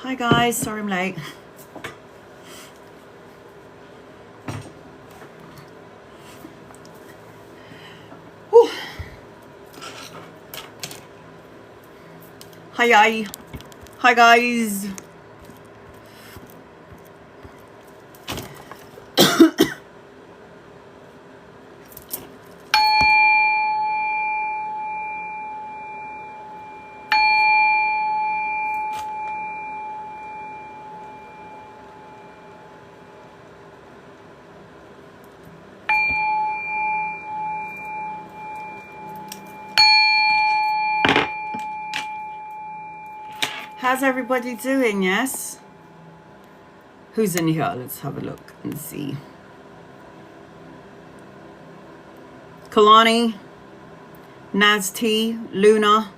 Hi guys, sorry I'm late. Whew. Hi guys. How's everybody doing? Yes? Who's in here? Let's have a look and see. Kalani, Naz T, Luna,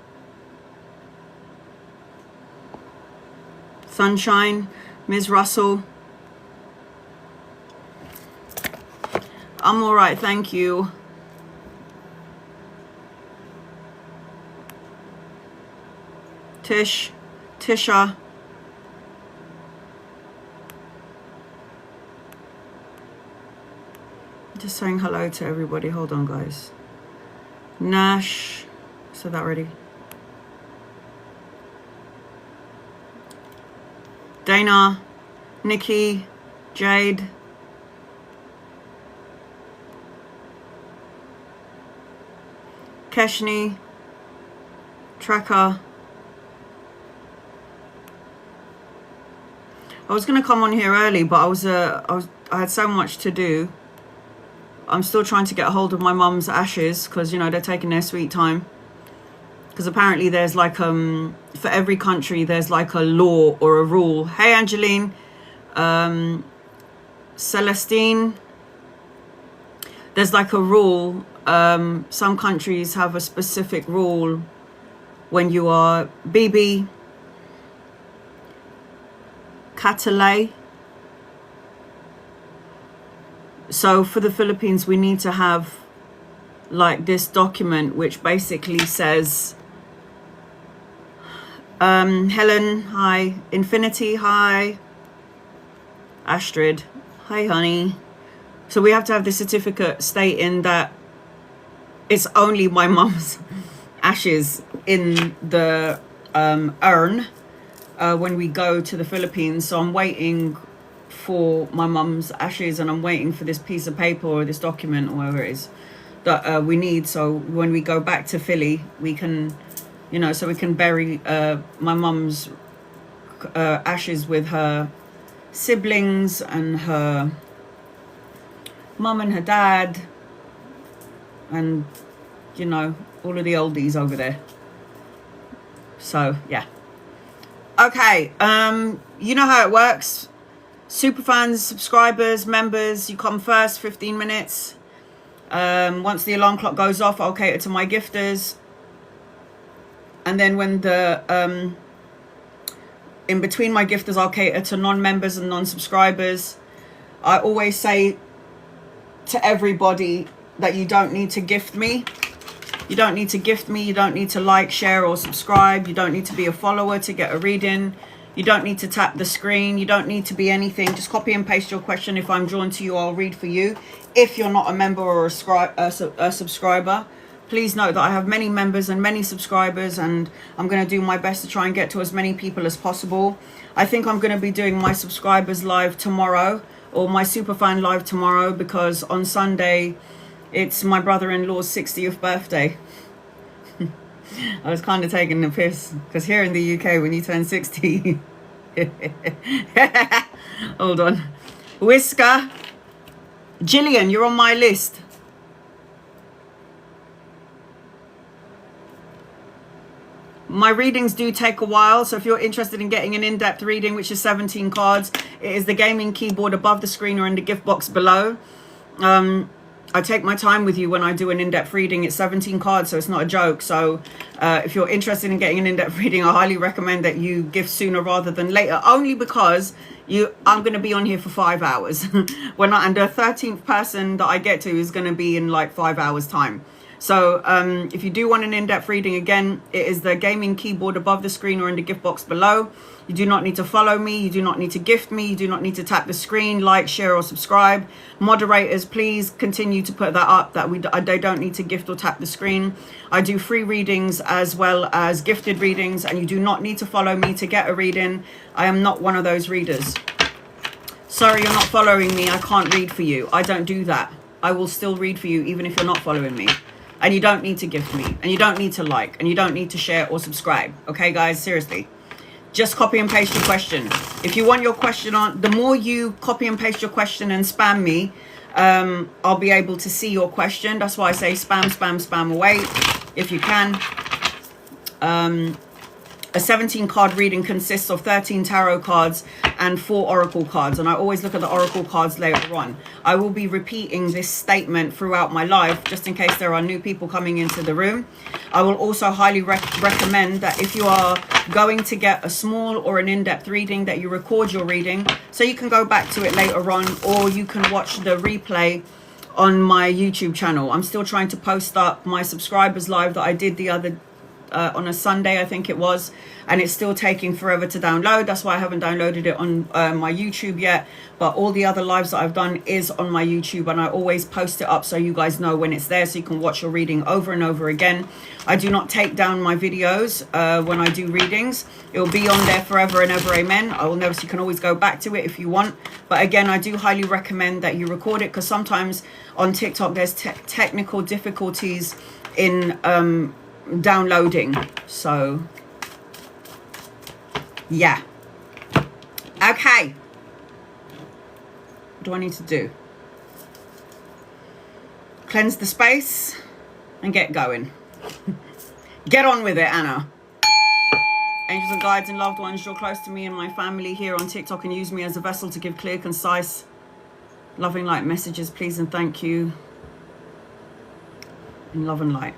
Sunshine, Ms. Russell. I'm all right, thank you. Tisha. Just saying hello to everybody. Hold on, guys. Nash. Said that already. Dana. Nikki. Jade. Keshni. Tracker. I was gonna come on here early, but I had so much to do. I'm still trying to get a hold of my mum's ashes because, you know, they're taking their sweet time. Because apparently there's like for every country there's like a law or a rule. Hey Angeline, Celestine. There's like a rule. Some countries have a specific rule when you are BB. Catalay. So for the Philippines, we need to have like this document which basically says, Helen, hi. Infinity, hi. Astrid, hi honey. So we have to have this certificate stating that it's only my mum's ashes in the urn when we go to the Philippines. So I'm waiting for my mum's ashes and I'm waiting for this piece of paper or this document or whatever it is that we need. So when we go back to Philly, we can, you know, so we can bury my mum's ashes with her siblings and her mum and her dad and, you know, all of the oldies over there. So yeah. Okay, you know how it works. Superfans, subscribers, members, you come first, 15 minutes. Once the alarm clock goes off, I'll cater to my gifters. And then when the in between my gifters, I'll cater to non-members and non-subscribers. I always say to everybody that you don't need to gift me. You don't need to gift me. You don't need to like, share, or subscribe. You don't need to be a follower to get a reading. You don't need to tap the screen. You don't need to be anything. Just copy and paste your question. If I'm drawn to you, I'll read for you. If you're not a member or a subscriber, please note that I have many members and many subscribers, and I'm going to do my best to try and get to as many people as possible. I think I'm going to be doing my subscribers live tomorrow, or my superfan live tomorrow, because on Sunday it's my brother-in-law's 60th birthday. I was kind of taking the piss because here in the UK, when you turn 60, hold on, Whisker, Gillian, you're on my list. My readings do take a while, so if you're interested in getting an in-depth reading, which is 17 cards, it is the gaming keyboard above the screen or in the gift box below. I take my time with you when I do an in-depth reading. It's 17 cards, so it's not a joke. So if you're interested in getting an in-depth reading, I highly recommend that you gift sooner rather than later, only because I'm going to be on here for 5 hours. And the 13th person that I get to is going to be in like 5 hours time. So if you do want an in-depth reading, again, it is the gaming keyboard above the screen or in the gift box below. You do not need to follow me. You do not need to gift me. You do not need to tap the screen, like, share, or subscribe. Moderators, please continue to put that up, that they don't need to gift or tap the screen. I do free readings as well as gifted readings, and you do not need to follow me to get a reading. I am not one of those readers. Sorry, you're not following me. I can't read for you. I don't do that. I will still read for you even if you're not following me. And you don't need to gift me, and you don't need to like, and you don't need to share or subscribe. Okay, guys, seriously. Just copy and paste your question. If you want your question on, the more you copy and paste your question and spam me, I'll be able to see your question. That's why I say spam, spam, spam away if you can. A 17 card reading consists of 13 tarot cards and 4 oracle cards, and I always look at the oracle cards later on. I will be repeating this statement throughout my life just in case there are new people coming into the room. I will also highly recommend that if you are going to get a small or an in-depth reading, that you record your reading so you can go back to it later on, or you can watch the replay on my YouTube channel. I'm still trying to post up my subscribers live that I did the other on a Sunday, I think it was, and it's still taking forever to download. That's why I haven't downloaded it on my YouTube yet, but all the other lives that I've done is on my YouTube, and I always post it up so you guys know when it's there, so you can watch your reading over and over again. I do not take down my videos when I do readings. It will be on there forever and ever, amen. I will never, so you can always go back to it if you want, but again, I do highly recommend that you record it, because sometimes on TikTok there's technical difficulties in downloading. So yeah, okay, what do I need to do? Cleanse the space and get going. Get on with it, Anna. Angels and guides and loved ones, draw close to me and my family here on TikTok and use me as a vessel to give clear, concise, loving light messages, please and thank you, in love and light.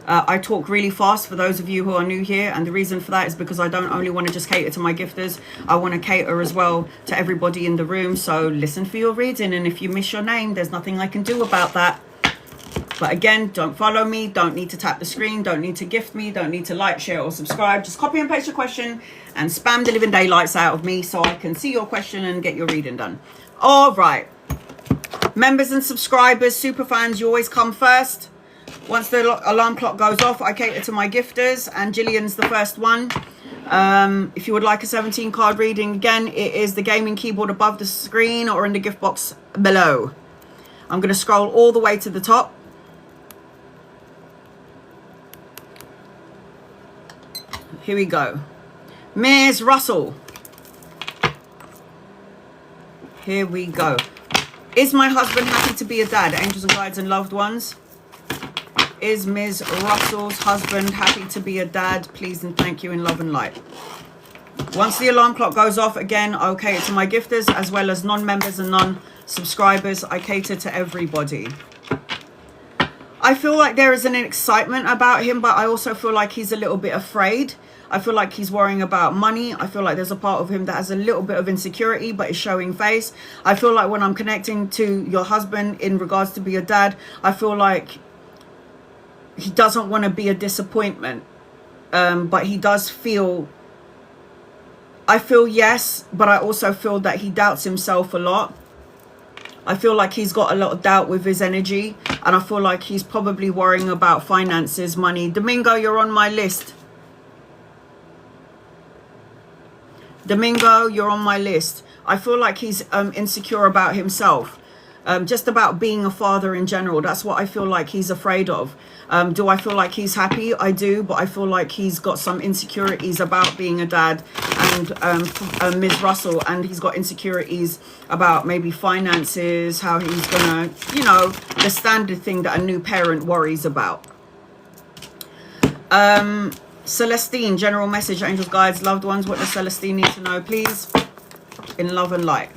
I talk really fast for those of you who are new here, and the reason for that is because I don't only want to just cater to my gifters, I want to cater as well to everybody in the room. So listen for your reading, and if you miss your name, there's nothing I can do about that. But again, don't follow me, don't need to tap the screen, don't need to gift me, don't need to like, share or subscribe. Just copy and paste your question and spam the living daylights out of me so I can see your question and get your reading done. All right, members and subscribers, super fans, you always come first. Once the alarm clock goes off, I cater to my gifters, and Gillian's the first one. If you would like a 17 card reading, again, it is the gaming keyboard above the screen or in the gift box below. I'm going to scroll all the way to the top. Here we go. Ms. Russell. Here we go. Is my husband happy to be a dad? Angels and guides and loved ones. Is Ms. Russell's husband happy to be a dad? Please and thank you in love and light. Once the alarm clock goes off, again, I'll cater to my gifters as well as non-members and non-subscribers. I cater to everybody. I feel like there is an excitement about him, but I also feel like he's a little bit afraid. I feel like he's worrying about money. I feel like there's a part of him that has a little bit of insecurity, but is showing face. I feel like when I'm connecting to your husband in regards to be a dad, I feel like he doesn't want to be a disappointment, but he does feel, I feel yes, but I also feel that he doubts himself a lot. I feel like he's got a lot of doubt with his energy, and I feel like he's probably worrying about finances, money. Domingo, you're on my list. Domingo, you're on my list. I feel like he's insecure about himself. Just about being a father in general. That's what I feel like he's afraid of. Do I feel like he's happy? I do, but I feel like he's got some insecurities about being a dad, and Ms. Russell, and he's got insecurities about maybe finances, how he's gonna, you know, the standard thing that a new parent worries about. Celestine, general message, angels, guides, loved ones. What does Celestine need to know, please? In love and light.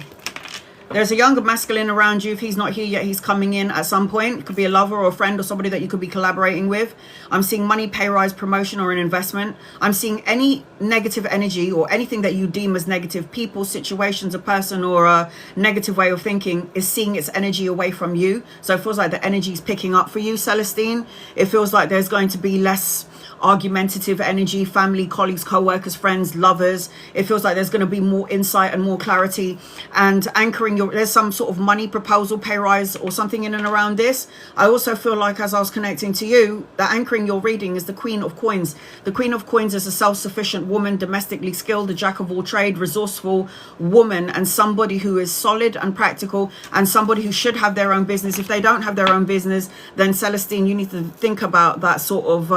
There's a younger masculine around you. If he's not here yet, he's coming in at some point. It could be a lover or a friend or somebody that you could be collaborating with. I'm seeing money, pay rise, promotion, or an investment. I'm seeing any negative energy or anything that you deem as negative, people, situations, a person, or a negative way of thinking is seeing its energy away from you. So it feels like the energy is picking up for you, Celestine. It feels like there's going to be less argumentative energy, family, colleagues, co-workers, friends, lovers. It feels like there's going to be more insight and more clarity, and anchoring your, there's some sort of money proposal, pay rise or something in and around this. I also feel like, as I was connecting to you, that anchoring your reading is the Queen of Coins. The Queen of Coins is a self-sufficient woman, domestically skilled, a jack of all trade, resourceful woman, and somebody who is solid and practical, and somebody who should have their own business. If they don't have their own business, then Celestine, you need to think about that sort of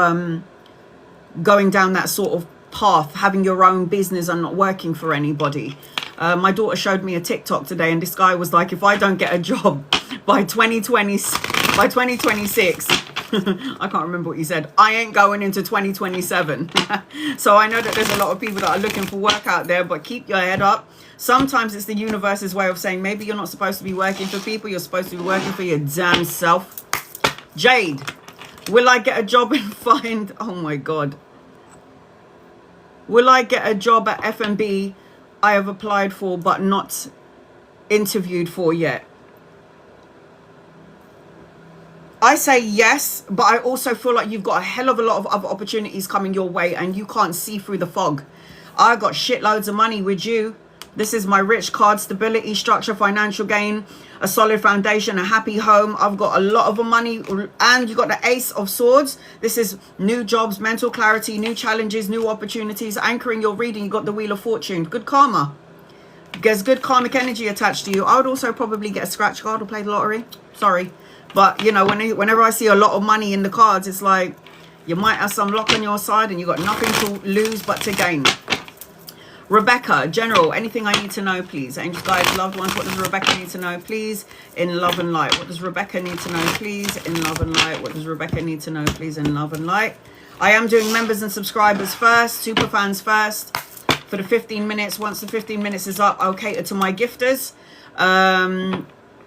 going down that sort of path, having your own business and not working for anybody. My daughter showed me a TikTok today, and this guy was like, if I don't get a job by 2026, I can't remember what he said, I ain't going into 2027. So I know that there's a lot of people that are looking for work out there, but keep your head up. Sometimes it's the universe's way of saying, maybe you're not supposed to be working for people, you're supposed to be working for your damn self. Jade, will I get a job and find, oh my God. Will I get a job at F&B I have applied for but not interviewed for yet? I say yes, but I also feel like you've got a hell of a lot of other opportunities coming your way and you can't see through the fog. I got shitloads of money with you. This is my rich card: stability, structure, financial gain, a solid foundation, a happy home. I've got a lot of money, and you got the Ace of Swords. This is new jobs, mental clarity, new challenges, new opportunities. Anchoring your reading, you got the Wheel of Fortune. Good karma. There's good karmic energy attached to you. I would also probably get a scratch card or play the lottery. Sorry. But, you know, whenever I see a lot of money in the cards, it's like you might have some luck on your side and you've got nothing to lose but to gain. Rebecca, general, anything I need to know, please? Angels, guides, loved ones, what does Rebecca need to know, please? In love and light. What does Rebecca need to know, please? In love and light. What does Rebecca need to know, please? In love and light. I am doing members and subscribers first, super fans first, for the 15 minutes. Once the 15 minutes is up, I'll cater to my gifters.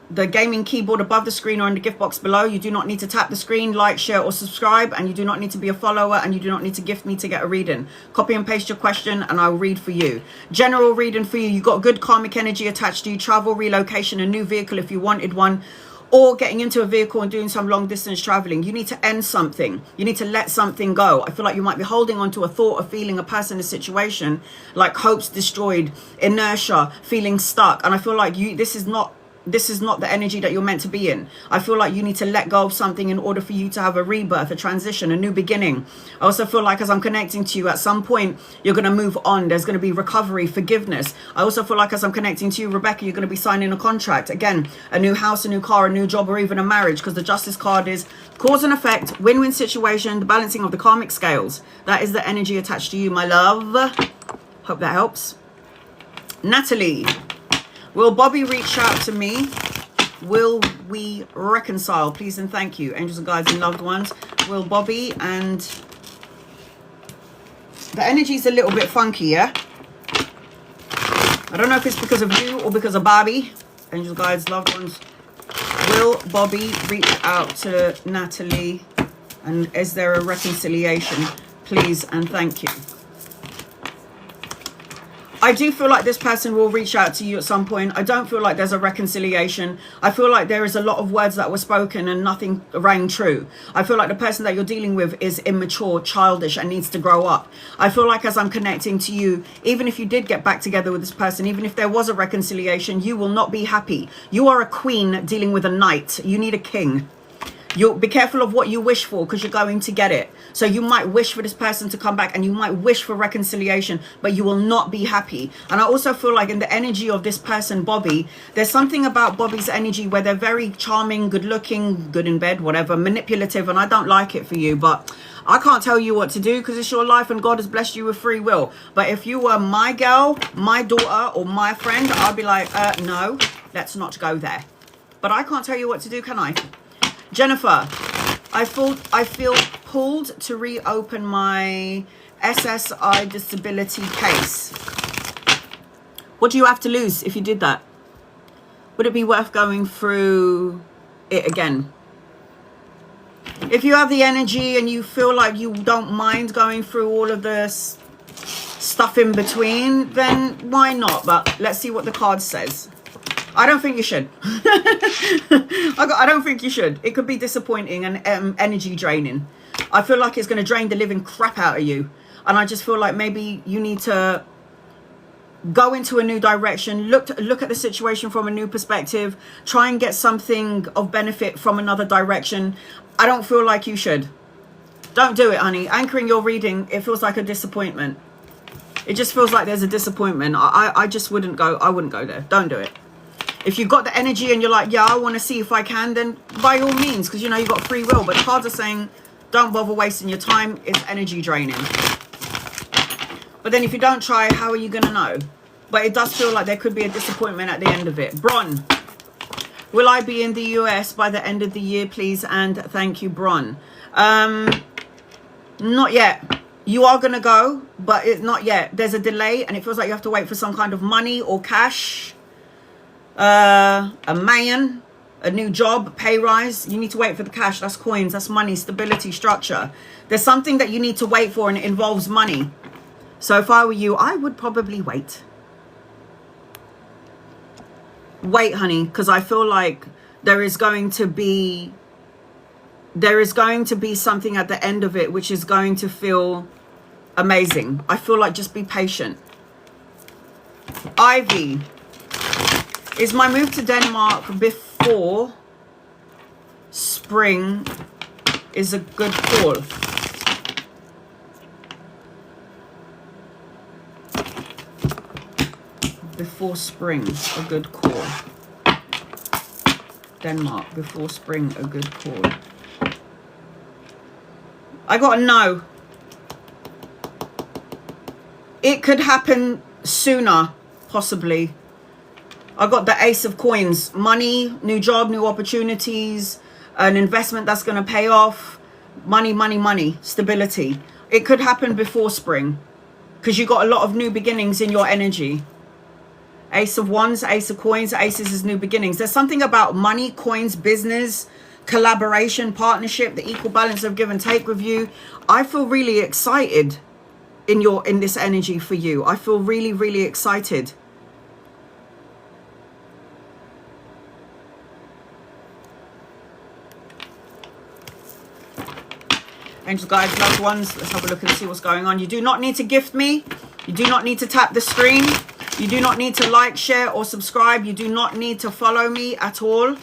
The gaming keyboard above the screen or in the gift box below. You do not need to tap the screen, like, share or subscribe, and you do not need to be a follower, and you do not need to gift me to get a reading. Copy and paste your question and I'll read for you. General reading for you. You got good karmic energy attached to you. Travel, relocation, a new vehicle if you wanted one, or getting into a vehicle and doing some long distance traveling. You need to end something. You need to let something go. I feel like you might be holding on to a thought, a feeling, a person, a situation, like hopes destroyed, inertia, feeling stuck. And I feel like this is not the energy that you're meant to be in. I feel like you need to let go of something in order for you to have a rebirth, a transition, a new beginning. I also feel like, as I'm connecting to you, at some point you're going to move on. There's going to be recovery, forgiveness. I also feel like, as I'm connecting to you, Rebecca, you're going to be signing a contract. Again, a new house, a new car, a new job, or even a marriage, because the Justice card is cause and effect, win-win situation, the balancing of the karmic scales. That is the energy attached to you, my love. Hope that helps. Natalie, will Bobby reach out to me? Will we reconcile? Please and thank you. Angels and guides and loved ones. Will Bobby, and the energy's a little bit funky, yeah? I don't know if it's because of you or because of Bobby. Angels, guides, loved ones. Will Bobby reach out to Natalie? And is there a reconciliation? Please and thank you. I do feel like this person will reach out to you at some point. I don't feel like there's a reconciliation. I feel like there is a lot of words that were spoken and nothing rang true. I feel like the person that you're dealing with is immature, childish, and needs to grow up. I feel like, as I'm connecting to you, even if you did get back together with this person, even if there was a reconciliation, you will not be happy. You are a queen dealing with a knight. You need a king. You'll be careful of what you wish for, because you're going to get it. So you might wish for this person to come back and you might wish for reconciliation, but you will not be happy. And I also feel like in the energy of this person, Bobby, there's something about Bobby's energy where they're very charming, good looking, good in bed, whatever, manipulative. And I don't like it for you, but I can't tell you what to do because it's your life and God has blessed you with free will. But if you were my girl, my daughter, or my friend, I'd be like, no, let's not go there. But I can't tell you what to do, can I? Jennifer, I feel pulled to reopen my SSI disability case. What do you have to lose if you did that? Would it be worth going through it again? If you have the energy and you feel like you don't mind going through all of this stuff in between, then why not? But let's see what the card says. I don't think you should. I don't think you should. It could be disappointing and energy draining. I feel like it's going to drain the living crap out of you. And I just feel like maybe you need to go into a new direction, look at the situation from a new perspective, try and get something of benefit from another direction. I don't feel like you should. Don't do it, honey. Anchoring your reading, it feels like a disappointment. It just feels like there's a disappointment. I just wouldn't go. I wouldn't go there. Don't do it. If you've got the energy and you're like, yeah, I want to see if I can, then by all means, because you know you've got free will. But the cards are saying, don't bother wasting your time. It's energy draining. But then if you don't try, how are you going to know? But it does feel like there could be a disappointment at the end of it. Bron, will I be in the US by the end of the year, please? And thank you, Bron. Not yet. You are going to go, but it's not yet. There's a delay, and it feels like you have to wait for some kind of money or cash. A man, a new job, pay rise. You need to wait for the cash. That's coins. That's money, stability, structure. There's something that you need to wait for, and it involves money. So if I were you, I would probably wait. Wait, honey, because I feel like there is going to be something at the end of it which is going to feel amazing. I feel like just be patient. Ivy, is my move to Denmark before spring is a good call? Before spring, a good call. Denmark, before spring, a good call. I got a no. It could happen sooner, possibly. I got the Ace of Coins. Money, new job, new opportunities, an investment that's going to pay off. Money, money, money, stability. It could happen before spring because you got a lot of new beginnings in your energy. Ace of Wands, Ace of Coins, Aces is new beginnings. There's something about money, coins, business, collaboration, partnership, the equal balance of give and take with you. I feel really excited in this energy for you. I feel really, really excited. Angels, guides, loved ones, let's have a look and see what's going on. You do not need to gift me. You do not need to tap the screen. You do not need to like, share, or subscribe. You do not need to follow me at all.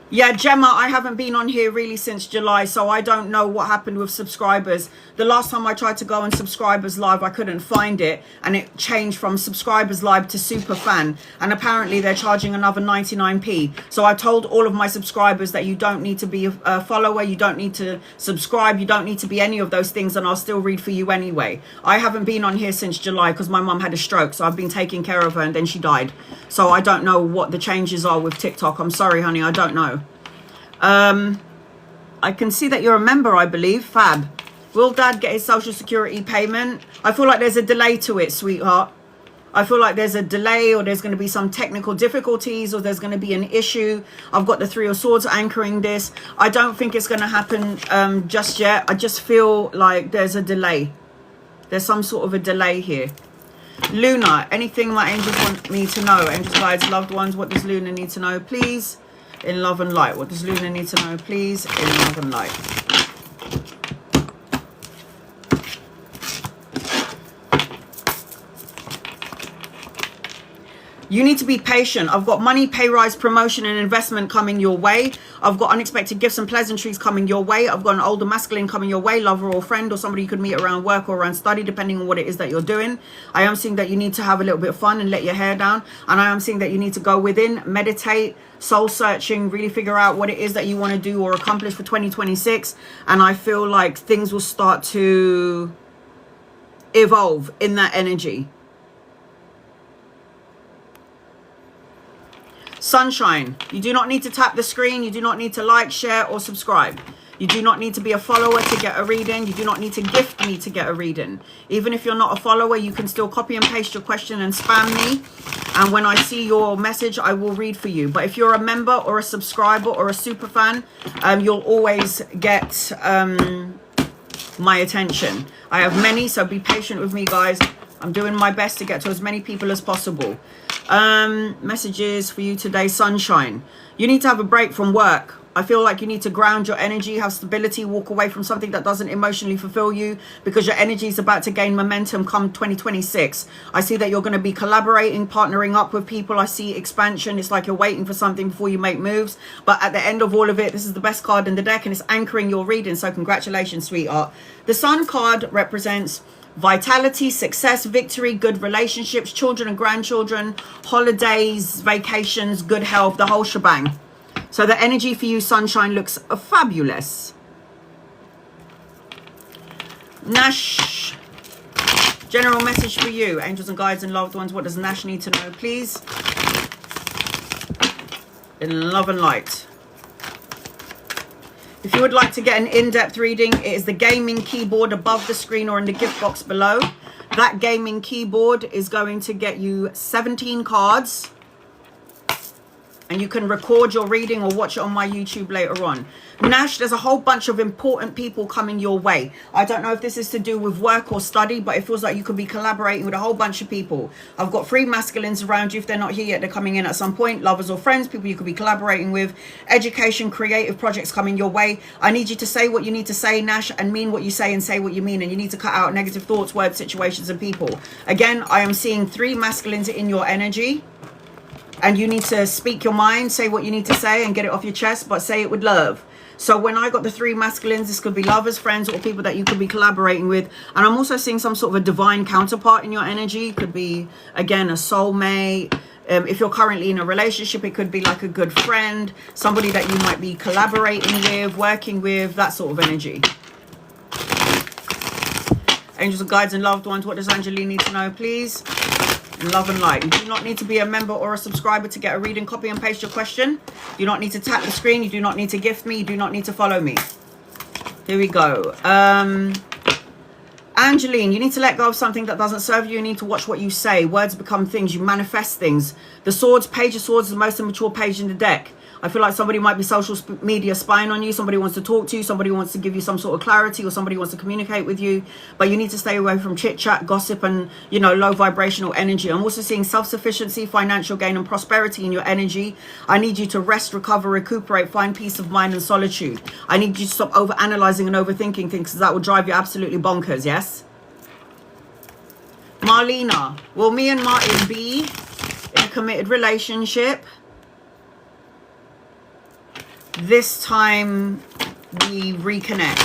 Yeah, Gemma, I haven't been on here really since July, so I don't know what happened with subscribers. The last time I tried to go on subscribers live, I couldn't find it, and it changed from subscribers live to super fan, and apparently they're charging another 99p. So I told all of my subscribers that you don't need to be a follower, you don't need to subscribe, you don't need to be any of those things, and I'll still read for you anyway. I haven't been on here since July because my mum had a stroke, so I've been taking care of her, and then she died. So I don't know what the changes are with TikTok. I'm sorry, honey, I don't know. I can see that you're a member, I believe. Fab. Will Dad get his social security payment? I feel like there's a delay to it, sweetheart. I feel like there's a delay, or there's going to be some technical difficulties, or there's going to be an issue. I've got the Three of Swords anchoring this. I don't think it's going to happen just yet. I just feel like there's a delay. There's some sort of a delay here. Luna, anything that angels want me to know? Angels, guides, loved ones, what does Luna need to know, please? In love and light. What does Luna need to know, please? In love and light. You need to be patient. I've got money, pay rise, promotion, and investment coming your way. I've got unexpected gifts and pleasantries coming your way. I've got an older masculine coming your way, lover or friend, or somebody you could meet around work or around study, depending on what it is that you're doing. I am seeing that you need to have a little bit of fun and let your hair down. And I am seeing that you need to go within, meditate, soul searching, really figure out what it is that you want to do or accomplish for 2026. And I feel like things will start to evolve in that energy. Sunshine, you do not need to tap the screen. You do not need to like, share, or subscribe. You do not need to be a follower to get a reading. You do not need to gift me to get a reading. Even if you're not a follower, you can still copy and paste your question and spam me. And when I see your message, I will read for you. But if you're a member or a subscriber or a super fan, you'll always get my attention. I have many, so be patient with me, guys. I'm doing my best to get to as many people as possible. Messages for you today. Sunshine. You need to have a break from work. I feel like you need to ground your energy, have stability, walk away from something that doesn't emotionally fulfill you, because your energy is about to gain momentum come 2026. I see that you're going to be collaborating, partnering up with people. I see expansion. It's like you're waiting for something before you make moves. But at the end of all of it, this is the best card in the deck, and it's anchoring your reading. So congratulations, sweetheart. The Sun card represents vitality, success, victory, good relationships, children and grandchildren, holidays, vacations, good health, the whole shebang. So the energy for you, Sunshine, looks fabulous. Nash, general message for you, angels and guides and loved ones. What does Nash need to know, please? In love and light. If you would like to get an in-depth reading, it is the gaming keyboard above the screen or in the gift box below. That gaming keyboard is going to get you 17 cards. And you can record your reading or watch it on my YouTube later on. Nash, there's a whole bunch of important people coming your way. I don't know if this is to do with work or study, but it feels like you could be collaborating with a whole bunch of people. I've got 3 masculines around you. If they're not here yet, they're coming in at some point. Lovers or friends, people you could be collaborating with. Education, creative projects coming your way. I need you to say what you need to say, Nash, and mean what you say and say what you mean. And you need to cut out negative thoughts, words, situations, and people. Again, I am seeing 3 masculines in your energy. And you need to speak your mind, say what you need to say and get it off your chest, but say it with love. So when I got the 3 masculines, this could be lovers, friends, or people that you could be collaborating with. And I'm also seeing some sort of a divine counterpart in your energy. It could be, again, a soulmate. If you're currently in a relationship, it could be like a good friend, somebody that you might be collaborating with, working with, that sort of energy. Angels and guides and loved ones, what does Angeline need to know, please? Love and light. You do not need to be a member or a subscriber to get a reading. Copy and paste your question. You do not need to tap the screen. You do not need to gift me. You do not need to follow me. Here we go. Angeline, you need to let go of something that doesn't serve you. You need to watch what you say. Words become things. You manifest things. The Swords, Page of Swords is the most immature page in the deck. I feel like somebody might be social media spying on you. Somebody wants to talk to you. Somebody wants to give you some sort of clarity, or somebody wants to communicate with you. But you need to stay away from chit chat, gossip, and, you know, low vibrational energy. I'm also seeing self-sufficiency, financial gain, and prosperity in your energy. I need you to rest, recover, recuperate, find peace of mind and solitude. I need you to stop over-analyzing and overthinking things, because that will drive you absolutely bonkers, yes? Marlena, will me and Martin be in a committed relationship? This time we reconnect.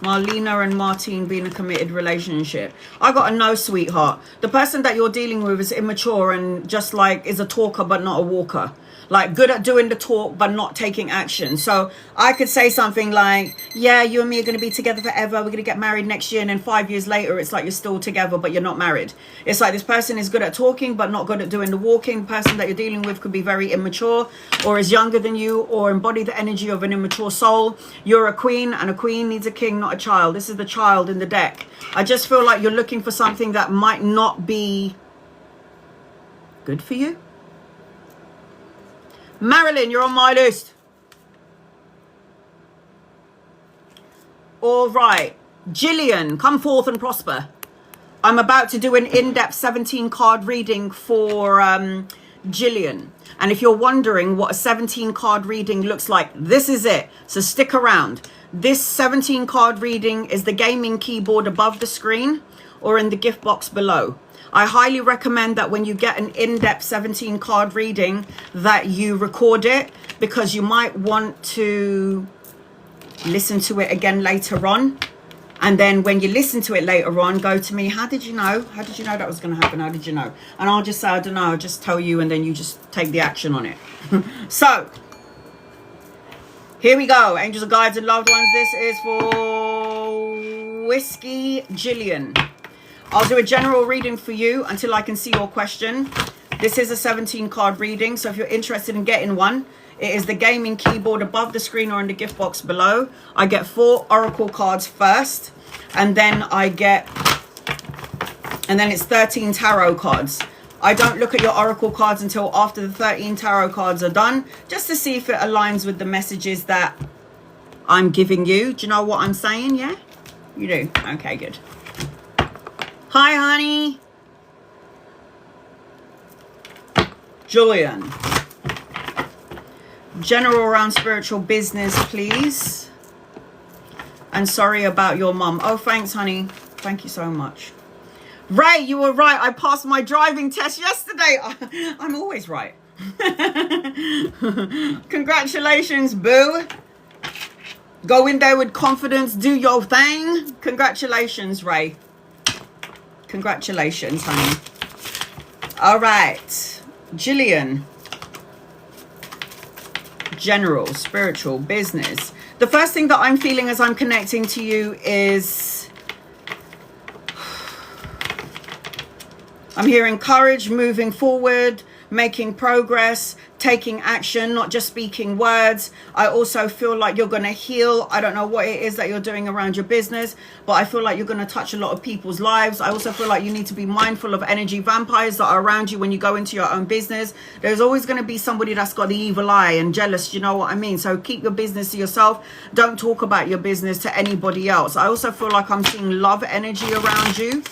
Marlena and Martine being a committed relationship. I got a no, sweetheart. The person that you're dealing with is immature and just like is a talker but not a walker. Like good at doing the talk but not taking action. So I could say something like, yeah, you and me are going to be together forever. We're going to get married next year. And then 5 years later, it's like you're still together but you're not married. It's like this person is good at talking but not good at doing the walking. The person that you're dealing with could be very immature or is younger than you or embody the energy of an immature soul. You're a queen, and a queen needs a king, not a child. This is the child in the deck. I just feel like you're looking for something that might not be good for you. Marilyn, you're on my list. All right. Gillian, come forth and prosper. I'm about to do an in-depth 17 card reading for Gillian. And if you're wondering what a 17 card reading looks like, this is it. So stick around. This 17 card reading is the gaming keyboard above the screen or in the gift box below. I highly recommend that when you get an in-depth 17 card reading that you record it, because you might want to listen to it again later on. And then when you listen to it later on, go to me, how did you know? How did you know that was going to happen? How did you know? And I'll just say, I don't know, I'll just tell you, and then you just take the action on it. So, here we go. Angels and guides and loved ones. This is for Whiskey Gillian. I'll do a general reading for you until I can see your question. This is a 17 card reading, so if you're interested in getting one, it is the gaming keyboard above the screen or in the gift box below. I get 4 oracle cards first, and then it's 13 tarot cards. I don't look at your oracle cards until after the 13 tarot cards are done, just to see if it aligns with the messages that I'm giving you. Do you know what I'm saying? Yeah? You do? Okay, good. Hi, honey. Julian. General around spiritual business, please. And sorry about your mum. Oh, thanks, honey. Thank you so much. Ray, you were right. I passed my driving test yesterday. I'm always right. Congratulations, boo. Go in there with confidence. Do your thing. Congratulations, Ray. Congratulations, honey. All right. Jillian. General, spiritual, business. The first thing that I'm feeling as I'm connecting to you is I'm hearing courage, moving forward, making progress, taking action, not just speaking words. I also feel like you're going to heal. I don't know what it is that you're doing around your business, but I feel like you're going to touch a lot of people's lives. I also feel like you need to be mindful of energy vampires that are around you when you go into your own business. There's always going to be somebody that's got the evil eye and jealous, you know what I mean? So keep your business to yourself. Don't talk about your business to anybody else. I also feel like I'm seeing love energy around you.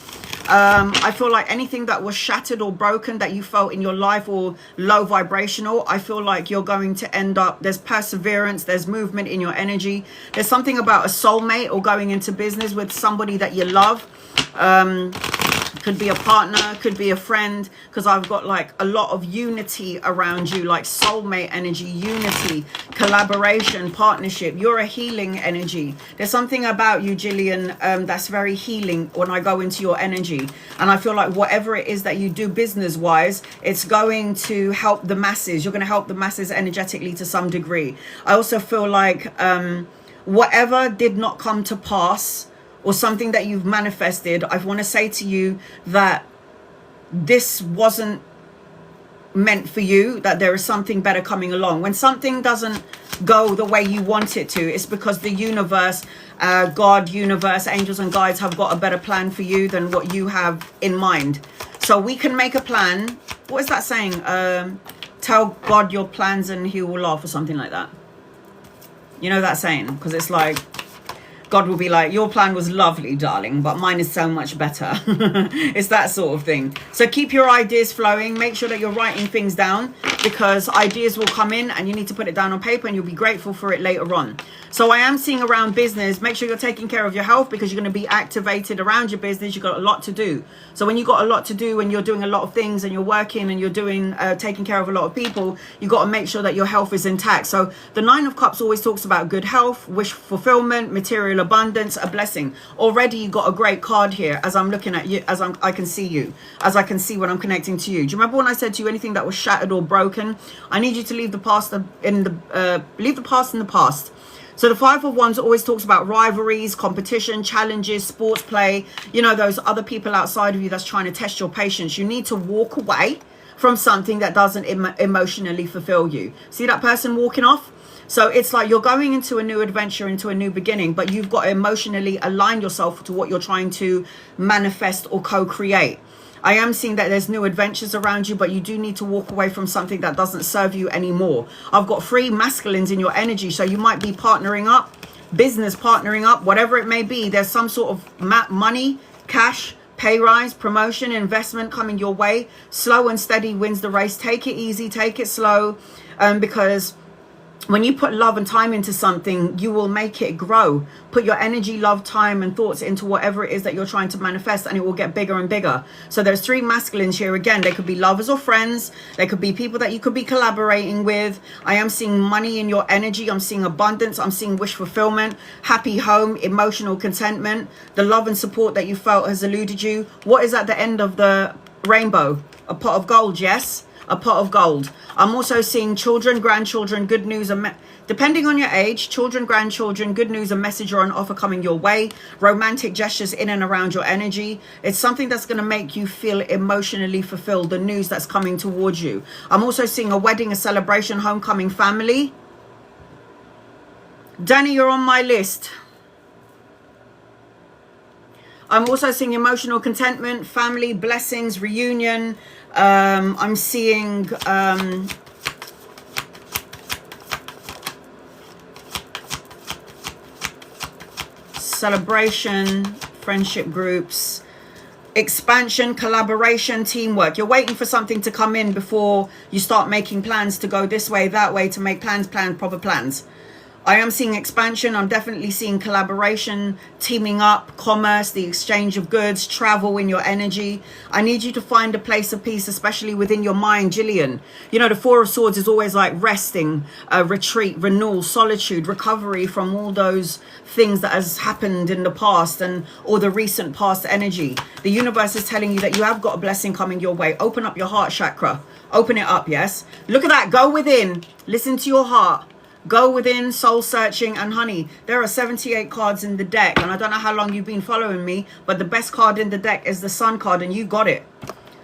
I feel like anything that was shattered or broken that you felt in your life or low vibrational, I feel like you're going to end up, there's perseverance, there's movement in your energy. There's something about a soulmate or going into business with somebody that you love. Could be a partner, could be a friend, because I've got like a lot of unity around you, like soulmate energy, unity, collaboration, partnership. You're a healing energy. There's something about you, Jillian, that's very healing when I go into your energy. And I feel like whatever it is that you do business-wise, it's going to help the masses. You're going to help the masses energetically to some degree. I also feel like whatever did not come to pass, or something that you've manifested, I want to say to you that this wasn't meant for you, that there is something better coming along. When something doesn't go the way you want it to, it's because the universe, God, universe, angels and guides have got a better plan for you than what you have in mind. So we can make a plan. What is that saying? Tell God your plans and he will laugh, or something like that. You know that saying? Because it's like, God will be like, your plan was lovely, darling, but mine is so much better. It's that sort of thing. So keep your ideas flowing. Make sure that you're writing things down, because ideas will come in and you need to put it down on paper and you'll be grateful for it later on. So I am seeing around business, make sure you're taking care of your health, because you're going to be activated around your business. You've got a lot to do. So when you've got a lot to do and you're doing a lot of things and you're working and you're doing taking care of a lot of people, you've got to make sure that your health is intact. So the 9 of Cups always talks about good health, wish fulfillment, material abundance, a blessing. Already you got a great card here as I'm looking at you, as I can see you, as I can see when I'm connecting to you. Do you remember when I said to you, anything that was shattered or broken, I need you to leave the past in the past. So the 5 of Wands always talks about rivalries, competition, challenges, sports play, you know, those other people outside of you that's trying to test your patience. You need to walk away from something that doesn't emotionally fulfill you. See that person walking off? So it's like you're going into a new adventure, into a new beginning, but you've got to emotionally align yourself to what you're trying to manifest or co-create. I am seeing that there's new adventures around you, but you do need to walk away from something that doesn't serve you anymore. I've got 3 masculines in your energy, so you might be partnering up, business partnering up, whatever it may be. There's some sort of money, cash, pay rise, promotion, investment coming your way. Slow and steady wins the race. Take it easy, take it slow, because when you put love and time into something, you will make it grow. Put your energy, love, time and thoughts into whatever it is that you're trying to manifest, and it will get bigger and bigger. So there's 3 masculines here. Again, they could be lovers or friends. They could be people that you could be collaborating with. I am seeing money in your energy. I'm seeing abundance. I'm seeing wish fulfillment, happy home, emotional contentment. The love and support that you felt has eluded you. What is at the end of the rainbow? A pot of gold, yes? a pot of gold. I'm also seeing children, grandchildren, good news, depending on your age, children, grandchildren, good news, a message or an offer coming your way, romantic gestures in and around your energy. It's something that's going to make you feel emotionally fulfilled, the news that's coming towards you. I'm also seeing a wedding, a celebration, homecoming, family. Danny, you're on my list. I'm also seeing emotional contentment, family, blessings, reunion. I'm seeing celebration, friendship groups, expansion, collaboration, teamwork. You're waiting for something to come in before you start making plans to go this way, that way, to make plans, proper plans. I am seeing expansion. I'm definitely seeing collaboration, teaming up, commerce, the exchange of goods, travel in your energy. I need you to find a place of peace, especially within your mind, Jillian. You know, the Four of Swords is always like resting, retreat, renewal, solitude, recovery from all those things that has happened in the past and or the recent past energy. The universe is telling you that you have got a blessing coming your way. Open up your heart chakra. Open it up, yes? Look at that. Go within. Listen to your heart. Go within, soul searching, and honey, there are 78 cards in the deck, and I don't know how long you've been following me, but the best card in the deck is the Sun card, and you got it.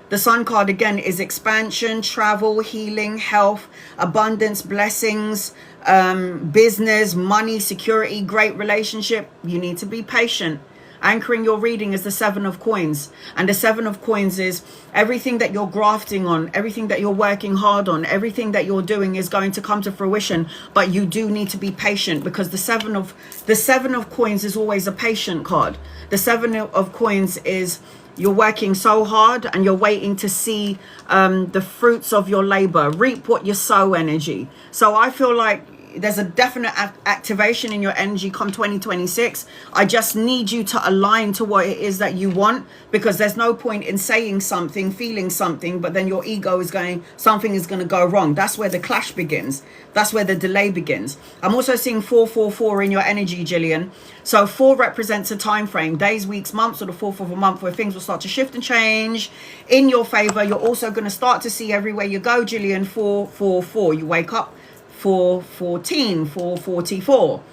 The Sun card, again, is expansion, travel, healing, health, abundance, blessings, business, money, security, great relationship. You need to be patient. Anchoring your reading is the Seven of Coins, and the Seven of Coins is everything that you're grafting on, everything that you're working hard on, everything that you're doing is going to come to fruition, but you do need to be patient, because the Seven of Coins is always a patient card. The Seven of Coins is you're working so hard and you're waiting to see the fruits of your labor, reap what you sow energy. So I feel like there's a definite activation in your energy come 2026. I just need you to align to what it is that you want, because there's no point in saying something, feeling something, but then your ego is going, something is going to go wrong. That's where the clash begins. That's where the delay begins. I'm also seeing 444 in your energy, Jillian. So 4 represents a time frame, days, weeks, months, or the 4th of a month, where things will start to shift and change in your favor. You're also going to start to see everywhere you go, Jillian, 444. You wake up 414, 444.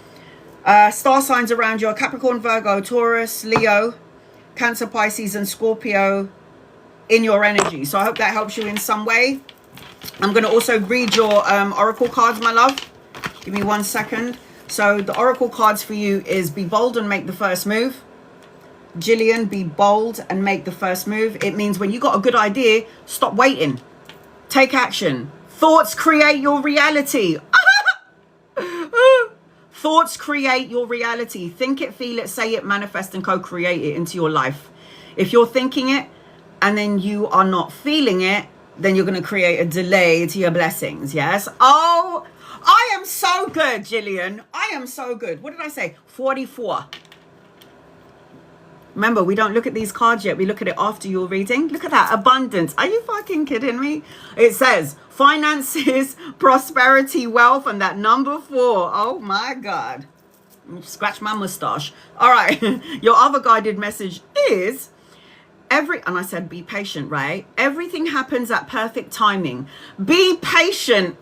Star signs around you are Capricorn, Virgo, Taurus, Leo, Cancer, Pisces, and Scorpio in your energy. So I hope that helps you in some way. I'm going to also read your oracle cards, my love. Give me 1 second. So the oracle cards for you is be bold and make the first move. Jillian, be bold and make the first move. It means when you got a good idea, stop waiting. Take action. Thoughts create your reality. Thoughts create your reality. Think it, feel it, say it, manifest, and co-create it into your life. If you're thinking it and then you are not feeling it, then you're going to create a delay to your blessings. Yes. Oh, I am so good, Jillian. I am so good. What did I say? 44. Remember, we don't look at these cards yet. We look at it after your reading. Look at that. Abundance. Are you fucking kidding me? It says finances, prosperity, wealth, and that number 4. Oh, my God. Scratch my mustache. All right. Your other guided message is and I said be patient, right? Everything happens at perfect timing. Be patient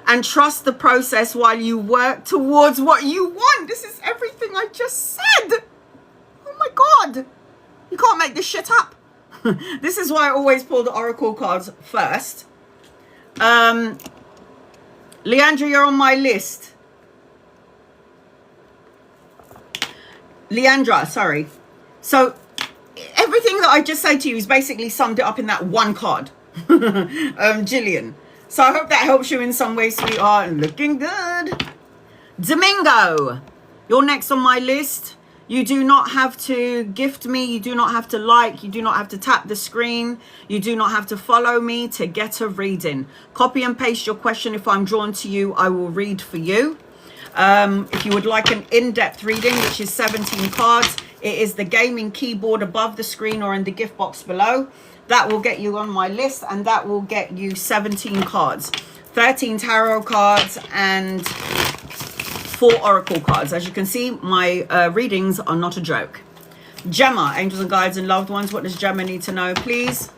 and trust the process while you work towards what you want. This is everything I just said. Oh my God, you can't make this shit up. This is why I always pull the oracle cards first. Leandra, you're on my list. Leandra, sorry. So everything that I just said to you is basically summed it up in that one card. Jillian. So I hope that helps you in some way, sweetheart. Looking good. Domingo, you're next on my list. You do not have to gift me. You do not have to like. You do not have to tap the screen. You do not have to follow me to get a reading. Copy and paste your question. If I'm drawn to you, I will read for you. If you would like an in-depth reading, which is 17 cards, it is the gaming keyboard above the screen or in the gift box below. That will get you on my list, and that will get you 17 cards, 13 tarot cards, and 4 oracle cards. As you can see, my readings are not a joke. Gemma, angels and guides and loved ones. What does Gemma need to know, please?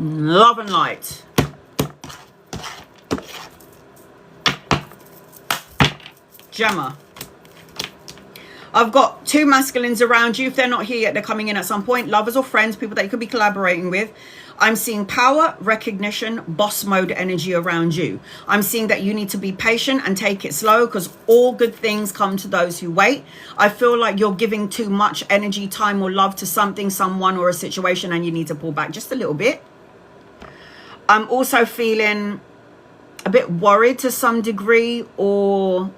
Love and light. Gemma. I've got 2 masculines around you. If they're not here yet, they're coming in at some point. Lovers or friends, people that you could be collaborating with. I'm seeing power, recognition, boss mode energy around you. I'm seeing that you need to be patient and take it slow, because all good things come to those who wait. I feel like you're giving too much energy, time, or love to something, someone, or a situation, and you need to pull back just a little bit. I'm also feeling a bit worried to some degree, or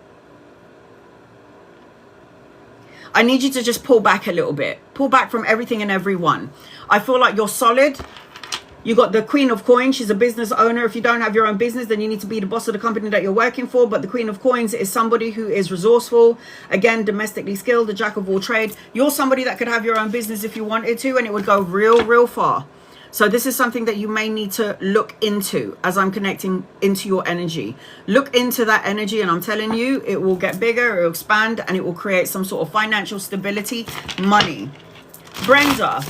I need you to just pull back a little bit. Pull back from everything and everyone. I feel like you're solid. You got the Queen of Coins. She's a business owner. If you don't have your own business, then you need to be the boss of the company that you're working for. But the Queen of Coins is somebody who is resourceful. Again, domestically skilled, the jack of all trade. You're somebody that could have your own business if you wanted to, and it would go real, real far. So this is something that you may need to look into as I'm connecting into your energy. Look into that energy, and I'm telling you, it will get bigger, it will expand, and it will create some sort of financial stability, money. Brenda,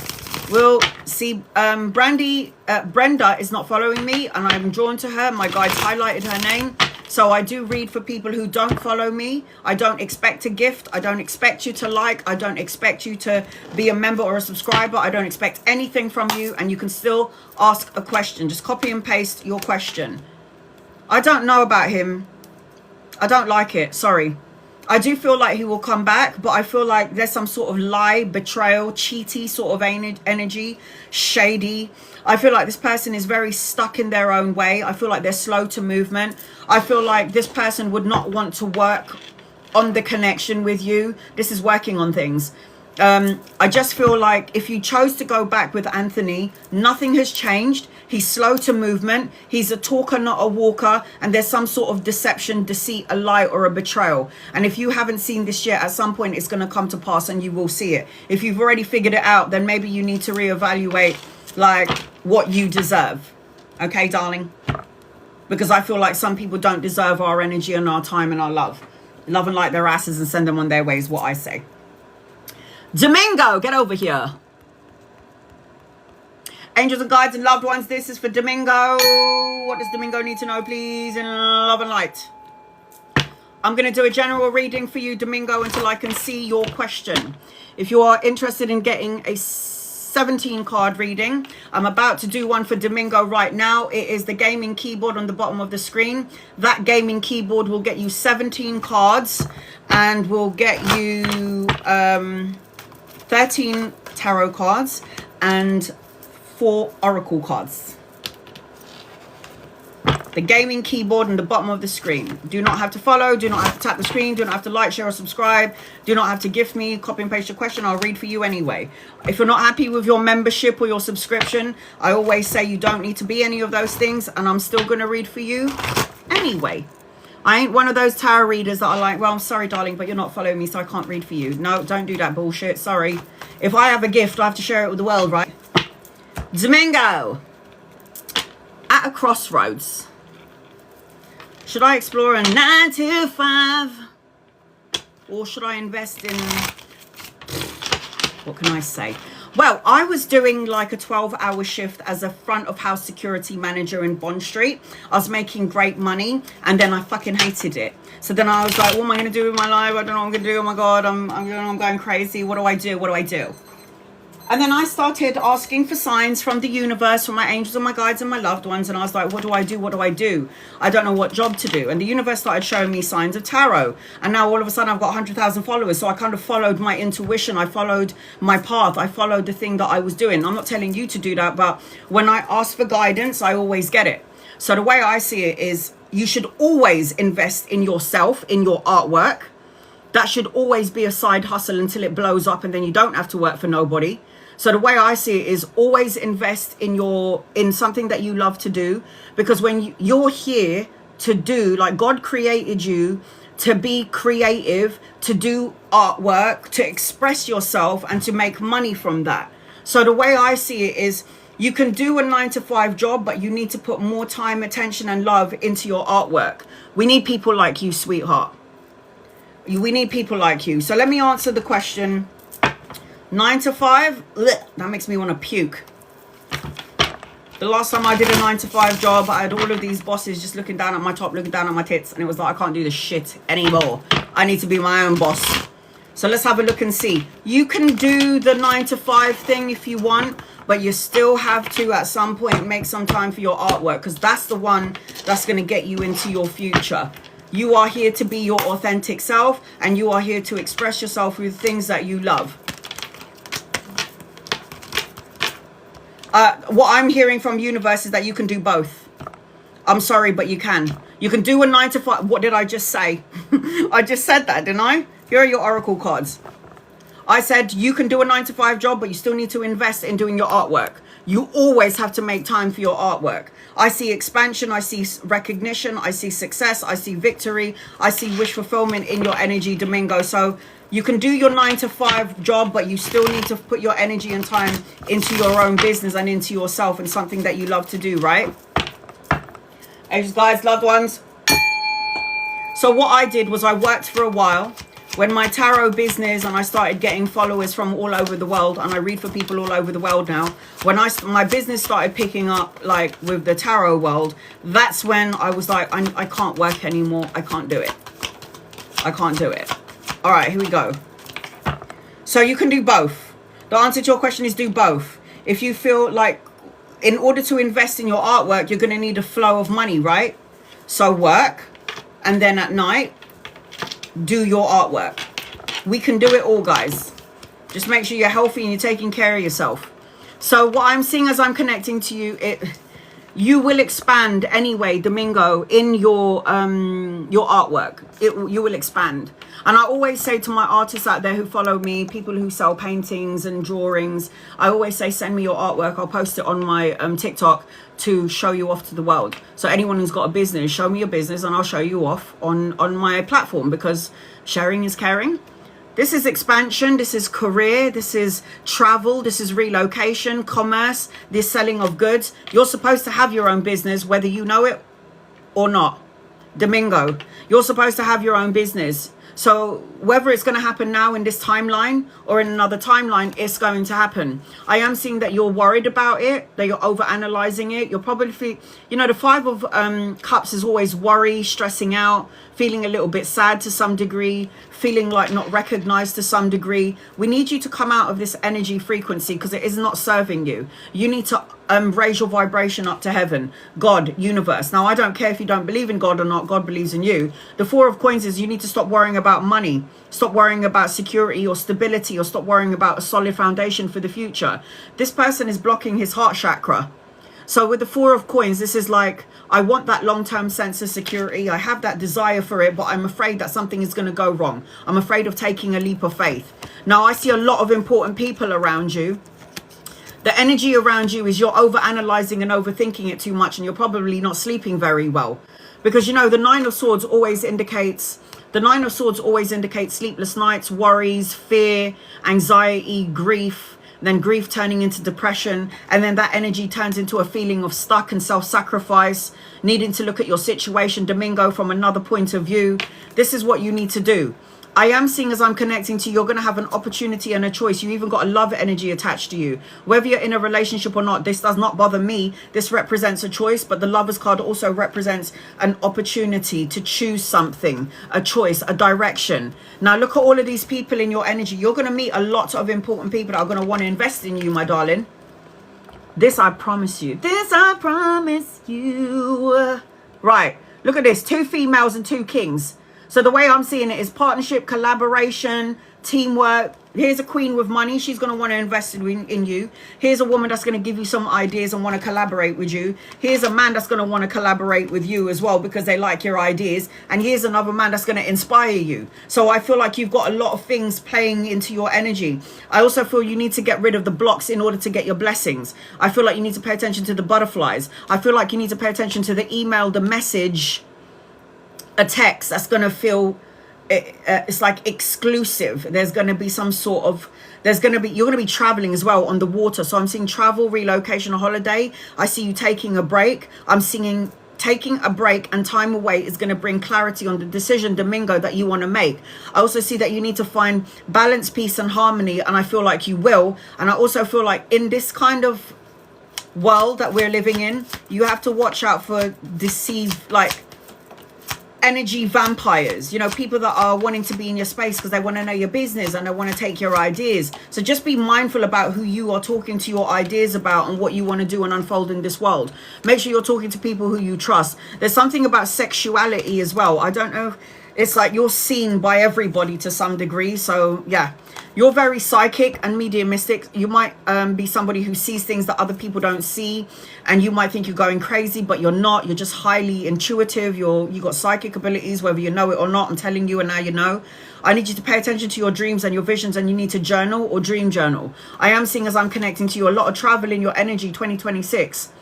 we'll see. Brenda is not following me, and I'm drawn to her. My guides highlighted her name. So I do read for people who don't follow me. I don't expect a gift. I don't expect you to like. I don't expect you to be a member or a subscriber. I don't expect anything from you. And you can still ask a question. Just copy and paste your question. I don't know about him. I don't like it. Sorry. I do feel like he will come back, but I feel like there's some sort of lie, betrayal, cheaty sort of energy, shady. I feel like this person is very stuck in their own way. I feel like they're slow to movement. I feel like this person would not want to work on the connection with you. This is working on things. I just feel like if you chose to go back with Anthony, nothing has changed. He's slow to movement. He's a talker, not a walker. And there's some sort of deception, deceit, a lie, or a betrayal. And if you haven't seen this yet, at some point it's going to come to pass and you will see it. If you've already figured it out, then maybe you need to reevaluate like what you deserve. Okay, darling? Because I feel like some people don't deserve our energy and our time and our love. Love and light their asses and send them on their way is what I say. Domingo, get over here. Angels and guides and loved ones, this is for Domingo. What does Domingo need to know, please, in love and light? I'm going to do a general reading for you, Domingo, until I can see your question. If you are interested in getting a 17 card reading, I'm about to do one for Domingo right now. It is the gaming keyboard on the bottom of the screen. That gaming keyboard will get you 17 cards and will get you 13 tarot cards and 4 oracle cards. The gaming keyboard on the bottom of the screen. Do not have to follow, do not have to tap the screen, do not have to like, share, or subscribe, do not have to gift me, copy and paste your question. I'll read for you anyway. If you're not happy with your membership or your subscription, I always say you don't need to be any of those things, and I'm still going to read for you anyway. I ain't one of those tarot readers that are like, well, I'm sorry, darling, but you're not following me, so I can't read for you. No, don't do that bullshit. Sorry. If I have a gift, I have to share it with the world, right? Domingo. At a crossroads. Should I explore a 9 to 5? Or should I invest in... What can I say? Well, I was doing like a 12-hour shift as a front of house security manager in Bond Street. I was making great money, and then I fucking hated it. So then I was like, what am I going to do with my life? I don't know what I'm going to do. Oh my God, I'm going crazy. What do I do? What do I do? And then I started asking for signs from the universe, from my angels and my guides and my loved ones. And I was like, what do I do? What do I do? I don't know what job to do. And the universe started showing me signs of tarot. And now all of a sudden I've got 100,000 followers. So I kind of followed my intuition. I followed my path. I followed the thing that I was doing. I'm not telling you to do that, but when I ask for guidance, I always get it. So the way I see it is you should always invest in yourself, in your artwork. That should always be a side hustle until it blows up and then you don't have to work for nobody. So the way I see it is always invest in something that you love to do, because when you're here to do, like God created you to be creative, to do artwork, to express yourself and to make money from that. So the way I see it is you can do a 9 to 5 job, but you need to put more time, attention and love into your artwork. We need people like you, sweetheart. We need people like you. So let me answer the question. 9 to 5, ugh, that makes me want to puke. The last time I did a 9-to-5 job, I had all of these bosses just looking down at my top, looking down at my tits, and it was like, I can't do this shit anymore. I need to be my own boss. So let's have a look and see. You can do the 9-to-5 thing if you want, but you still have to at some point make some time for your artwork, because that's the one that's going to get you into your future. You are here to be your authentic self, and you are here to express yourself through the things that you love. What I'm hearing from universe is that you can do both. I'm sorry, but you can. You can do a 9-to-5. What did I just say? I just said that, didn't I? Here are your oracle cards. I said you can do a 9-to-5 job, but you still need to invest in doing your artwork. You always have to make time for your artwork. I see expansion, I see recognition, I see success, I see victory, I see wish fulfillment in your energy, Domingo. So you can do your 9-to-5 job, but you still need to put your energy and time into your own business and into yourself and something that you love to do, right? Hey, guys, loved ones. So what I did was I worked for a while. When my tarot business and I started getting followers from all over the world, and I read for people all over the world now, when my business started picking up, like with the tarot world, that's when I was like, I can't work anymore. I can't do it. I can't do it. All right, here we go. So you can do both. The answer to your question is do both. If you feel like in order to invest in your artwork, you're going to need a flow of money, right? So work, and then at night, do your artwork. We can do it all, guys. Just make sure you're healthy and you're taking care of yourself. So what I'm seeing as I'm connecting to you, you will expand anyway, Domingo, in your artwork. You will expand. And I always say to my artists out there who follow me, people who sell paintings and drawings, I always say, send me your artwork. I'll post it on my TikTok to show you off to the world. So anyone who's got a business, show me your business and I'll show you off on my platform, because sharing is caring. This is expansion, this is career, this is travel, this is relocation, commerce, this selling of goods. You're supposed to have your own business, whether you know it or not. Domingo, you're supposed to have your own business. So whether it's going to happen now in this timeline or in another timeline, it's going to happen. I am seeing that you're worried about it, that you're overanalyzing it. You're probably, you know, the 5 of Cups is always worry, stressing out, feeling a little bit sad to some degree, feeling like not recognized to some degree. We need you to come out of this energy frequency because it is not serving you. You need to raise your vibration up to heaven, God, universe. Now, I don't care if you don't believe in God or not. God believes in you. The 4 of Coins is you need to stop worrying about money. Stop worrying about security or stability, or stop worrying about a solid foundation for the future. This person is blocking his heart chakra. So with the 4 of Coins, this is like, I want that long-term sense of security. I have that desire for it, but I'm afraid that something is going to go wrong. I'm afraid of taking a leap of faith. Now, I see a lot of important people around you. The energy around you is you're over-analyzing and overthinking it too much, and you're probably not sleeping very well. Because, you know, the 9 of Swords always indicates... The 9 of Swords always indicates sleepless nights, worries, fear, anxiety, grief, then grief turning into depression, and then that energy turns into a feeling of stuck and self-sacrifice, needing to look at your situation, Domingo, from another point of view. This is what you need to do. I am seeing, as I'm connecting to you, you're going to have an opportunity and a choice. You even got a love energy attached to you. Whether you're in a relationship or not, this does not bother me. This represents a choice, but the Lovers card also represents an opportunity to choose something, a choice, a direction. Now, look at all of these people in your energy. You're going to meet a lot of important people that are going to want to invest in you, my darling. This I promise you. This I promise you. Right. Look at this. 2 females and 2 kings. So the way I'm seeing it is partnership, collaboration, teamwork. Here's a queen with money. She's going to want to invest in you. Here's a woman that's going to give you some ideas and want to collaborate with you. Here's a man that's going to want to collaborate with you as well because they like your ideas. And here's another man that's going to inspire you. So I feel like you've got a lot of things playing into your energy. I also feel you need to get rid of the blocks in order to get your blessings. I feel like you need to pay attention to the butterflies. I feel like you need to pay attention to the email, the message, a text that's going to feel it's like exclusive. There's going to be some sort of, you're going to be traveling as well on the water. So I'm seeing travel, relocation, a holiday. I see you taking a break. I'm seeing taking a break and time away is going to bring clarity on the decision, Domingo, that you want to make. I also see that you need to find balance, peace and harmony, and I feel like you will. And I also feel like in this kind of world that we're living in, you have to watch out for deceived, like, energy vampires, you know, people that are wanting to be in your space because they want to know your business and they want to take your ideas. So just be mindful about who you are talking to your ideas about and what you want to do and unfold in this world. Make sure you're talking to people who you trust. There's something about sexuality as well. I don't know, it's like you're seen by everybody to some degree. So yeah, you're very psychic and mediumistic. You might be somebody who sees things that other people don't see, and you might think you're going crazy, but you're not. You're just highly intuitive. You got psychic abilities, whether you know it or not. I'm telling you, and now you know. I need you to pay attention to your dreams and your visions, and you need to journal or dream journal. I am seeing, as I'm connecting to you, a lot of travel in your energy 2026.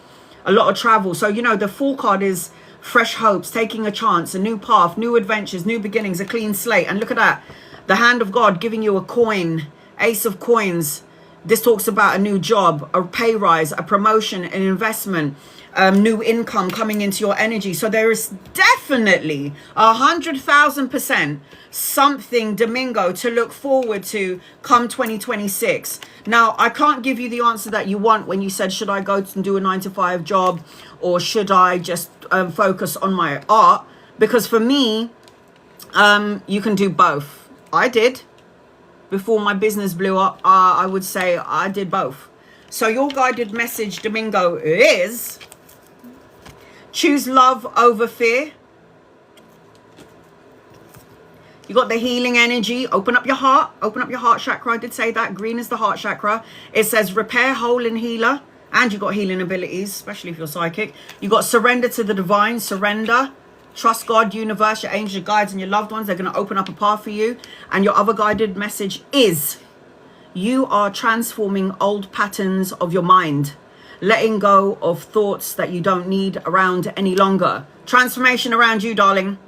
A lot of travel. So, you know, the Fool card is fresh hopes, taking a chance, a new path, new adventures, new beginnings, a clean slate. And look at that. The hand of God giving you a coin, Ace of Coins. This talks about a new job, a pay rise, a promotion, an investment, new income coming into your energy. So there is definitely 100,000% something, Domingo, to look forward to come 2026. Now, I can't give you the answer that you want when you said, should I go and do a 9-to-5 job, or should I just focus on my art? Because for me, you can do both. I did. Before my business blew up, I would say I did both. So your guided message, Domingo, is choose love over fear. You got the healing energy. Open up your heart. Open up your heart chakra. I did say that. Green is the heart chakra. It says repair, whole, and healer. And you got healing abilities, especially if you're psychic. You got surrender to the divine. Surrender. Trust God, universe, your angels, your guides, and your loved ones. They're going to open up a path for you. And your other guided message is you are transforming old patterns of your mind, letting go of thoughts that you don't need around any longer. Transformation around you, darling.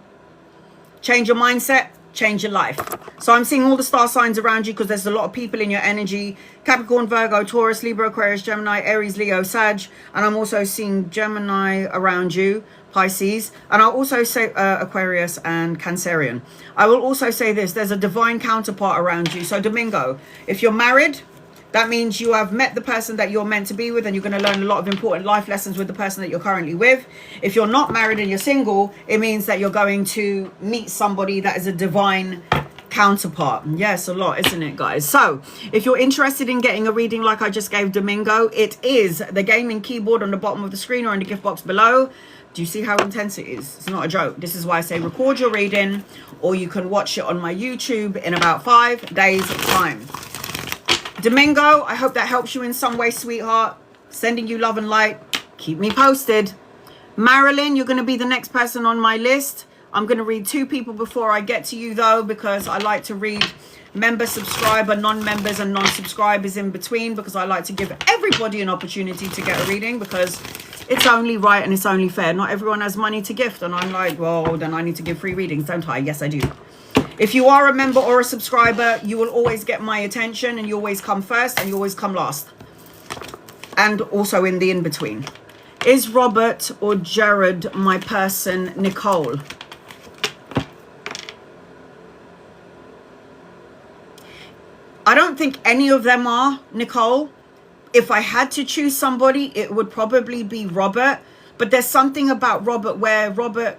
Change your mindset, change your life. So I'm seeing all the star signs around you because there's a lot of people in your energy. Capricorn, Virgo, Taurus, Libra, Aquarius, Gemini, Aries, Leo, Sag. And I'm also seeing Gemini around you. Pisces, and I'll also say Aquarius and Cancerian. I will also say this, there's a divine counterpart around you. So Domingo, if you're married, that means you have met the person that you're meant to be with, and you're going to learn a lot of important life lessons with the person that you're currently with. If you're not married and you're single, it means that you're going to meet somebody that is a divine counterpart. Yes, a lot, isn't it, guys? So if you're interested in getting a reading like I just gave Domingo, it is the gaming keyboard on the bottom of the screen or in the gift box below. Do you see how intense it is? It's not a joke. This is why I say record your reading, or you can watch it on my YouTube in about 5 days time. Domingo, I hope that helps you in some way, sweetheart. Sending you love and light. Keep me posted. Marilyn, you're going to be the next person on my list. I'm going to read 2 people before I get to you, though, because I like to read member, subscriber, non-members, and non-subscribers in between, because I like to give everybody an opportunity to get a reading, because it's only right and it's only fair. Not everyone has money to gift, and I'm like, well, then I need to give free readings, don't I? Yes, I do. If you are a member or a subscriber, you will always get my attention, and you always come first and you always come last, and also in the in-between. Is Robert or Jared my person, Nicole? I don't think any of them are, Nicole. If I had to choose somebody, it would probably be Robert. But there's something about Robert where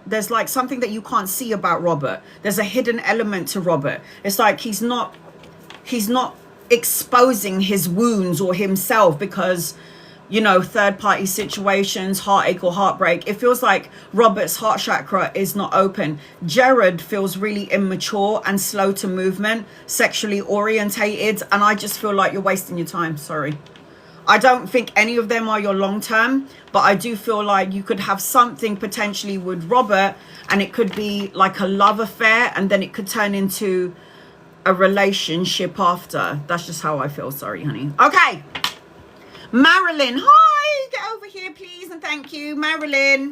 there's like something that you can't see about Robert. There's a hidden element to Robert. It's like he's not exposing his wounds or himself because, you know, third-party situations, heartache or heartbreak. It feels like Robert's heart chakra is not open. Jared feels really immature and slow to movement, sexually orientated, and I just feel like you're wasting your time. Sorry. I don't think any of them are your long-term, but I do feel like you could have something potentially with Robert, and it could be like a love affair, and then it could turn into a relationship after. That's just how I feel. Sorry, honey. Okay. Marilyn, hi, get over here please, and thank you. Marilyn,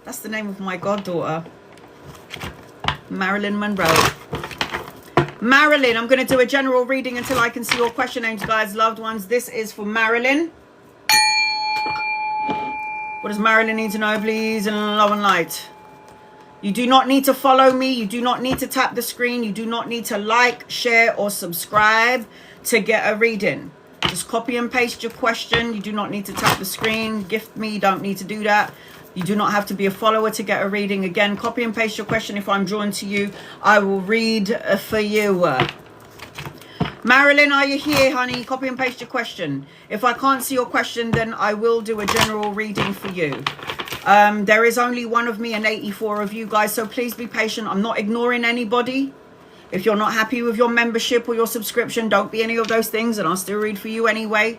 that's the name of my goddaughter, Marilyn Monroe. Marilyn, I'm going to do a general reading until I can see your question, angel guys, loved ones. This is for Marilyn. What does Marilyn need to know, please? And love and light. You do not need to follow me. You do not need to tap the screen. You do not need to like, share, or subscribe to get a reading. The Just copy and paste your question. You do not need to tap the screen. Gift me, you don't need to do that. You do not have to be a follower to get a reading. Again, copy and paste your question. If I'm drawn to you, I will read for you. Marilyn, are you here, honey? Copy and paste your question. If I can't see your question, then I will do a general reading for you. There is only one of me and 84 of you guys, so please be patient. I'm not ignoring anybody. If you're not happy with your membership or your subscription, don't be any of those things, and I'll still read for you anyway.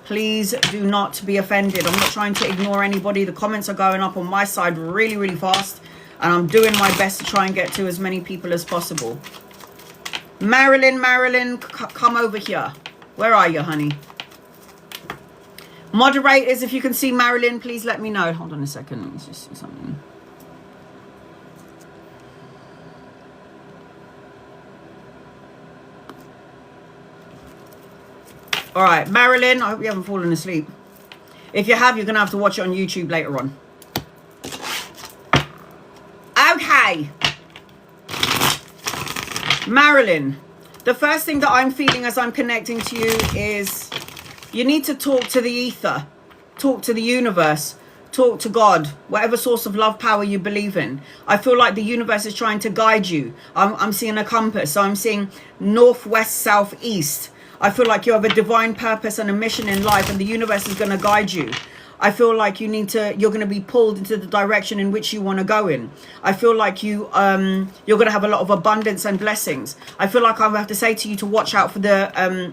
Please do not be offended. I'm not trying to ignore anybody. The comments are going up on my side really, really fast, and I'm doing my best to try and get to as many people as possible. Marilyn, come over here. Where are you, honey? Moderators, if you can see Marilyn, please let me know. Hold on a second. Let me just see something. All right, Marilyn, I hope you haven't fallen asleep. If you have, you're going to have to watch it on YouTube later on. Okay. Marilyn, the first thing that I'm feeling as I'm connecting to you is you need to talk to the ether, talk to the universe, talk to God, whatever source of love power you believe in. I feel like the universe is trying to guide you. I'm seeing a compass, so I'm seeing north, west, south, east. I feel like you have a divine purpose and a mission in life, and the universe is going to guide you. I feel like you're going to be pulled into the direction in which you want to go in. I feel like you're going to have a lot of abundance and blessings. I feel like I have to say to you to watch out for the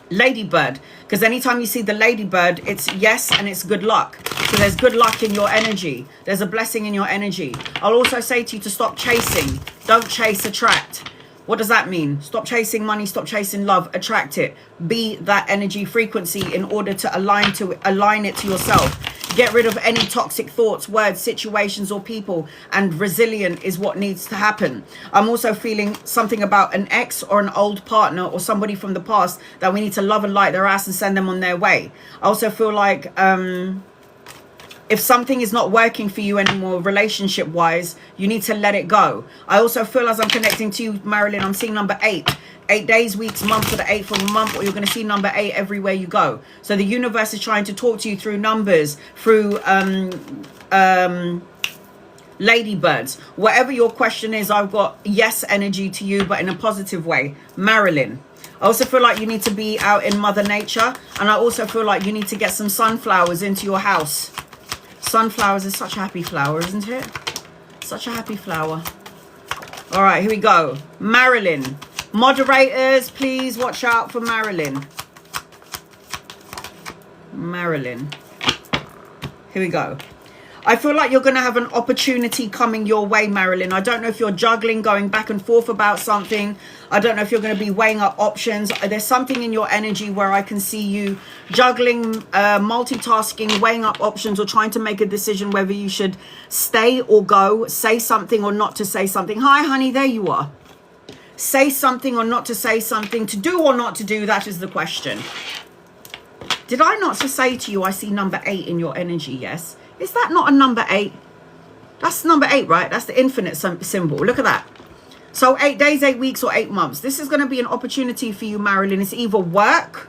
ladybird, because anytime you see the ladybird, it's yes and it's good luck. So there's good luck in your energy. There's a blessing in your energy. I'll also say to you to stop chasing. Don't chase, attract. What does that mean? Stop chasing money, stop chasing love, attract it. Be that energy frequency in order to align it to yourself. Get rid of any toxic thoughts, words, situations, or people, and resilient is what needs to happen. I'm also feeling something about an ex or an old partner or somebody from the past that we need to love and light their ass and send them on their way. I also feel like if something is not working for you anymore relationship wise, you need to let it go. I also feel as I'm connecting to you, Marilyn, I'm seeing number 8. 8 days, weeks, months, or the 8th of a month, or you're going to see number 8 everywhere you go. So the universe is trying to talk to you through numbers, through ladybirds. Whatever your question is, I've got yes energy to you, but in a positive way. Marilyn. I also feel like you need to be out in Mother Nature, and I also feel like you need to get some sunflowers into your house. Sunflowers is such a happy flower, isn't it? Such a happy flower. All right, here we go. Marilyn. Moderators, please watch out for Marilyn. Marilyn. Here we go. I feel like you're going to have an opportunity coming your way, Marilyn. I don't know if you're juggling, going back and forth about something. I don't know if you're going to be weighing up options. There's something in your energy where I can see you juggling, multitasking, weighing up options, or trying to make a decision whether you should stay or go, say something or not to say something. Hi, honey, there you are. Say something or not to say something, to do or not to do, that is the question. Did I not just say to you, I see number 8 in your energy, yes? Is that not a number 8? That's number 8, right? That's the infinite symbol. Look at that. So 8 days, 8 weeks, or 8 months. This is going to be an opportunity for you, Marilyn. It's either work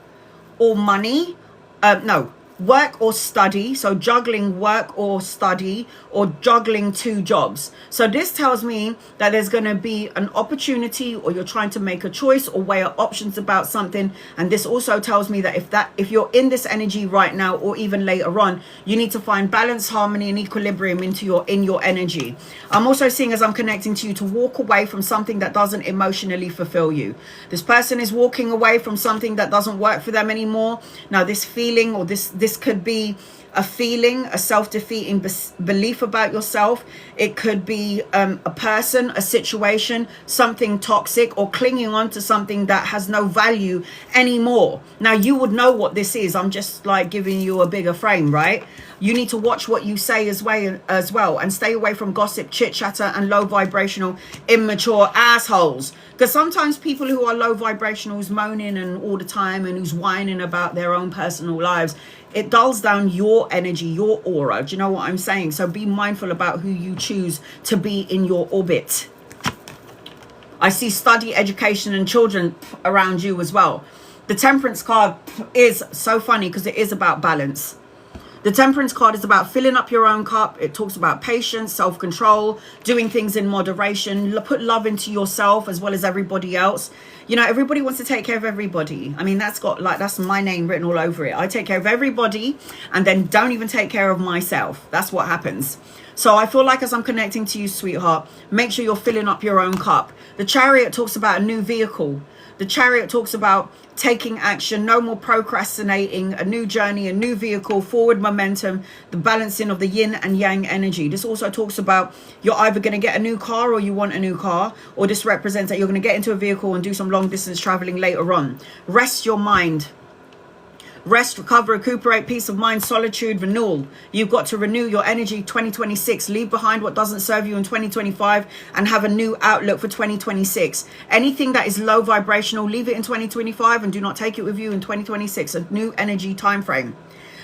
or money. No, work or study. So juggling work or study, or juggling 2 jobs. So this tells me that there's going to be an opportunity, or you're trying to make a choice or weigh up options about something. And this also tells me that if you're in this energy right now, or even later on, you need to find balance, harmony, and equilibrium in your energy. I'm also seeing, as I'm connecting to you, to walk away from something that doesn't emotionally fulfill you. This person is walking away from something that doesn't work for them anymore. Now this feeling, or this could be a feeling, a self-defeating belief about yourself. It could be a person, a situation, something toxic, or clinging on to something that has no value anymore. Now you would know what this is. I'm just like giving you a bigger frame, right? You need to watch what you say as well, and stay away from gossip, chit chatter, and low vibrational, immature assholes. Because sometimes people who are low vibrational, who's moaning and all the time, and who's whining about their own personal lives, it dulls down your energy, your aura. Do you know what I'm saying? So be mindful about who you choose to be in your orbit. I see study, education, and children around you as well. The Temperance card is so funny because it is about balance. The Temperance card is about filling up your own cup. It talks about patience, self-control, doing things in moderation, put love into yourself as well as everybody else. You know, everybody wants to take care of everybody. I mean, that's my name written all over it. I take care of everybody and then don't even take care of myself. That's what happens. So I feel like as I'm connecting to you, sweetheart, make sure you're filling up your own cup. The Chariot talks about a new vehicle. The Chariot talks about taking action, no more procrastinating, a new journey, a new vehicle, forward momentum, the balancing of the yin and yang energy. This also talks about you're either going to get a new car or you want a new car, or this represents that you're going to get into a vehicle and do some long distance traveling later on. Rest your mind. Rest, recover, recuperate, peace of mind, solitude, renewal. You've got to renew your energy 2026. Leave behind what doesn't serve you in 2025 and have a new outlook for 2026. Anything that is low vibrational, leave it in 2025 and do not take it with you in 2026. A new energy time frame.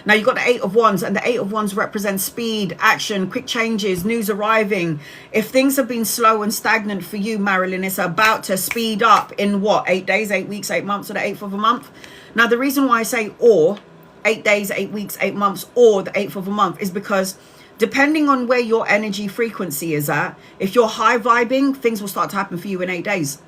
Now you've got the Eight of Wands, and the Eight of Wands represents speed, action, quick changes, news arriving. If things have been slow and stagnant for you, Marilyn, it's about to speed up in what? 8 days, 8 weeks, 8 months, or the 8th of a month? Now, the reason why I say or 8 days, 8 weeks, 8 months, or the 8th of a month is because depending on where your energy frequency is at, if you're high vibing, things will start to happen for you in 8 days.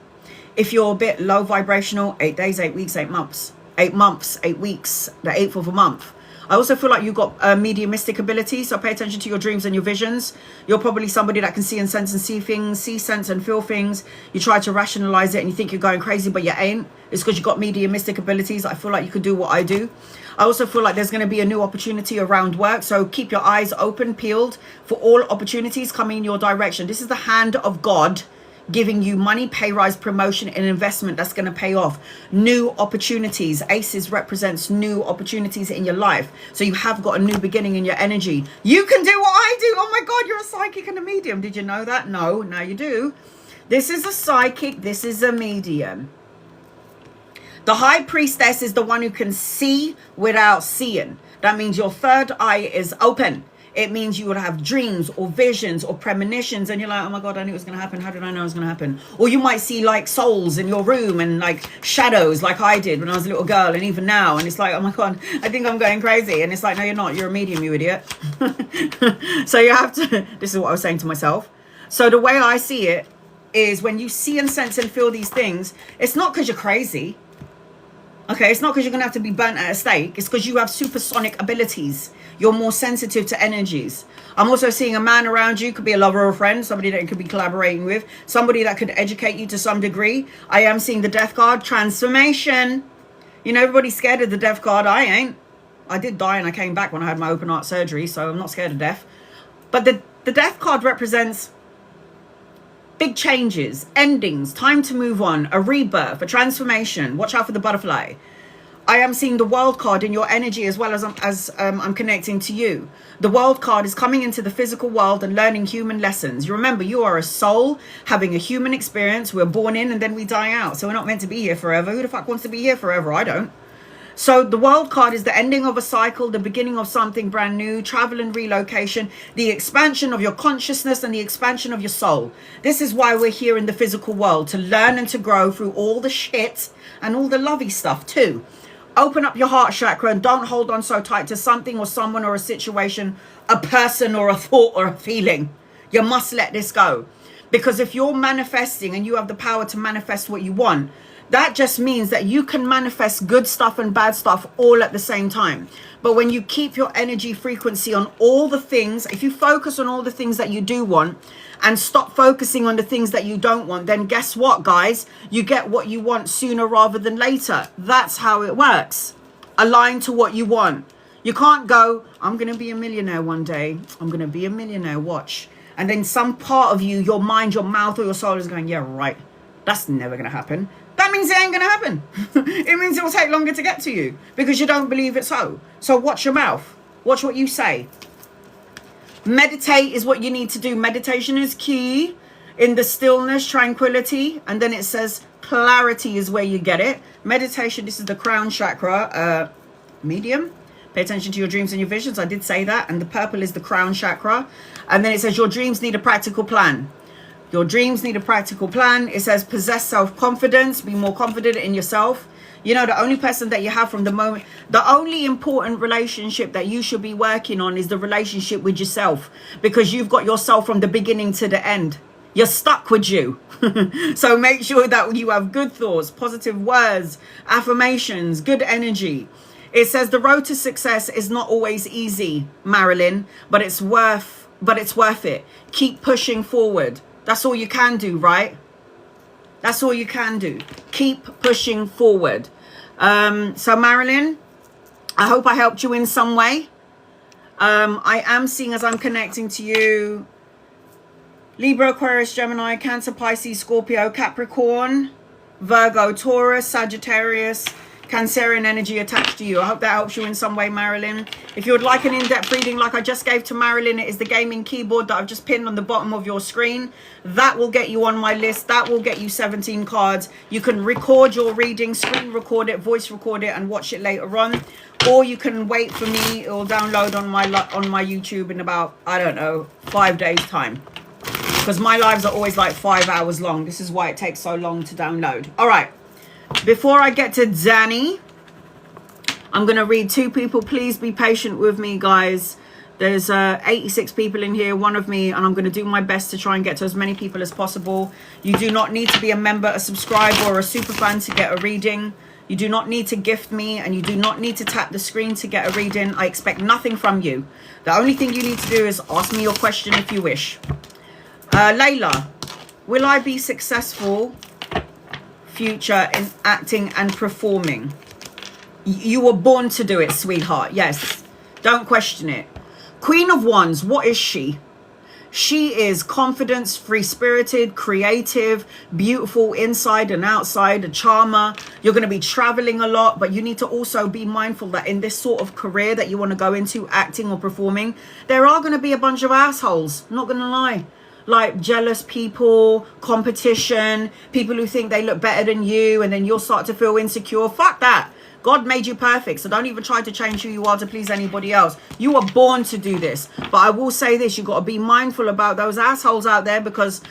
If you're a bit low vibrational, 8 days, 8 weeks, 8 months, 8 months, 8 weeks, the 8th of a month. I also feel like you've got mediumistic ability, so pay attention to your dreams and your visions. You're probably somebody that can see and sense and see things, see, sense and feel things. You try to rationalize it and you think you're going crazy, but you ain't. It's because you've got mediumistic abilities. I feel like you could do what I do. I also feel like there's going to be a new opportunity around work, so keep your eyes open, peeled for all opportunities coming in your direction. This is the hand of God giving you money, pay rise, promotion, and investment that's going to pay off. New opportunities. Aces represents new opportunities in your life. So you have got a new beginning in your energy. You can do what I do. Oh my God, you're a psychic and a medium. Did you know that? No, now you do. This is a psychic. This is a medium. The High Priestess is the one who can see without seeing. That means your third eye is open. It means you would have dreams or visions or premonitions and you're like, oh my God, I knew it was going to happen. How did I know it was going to happen? Or you might see like souls in your room and like shadows like I did when I was a little girl and even now. And it's like, oh my God, I think I'm going crazy. And it's like, no, you're not. You're a medium, you idiot. So you have to, this is what I was saying to myself. So the way I see it is when you see and sense and feel these things, it's not because you're crazy. Okay, it's not because you're going to have to be burnt at a stake. It's because you have supersonic abilities. You're more sensitive to energies. I'm also seeing a man around you. Could be a lover or a friend. Somebody that you could be collaborating with. Somebody that could educate you to some degree. I am seeing the Death card. Transformation. You know, everybody's scared of the Death card. I ain't. I did die and I came back when I had my open heart surgery. So I'm not scared of death. But the Death card represents big changes, endings, time to move on, a rebirth, a transformation. Watch out for the butterfly. I am seeing the World card in your energy as well as I'm connecting to you. The World card is coming into the physical world and learning human lessons. You remember, you are a soul having a human experience. We're born in and then we die out. So we're not meant to be here forever. Who the fuck wants to be here forever? I don't. So the World card is the ending of a cycle, the beginning of something brand new, travel and relocation, the expansion of your consciousness and the expansion of your soul. This is why we're here in the physical world, to learn and to grow through all the shit and all the lovey stuff too. Open up your heart chakra and don't hold on so tight to something or someone or a situation, a person or a thought or a feeling. You must let this go. Because if you're manifesting and you have the power to manifest what you want, that just means that you can manifest good stuff and bad stuff all at the same time. But when you keep your energy frequency on all the things, if you focus on all the things that you do want and stop focusing on the things that you don't want, then guess what, guys? You get what you want sooner rather than later. That's how it works. Align to what you want. You can't go, I'm going to be a millionaire one day. I'm going to be a millionaire, watch. And then some part of you, your mind, your mouth, or your soul is going, yeah, right. That's never going to happen. That means it ain't going to happen. It means it will take longer to get to you because you don't believe it so. So watch your mouth. Watch what you say. Meditate is what you need to do. Meditation is key in the stillness, tranquility. And then it says clarity is where you get it. Meditation, this is the crown chakra, medium. Pay attention to your dreams and your visions. I did say that. And the purple is the crown chakra. And then it says your dreams need a practical plan. Your dreams need a practical plan. It says possess self-confidence. Be more confident in yourself. You know, the only person that you have from the moment, the only important relationship that you should be working on is the relationship with yourself, because you've got yourself from the beginning to the end. You're stuck with you. So make sure that you have good thoughts, positive words, affirmations, good energy. It says the road to success is not always easy, Marilyn, but it's worth it. Keep pushing forward. That's all you can do, right? That's all you can do. Keep pushing forward. So Marilyn, I hope I helped you in some way. I am seeing, as I'm connecting to you, Libra, Aquarius, Gemini, Cancer, Pisces, Scorpio, Capricorn, Virgo, Taurus, Sagittarius, Cancerian energy attached to you. I hope that helps you in some way, Marilyn. If you would like an in-depth reading like I just gave to Marilyn, it is the gaming keyboard that I've just pinned on the bottom of your screen. That will get you on my list. That will get you 17 cards. You can record your reading, screen record it, voice record it, and watch it later on. Or you can wait for me. It will download on my YouTube in about, I don't know, 5 days time. Because my lives are always like 5 hours long. This is why it takes so long to download. All right. Before I get to Danny, I'm going to read 2 people. Please be patient with me, guys. There's 86 people in here, one of me, and I'm going to do my best to try and get to as many people as possible. You do not need to be a member, a subscriber, or a super fan to get a reading. You do not need to gift me, and you do not need to tap the screen to get a reading. I expect nothing from you. The only thing you need to do is ask me your question if you wish. Layla, will I be successful future in acting and performing? You were born to do it, sweetheart. Yes, don't question it. Queen of Wands, what is she? She is confidence, free-spirited, creative, beautiful inside and outside, a charmer. You're going to be traveling a lot, but you need to also be mindful that in this sort of career that you want to go into, acting or performing, there are going to be a bunch of assholes, I'm not going to lie. Like jealous people, competition, people who think they look better than you, and then you'll start to feel insecure. Fuck that. God made you perfect, so don't even try to change who you are to please anybody else. You were born to do this. But I will say this, you've got to be mindful about those assholes out there, because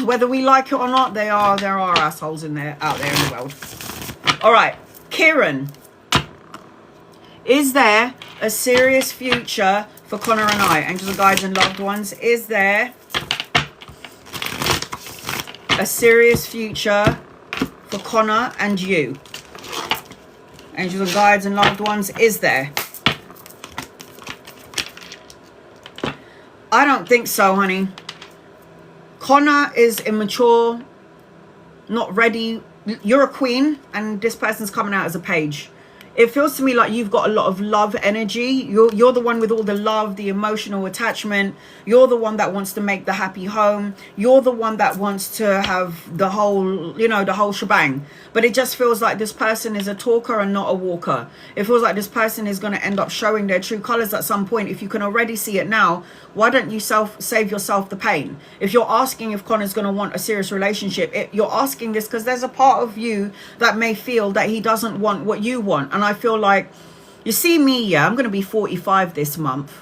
whether we like it or not, there are assholes out there in the world. All right, Kieran. Is there a serious future for Connor and I? Angels and guides and loved ones. Is there a serious future for Connor and you? Angels and guides and loved ones, is there? I don't think so, honey. Connor is immature, not ready. You're a queen, and this person's coming out as a page. It feels to me like you've got a lot of love energy. You're the one with all the love, the emotional attachment. You're the one that wants to make the happy home. You're the one that wants to have the whole, the whole shebang. But it just feels like this person is a talker and not a walker. It feels like this person is going to end up showing their true colors at some point. If you can already see it now, why don't you save yourself the pain? If you're asking if Connor's going to want a serious relationship, you're asking this because there's a part of you that may feel that he doesn't want what you want. And I feel like, you see me, yeah, I'm going to be 45 this month.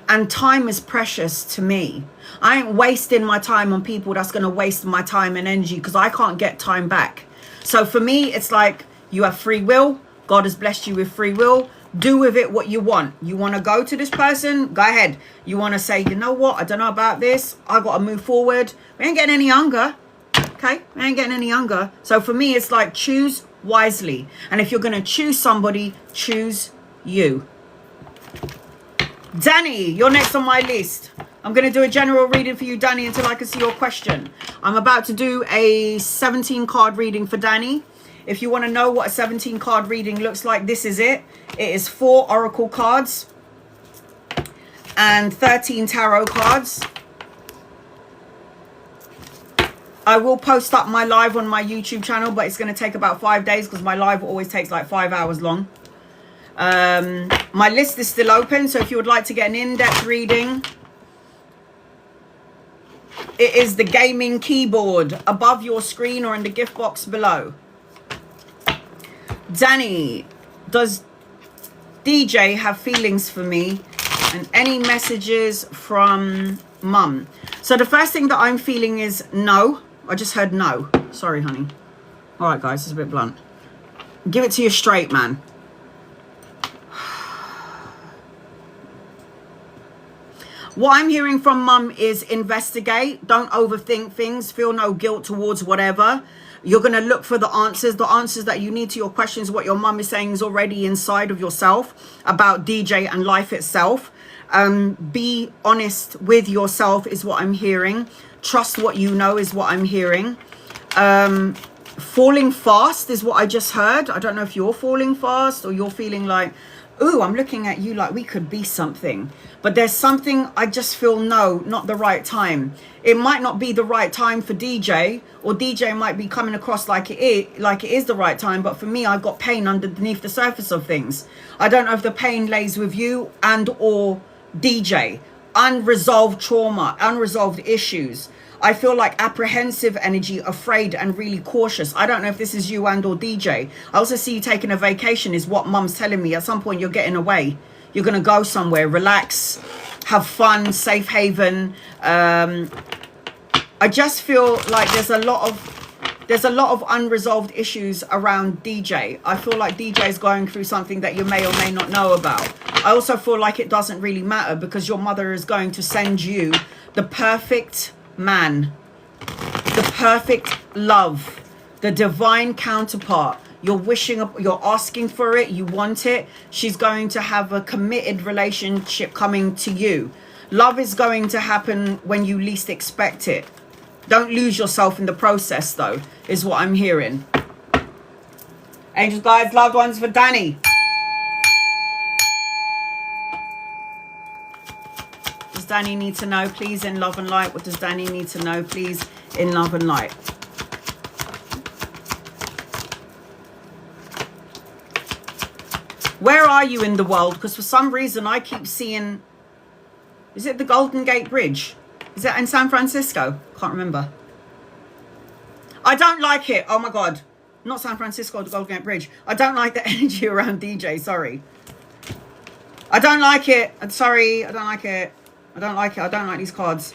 And time is precious to me. I ain't wasting my time on people that's going to waste my time and energy, because I can't get time back. So for me, it's like you have free will. God has blessed you with free will. Do with it what you want. You want to go to this person? Go ahead. You want to say, you know what? I don't know about this. I got to move forward. We ain't getting any younger. Okay? We ain't getting any younger. So for me, it's like choose wisely. And if you're going to choose somebody, choose you. Danny, you're next on my list. I'm going to do a general reading for you, Danny, until I can see your question. I'm about to do a 17 card reading for Danny. If you want to know what a 17 card reading looks like, this is it. It is 4 oracle cards and 13 tarot cards. I will post up my live on my YouTube channel, but it's going to take about 5 days because my live always takes like 5 hours long. My list is still open, so if you would like to get an in-depth reading, it is the gaming keyboard above your screen or in the gift box below. Danny, does DJ have feelings for me? And any messages from Mum? So the first thing that I'm feeling is no. I just heard no. Sorry, honey. All right, guys, it's a bit blunt. Give it to you straight, man. What I'm hearing from mum is investigate. Don't overthink things. Feel no guilt towards whatever. You're going to look for the answers that you need to your questions. What your mum is saying is already inside of yourself about DJ and life itself. Be honest with yourself is what I'm hearing. Trust what you know is what I'm hearing. Falling fast is what I just heard. I don't know if you're falling fast or you're feeling like, ooh, I'm looking at you like we could be something. But there's something I just feel no, not the right time. It might not be the right time for DJ, or DJ might be coming across like it is the right time. But for me, I've got pain underneath the surface of things. I don't know if the pain lays with you and or DJ. Unresolved trauma, unresolved issues. I feel like apprehensive energy, afraid and really cautious. I don't know if this is you and or DJ. I also see you taking a vacation is what mum's telling me. At some point you're getting away. You're going to go somewhere, relax, have fun, safe haven. I just feel like there's a lot of unresolved issues around DJ. I feel like DJ is going through something that you may or may not know about. I also feel like it doesn't really matter because your mother is going to send you the perfect man, the perfect love, the divine counterpart. You're wishing, you're asking for it, you want it. She's going to have a committed relationship coming to you. Love is going to happen when you least expect it. Don't lose yourself in the process though, is what I'm hearing. Angels, guides, loved ones for Danny. Does Danny need to know, please, in love and light? What does Danny need to know, please, in love and light? Where are you in the world? Because for some reason I keep seeing... Is it the Golden Gate Bridge? Is that in San Francisco? Can't remember. I don't like it. Oh my God. Not San Francisco, the Golden Gate Bridge. I don't like the energy around DJ. Sorry. I don't like it. I'm sorry. I don't like it. I don't like it. I don't like these cards.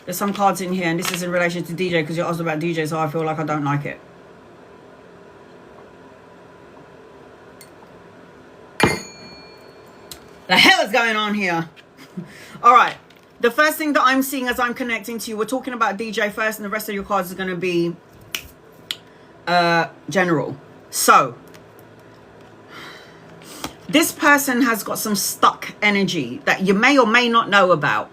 There's some cards in here and this is in relation to DJ because you're asked about DJ, so I feel like I don't like it. The hell is going on here? All right. The first thing that I'm seeing as I'm connecting to you, we're talking about DJ first and the rest of your cards are going to be general. So, this person has got some stuck energy that you may or may not know about.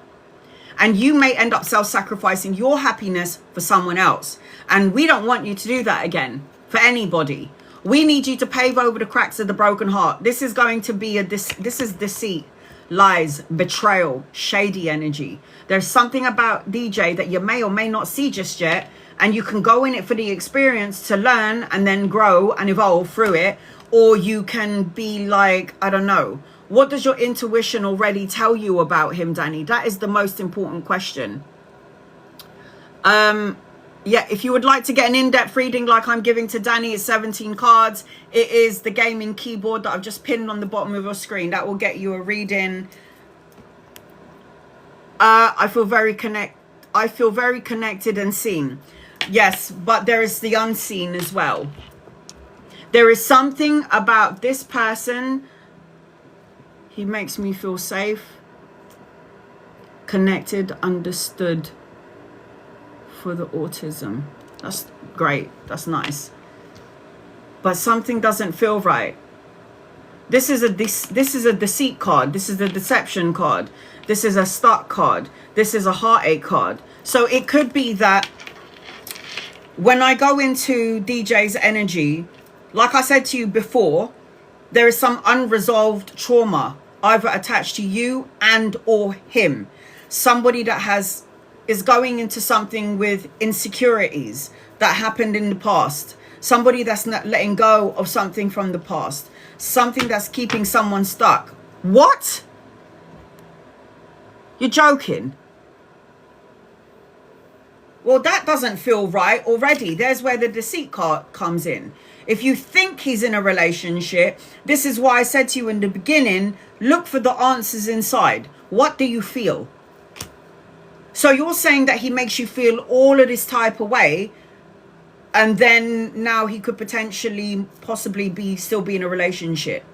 And you may end up self-sacrificing your happiness for someone else. And we don't want you to do that again for anybody. We need you to pave over the cracks of the broken heart. This is going to be this is deceit, lies, betrayal, shady energy. There's something about DJ that you may or may not see just yet. And you can go in it for the experience to learn and then grow and evolve through it. Or you can be like, I don't know. What does your intuition already tell you about him, Danny? That is the most important question. Yeah, if you would like to get an in-depth reading like I'm giving to Danny, it's 17 cards. It is the gaming keyboard that I've just pinned on the bottom of your screen. That will get you a reading. I feel very connected and seen. Yes, but there is the unseen as well. There is something about this person. He makes me feel safe, connected, understood. For the autism. That's great. That's nice. But something doesn't feel right. This is a deceit card. This is a deception card. This is a stuck card. This is a heartache card. So it could be that when I go into DJ's energy, like I said to you before, there is some unresolved trauma either attached to you and or him. Somebody that is going into something with insecurities that happened in the past. Somebody that's not letting go of something from the past. Something that's keeping someone stuck. What? You're joking? Well, that doesn't feel right already. There's where the deceit card comes in. If you think he's in a relationship, this is why I said to you in the beginning, look for the answers inside. What do you feel? So you're saying that he makes you feel all of this type of way, and then now he could potentially, possibly still be in a relationship.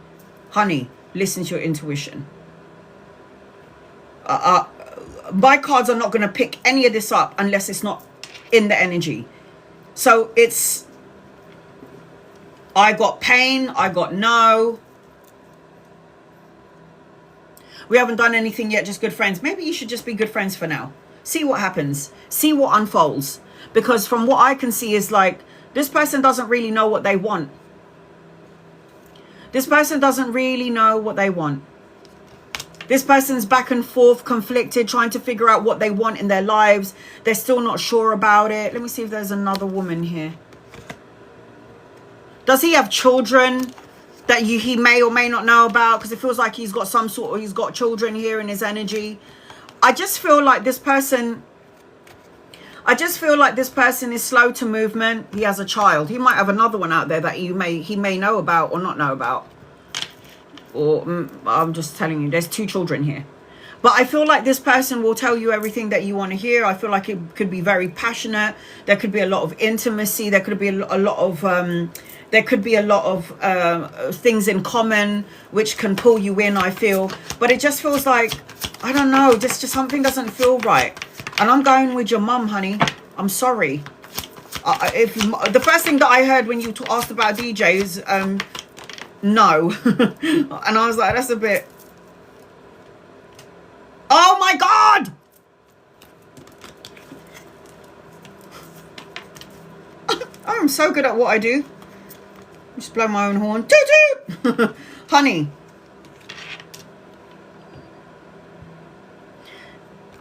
Honey, listen to your intuition. My cards are not going to pick any of this up unless it's not in the energy. So it's, I got pain, I got no. We haven't done anything yet, just good friends. Maybe you should just be good friends for now. See what happens. See what unfolds. Because from what I can see is like, this person doesn't really know what they want. This person doesn't really know what they want. This person's back and forth, conflicted, trying to figure out what they want in their lives. They're still not sure about it. Let me see if there's another woman here. Does he have children that he may or may not know about? Because it feels like he's got he's got children here in his energy. I just feel like this person is slow to movement. He has a child. He might have another one out there that he may know about or not know about. Or I'm just telling you, there's 2 children here. But I feel like this person will tell you everything that you want to hear. I feel like it could be very passionate. There could be a lot of intimacy. There could be a lot of things in common which can pull you in, I feel. But it just feels like, I don't know, just something doesn't feel right. And I'm going with your mum, honey. I'm sorry. If the first thing that I heard when you asked about DJs, no. And I was like, that's a bit... Oh my God! I'm so good at what I do. Just blow my own horn. Toot toot! Honey.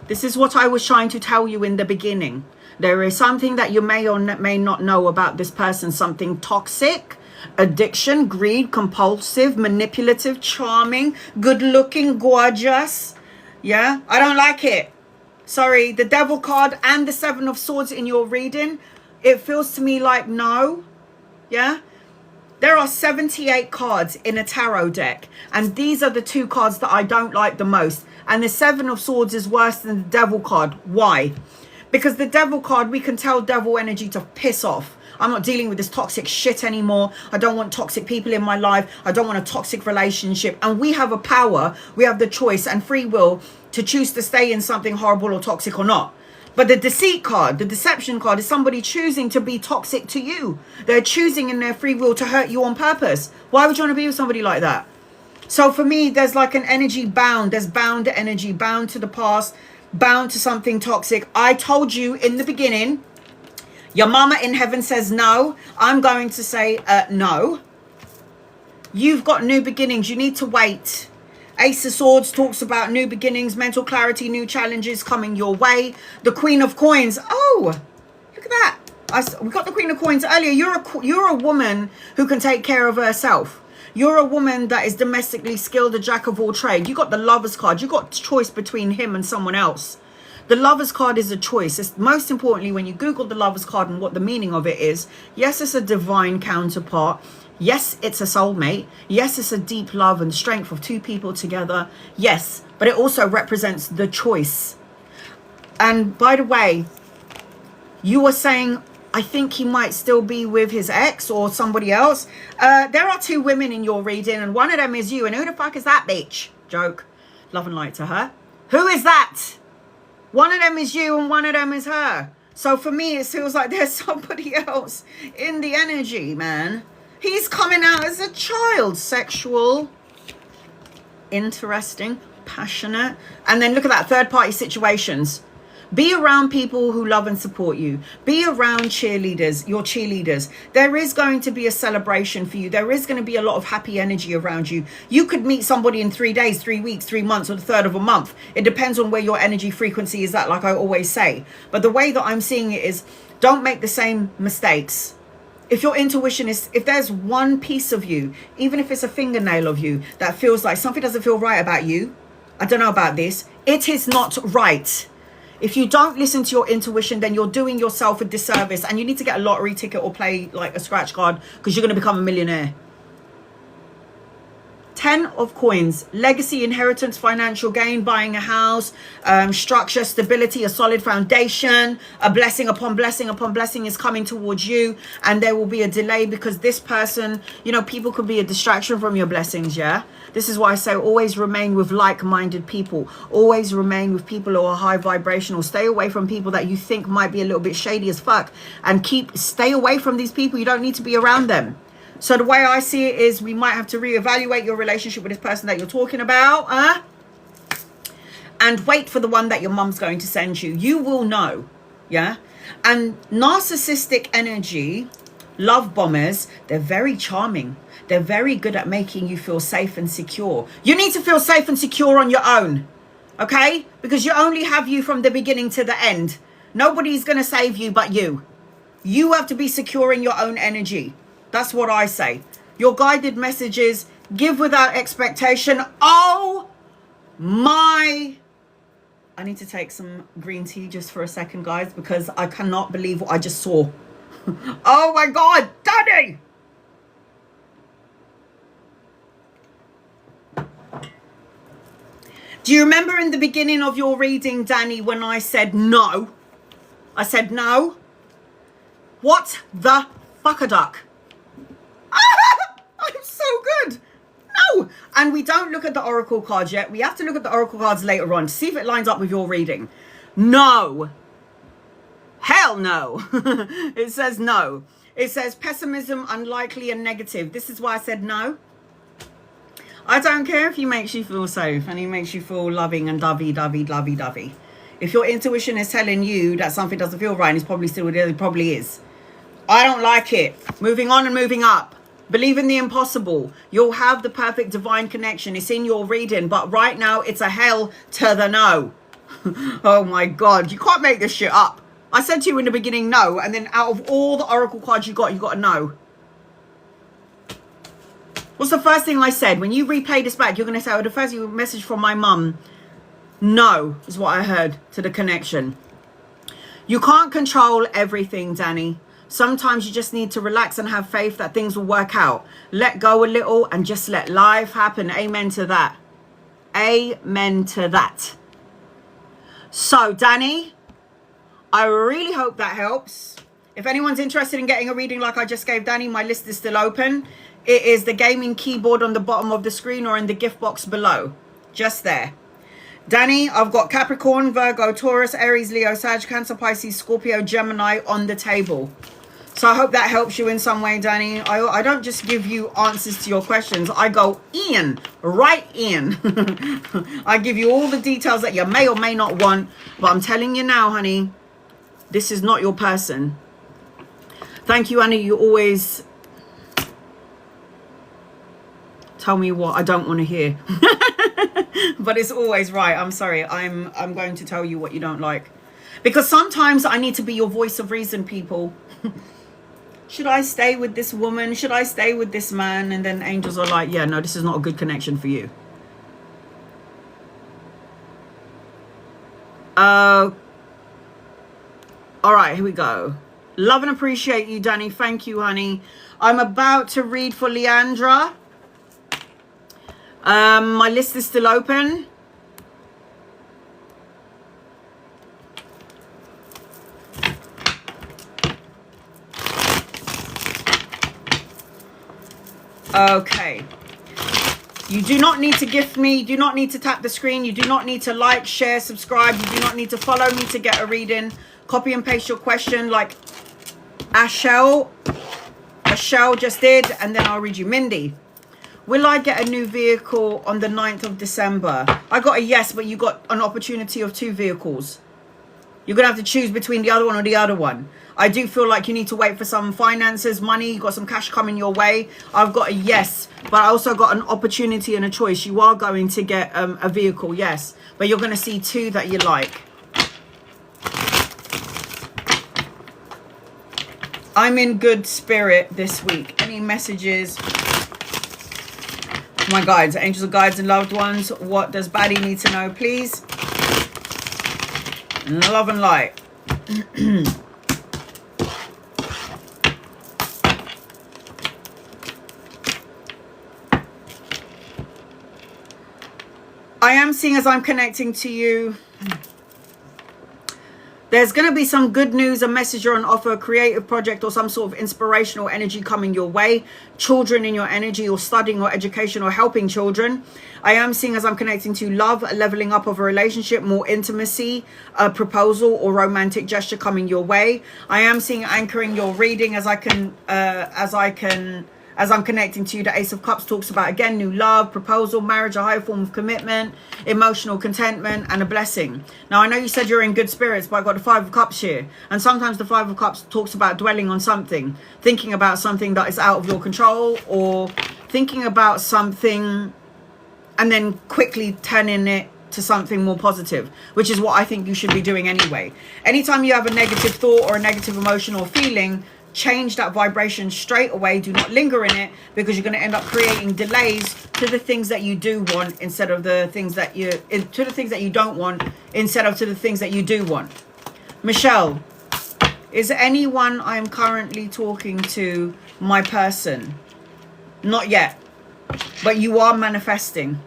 This is what I was trying to tell you in the beginning. There is something that you may or may not know about this person. Something toxic, addiction, greed, compulsive, manipulative, charming, good looking, gorgeous. Yeah, I don't like it. Sorry, the Devil card and the 7 of Swords in your reading. It feels to me like no. Yeah. There are 78 cards in a tarot deck, and these are the 2 cards that I don't like the most. And the 7 of Swords is worse than the Devil card. Why? Because the Devil card, we can tell devil energy to piss off. I'm not dealing with this toxic shit anymore. I don't want toxic people in my life. I don't want a toxic relationship. And we have a power, we have the choice and free will to choose to stay in something horrible or toxic or not. But the deceit card, the deception card, is somebody choosing to be toxic to you. They're choosing in their free will to hurt you on purpose. Why would you want to be with somebody like that? So for me, there's like an energy bound. There's bound energy, bound to the past, bound to something toxic. I told you in the beginning, your mama in heaven says no. I'm going to say no. You've got new beginnings. You need to wait. Ace of Swords talks about new beginnings, mental clarity, new challenges coming your way. The Queen of Coins. Oh, look at that. We got the Queen of Coins earlier. You're a woman who can take care of herself. You're a woman that is domestically skilled, a jack of all trade. You got the Lover's card. You got choice between him and someone else. The Lover's card is a choice. It's most importantly, when you Google the Lover's card and what the meaning of it is, yes, it's a divine counterpart. Yes, it's a soulmate. Yes, it's a deep love and strength of 2 people together. Yes, but it also represents the choice. And by the way, you were saying, I think he might still be with his ex or somebody else. There are 2 women in your reading, and one of them is you. And who the fuck is that bitch? Joke. Love and light to her. Who is that? One of them is you and one of them is her. So for me, it feels like there's somebody else in the energy, man. He's coming out as a child. Sexual, interesting, passionate. And then look at that, third party situations. Be around people who love and support you. Be around cheerleaders, your cheerleaders. There is going to be a celebration for you. There is going to be a lot of happy energy around you. You could meet somebody in 3 days, 3 weeks, 3 months, or the third of a month. It depends on where your energy frequency is at, like I always say. But the way that I'm seeing it is, don't make the same mistakes. If your intuition is, if there's one piece of you, even if it's a fingernail of you, that feels like something doesn't feel right about you, I don't know about this, it is not right. If you don't listen to your intuition, then you're doing yourself a disservice, and you need to get a lottery ticket or play like a scratch card, because you're going to become a millionaire. 10 of coins, legacy, inheritance, financial gain, buying a house, structure, stability, a solid foundation, a blessing upon blessing upon blessing is coming towards you. And there will be a delay because this person, you know, people could be a distraction from your blessings. Yeah. This is why I say always remain with like-minded people. Always remain with people who are high vibrational. Stay away from people that you think might be a little bit shady as fuck. And stay away from these people. You don't need to be around them. So the way I see it is we might have to reevaluate your relationship with this person that you're talking about. And wait for the one that your mum's going to send you. You will know. Yeah. And narcissistic energy, love bombers, they're very charming. They're very good at making you feel safe and secure. You need to feel safe and secure on your own. Okay? Because you only have you from the beginning to the end. Nobody's going to save you but you. You have to be secure in your own energy. That's what I say. Your guided messages, give without expectation. Oh my. I need to take some green tea just for a second, guys, because I cannot believe what I just saw. Oh my God, Daddy. Do you remember in the beginning of your reading, Danny, when I said no? I said no. What the fuck-a-duck? I'm so good. No. And we don't look at the oracle cards yet. We have to look at the oracle cards later on to see if it lines up with your reading. No. Hell no. It says no. It says pessimism, unlikely, and negative. This is why I said no. I don't care if he makes you feel safe and he makes you feel loving and dovey. If your intuition is telling you that something doesn't feel right, and it's probably still there, it probably is. I don't like it. Moving on and moving up. Believe in the impossible. You'll have the perfect divine connection. It's in your reading, but right now it's a hell to the no. Oh my God. You can't make this shit up. I said to you in the beginning, no. And then out of all the oracle cards you got a no. What's the first thing I said? When you replay this back, you're going to say, oh, the first message from my mum. No, is what I heard to the connection. You can't control everything, Danny. Sometimes you just need to relax and have faith that things will work out. Let go a little and just let life happen. Amen to that. Amen to that. So, Danny, I really hope that helps. If anyone's interested in getting a reading like I just gave Danny, my list is still open. It is the gaming keyboard on the bottom of the screen or in the gift box below. Just there. Danny, I've got Capricorn, Virgo, Taurus, Aries, Leo, Sag, Cancer, Pisces, Scorpio, Gemini on the table. So I hope that helps you in some way, Danny. I don't just give you answers to your questions. I go in, right in. I give you all the details that you may or may not want. But I'm telling you now, honey, this is not your person. Thank you, Annie. You always tell me what I don't want to hear. But it's always right. I'm sorry. I'm going to tell you what you don't like. Because sometimes I need to be your voice of reason, people. Should I stay with this woman? Should I stay with this man? And then angels are like, yeah, no, this is not a good connection for you. All right, here we go. Love and appreciate you, Danny. Thank you, honey. I'm about to read for Leandra. My list is still open. Okay. You do not need to gift me. You do not need to tap the screen. You do not need to like, share, subscribe. You do not need to follow me to get a reading. Copy and paste your question like Ashell just did. And then I'll read you. Mindy, will I get a new vehicle on the 9th of December? I got a yes, but you got an opportunity of 2 vehicles. You're going to have to choose between the other one or the other one. I do feel like you need to wait for some finances, money. You got some cash coming your way. I've got a yes, but I also got an opportunity and a choice. You are going to get a vehicle, yes. But you're going to see 2 that you like. I'm in good spirit this week. Any messages? My guides, angels of guides and loved ones. What does Baddie need to know, please? Love and light. am seeing as I'm connecting to you, there's going to be some good news, a message or an offer, a creative project or some sort of inspirational energy coming your way. Children in your energy, or studying or education or helping children. I am seeing as I'm connecting to love, a leveling up of a relationship, more intimacy, a proposal or romantic gesture coming your way. I am seeing anchoring your reading as I'm connecting to you. The Ace of Cups talks about, again, new love, proposal, marriage, a higher form of commitment, emotional contentment, and a blessing. Now, I know you said you're in good spirits, but I've got the Five of Cups here. And sometimes the Five of Cups talks about dwelling on something, thinking about something that is out of your control, or thinking about something and then quickly turning it to something more positive, which is what I think you should be doing anyway. Anytime you have a negative thought or a negative emotion or feeling, change that vibration straight away. Do not linger in it, because you're going to end up creating delays to the things that you do want instead of the things that you don't want instead of to the things that you do want. Michelle, is anyone I'm currently talking to my person? Not yet, but you are manifesting.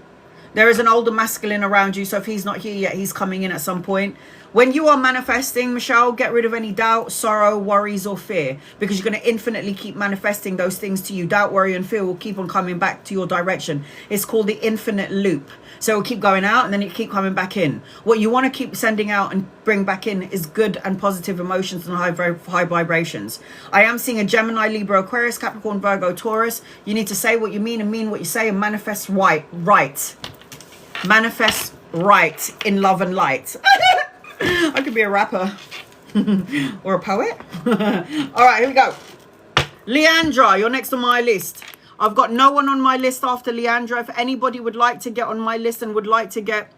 There is an older masculine around you, so if he's not here yet, he's coming in at some point. When you are manifesting, Michelle, get rid of any doubt, sorrow, worries, or fear, because you're going to infinitely keep manifesting those things to you. Doubt, worry, and fear will keep on coming back to your direction. It's called the infinite loop. So it'll keep going out, and then it keep coming back in. What you want to keep sending out and bring back in is good and positive emotions and high vibrations. I am seeing a Gemini, Libra, Aquarius, Capricorn, Virgo, Taurus. You need to say what you mean and mean what you say, and manifest right. Manifest right in love and light. I could be a rapper or a poet. All right, here we go. Leandra, you're next on my list. I've got no one on my list after Leandra. If anybody would like to get on my list and would like to get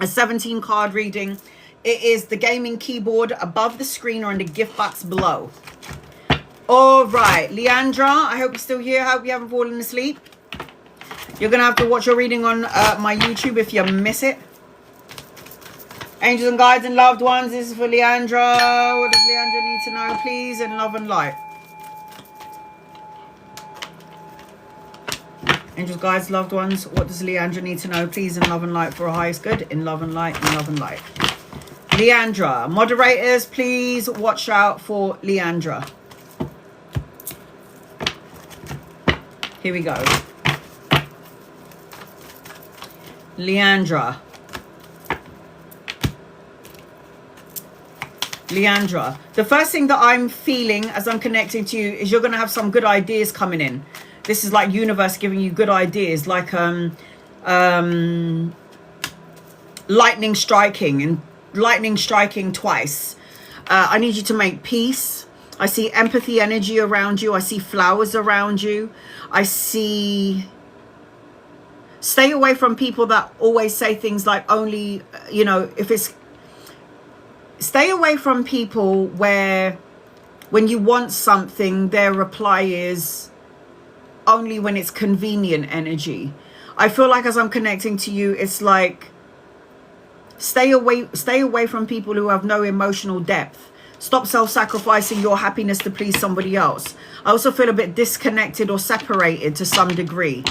a 17 card reading, it is the gaming keyboard above the screen or in the gift box below. All right, Leandra, I hope you're still here. I hope you haven't fallen asleep. You're going to have to watch your reading on my YouTube if you miss it. Angels and guides and loved ones, this is for Leandra. What does Leandra need to know, please, in love and light? Angels, guides, loved ones, what does Leandra need to know, please, in love and light, for her highest good, in love and light, in love and light? Leandra, moderators, please watch out for Leandra. Here we go. Leandra. Leandra, the first thing that I'm feeling as I'm connecting to you is you're going to have some good ideas coming in. This is like universe giving you good ideas, like lightning striking twice. I need you to make peace. I see empathy energy around you. I see flowers around you. I see... Stay away from people that always say things like only, you know, if it's... Stay away from people where when you want something, their reply is only when it's convenient energy. I feel like as I'm connecting to you, it's like stay away from people who have no emotional depth. Stop self-sacrificing your happiness to please somebody else. I also feel a bit disconnected or separated to some degree.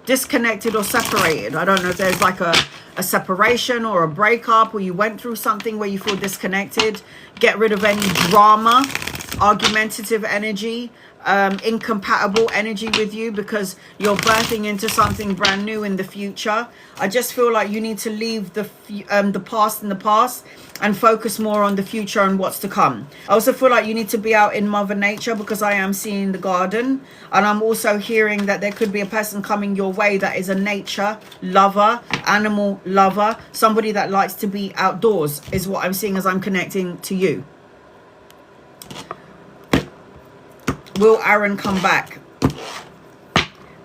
Disconnected or separated. I don't know if there's like a separation or a breakup, or you went through something where you feel disconnected. Get rid of any drama, argumentative energy, incompatible energy with you, because you're birthing into something brand new in the future. I just feel like you need to leave the past in the past and focus more on the future and what's to come. I also feel like you need to be out in Mother Nature, because I am seeing the garden, and I'm also hearing that there could be a person coming your way that is a nature lover, animal lover, somebody that likes to be outdoors is what I'm seeing as I'm connecting to you. Will Aaron come back?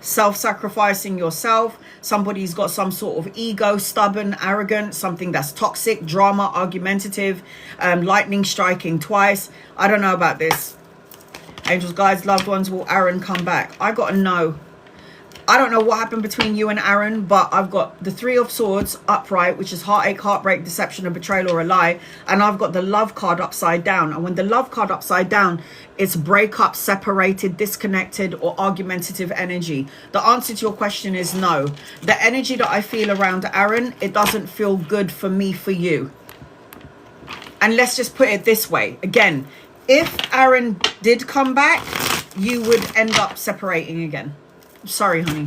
Self-sacrificing yourself. Somebody's got some sort of ego, stubborn, arrogant, something that's toxic, drama, argumentative, lightning striking twice. I don't know about this. Angels, guides, loved ones, will Aaron come back? I got a no. I don't know what happened between you and Aaron, but I've got the Three of Swords upright, which is heartache, heartbreak, deception, a betrayal, or a lie. And I've got the Love card upside down. And when the Love card upside down, it's breakup, separated, disconnected, or argumentative energy. The answer to your question is no. The energy that I feel around Aaron, it doesn't feel good for me, for you. And let's just put it this way. Again, if Aaron did come back, you would end up separating again. Sorry, honey.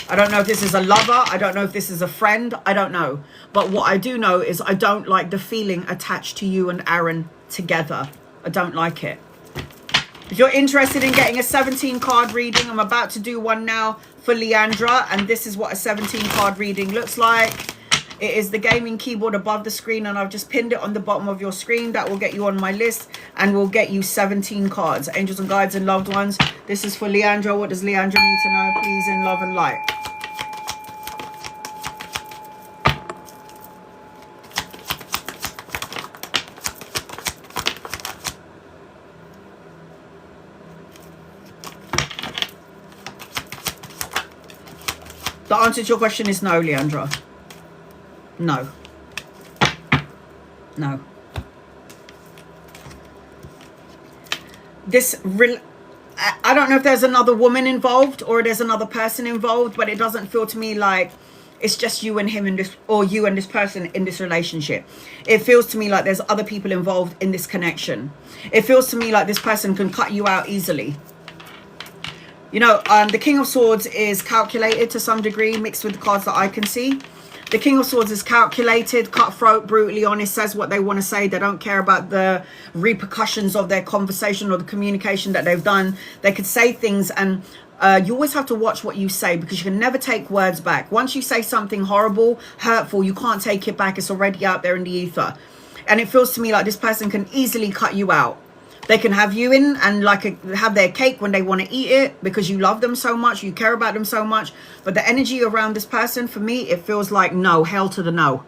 I don't know if this is a lover. I don't know if this is a friend. I don't know. But what I do know is I don't like the feeling attached to you and Aaron together. I don't like it. If you're interested in getting a 17 card reading, I'm about to do one now for Leandra. And this is what a 17 card reading looks like. It is the gaming keyboard above the screen, and I've just pinned it on the bottom of your screen. That will get you on my list and will get you 17 cards. Angels and guides and loved ones. This is for Leandra. What does Leandra need to know? Please, in love and light. The answer to your question is no, Leandra. No. No. I don't know if there's another woman involved or there's another person involved, but it doesn't feel to me like it's just you and him in this, or you and this person in this relationship. It feels to me like there's other people involved in this connection. It feels to me like this person can cut you out easily. You know, the King of Swords is calculated to some degree, mixed with the cards that I can see. The King of Swords is calculated, cutthroat, brutally honest, says what they want to say. They don't care about the repercussions of their conversation or the communication that they've done. They could say things, and you always have to watch what you say, because you can never take words back. Once you say something horrible, hurtful, you can't take it back. It's already out there in the ether. And it feels to me like this person can easily cut you out. They can have you in and have their cake when they want to eat it, because you love them so much, you care about them so much. But the energy around this person, for me, it feels like no, hell to the no.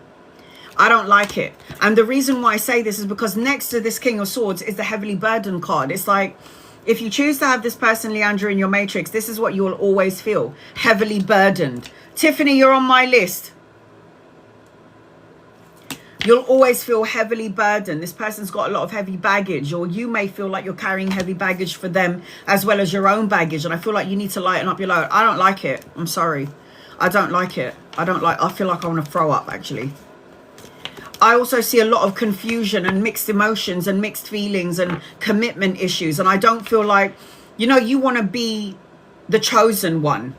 I don't like it. And the reason why I say this is because next to this King of Swords is the heavily burdened card. It's like, if you choose to have this person, Leandra, in your matrix, this is what you will always feel. Heavily burdened. Tiffany, you're on my list. You'll always feel heavily burdened. This person's got a lot of heavy baggage, or you may feel like you're carrying heavy baggage for them as well as your own baggage. And I feel like you need to lighten up your load. I don't like it. I'm sorry. I don't like it. I feel like I want to throw up, actually. I also see a lot of confusion and mixed emotions and mixed feelings and commitment issues. And I don't feel like, you know, you want to be the chosen one.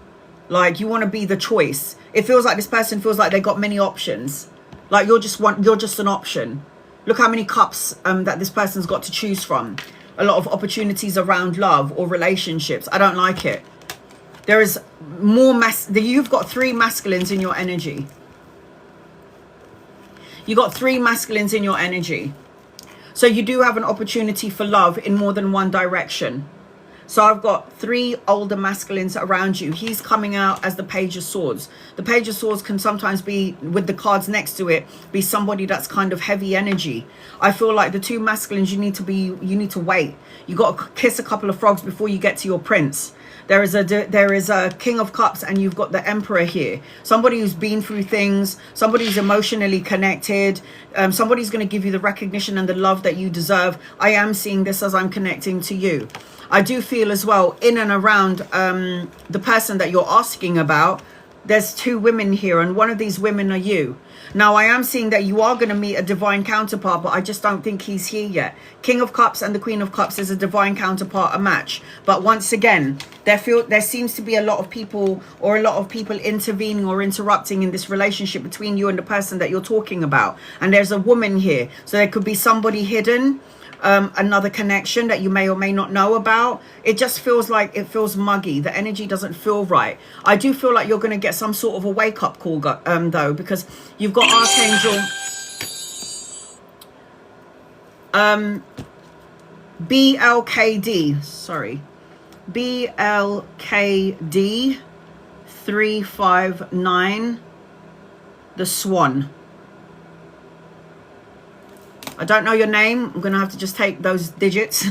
Like, you want to be the choice. It feels like this person feels like they got many options. Like you're just an option. Look how many cups that this person's got to choose from. A lot of opportunities around love or relationships. I don't like it. There is more you've got 3 masculines in your energy. You got 3 masculines in your energy. So you do have an opportunity for love in more than one direction. So I've got 3 older masculines around you. He's coming out as the Page of Swords. The Page of Swords can sometimes be, with the cards next to it, be somebody that's kind of heavy energy. I feel like the 2 masculines, you need to wait. You got to kiss a couple of frogs before you get to your prince. There is a King of Cups, and you've got the Emperor here. Somebody who's been through things, somebody who's emotionally connected, somebody's going to give you the recognition and the love that you deserve. I am seeing this as I'm connecting to you. I do feel as well, in and around the person that you're asking about, there's 2 women here, and one of these women are you. Now, I am seeing that you are going to meet a divine counterpart, but I just don't think he's here yet. King of Cups and the Queen of Cups is a divine counterpart, a match. But once again, there seems to be a lot of people intervening or interrupting in this relationship between you and the person that you're talking about. And there's a woman here. So there could be somebody hidden, another connection that you may or may not know about. It just feels like it feels muggy. The energy doesn't feel right. I do feel like you're going to get some sort of a wake-up call though, because you've got Archangel BLKD, sorry, BLKD 359, the Swan. I don't know your name. I'm going to have to just take those digits,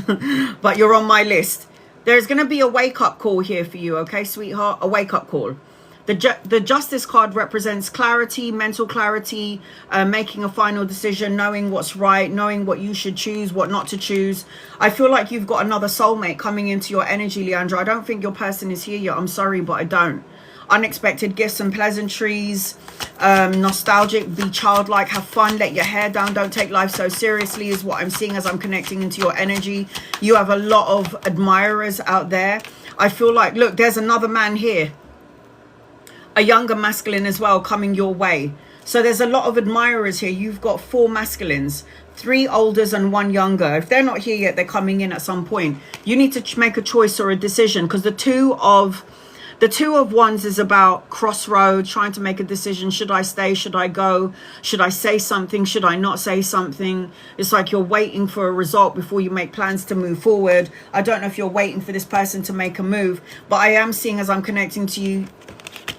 but you're on my list. There's going to be a wake-up call here for you, okay, sweetheart? A wake-up call. The Justice card represents clarity, mental clarity, making a final decision, knowing what's right, knowing what you should choose, what not to choose. I feel like you've got another soulmate coming into your energy, Leandra. I don't think your person is here yet. I'm sorry, but I don't. Unexpected gifts and pleasantries, nostalgic, be childlike, have fun, let your hair down, don't take life so seriously is what I'm seeing as I'm connecting into your energy. You have a lot of admirers out there. I feel like, look, there's another man here, a younger masculine as well, coming your way. So there's a lot of admirers here. You've got 4 masculines, 3 olders and 1 younger. If they're not here yet, they're coming in at some point. You need to make a choice or a decision, because the two of wands is about crossroads, trying to make a decision. Should I stay? Should I go? Should I say something? Should I not say something? It's like you're waiting for a result before you make plans to move forward. I don't know if you're waiting for this person to make a move, but I am seeing, as I'm connecting to you,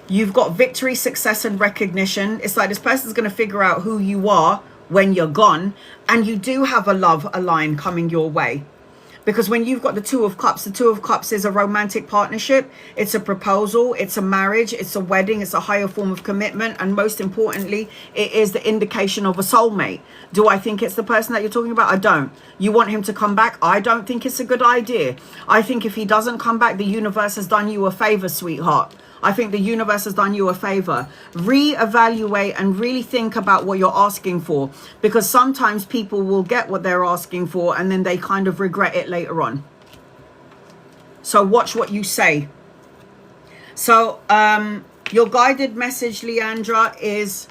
you've got victory, success, and recognition. It's like this person's going to figure out who you are when you're gone. And you do have a love, a line coming your way. Because when you've got the 2 of Cups, the 2 of Cups is a romantic partnership. It's a proposal. It's a marriage. It's a wedding. It's a higher form of commitment. And most importantly, it is the indication of a soulmate. Do I think it's the person that you're talking about? I don't. You want him to come back? I don't think it's a good idea. I think if he doesn't come back, the universe has done you a favor, sweetheart. I think the universe has done you a favor. Reevaluate and really think about what you're asking for, because sometimes people will get what they're asking for and then they kind of regret it later on. So watch what you say. So your guided message, Leandra, is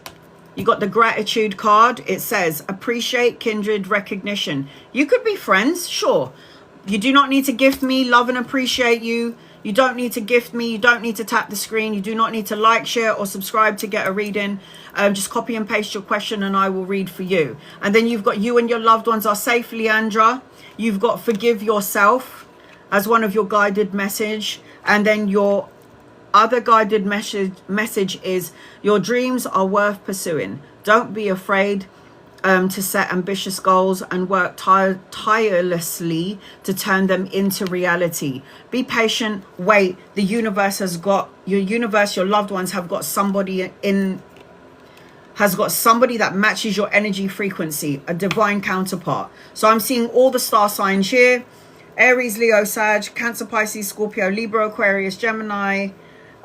you got the gratitude card. It says appreciate, kindred, recognition. You could be friends, sure. You do not need to gift me, love and appreciate you. You don't need to gift me. You don't need to tap the screen. You do not need to like, share, or subscribe to get a reading. Just copy and paste your question and I will read for you. And then you've got you and your loved ones are safe, Leandra. You've got forgive yourself as one of your guided message. And then your other guided message is your dreams are worth pursuing. Don't be afraid to set ambitious goals and work tirelessly to turn them into reality. Be patient, wait. The universe has got your loved ones have got somebody that matches your energy frequency, a divine counterpart. So I'm seeing all the star signs here: Aries, Leo, Sag, Cancer, Pisces, Scorpio, Libra, Aquarius, Gemini.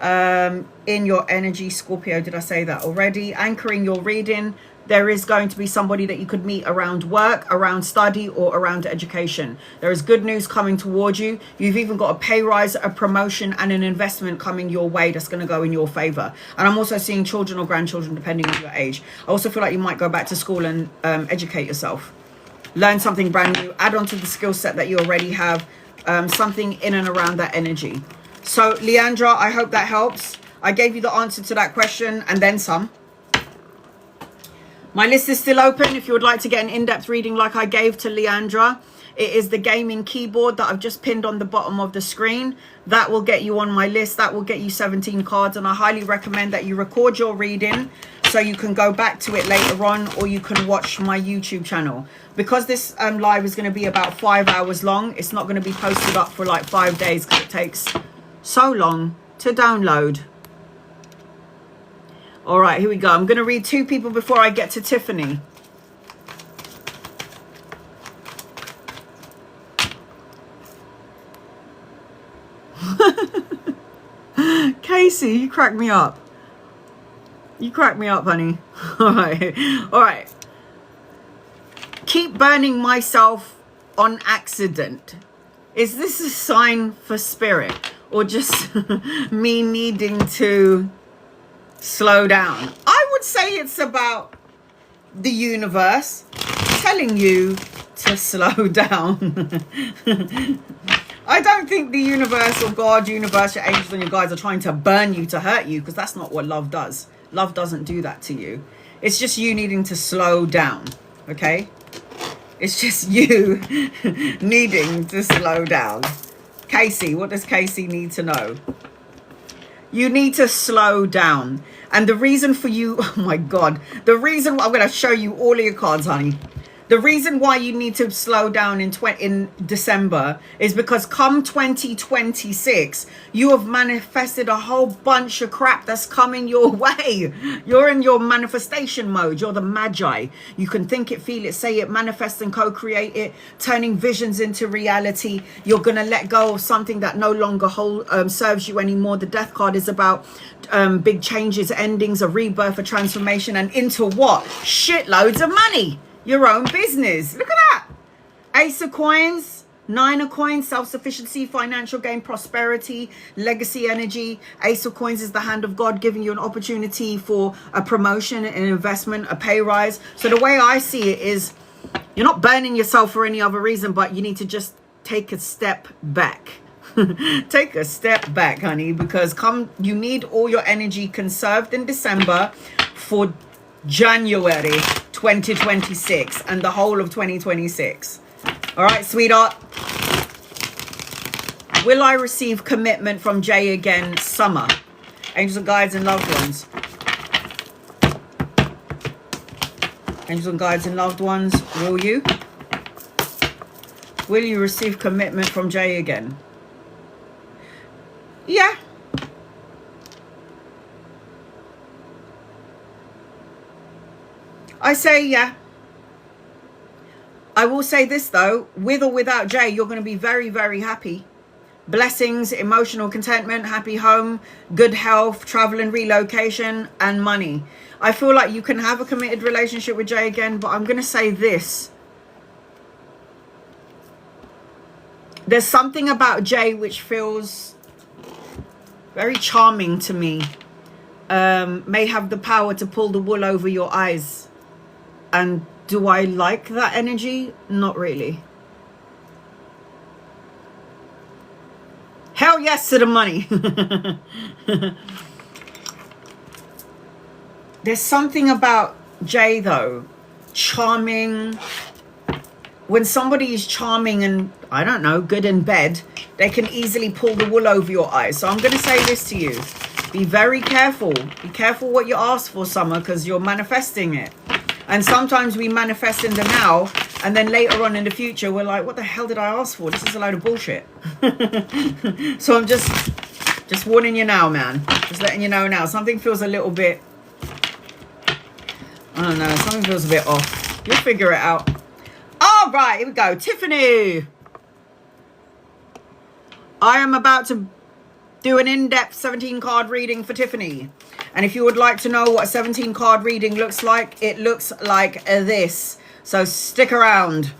In your energy, Scorpio, did I say that already? Anchoring your reading. There is going to be somebody that you could meet around work, around study, or around education. There is good news coming towards you. You've even got a pay rise, a promotion, and an investment coming your way that's going to go in your favor. And I'm also seeing children or grandchildren, depending on your age. I also feel like you might go back to school and educate yourself. Learn something brand new. Add on to the skill set that you already have. Something in and around that energy. So, Leandra, I hope that helps. I gave you the answer to that question and then some. My list is still open if you would like to get an in-depth reading like I gave to Leandra. It is the gaming keyboard that I've just pinned on the bottom of the screen. That will get you on my list. That will get you 17 cards. And I highly recommend that you record your reading so you can go back to it later on, or you can watch my YouTube channel. Because this live is going to be about 5 hours long, it's not going to be posted up for like 5 days because it takes so long to download. All right, here we go. I'm going to read 2 people before I get to Tiffany. Casey, you crack me up. You crack me up, honey. All right. All right. Keep burning myself on accident. Is this a sign for spirit or just me needing to slow down? I would say it's about the universe telling you to slow down. I don't think the universe or God, universe, your angels and your guides are trying to burn you to hurt you, because that's not what love does. Love doesn't do that to you. It's just you needing to slow down, okay? It's just you needing to slow down. Casey, what does Casey need to know? You need to slow down. And the reason for you, oh my God, the reason, I'm going to show you all of your cards, honey. The reason why you need to slow down in December is because come 2026, you have manifested a whole bunch of crap that's coming your way. You're in your manifestation mode. You're the magi. You can think it, feel it, say it, manifest and co-create it, turning visions into reality. You're going to let go of something that no longer serves you anymore. The death card is about big changes, endings, a rebirth, a transformation, and into what? Shitloads of money. Your own business. Look at that. Ace of coins, 9 of coins, self-sufficiency, financial gain, prosperity, legacy energy. Ace of coins is the hand of God giving you an opportunity for a promotion, an investment, a pay rise. So the way I see it is you're not burning yourself for any other reason, but you need to just take a step back. Take a step back, honey, because you need all your energy conserved in December for January 2026 and the whole of 2026. All right, sweetheart. Will I receive commitment from Jay again? Summer. Angels and guides and loved ones. Angels and guides and loved ones, will you? Will you receive commitment from Jay again? Yeah. I say yeah. I will say this though, with or without Jay, you're going to be very, very happy. Blessings, emotional contentment, happy home, good health, travel and relocation, and money. I feel like you can have a committed relationship with Jay again, but I'm going to say this. There's something about Jay which feels very charming to me. May have the power to pull the wool over your eyes. And do I like that energy? Not really. Hell yes to the money. There's something about Jay though. Charming. When somebody is charming and, I don't know, good in bed, they can easily pull the wool over your eyes. So I'm going to say this to you. Be very careful. Be careful what you ask for, Summer, because you're manifesting it. And sometimes we manifest in the now, and then later on in the future, we're like, what the hell did I ask for? This is a load of bullshit. So I'm just warning you now, man. Just letting you know now. Something feels a little bit, I don't know, something feels a bit off. You'll figure it out. All right, here we go. Tiffany. I am about to do an in-depth 17 card reading for Tiffany. And if you would like to know what a 17 card reading looks like, it looks like this. So stick around.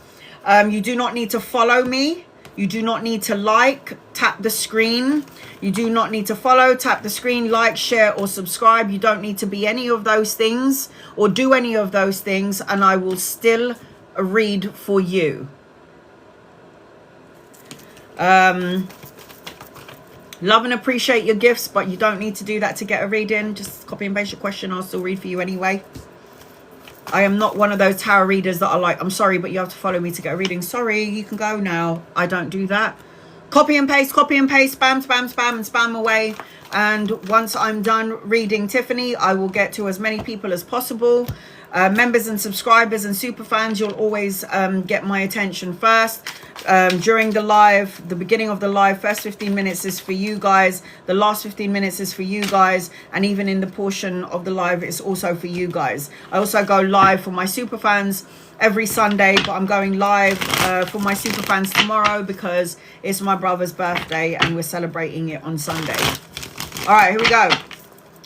You do not need to follow me. You do not need to like, tap the screen. You do not need to follow, tap the screen, like, share, or subscribe. You don't need to be any of those things or do any of those things, and I will still read for you. Love and appreciate your gifts, but you don't need to do that to get a reading. Just copy and paste your question. I'll still read for you anyway. I am not one of those tarot readers that are like, I'm sorry, but you have to follow me to get a reading. Sorry, you can go now. I don't do that. Copy and paste, spam, spam, spam, and spam away. And once I'm done reading Tiffany, I will get to as many people as possible. Members and subscribers and super fans, you'll always get my attention first. During the live, the beginning of the live, first 15 minutes is for you guys. The last 15 minutes is for you guys. And even in the portion of the live, it's also for you guys. I also go live for my super fans every Sunday, but I'm going live for my super fans tomorrow because it's my brother's birthday and we're celebrating it on Sunday. All right, here we go.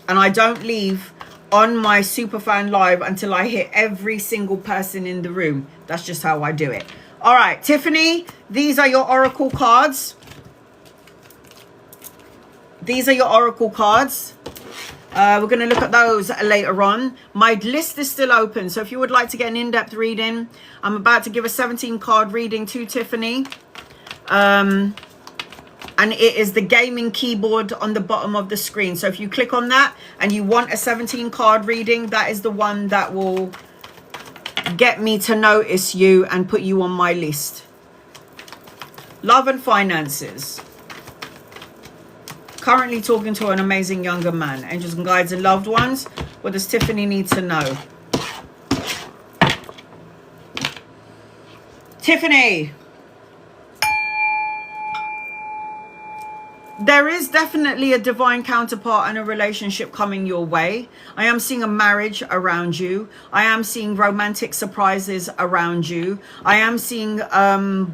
And I don't leave on my superfan live until I hit every single person in the room. That's just how I do it. All right, Tiffany, these are your oracle cards. These are your oracle cards. We're going to look at those later on. My list is still open, so if you would like to get an in-depth reading, I'm about to give a 17 card reading to Tiffany. And it is the gaming keyboard on the bottom of the screen. So if you click on that and you want a 17 card reading, that is the one that will get me to notice you and put you on my list. Love and finances. Currently talking to an amazing younger man. Angels and guides and loved ones. What does Tiffany need to know? Tiffany. There is definitely a divine counterpart and a relationship coming your way. I am seeing a marriage around you. I am seeing romantic surprises around you. I am seeing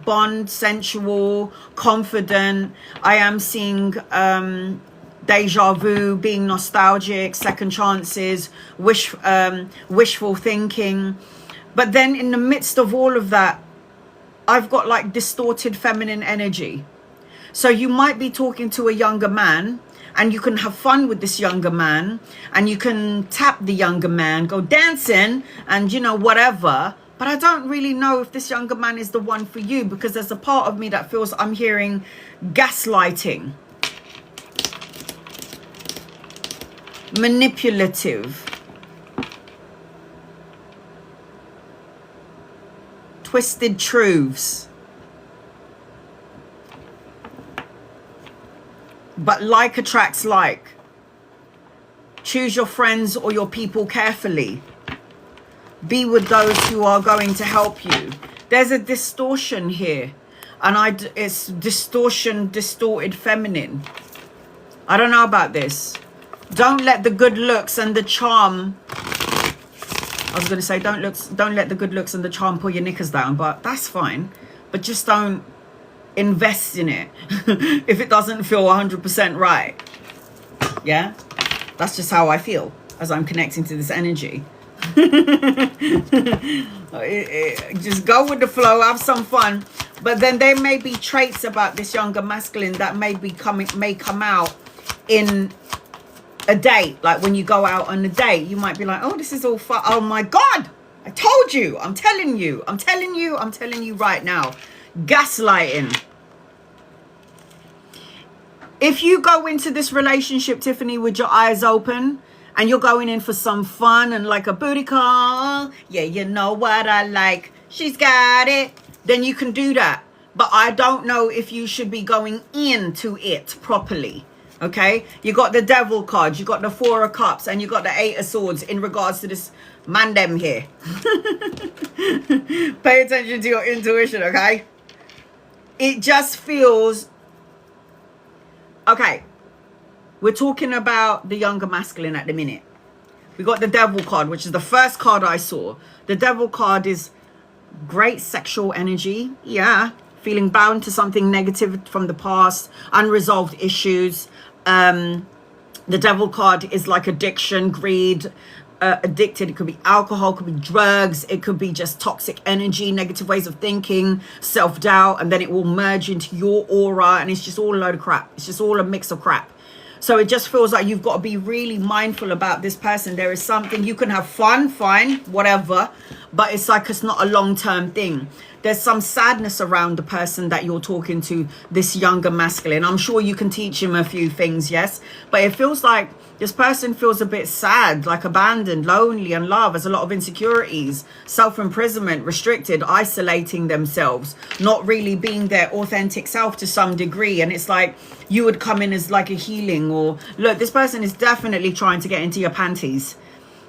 bond, sensual, confident. I am seeing deja vu, being nostalgic, second chances, wishful thinking. But then in the midst of all of that, I've got like distorted feminine energy. So you might be talking to a younger man and you can have fun with this younger man and you can tap the younger man, go dancing and, you know, whatever. But I don't really know if this younger man is the one for you, because there's a part of me that feels I'm hearing gaslighting, manipulative, twisted truths. But like attracts like. Choose your friends or your people carefully. Be with those who are going to help you. There's a distortion here. And it's distortion, distorted feminine. I don't know about this. Don't let the good looks and the charm... I was going to say, don't let the good looks and the charm pull your knickers down. But that's fine. But just don't invest in it if it doesn't feel 100% right. Yeah, that's just how I feel as I'm connecting to this energy. Just go with the flow, have some fun. But then there may be traits about this younger masculine that may come out in a date. Like when you go out on a date, you might be like, oh, this is all fun. Oh my God, I told you, I'm telling you right now. Gaslighting. If you go into this relationship, Tiffany, with your eyes open and you're going in for some fun and like a booty call, yeah, you know what I like, she's got it, then you can do that. But I don't know if you should be going into it properly. Okay, you got the devil card, you got the 4 of cups, and you got the 8 of swords in regards to this man them here. Pay attention to your intuition, okay? It just feels... Okay, we're talking about the younger masculine at the minute. We got the devil card, which is the first card I saw. The devil card is great sexual energy. Yeah, feeling bound to something negative from the past, unresolved issues. The devil card is like addiction, greed, addicted. It could be alcohol, it could be drugs, it could be just toxic energy, negative ways of thinking, self-doubt, and then it will merge into your aura, and it's just all a load of crap. It's just all a mix of crap. So it just feels like you've got to be really mindful about this person. There is something, you can have fun, fine, whatever, but it's like it's not a long-term thing. There's some sadness around the person that you're talking to, this younger masculine. I'm sure you can teach him a few things, yes, but it feels like this person feels a bit sad, like abandoned, lonely, and love. There's a lot of insecurities, self-imprisonment, restricted, isolating themselves, not really being their authentic self to some degree. And it's like you would come in as like a healing, or look, this person is definitely trying to get into your panties.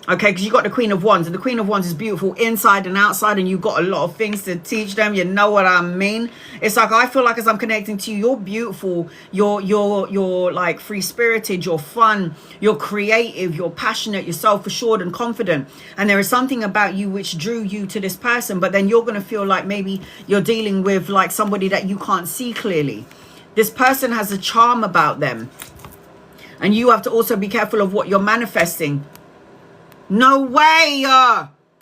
Okay, because you got the Queen of Wands, and the Queen of Wands is beautiful inside and outside, and you've got a lot of things to teach them. You know what I mean? It's like I feel like as I'm connecting to you, you're beautiful, you're like free-spirited, you're fun, you're creative, you're passionate, you're self-assured and confident. And there is something about you which drew you to this person, but then you're going to feel like maybe you're dealing with like somebody that you can't see clearly. This person has a charm about them, and you have to also be careful of what you're manifesting. No way!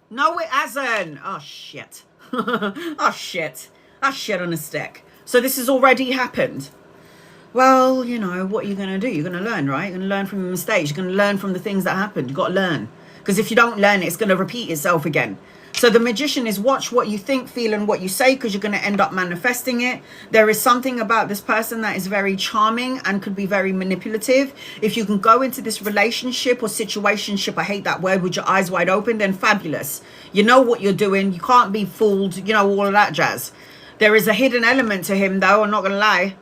No, it hasn't. Oh, shit. Oh, shit. Oh, shit on a stick. So this has already happened. Well, you know, what are you going to do? You're going to learn, right? You're going to learn from your mistakes. You're going to learn from the things that happened. You've got to learn. Because if you don't learn, it's going to repeat itself again. So the magician is watch what you think, feel, and what you say, because you're going to end up manifesting it. There is something about this person that is very charming and could be very manipulative. If you can go into this relationship or situationship, I hate that word, with your eyes wide open, then fabulous. You know what you're doing. You can't be fooled. You know, all of that jazz. There is a hidden element to him, though. I'm not going to lie.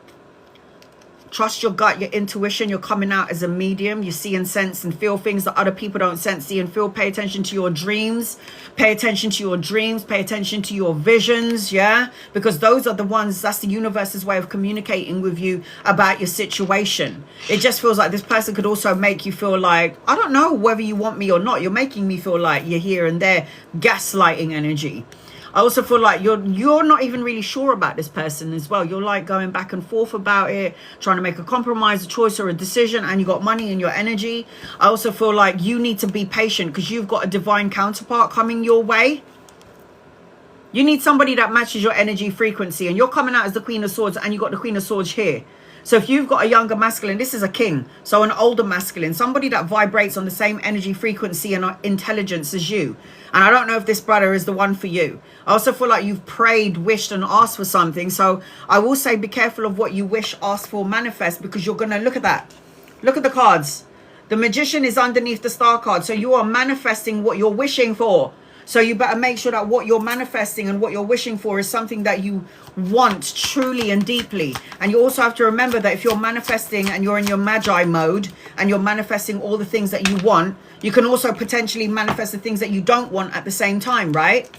Trust your gut, your intuition. You're coming out as a medium. You see and sense and feel things that other people don't sense, see and feel. Pay attention to your dreams. Pay attention to your dreams. Pay attention to your visions, yeah? Because those are the ones, that's the universe's way of communicating with you about your situation. It just feels like this person could also make you feel like, I don't know whether you want me or not. You're making me feel like you're here and there. Gaslighting energy. I also feel like you're not even really sure about this person as well. You're like going back and forth about it, trying to make a compromise, a choice or a decision, and you got money in your energy. I also feel like you need to be patient because you've got a divine counterpart coming your way. You need somebody that matches your energy frequency, and you're coming out as the Queen of Swords, and you got the Queen of Swords here. So if you've got a younger masculine, this is a king, so an older masculine, somebody that vibrates on the same energy frequency and intelligence as you. And I don't know if this brother is the one for you. I also feel like you've prayed, wished and asked for something. So I will say be careful of what you wish, ask for, manifest, because you're going to look at that. Look at the cards. The Magician is underneath the Star card. So you are manifesting what you're wishing for. So you better make sure that what you're manifesting and what you're wishing for is something that you want truly and deeply. And you also have to remember that if you're manifesting and you're in your Magi mode and you're manifesting all the things that you want, you can also potentially manifest the things that you don't want at the same time, right?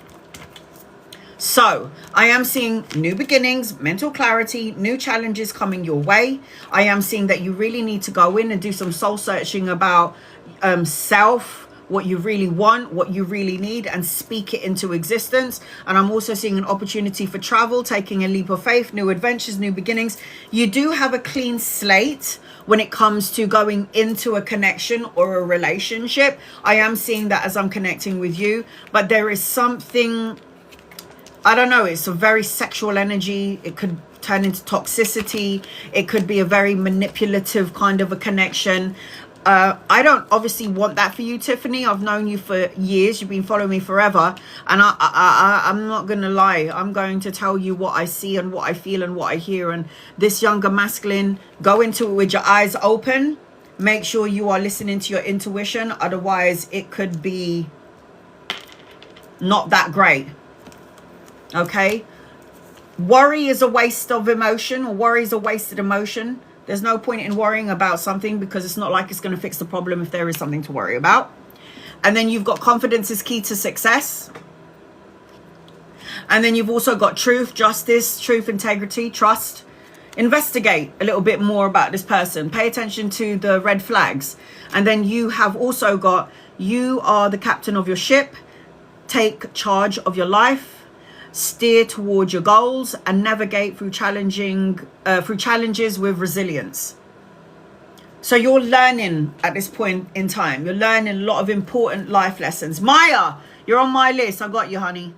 So I am seeing new beginnings, mental clarity, new challenges coming your way. I am seeing that you really need to go in and do some soul searching about self, what you really want, what you really need, and speak it into existence. And I'm also seeing an opportunity for travel, taking a leap of faith, new adventures, new beginnings. You do have a clean slate when it comes to going into a connection or a relationship. I am seeing that as I'm connecting with you, but there is something, I don't know, it's a very sexual energy. It could turn into toxicity. It could be a very manipulative kind of a connection. I don't obviously want that for you, Tiffany. I've known you for years. You've been following me forever. And I'm not going to lie. I'm going to tell you what I see and what I feel and what I hear. And this younger masculine, go into it with your eyes open. Make sure you are listening to your intuition. Otherwise, it could be not that great. Okay? Worry is a waste of emotion, or worry is a wasted emotion. There's no point in worrying about something because it's not like it's going to fix the problem if there is something to worry about. And then you've got confidence is key to success. And then you've also got truth, justice, truth, integrity, trust. Investigate a little bit more about this person. Pay attention to the red flags. And then you have also got, you are the captain of your ship. Take charge of your life. Steer towards your goals and navigate through challenges with resilience. So you're learning at this point in time. You're learning a lot of important life lessons. Maya, you're on my list. I got you, honey.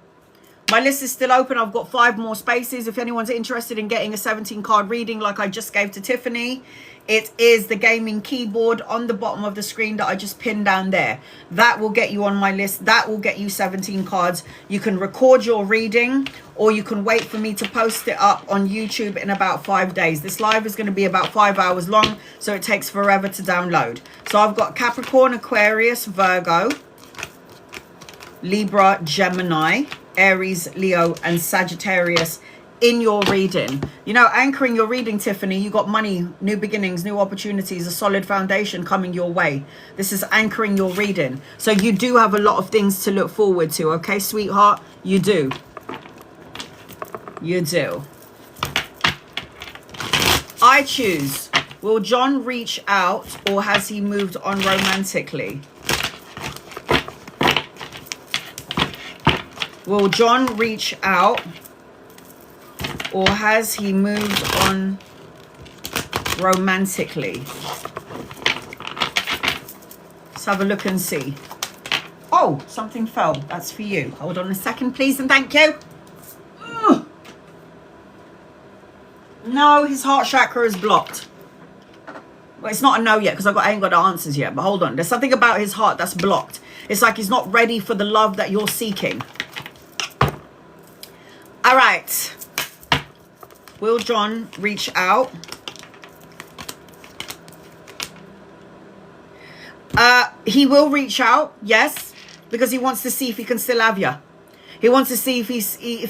My list is still open. I've got 5 more spaces. If anyone's interested in getting a 17 card reading like I just gave to Tiffany, it is the gaming keyboard on the bottom of the screen that I just pinned down there. That will get you on my list. That will get you 17 cards. You can record your reading, or you can wait for me to post it up on YouTube in about 5 days. This live is going to be about 5 hours long, so it takes forever to download. So I've got Capricorn, Aquarius, Virgo, Libra, Gemini, Aries, Leo, and Sagittarius in your reading. You know, anchoring your reading, Tiffany, you got money, new beginnings, new opportunities, a solid foundation coming your way. This is anchoring your reading. So you do have a lot of things to look forward to, okay, sweetheart? You do. You do. I choose. Will John reach out, or has he moved on romantically? Will John reach out, or has he moved on romantically? Let's have a look and see. Oh, something fell. That's for you. Hold on a second, please, and thank you. Ugh. No, his heart chakra is blocked. Well, it's not a no yet because I ain't got the answers yet. But hold on. There's something about his heart that's blocked. It's like he's not ready for the love that you're seeking. All right. Will John reach out? He will reach out, yes, because he wants to see if he can still have you. He wants to see if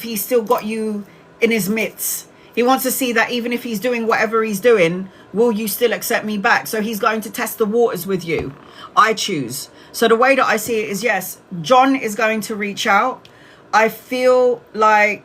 he's still got you in his midst, He wants to see that even if he's doing whatever he's doing, will you still accept me back? So he's going to test the waters with you. I choose. So the way that I see it is, yes, John is going to reach out. I feel like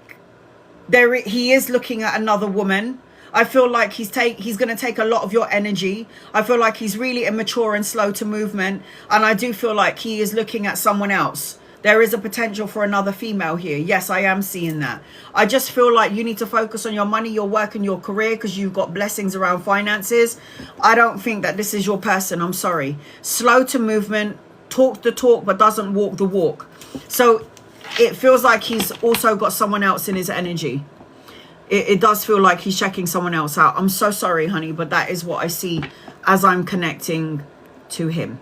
he is looking at another woman. I feel like he's going to take a lot of your energy. I feel like he's really immature and slow to movement. And I do feel like he is looking at someone else. There is a potential for another female here. Yes, I am seeing that. I just feel like you need to focus on your money, your work, and your career because you've got blessings around finances. I don't think that this is your person. I'm sorry. Slow to movement, talk the talk, but doesn't walk the walk. So it feels like he's also got someone else in his energy. It does feel like he's checking someone else out. I'm so sorry, honey, but that is what I see as I'm connecting to him.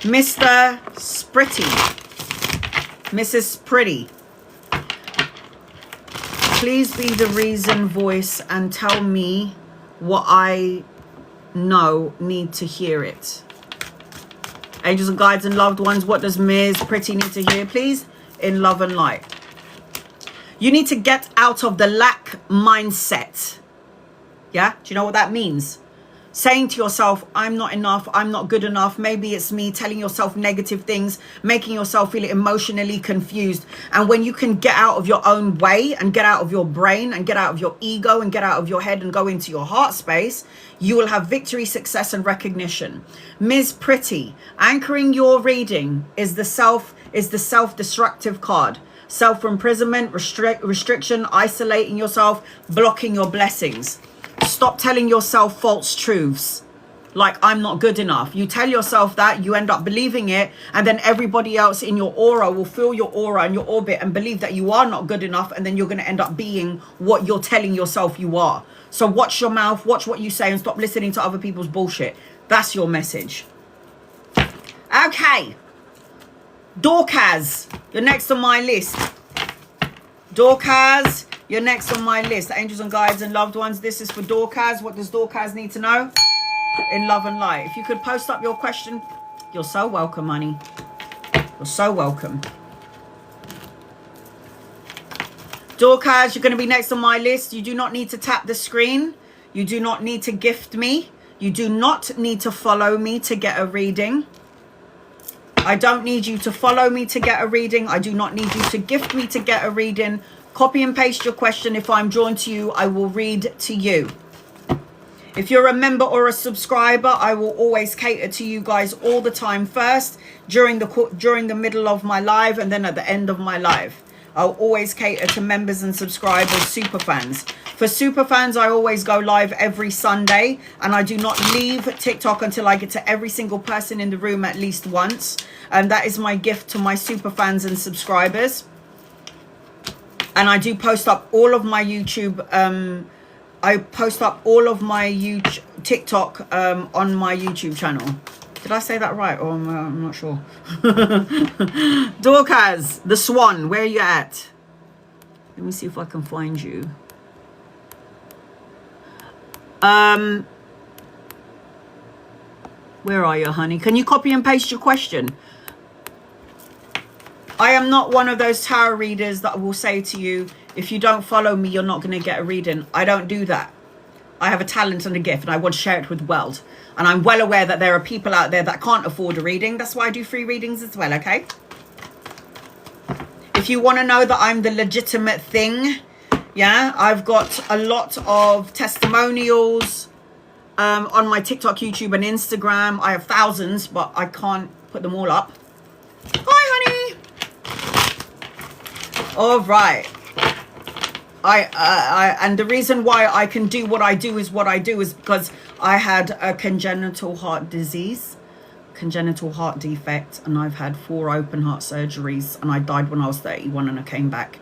Mr. Spritty, Mrs. Pretty, please be the reason voice and tell me what I know need to hear it. Angels and guides and loved ones, what does Ms. Pretty need to hear, please? In love and light. You need to get out of the lack mindset. Yeah? Do you know what that means? Saying to yourself, I'm not enough, I'm not good enough. Maybe it's me. Telling yourself negative things, making yourself feel emotionally confused. And when you can get out of your own way and get out of your brain and get out of your ego and get out of your head and go into your heart space, you will have victory, success, and recognition. Ms. Pretty, anchoring your reading is the self-destructive card. Self-imprisonment, restriction, isolating yourself, blocking your blessings. Stop telling yourself false truths like I'm not good enough. You tell yourself that, you end up believing it, and then everybody else in your aura will feel your aura and your orbit and believe that you are not good enough, and then you're going to end up being what you're telling yourself you are. So watch your mouth, watch what you say, and stop listening to other people's bullshit. That's your message. Okay. Dorcas, you're next on my list. Dorcas, you're next on my list. Angels and guides and loved ones, this is for Dorcas. What does Dorcas need to know? In love and light. If you could post up your question, you're so welcome, honey. You're so welcome. Dorcas, you're going to be next on my list. You do not need to tap the screen. You do not need to gift me. You do not need to follow me to get a reading. I don't need you to follow me to get a reading. I do not need you to gift me to get a reading. Copy and paste your question. If I'm drawn to you, I will read to you. If you're a member or a subscriber, I will always cater to you guys all the time first, during the middle of my live, and then at the end of my live. I'll always cater to members and subscribers, super fans. For super fans, I always go live every Sunday, and I do not leave TikTok until I get to every single person in the room at least once. And that is my gift to my super fans and subscribers. And I do post up all of my YouTube. I post up all of my TikTok on my YouTube channel. Did I say that right? Or I'm not sure. Dorcas, the swan, where are you at? Let me see if I can find you. Where are you, honey? Can you copy and paste your question? I am not one of those tarot readers that will say to you, if you don't follow me, you're not going to get a reading. I don't do that. I have a talent and a gift, and I want to share it with the world. And I'm well aware that there are people out there that can't afford a reading. That's why I do free readings as well, okay? If you want to know that I'm the legitimate thing, yeah, I've got a lot of testimonials on my TikTok, YouTube, and Instagram. I have thousands, but I can't put them all up. Hi, honey. All right. And the reason why I can do what I do is because I had a congenital heart disease, congenital heart defect, and I've had 4 open heart surgeries, and I died when I was 31, and I came back.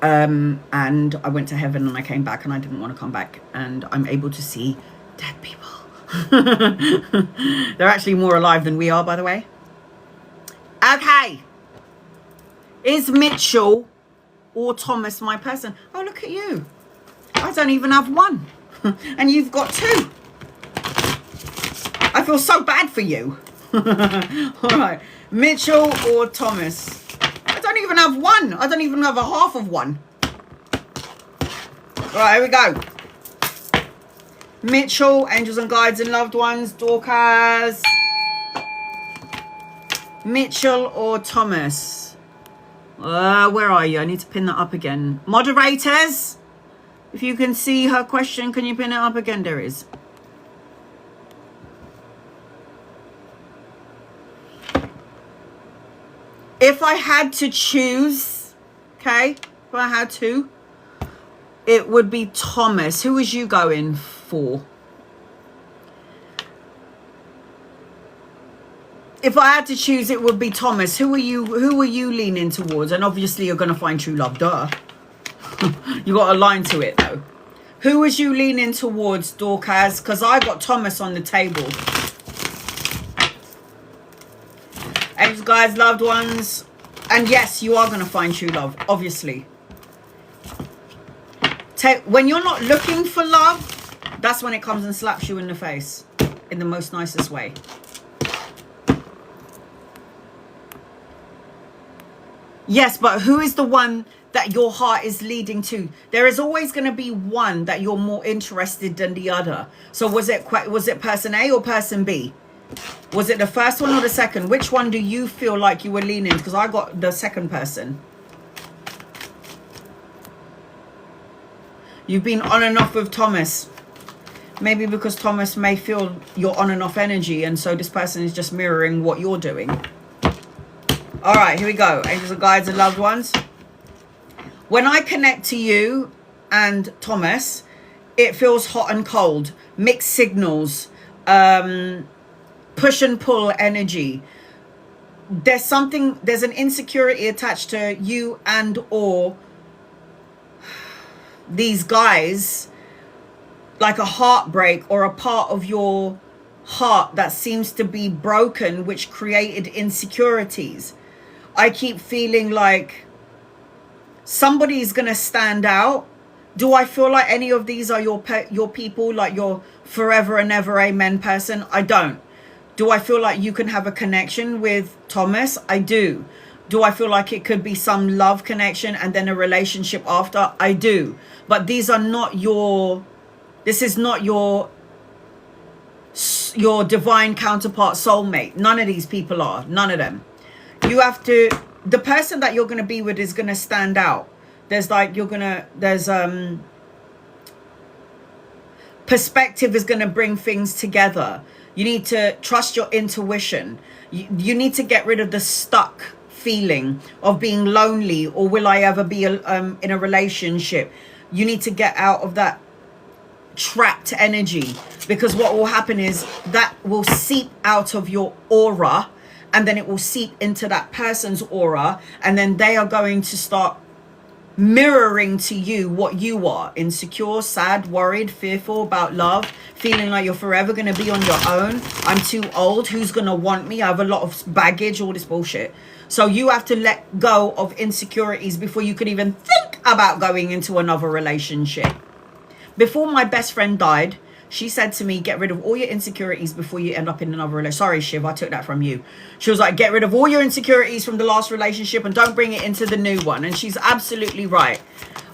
And I went to heaven, and I came back, and I didn't want to come back, and I'm able to see dead people. They're actually more alive than we are, by the way. Okay. Is Mitchell or Thomas my person? Oh, look at you. I don't even have one. And you've got 2. I feel so bad for you. All right. Mitchell or Thomas? I don't even have one. I don't even have a half of one. Right, here we go. Mitchell, angels and guides and loved ones. Dorcas. Mitchell or Thomas? Where are you? I need to pin that up again. Moderators, if you can see her question, can you pin it up again? There is. If I had to choose, okay, if I had to, it would be Thomas. Who was you going for? If I had to choose, it would be Thomas. Who are you leaning towards? And obviously you're going to find true love, duh. You got a line to it though. Who was you leaning towards, Dorcas? Because I got Thomas on the table. Angels, guys, loved ones. And yes, you are going to find true love, obviously. When you're not looking for love, that's when it comes and slaps you in the face. In the most nicest way. Yes, but who is the one that your heart is leading to? There is always going to be one that you're more interested than the other. So was it person A or person B? Was it the first one or the second? Which one do you feel like you were leaning? Because I got the second person. You've been on and off with Thomas. Maybe because Thomas may feel your on and off energy, and so this person is just mirroring what you're doing. All right, here we go. Angels and guides and loved ones. When I connect to you and Thomas, it feels hot and cold, mixed signals, push and pull energy. There's an insecurity attached to you and or these guys, like a heartbreak or a part of your heart that seems to be broken, which created insecurities. I keep feeling like somebody's gonna stand out. Do I feel like any of these are your people, like your forever and ever amen person? I don't. Do I feel like you can have a connection with Thomas? I do. Do I feel like it could be some love connection and then a relationship after? I do. But these are not this is not your divine counterpart soulmate. None of these people are. None of them. You have to, the person that you're going to be with is going to stand out. Perspective is going to bring things together. You need to trust your intuition. You need to get rid of the stuck feeling of being lonely, or will I ever be in a relationship. You need to get out of that trapped energy, because what will happen is that will seep out of your aura, and then it will seep into that person's aura, and then they are going to start mirroring to you what you are: insecure, sad, worried, fearful about love, feeling like you're forever going to be on your own. I'm too old. Who's going to want me? I have a lot of baggage, all this bullshit. So you have to let go of insecurities before you can even think about going into another relationship. Before my best friend died, she said to me, get rid of all your insecurities before you end up in another relationship. Sorry, Shiv, I took that from you. She was like, get rid of all your insecurities from the last relationship and don't bring it into the new one. And she's absolutely right.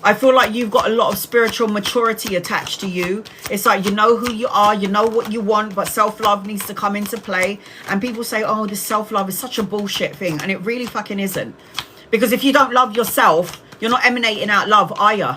I feel like you've got a lot of spiritual maturity attached to you. It's like, you know who you are, you know what you want, but self-love needs to come into play. And people say, oh, this self-love is such a bullshit thing. And it really fucking isn't. Because if you don't love yourself, you're not emanating out love, are you?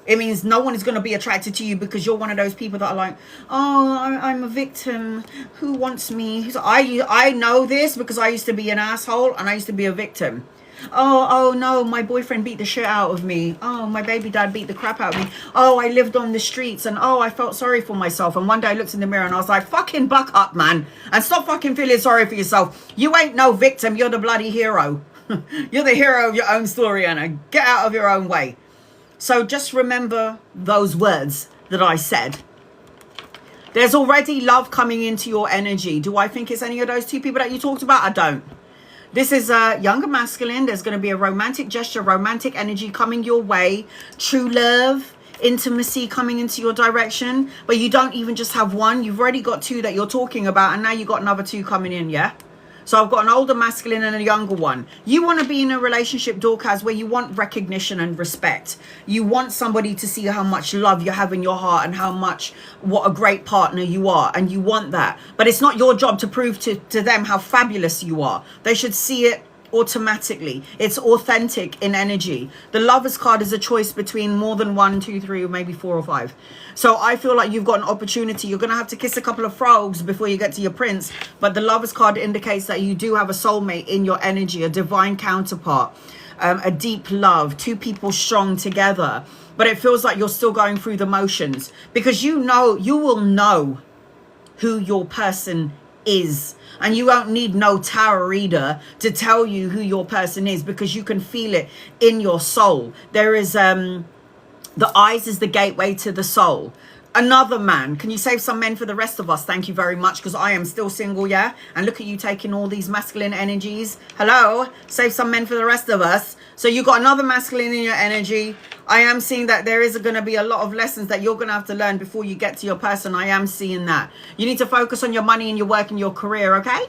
It means no one is going to be attracted to you, because you're one of those people that are like, oh, I'm a victim. Who wants me? I know this because I used to be an asshole and I used to be a victim. Oh no, my boyfriend beat the shit out of me. Oh, my baby dad beat the crap out of me. Oh, I lived on the streets, and oh, I felt sorry for myself. And one day I looked in the mirror and I was like, fucking buck up, man, and stop fucking feeling sorry for yourself. You ain't no victim. You're the bloody hero. You're the hero of your own story, Anna. Get out of your own way. So just remember those words that I said. There's already love coming into your energy. Do I think it's any of those two people that you talked about? I don't. This is a younger masculine. There's going to be a romantic gesture, romantic energy coming your way. True love, intimacy coming into your direction. But you don't even just have one. You've already got two that you're talking about, and now you've got another two coming in, yeah? So I've got an older masculine and a younger one. You want to be in a relationship, Dorcas, where you want recognition and respect. You want somebody to see how much love you have in your heart and what a great partner you are. And you want that. But it's not your job to prove to them how fabulous you are. They should see it automatically. It's authentic in energy. The Lovers card is a choice between more than 1, 2, 3, or maybe 4 or 5. So I feel like you've got an opportunity. You're going to have to kiss a couple of frogs before you get to your prince. But the Lovers card indicates that you do have a soulmate in your energy, a divine counterpart, a deep love, 2 people strong together. But it feels like you're still going through the motions, because you will know who your person is. And you won't need no tarot reader to tell you who your person is, because you can feel it in your soul. There is the eyes is the gateway to the soul. Another man. Can you save some men for the rest of us? Thank you very much, because I am still single, yeah? And look at you taking all these masculine energies. Hello? Save some men for the rest of us. So you got another masculine in your energy. I am seeing that there is going to be a lot of lessons that you're going to have to learn before you get to your person. I am seeing that. You need to focus on your money and your work and your career, okay?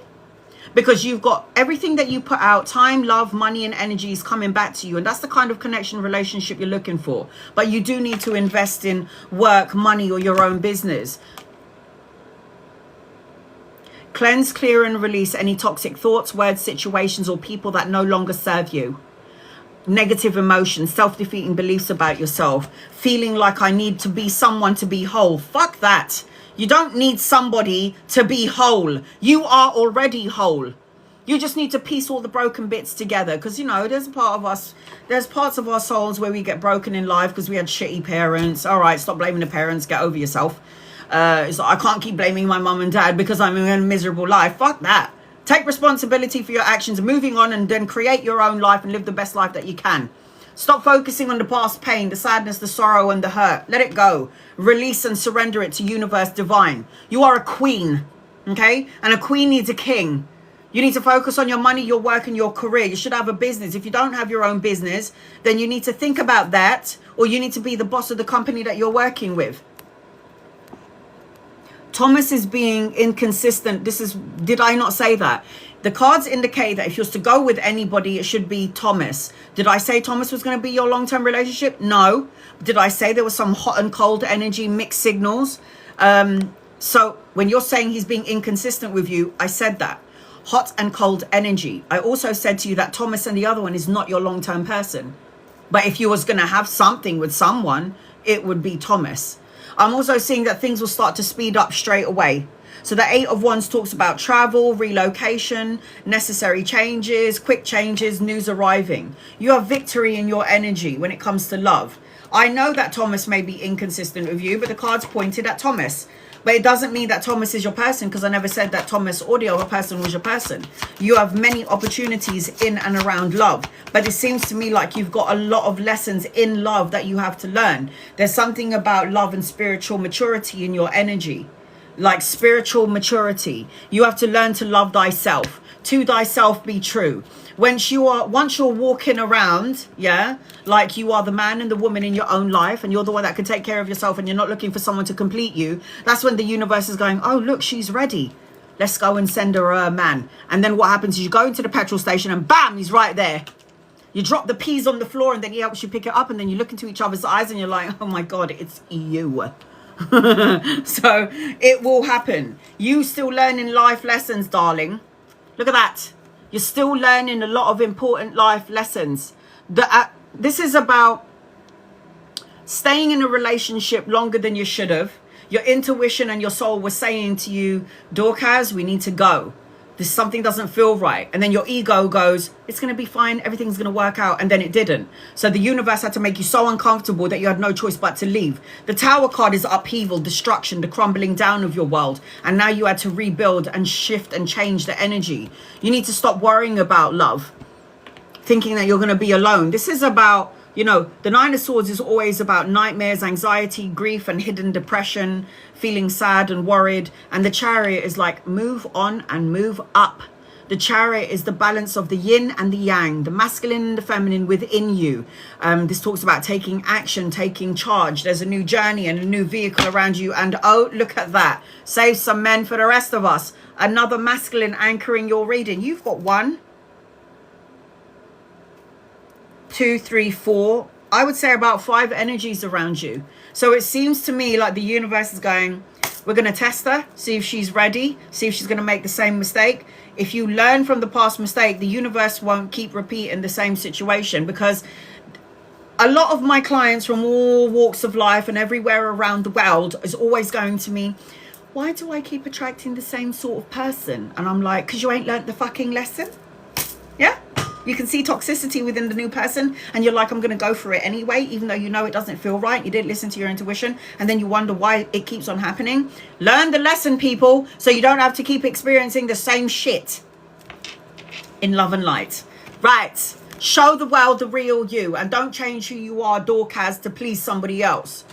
Because you've got everything that you put out, time, love, money, and energy is coming back to you. And that's the kind of connection, relationship you're looking for. But you do need to invest in work, money, or your own business. Cleanse, clear, and release any toxic thoughts, words, situations, or people that no longer serve you. Negative emotions, self-defeating beliefs about yourself, feeling like I need to be someone to be whole. Fuck that. You don't need somebody to be whole. You are already whole. You just need to piece all the broken bits together, because, you know, there's parts of our souls where we get broken in life because we had shitty parents. All right, stop blaming the parents. Get over yourself. It's like, I can't keep blaming my mum and dad because I'm in a miserable life. Fuck that. Take responsibility for your actions, moving on, and then create your own life and live the best life that you can. Stop focusing on the past pain, the sadness, the sorrow, and the hurt. Let it go. Release and surrender it to universe divine. You are a queen, okay? And a queen needs a king. You need to focus on your money, your work, and your career. You should have a business. If you don't have your own business, then you need to think about that, or you need to be the boss of the company that you're working with. Thomas is being inconsistent. Did I not say that? The cards indicate that if you're to go with anybody, it should be Thomas. Did I say Thomas was going to be your long-term relationship? No. Did I say there was some hot and cold energy, mixed signals? So when you're saying he's being inconsistent with you, I said that. Hot and cold energy. I also said to you that Thomas and the other one is not your long-term person. But if you was going to have something with someone, it would be Thomas. I'm also seeing that things will start to speed up straight away. So the 8 of Wands talks about travel, relocation, necessary changes, quick changes, news arriving. You have victory in your energy when it comes to love. I know that Thomas may be inconsistent with you, but the cards pointed at Thomas. But it doesn't mean that Thomas is your person, because I never said that Thomas or the other person was your person. You have many opportunities in and around love. But it seems to me like you've got a lot of lessons in love that you have to learn. There's something about love and spiritual maturity in your energy. Like spiritual maturity. You have to learn to love thyself. To thyself be true. Once you're walking around, yeah, like you are the man and the woman in your own life, and you're the one that can take care of yourself, and you're not looking for someone to complete you, that's when the universe is going, oh, look, she's ready. Let's go and send her a man. And then what happens is you go into the petrol station and bam, he's right there. You drop the peas on the floor and then he helps you pick it up, and then you look into each other's eyes and you're like, oh my God, it's you. So it will happen. You still learning life lessons, darling. Look at that. You're still learning a lot of important life lessons. This is about staying in a relationship longer than you should have. Your intuition and your soul was saying to you, Dorcas, we need to go. This something doesn't feel right. And then your ego goes, it's going to be fine. Everything's going to work out. And then it didn't. So the universe had to make you so uncomfortable that you had no choice but to leave. The Tower card is upheaval, destruction, the crumbling down of your world. And now you had to rebuild and shift and change the energy. You need to stop worrying about love, thinking that you're going to be alone. This is about, you know, the 9 of Swords is always about nightmares, anxiety, grief, and hidden depression, feeling sad and worried. And the Chariot is like, move on and move up. The Chariot is the balance of the yin and the yang, the masculine and the feminine within you. This talks about taking action, taking charge. There's a new journey and a new vehicle around you. And oh, look at that. Save some men for the rest of us. Another masculine anchoring your reading. You've got 1, 2, 3, 4. I would say about 5 energies around you. So it seems to me like the universe is going, we're going to test her, see if she's ready, see if she's going to make the same mistake. If you learn from the past mistake, the universe won't keep repeating the same situation, because a lot of my clients from all walks of life and everywhere around the world is always going to me, why do I keep attracting the same sort of person? And I'm like, because you ain't learnt the fucking lesson. Yeah? You can see toxicity within the new person and you're like, I'm going to go for it anyway, even though you know it doesn't feel right. You didn't listen to your intuition, and then you wonder why it keeps on happening. Learn the lesson, people, so you don't have to keep experiencing the same shit. In love and light. Right. Show the world the real you, and don't change who you are, Dorcas, to please somebody else.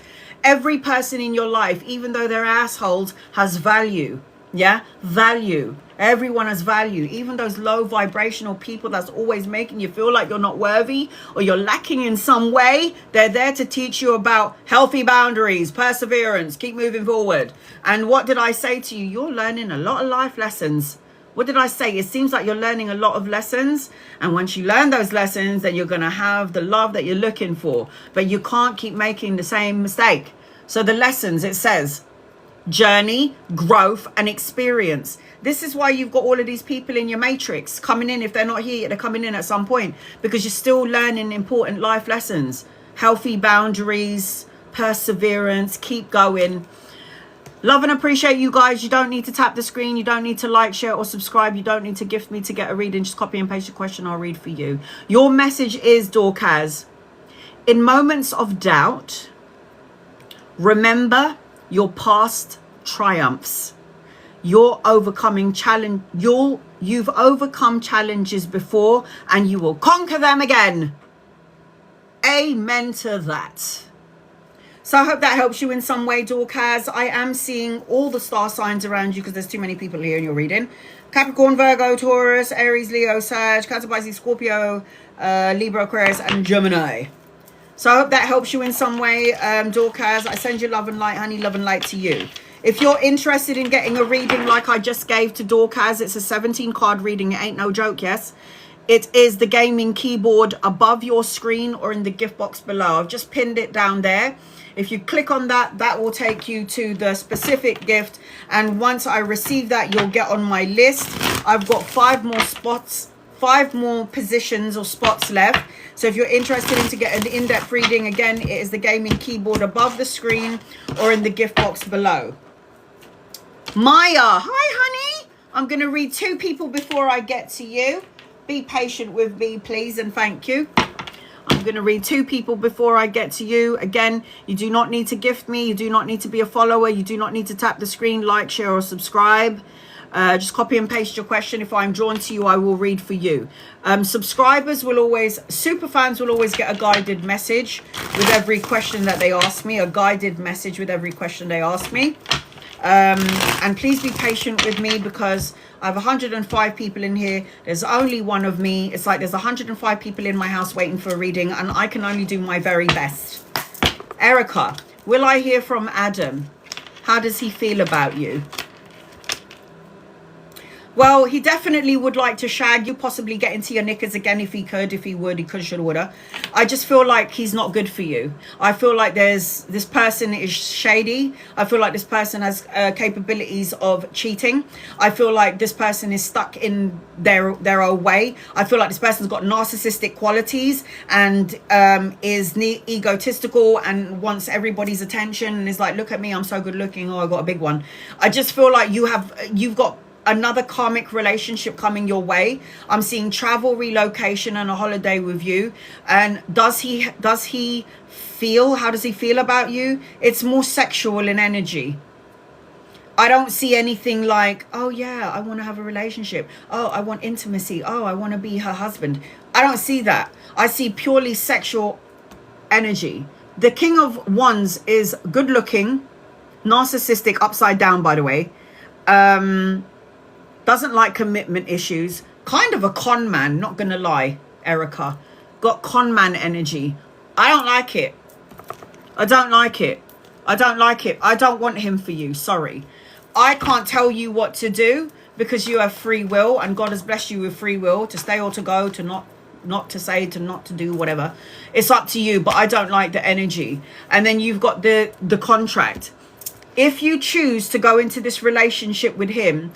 Every person in your life, even though they're assholes, has value. Yeah? Value. Everyone has value. Even those low vibrational people that's always making you feel like you're not worthy or you're lacking in some way, they're there to teach you about healthy boundaries, perseverance, keep moving forward. And what did I say to you? You're learning a lot of life lessons. What did I say? It seems like you're learning a lot of lessons. And once you learn those lessons, then you're going to have the love that you're looking for. But you can't keep making the same mistake. So the lessons, it says, journey, growth, and experience. This is why you've got all of these people in your matrix coming in. If they're not here, they're coming in at some point, because you're still learning important life lessons. Healthy boundaries, perseverance, keep going. Love and appreciate you guys. You don't need to tap the screen. You don't need to like, share, or subscribe. You don't need to gift me to get a reading. Just copy and paste your question. I'll read for you. Your message is, Dorcas, in moments of doubt, remember your past triumphs. You've overcome challenges before, and you will conquer them again. Amen to that. So I hope that helps you in some way, Dorcas. I am seeing all the star signs around you because there's too many people here in your reading. Capricorn, Virgo, Taurus, Aries, Leo, Sag, Cancer, Pisces, Scorpio, Libra, Aquarius, and Gemini. So I hope that helps you in some way, Dorcas. I send you love and light, honey, love and light to you. If you're interested in getting a reading like I just gave to Dorcas, it's a 17-card reading. It ain't no joke, yes? It is the gaming keyboard above your screen or in the gift box below. I've just pinned it down there. If you click on that, that will take you to the specific gift. And once I receive that, you'll get on my list. I've got 5 more spots, 5 more positions or spots left. So if you're interested in to get an in-depth reading, again, it is the gaming keyboard above the screen or in the gift box below. Maya, hi, honey. I'm going to read 2 people before I get to you. Be patient with me, please, and thank you. I'm going to read 2 people before I get to you. Again, you do not need to gift me. You do not need to be a follower. You do not need to tap the screen, like, share, or subscribe. Just copy and paste your question. If I'm drawn to you, I will read for you. Subscribers will always, super fans will always get a guided message with every question that they ask me. A guided message with every question they ask me. And please be patient with me because I have 105 people in here. There's only one of me. It's like there's 105 people in my house waiting for a reading, and I can only do my very best. Erica, will I hear from Adam? How does he feel about you? Well, he definitely would like to shag you, possibly get into your knickers again if he could, if he would, he could, should, woulda. I just feel like he's not good for you. I feel like this person is shady. I feel like this person has capabilities of cheating. I feel like this person is stuck in their own way. I feel like this person's got narcissistic qualities and is egotistical and wants everybody's attention and is like, look at me, I'm so good looking. Oh, I got a big one. I just feel like you've got another karmic relationship coming your way. I'm seeing travel, relocation, and a holiday with you. And does he feel, how does he feel about you? It's more sexual in energy. I don't see anything like, oh yeah, I want to have a relationship. Oh, I want intimacy. Oh, I want to be her husband. I don't see that. I see purely sexual energy. The King of Wands is good looking, narcissistic, upside down, by the way. Doesn't like commitment issues. Kind of a con man, not gonna lie, Erica. Got con man energy. I don't like it. I don't like it. I don't like it. I don't want him for you. Sorry. I can't tell you what to do because you have free will and God has blessed you with free will to stay or to go, to not to say, to not to do, whatever. It's up to you, but I don't like the energy. And then you've got the contract. If you choose to go into this relationship with him,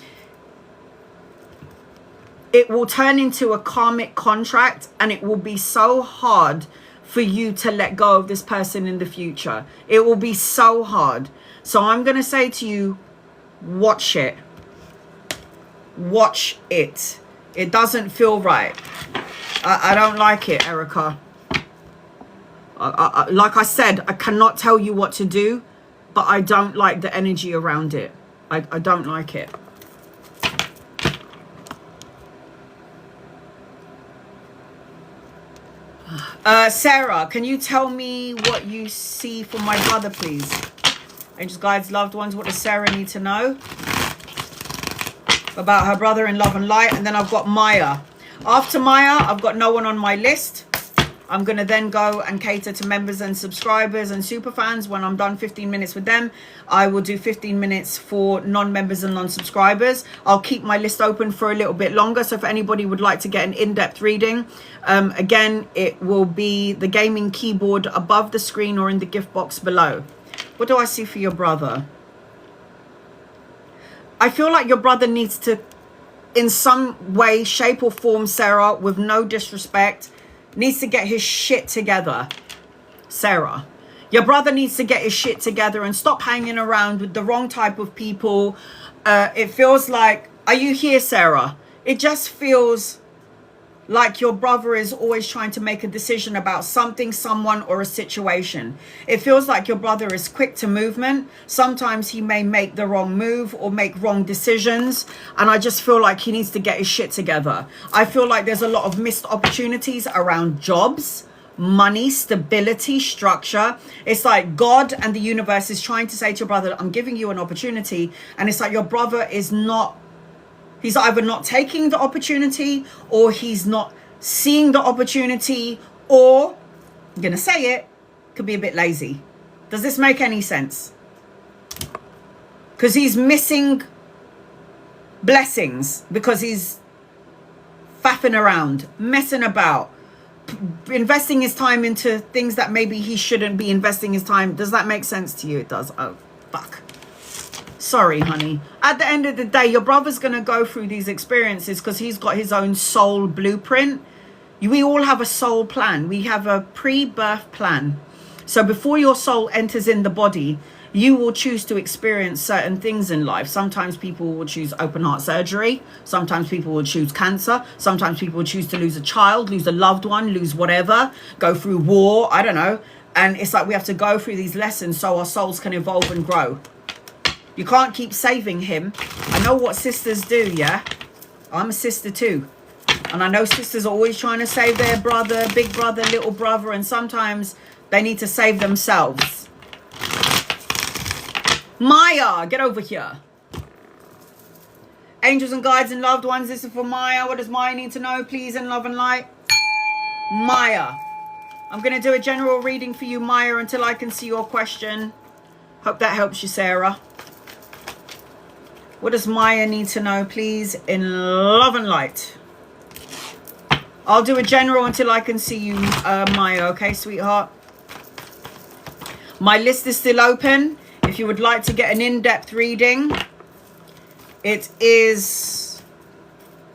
it will turn into a karmic contract, and it will be so hard for you to let go of this person in the future. It will be so hard. So I'm going to say to you, watch it. Watch it. It doesn't feel right. I don't like it, Erica. Like I said, I cannot tell you what to do, but I don't like the energy around it. I don't like it. Sarah, can you tell me what you see for my brother, please? Angels, guides, loved ones, what does Sarah need to know about her brother in love and light? And then I've got Maya. After Maya, I've got no one on my list. I'm going to then go and cater to members and subscribers and super fans. When I'm done 15 minutes with them, I will do 15 minutes for non-members and non-subscribers. I'll keep my list open for a little bit longer. So if anybody would like to get an in-depth reading, again, it will be the gaming keyboard above the screen or in the gift box below. What do I see for your brother? I feel like your brother needs to, in some way, shape or form, Sarah, with no disrespect, needs to get his shit together. Sarah, your brother needs to get his shit together and stop hanging around with the wrong type of people. It feels like, are you here, Sarah? It just feels like your brother is always trying to make a decision about something, someone, or a situation. It feels like your brother is quick to movement. Sometimes he may make the wrong move or make wrong decisions. And I just feel like he needs to get his shit together. I feel like there's a lot of missed opportunities around jobs, money, stability, structure. It's like God and the universe is trying to say to your brother, I'm giving you an opportunity. And it's like your brother is not, he's either not taking the opportunity, or he's not seeing the opportunity, or, I'm going to say it, could be a bit lazy. Does this make any sense? Because he's missing blessings because he's faffing around, messing about, investing his time into things that maybe he shouldn't be investing his time. Does that make sense to you? It does. Oh, fuck. Sorry, honey. At the end of the day, your brother's going to go through these experiences because he's got his own soul blueprint. We all have a soul plan. We have a pre-birth plan. So before your soul enters in the body, you will choose to experience certain things in life. Sometimes people will choose open heart surgery. Sometimes people will choose cancer. Sometimes people will choose to lose a child, lose a loved one, lose whatever, go through war. I don't know. And it's like we have to go through these lessons so our souls can evolve and grow. You can't keep saving him. I know what sisters do, yeah? I'm a sister too. And I know sisters are always trying to save their brother, big brother, little brother, and sometimes they need to save themselves. Maya, get over here. Angels and guides and loved ones, this is for Maya. What does Maya need to know, please, in love and light? Maya. I'm going to do a general reading for you, Maya, until I can see your question. Hope that helps you, Sarah. What does Maya need to know, please, in love and light? I'll do a general until I can see you, Maya, okay, sweetheart? My list is still open. If you would like to get an in-depth reading, it is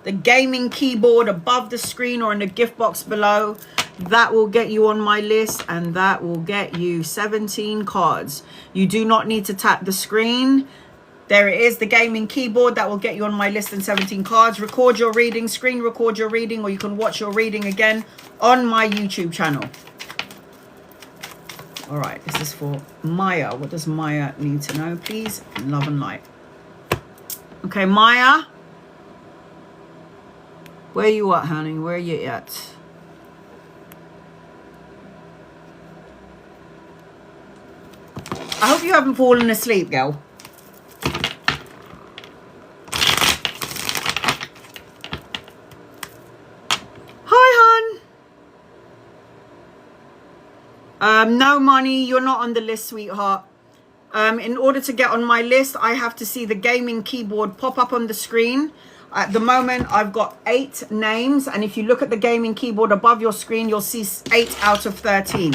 the gaming keyboard above the screen or in the gift box below. That will get you on my list, and that will get you 17 cards. You do not need to tap the screen. There it is, the gaming keyboard. That will get you on my list and 17 cards. Record your reading, screen record your reading, or you can watch your reading again on my YouTube channel. All right, this is for Maya. What does Maya need to know, please? In love and light. Okay, Maya. Where you at, honey? Where you at? I hope you haven't fallen asleep, girl. No money, you're not on the list, sweetheart. In order to get on my list, I have to see the gaming keyboard pop up on the screen. At the moment, I've got 8 names. And if you look at the gaming keyboard above your screen, you'll see 8 out of 13.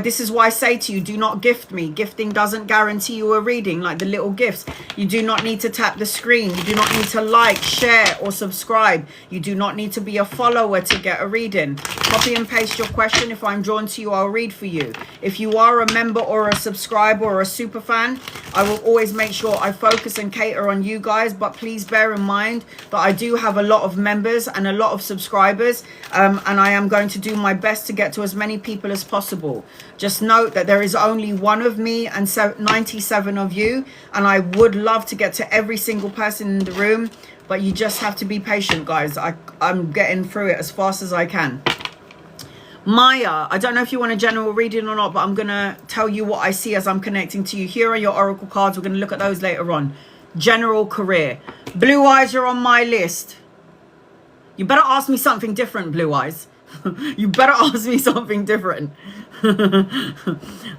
This is why I say to you, do not gift me. Gifting doesn't guarantee you a reading, like the little gifts. You do not need to tap the screen. You do not need to like, share, or subscribe. You do not need to be a follower to get a reading. Copy and paste your question. If I'm drawn to you, I'll read for you. If you are a member or a subscriber or a super fan, I will always make sure I focus and cater on you guys. But please bear in mind that I do have a lot of members and a lot of subscribers. And I am going to do my best to get to as many people as possible. Just note that there is only one of me and 97 of you, and I would love to get to every single person in the room, but you just have to be patient, guys. I'm getting through it as fast as I can. Maya, I don't know if you want a general reading or not, but I'm going to tell you what I see as I'm connecting to you. Here are your oracle cards. We're going to look at those later on. General career. Blue eyes, you're on my list. You better ask me something different, Blue eyes. You better ask me something different. All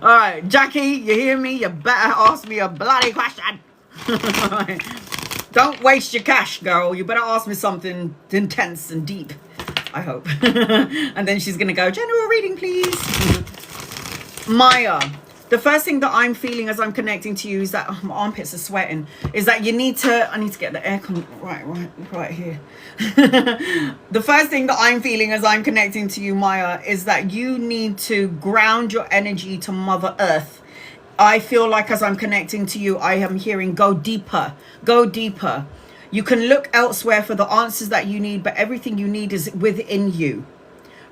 right, Jackie, you hear me? You better ask me a bloody question. Right. Don't waste your cash, girl. You better ask me something intense and deep, I hope. And then she's gonna go, general reading, please. Maya, the first thing that I'm feeling as I'm connecting to you is that my armpits are sweating. Is that you need to, I need to get the aircon right here. The first thing that I'm feeling as I'm connecting to you, Maya, is that you need to ground your energy to Mother Earth. I feel like as I'm connecting to you, I am hearing go deeper, go deeper. You can look elsewhere for the answers that you need, but everything you need is within you.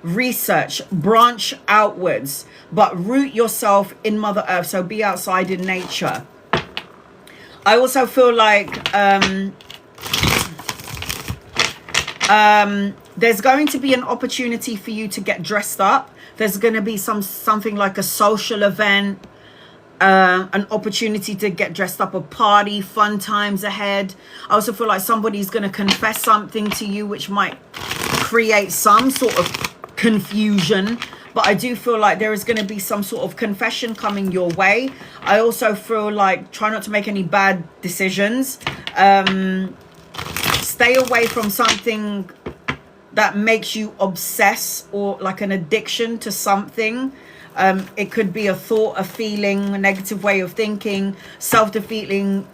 Research, branch outwards, but root yourself in Mother Earth. So be outside in nature. I also feel like there's going to be an opportunity for you to get dressed up. There's going to be something like a social event, an opportunity to get dressed up, a party, fun times ahead. I also feel like somebody's going to confess something to you, which might create some sort of confusion, but I do feel like there is going to be some sort of confession coming your way. I also feel like try not to make any bad decisions. Stay away from something that makes you obsess or like an addiction to something. It could be a thought, a feeling, a negative way of thinking, self-defeating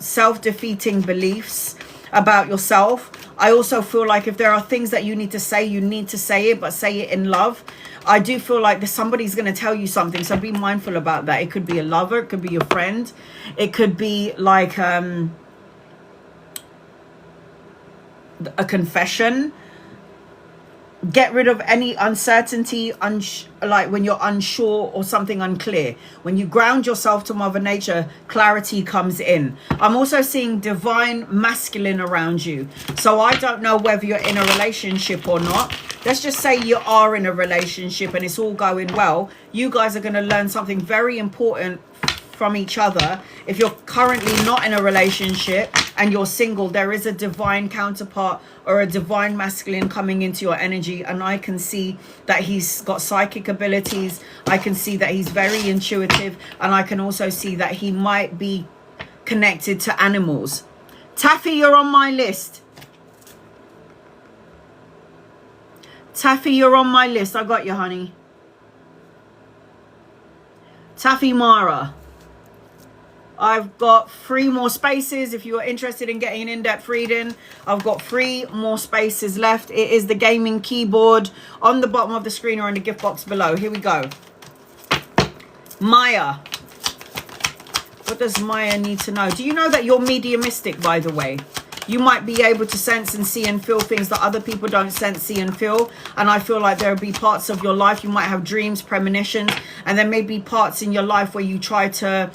beliefs about yourself. I also feel like if there are things that you need to say it, but say it in love. I do feel like somebody's going to tell you something, so be mindful about that. It could be a lover, it could be your friend, it could be like a confession. Get rid of any uncertainty, like when you're unsure or something unclear. When you ground yourself to Mother Nature, clarity comes in. I'm also seeing divine masculine around you. So I don't know whether you're in a relationship or not. Let's just say you are in a relationship and it's all going well. You guys are going to learn something very important from each other. If you're currently not in a relationship and you're single, there is a divine counterpart or a divine masculine coming into your energy, and I can see that he's got psychic abilities. I can see that he's very intuitive, and I can also see that he might be connected to animals. Taffy, you're on my list. Taffy, you're on my list. I got you, honey. Taffy Mara. I've got 3 more spaces. If you are interested in getting an in-depth reading, I've got 3 more spaces left. It is the gaming keyboard on the bottom of the screen or in the gift box below. Here we go. Maya. What does Maya need to know? Do you know that you're mediumistic, by the way? You might be able to sense and see and feel things that other people don't sense, see and feel. And I feel like there'll be parts of your life, you might have dreams, premonitions, and there may be parts in your life where you try to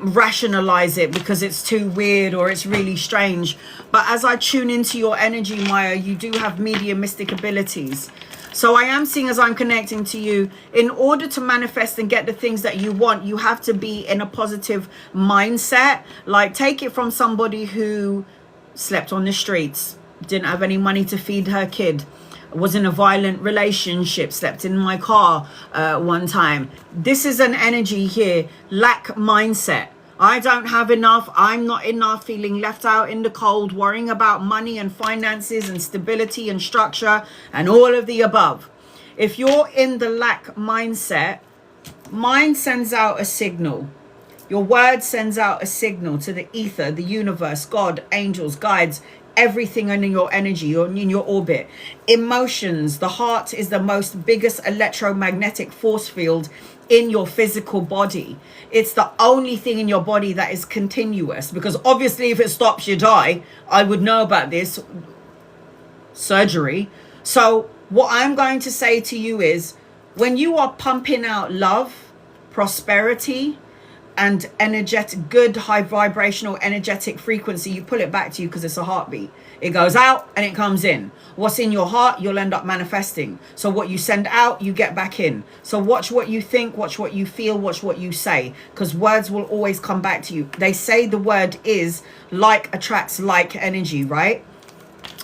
rationalize it because it's too weird or it's really strange. But as I tune into your energy, Maya, you do have mediumistic abilities. So I am seeing, as I'm connecting to you, in order to manifest and get the things that you want, you have to be in a positive mindset. Like, take it from somebody who slept on the streets, didn't have any money to feed her kid, was in a violent relationship, slept in my car one time. This is an energy here, lack mindset. I don't have enough, I'm not enough, feeling left out in the cold, worrying about money and finances and stability and structure and all of the above. If you're in the lack mindset, mind sends out a signal. Your word sends out a signal to the ether, the universe, God, angels, guides, everything in your energy or in your orbit. Emotions, the heart is the most biggest electromagnetic force field in your physical body. It's the only thing in your body that is continuous, because obviously if it stops you die. I would know about this surgery. So what I'm going to say to you is, when you are pumping out love, prosperity, and energetic, good, high vibrational, energetic frequency, you pull it back to you because it's a heartbeat. It goes out and it comes in. What's in your heart, you'll end up manifesting. So what you send out, you get back in. So watch what you think, watch what you feel, watch what you say, because words will always come back to you. They say the word is like attracts like energy, right?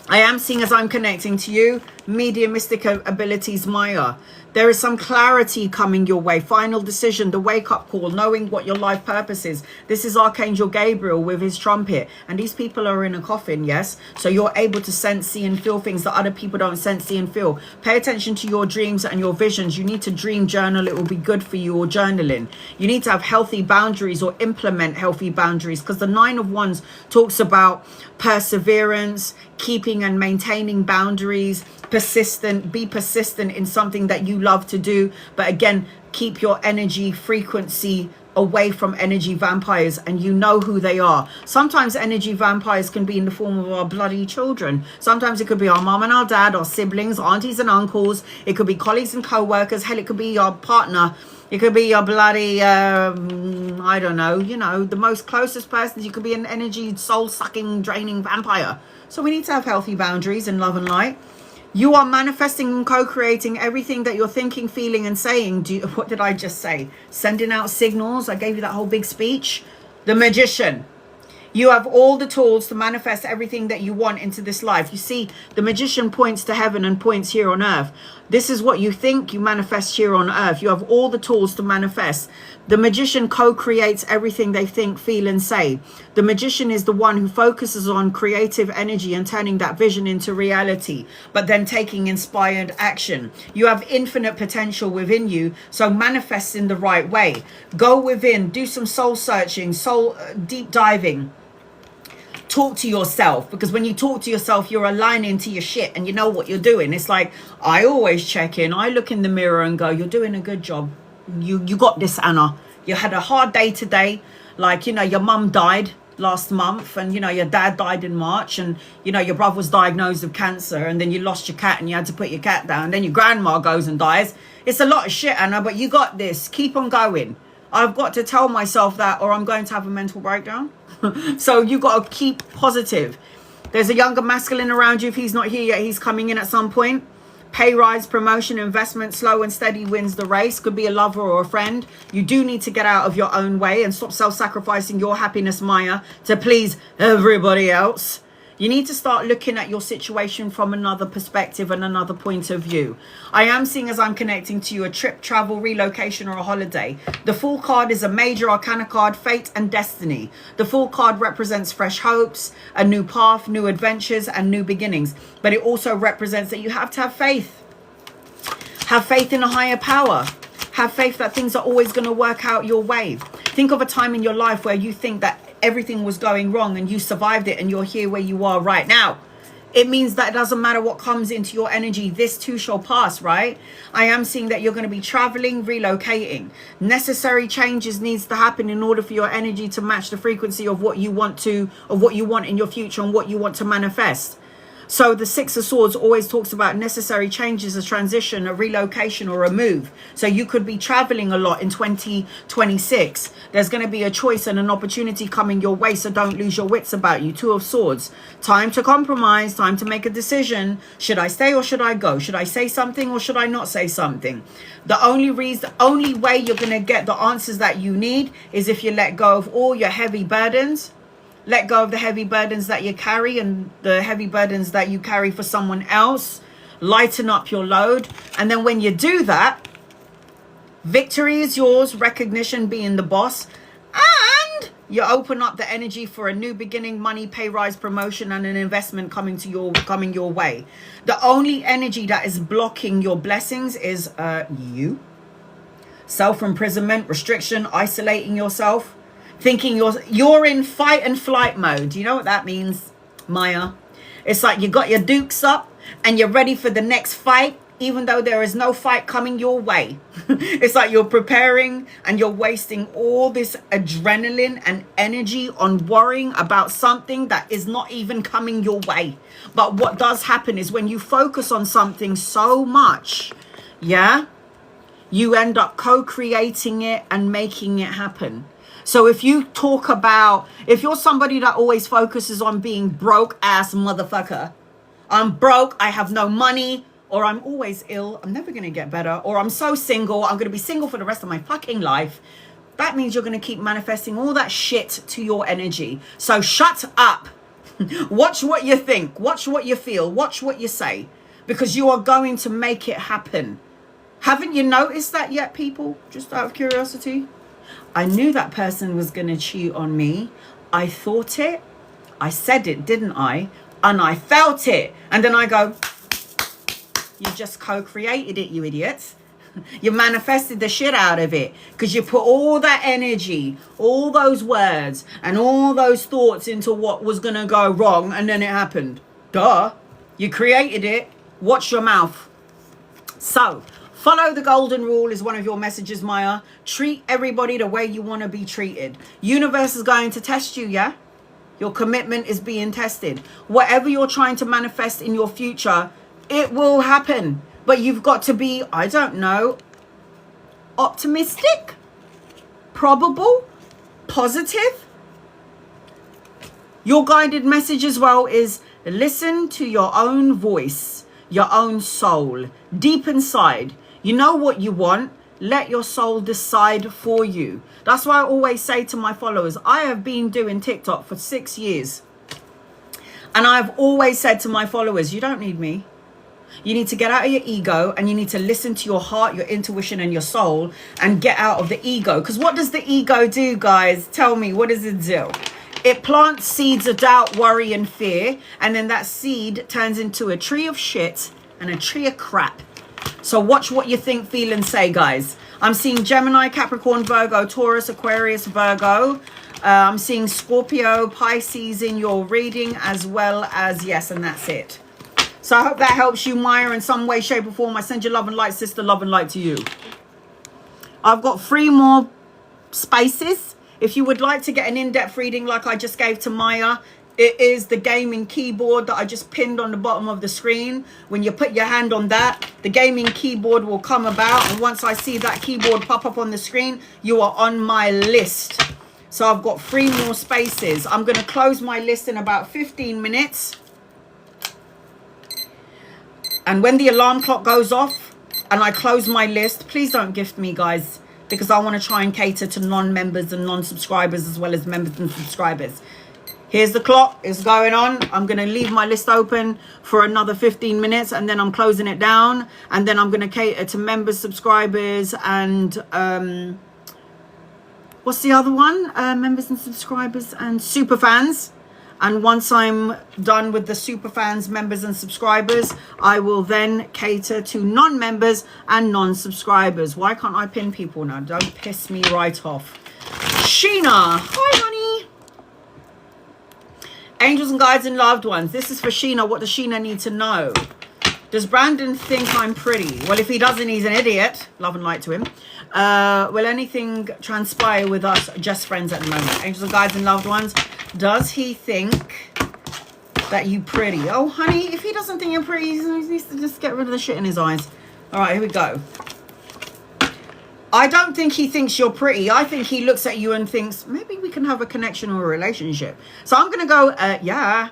I am seeing, as I'm connecting to you, mediumistic abilities, Maya. There is some clarity coming your way. Final decision, the wake-up call, knowing what your life purpose is. This is Archangel Gabriel with his trumpet. And these people are in a coffin, yes? So you're able to sense, see, and feel things that other people don't sense, see, and feel. Pay attention to your dreams and your visions. You need to dream journal. It will be good for you, or journaling. You need to have healthy boundaries or implement healthy boundaries, because the Nine of Wands talks about perseverance, keeping and maintaining boundaries, be persistent in something that you love to do. But again, keep your energy frequency away from energy vampires, and you know who they are. Sometimes energy vampires can be in the form of our bloody children. Sometimes it could be our mom and our dad, our siblings, aunties and uncles. It could be colleagues and co-workers. Hell, it could be your partner. It could be your bloody, I don't know, you know, the most closest person. You could be an energy, soul-sucking, draining vampire. So we need to have healthy boundaries in love and light. You are manifesting and co-creating everything that you're thinking, feeling, and saying. What did I just say? Sending out signals. I gave you that whole big speech. The Magician. You have all the tools to manifest everything that you want into this life. You see, the Magician points to heaven and points here on earth. This is what you think, you manifest here on earth. You have all the tools to manifest. The Magician co-creates everything they think, feel, and say. The Magician is the one who focuses on creative energy and turning that vision into reality, but then taking inspired action. You have infinite potential within you, so manifest in the right way. Go within, do some soul searching, soul deep diving. Talk to yourself, because when you talk to yourself, you're aligning to your shit and you know what you're doing. It's like, I always check in. I look in the mirror and go, you're doing a good job. You got this, Anna. You had a hard day today. Like, you know, your mum died last month, and, you know, your dad died in March, and, you know, your brother was diagnosed with cancer, and then you lost your cat and you had to put your cat down. And then your grandma goes and dies. It's a lot of shit, Anna, but you got this. Keep on going. I've got to tell myself that, or I'm going to have a mental breakdown. So you got to keep positive. There's a younger masculine around you. If he's not here yet, he's coming in at some point. Pay rise, promotion, investment, slow and steady wins the race. Could be a lover or a friend. You do need to get out of your own way and stop self-sacrificing your happiness, Maya, to please everybody else. You need to start looking at your situation from another perspective and another point of view. I am seeing, as I'm connecting to you, a trip, travel, relocation, or a holiday. The Fool card is a major arcana card, fate and destiny. The Fool card represents fresh hopes, a new path, new adventures, and new beginnings. But it also represents that you have to have faith. Have faith in a higher power. Have faith that things are always going to work out your way. Think of a time in your life where you think that everything was going wrong and you survived it and you're here where you are right now. It means that it doesn't matter what comes into your energy, this too shall pass, right? I am seeing that you're going to be traveling, relocating. Necessary changes needs to happen in order for your energy to match the frequency of what you want in your future and what you want to manifest. So the Six of Swords always talks about necessary changes, a transition, a relocation, or a move. So you could be traveling a lot in 2026. There's going to be a choice and an opportunity coming your way, so don't lose your wits about you. Two of Swords. Time to compromise, time to make a decision. Should I stay or should I go? Should I say something or should I not say something? The only way you're going to get the answers that you need is if you let go of all your heavy burdens. Let go of the heavy burdens that you carry and the heavy burdens that you carry for someone else. lighten up your load. And then when you do that, victory is yours, recognition, being the boss, and you open up the energy for a new beginning, money, pay rise, promotion, and an investment coming your way. The only energy that is blocking your blessings is you. Self-imprisonment, restriction, isolating yourself, thinking you're in fight and flight mode. You know what that means, Maya? It's like you got your dukes up and you're ready for the next fight, even though there is no fight coming your way. It's like you're preparing and you're wasting all this adrenaline and energy on worrying about something that is not even coming your way. But what does happen is when you focus on something so much, yeah, you end up co-creating it and making it happen. So if you talk about, if you're somebody that always focuses on being broke ass motherfucker, I'm broke, I have no money, or I'm always ill, I'm never going to get better, or I'm so single, I'm going to be single for the rest of my fucking life, that means you're going to keep manifesting all that shit to your energy. So shut up. Watch what you think, watch what you feel, watch what you say, because you are going to make it happen. Haven't you noticed that yet, people? Just out of curiosity. I knew that person was going to cheat on me. I thought it. I said it, didn't I? And I felt it. And then I go, you just co-created it, you idiots. You manifested the shit out of it because you put all that energy, all those words and all those thoughts into what was going to go wrong, and then it happened. Duh. You created it. Watch your mouth. So, follow the golden rule is one of your messages, Maya. Treat everybody the way you want to be treated. Universe is going to test you, yeah? Your commitment is being tested. Whatever you're trying to manifest in your future, it will happen. But you've got to be, I don't know, optimistic, probable, positive. Your guided message as well is listen to your own voice, your own soul, deep inside. You know what you want. Let your soul decide for you. That's why I always say to my followers, I have been doing TikTok for 6 years. And I've always said to my followers, you don't need me. You need to get out of your ego and you need to listen to your heart, your intuition and your soul and get out of the ego. Because what does the ego do, guys? Tell me, what does it do? It plants seeds of doubt, worry and fear. And then that seed turns into a tree of shit and a tree of crap. So watch what you think, feel and say, guys. I'm seeing Gemini, Capricorn, Virgo, Taurus, Aquarius, Virgo. I'm seeing Scorpio, Pisces in your reading as well as, yes, and that's it. So I hope that helps you, Maya, in some way, shape or form. I send you love and light, sister, love and light to you. I've got 3 more spaces. If you would like to get an in-depth reading like I just gave to Maya, it is the gaming keyboard that I just pinned on the bottom of the screen. When you put your hand on that, the gaming keyboard will come about. And once I see that keyboard pop up on the screen, you are on my list. So I've got 3 more spaces. I'm going to close my list in about 15 minutes. And when the alarm clock goes off and I close my list, please don't gift me, guys, because I want to try and cater to non-members and non-subscribers as well as members and subscribers. Here's the clock. It's going on. I'm going to leave my list open for another 15 minutes and then I'm closing it down. And then I'm going to cater to members, subscribers and what's the other one? Members and subscribers and super fans. And once I'm done with the super fans, members and subscribers, I will then cater to non-members and non-subscribers. Why can't I pin people now? Don't piss me right off. Sheena. Hi, honey. Angels and guides and loved ones. This is for Sheena. What does Sheena need to know? Does Brandon think I'm pretty? Well, if he doesn't, he's an idiot. Love and light to him. Will anything transpire with us just friends at the moment? Angels and guides and loved ones. Does he think that you pretty? Oh, honey, if he doesn't think you're pretty, he needs to just get rid of the shit in his eyes. All right, here we go. I don't think he thinks you're pretty. I think he looks at you and thinks, maybe we can have a connection or a relationship. So I'm going to go, yeah.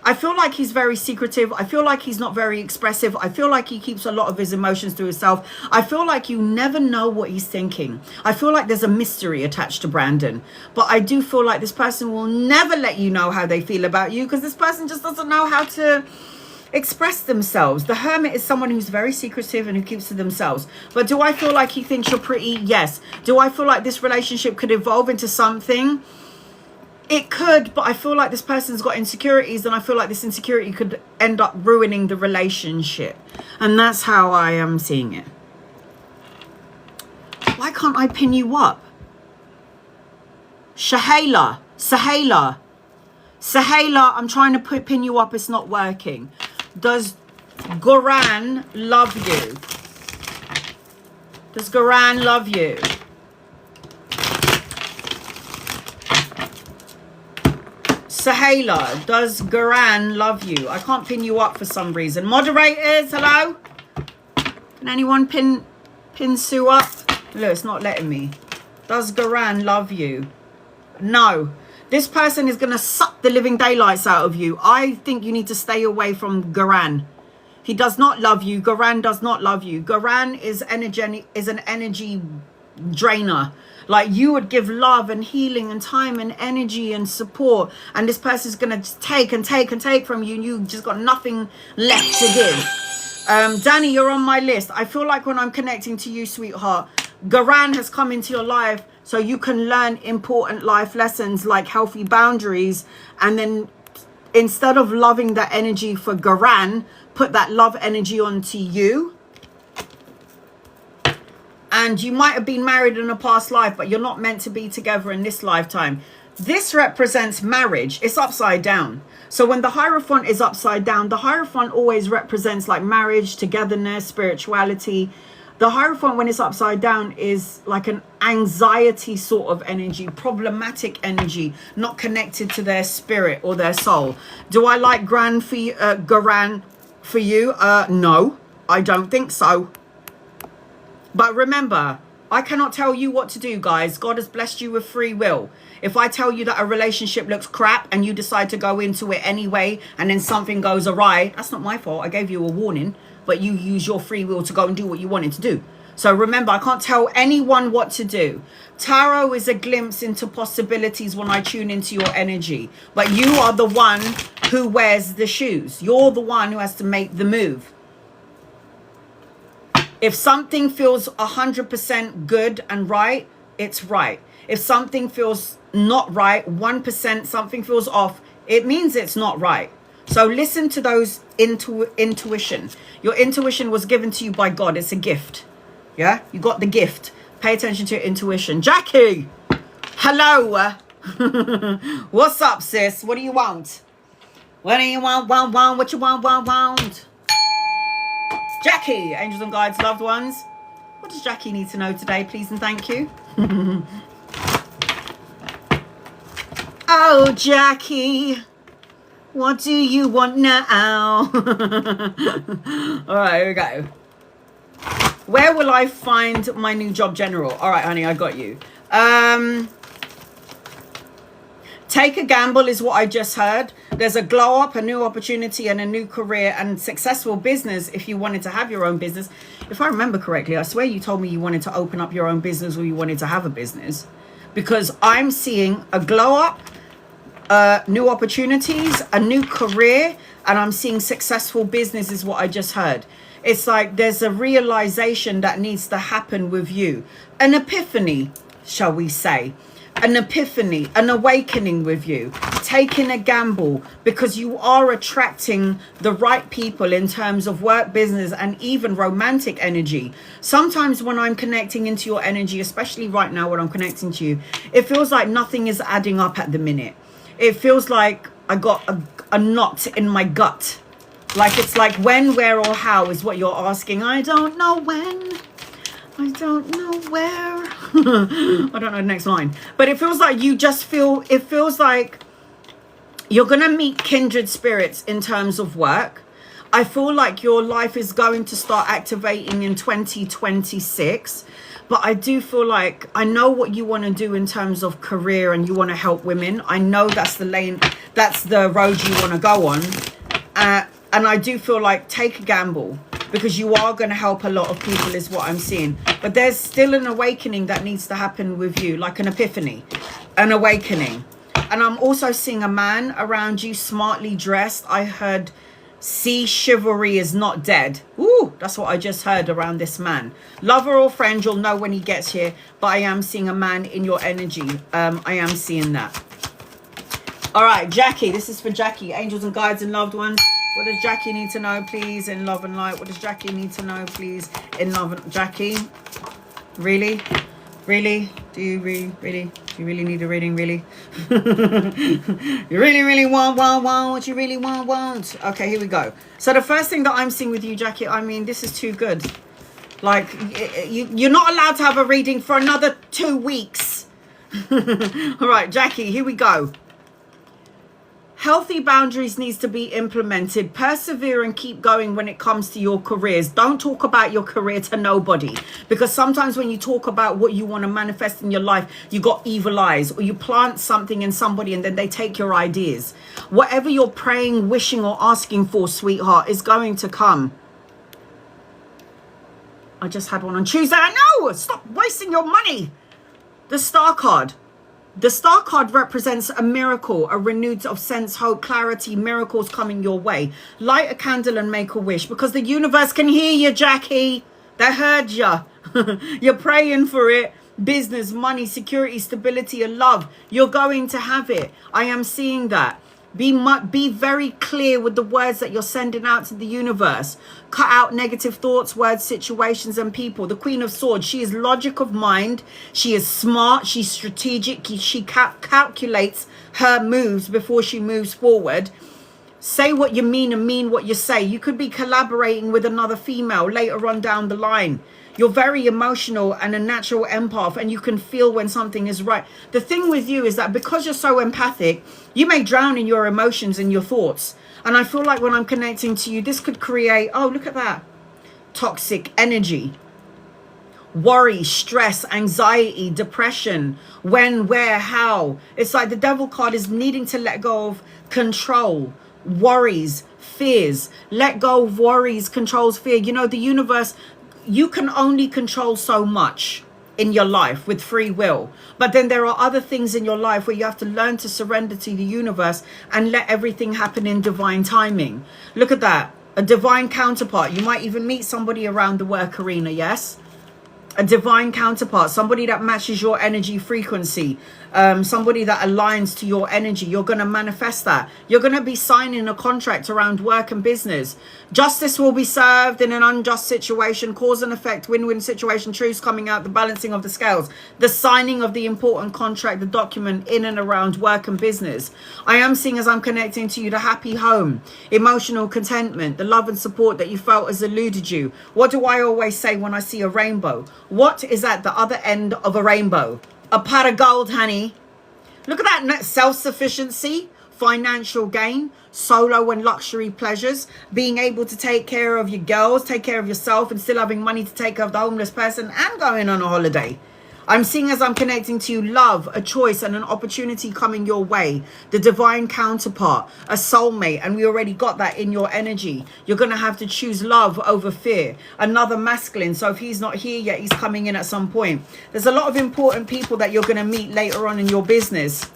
I feel like he's very secretive. I feel like he's not very expressive. I feel like he keeps a lot of his emotions to himself. I feel like you never know what he's thinking. I feel like there's a mystery attached to Brandon. But I do feel like this person will never let you know how they feel about you because this person just doesn't know how to express themselves. The Hermit is someone who's very secretive and who keeps to themselves. But do I feel like he thinks you're pretty? Yes. Do I feel like this relationship could evolve into something? It could, but I feel like this person's got insecurities, and I feel like this insecurity could end up ruining the relationship. And that's how I am seeing it. Why can't I pin you up? Sahela, I'm trying to pin you up. It's not working. Does Goran love you? Does Goran love you? Sahela, does Goran love you? I can't pin you up for some reason. Moderators, hello? Can anyone pin Sue up? Look, it's not letting me. Does Goran love you? No. This person is going to suck the living daylights out of you. I think you need to stay away from Goran. He does not love you. Goran does not love you. Goran is an energy drainer. Like, you would give love and healing and time and energy and support, and this person's going to take and take and take from you, and you just got nothing left to give. Danny, you're on my list. I feel like when I'm connecting to you, sweetheart, Goran has come into your life so you can learn important life lessons like healthy boundaries, and then instead of loving that energy for Goran, put that love energy onto you. And you might have been married in a past life, but you're not meant to be together in this lifetime. This represents marriage. It's upside down. So when the Hierophant is upside down, the Hierophant always represents like marriage, togetherness, spirituality. The Hierophant, when it's upside down, is like an anxiety sort of energy, problematic energy, not connected to their spirit or their soul. Do I like Goran for you? No, I don't think so. But remember, I cannot tell you what to do, guys. God has blessed you with free will. If I tell you that a relationship looks crap and you decide to go into it anyway, and then something goes awry, that's not my fault. I gave you a warning, but you use your free will to go and do what you wanted to do. So remember, I can't tell anyone what to do. Tarot is a glimpse into possibilities when I tune into your energy. But you are the one who wears the shoes. You're the one who has to make the move. If something feels 100% good and right, it's right. If something feels not right, 1%, something feels off, it means it's not right. So listen to those intuition. Your intuition was given to you by God. It's a gift. Yeah, you got the gift. Pay attention to your intuition. Jackie, hello. What's up, sis? What do you want? What do you want? What you want? Jackie, angels and guides, loved ones. What does Jackie need to know today, please and thank you? Oh, Jackie, what do you want now? All right, here we go. Where will I find my new job, General? All right, honey, I got you. Take a gamble is what I just heard. There's a glow up, a new opportunity, and a new career and successful business if you wanted to have your own business. If I remember correctly, I swear you told me you wanted to open up your own business or you wanted to have a business. Because I'm seeing a glow up, new opportunities, a new career, and I'm seeing successful business is what I just heard. It's like there's a realization that needs to happen with you. An epiphany, shall we say. An epiphany, an awakening with you, taking a gamble, because you are attracting the right people in terms of work, business, and even romantic energy. Sometimes when I'm connecting into your energy, especially right now when I'm connecting to you, it feels like nothing is adding up at the minute. It feels like I got a knot in my gut. Like it's like when, where, or how is what you're asking. I don't know when. I don't know where. I don't know the next line. But it feels like you just feel, it feels like you're going to meet kindred spirits in terms of work. I feel like your life is going to start activating in 2026. But I do feel like I know what you want to do in terms of career and you want to help women. I know that's the lane, that's the road you want to go on. And I do feel like take a gamble, because you are going to help a lot of people is what I'm seeing. But there's still an awakening that needs to happen with you, like an epiphany, an awakening. And I'm also seeing a man around you, smartly dressed. I heard See, chivalry is not dead. Ooh, that's what I just heard around this man. Lover or friend, you'll know when he gets here. But I am seeing a man in your energy. I am seeing that. All right, Jackie. This is for Jackie. Angels and guides and loved ones. What does Jackie need to know, please, in love and light? What does Jackie need to know, please, in love and... Jackie? Really? Really? Do you really need a reading, really? You really want, what you really want. Okay, here we go. So the first thing that I'm seeing with you, Jackie, I mean, this is too good. Like, you're not allowed to have a reading for another 2 weeks. All right, Jackie, here we go. Healthy boundaries needs to be implemented. Persevere and keep going when it comes to your careers. Don't talk about your career to nobody. Because sometimes when you talk about what you want to manifest in your life, you got evil eyes. Or you plant something in somebody and then they take your ideas. Whatever you're praying, wishing or asking for, sweetheart, is going to come. I just had one on Tuesday. I know! Stop wasting your money. The Star card. The Star card represents a miracle, a renewed of sense, hope, clarity, miracles coming your way. Light a candle and make a wish because the universe can hear you, Jackie. They heard you. You're praying for it. Business, money, security, stability, and love. You're going to have it. I am seeing that. Be very clear with the words that you're sending out to the universe. Cut out negative thoughts, words, situations, and people. The Queen of Swords, she is logic of mind. She is smart. She's strategic. She calculates her moves before she moves forward. Say what you mean and mean what you say. You could be collaborating with another female later on down the line. You're very emotional and a natural empath, and you can feel when something is right. The thing with you is that because you're so empathic, you may drown in your emotions and your thoughts. And I feel like when I'm connecting to you, this could create, oh, look at that, toxic energy. Worry, stress, anxiety, depression, when, where, how. It's like the Devil card is needing to let go of control, worries, fears. Let go of worries, controls, fear. You know, the universe... You can only control so much in your life with free will. But then there are other things in your life where you have to learn to surrender to the universe and let everything happen in divine timing. Look at that. A divine counterpart. You might even meet somebody around the work arena, yes? A divine counterpart. Somebody that matches your energy frequency. Somebody that aligns to your energy. You're going to manifest that. You're going to be signing a contract around work and business. Justice will be served in an unjust situation. Cause and effect, win-win situation, truths coming out, the balancing of the scales. The signing of the important contract, the document in and around work and business. I am seeing as I'm connecting to you the happy home, emotional contentment, the love and support that you felt has eluded you. What do I always say when I see a rainbow? What is at the other end of a rainbow? A pot of gold, honey. Look at that. Self-sufficiency, financial gain, solo and luxury pleasures, being able to take care of your girls, take care of yourself, and still having money to take care of the homeless person and going on a holiday. I'm seeing as I'm connecting to you, love, a choice and an opportunity coming your way. The divine counterpart, a soulmate, and we already got that in your energy. You're going to have to choose love over fear. Another masculine, so if he's not here yet, he's coming in at some point. There's a lot of important people that you're going to meet later on in your business.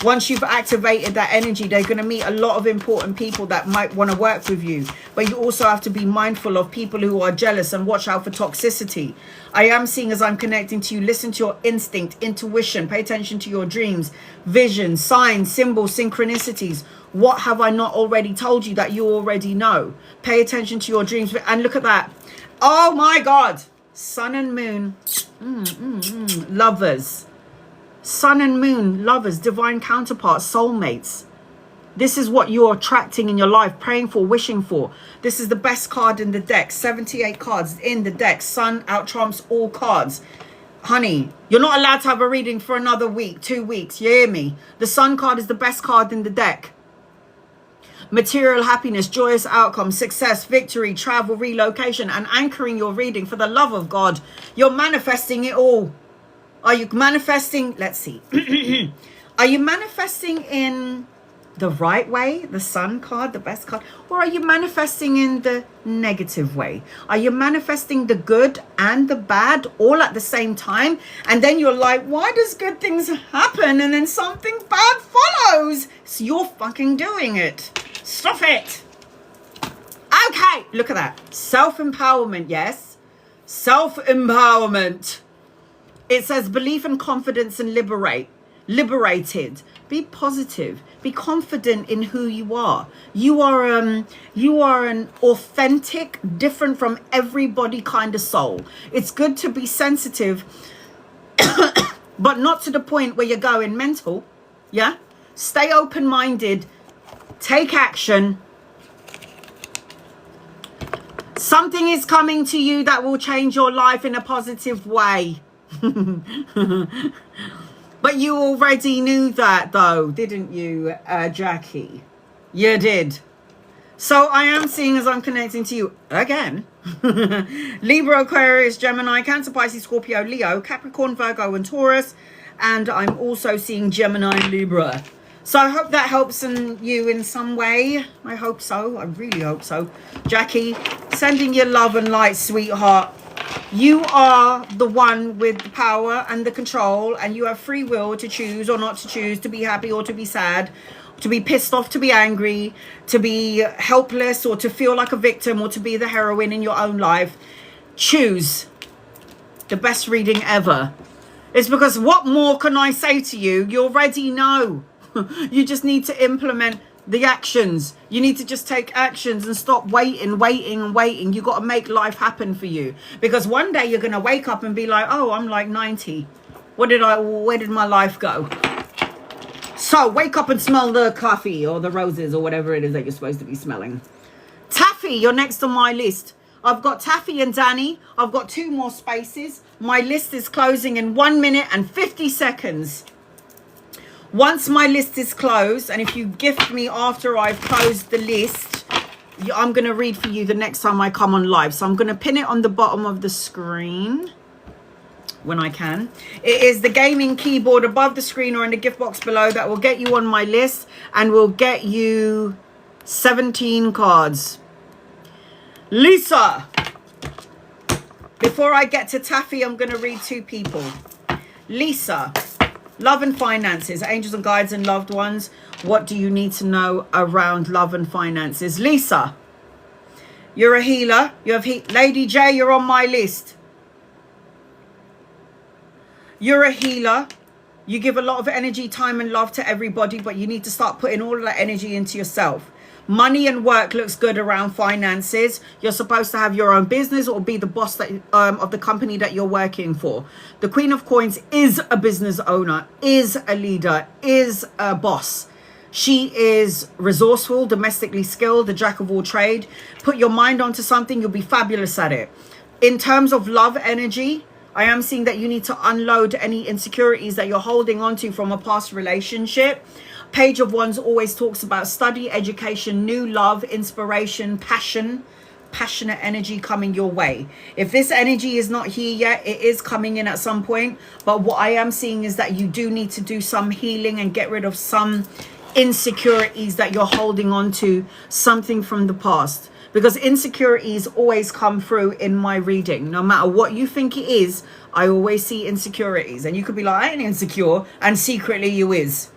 Once you've activated that energy, they're going to meet a lot of important people that might want to work with you. But you also have to be mindful of people who are jealous and watch out for toxicity. I am seeing as I'm connecting to you, listen to your instinct, intuition, pay attention to your dreams, visions, signs, symbols, synchronicities. What have I not already told you that you already know? Pay attention to your dreams. And look at that. Oh my God. Sun and moon. Lovers. Sun and moon, lovers, divine counterparts, soulmates. This is what you're attracting in your life, praying for, wishing for. This is the best card in the deck. 78 cards in the deck. Sun out trumps all cards. Honey, you're not allowed to have a reading for another week, 2 weeks. You hear me? The Sun card is the best card in the deck. Material happiness, joyous outcome, success, victory, travel, relocation, and anchoring your reading. For the love of God, you're manifesting it all. Are you manifesting? Let's see. Are you manifesting in the right way, the Sun card, the best card? Or are you manifesting in the negative way? Are you manifesting the good and the bad all at the same time? And then you're like, why does good things happen and then something bad follows? So you're fucking doing it. Stop it. Okay, look at that. Self-empowerment, yes. Self-empowerment. It says belief and confidence and liberated. Be positive. Be confident in who you are. You are an authentic, different from everybody kind of soul. It's good to be sensitive, but not to the point where you're going mental. Yeah? Stay open-minded. Take action. Something is coming to you that will change your life in a positive way. But you already knew that though, didn't you, Jackie? You did. So I am seeing as I'm connecting to you again. Libra, Aquarius, Gemini, Cancer, Pisces, Scorpio, Leo, Capricorn, Virgo, and Taurus. And I'm also seeing Gemini and Libra. So I hope that helps you in some way. I hope so. I really hope so. Jackie, sending you love and light, sweetheart. You are the one with the power and the control, and you have free will to choose or not to choose, to be happy or to be sad, to be pissed off, to be angry, to be helpless, or to feel like a victim, or to be the heroine in your own life. Choose. The best reading ever. It's because what more can I say to you? You already know. You just need to implement the actions. You need to just take actions and stop waiting. You got to make life happen for you, because one day you're going to wake up and be like, oh, I'm like 90. Where did my life go? So wake up and smell the coffee or the roses or whatever it is that you're supposed to be smelling. Taffy, you're next on my list. I've got Taffy and Danny. I've got 2 more spaces. My list is closing in 1 minute and 50 seconds. Once my list is closed, and if you gift me after I've closed the list, I'm going to read for you the next time I come on live. So I'm going to pin it on the bottom of the screen when I can. It is the gaming keyboard above the screen or in the gift box below that will get you on my list and will get you 17 cards. Lisa. Before I get to Taffy, I'm going to read 2 people. Lisa. Love and finances, angels and guides and loved ones. What do you need to know around love and finances? Lisa, you're a healer. You have Lady J, you're on my list. You're a healer. You give a lot of energy, time and love to everybody, but you need to start putting all of that energy into yourself. Money and work looks good around finances. You're supposed to have your own business or be the boss that, of the company that you're working for. The Queen of Coins is a business owner, is a leader, is a boss. She is resourceful, domestically skilled, the jack of all trade. Put your mind onto something, you'll be fabulous at it. In terms of love energy, I am seeing that you need to unload any insecurities that you're holding on to from a past relationship. Page of Wands always talks about study, education, new love, inspiration, passion, passionate energy coming your way. If this energy is not here yet, it is coming in at some point. But what I am seeing is that you do need to do some healing and get rid of some insecurities that you're holding on to, something from the past. Because insecurities always come through in my reading. No matter what you think it is, I always see insecurities. And you could be like, I ain't insecure. And secretly you is.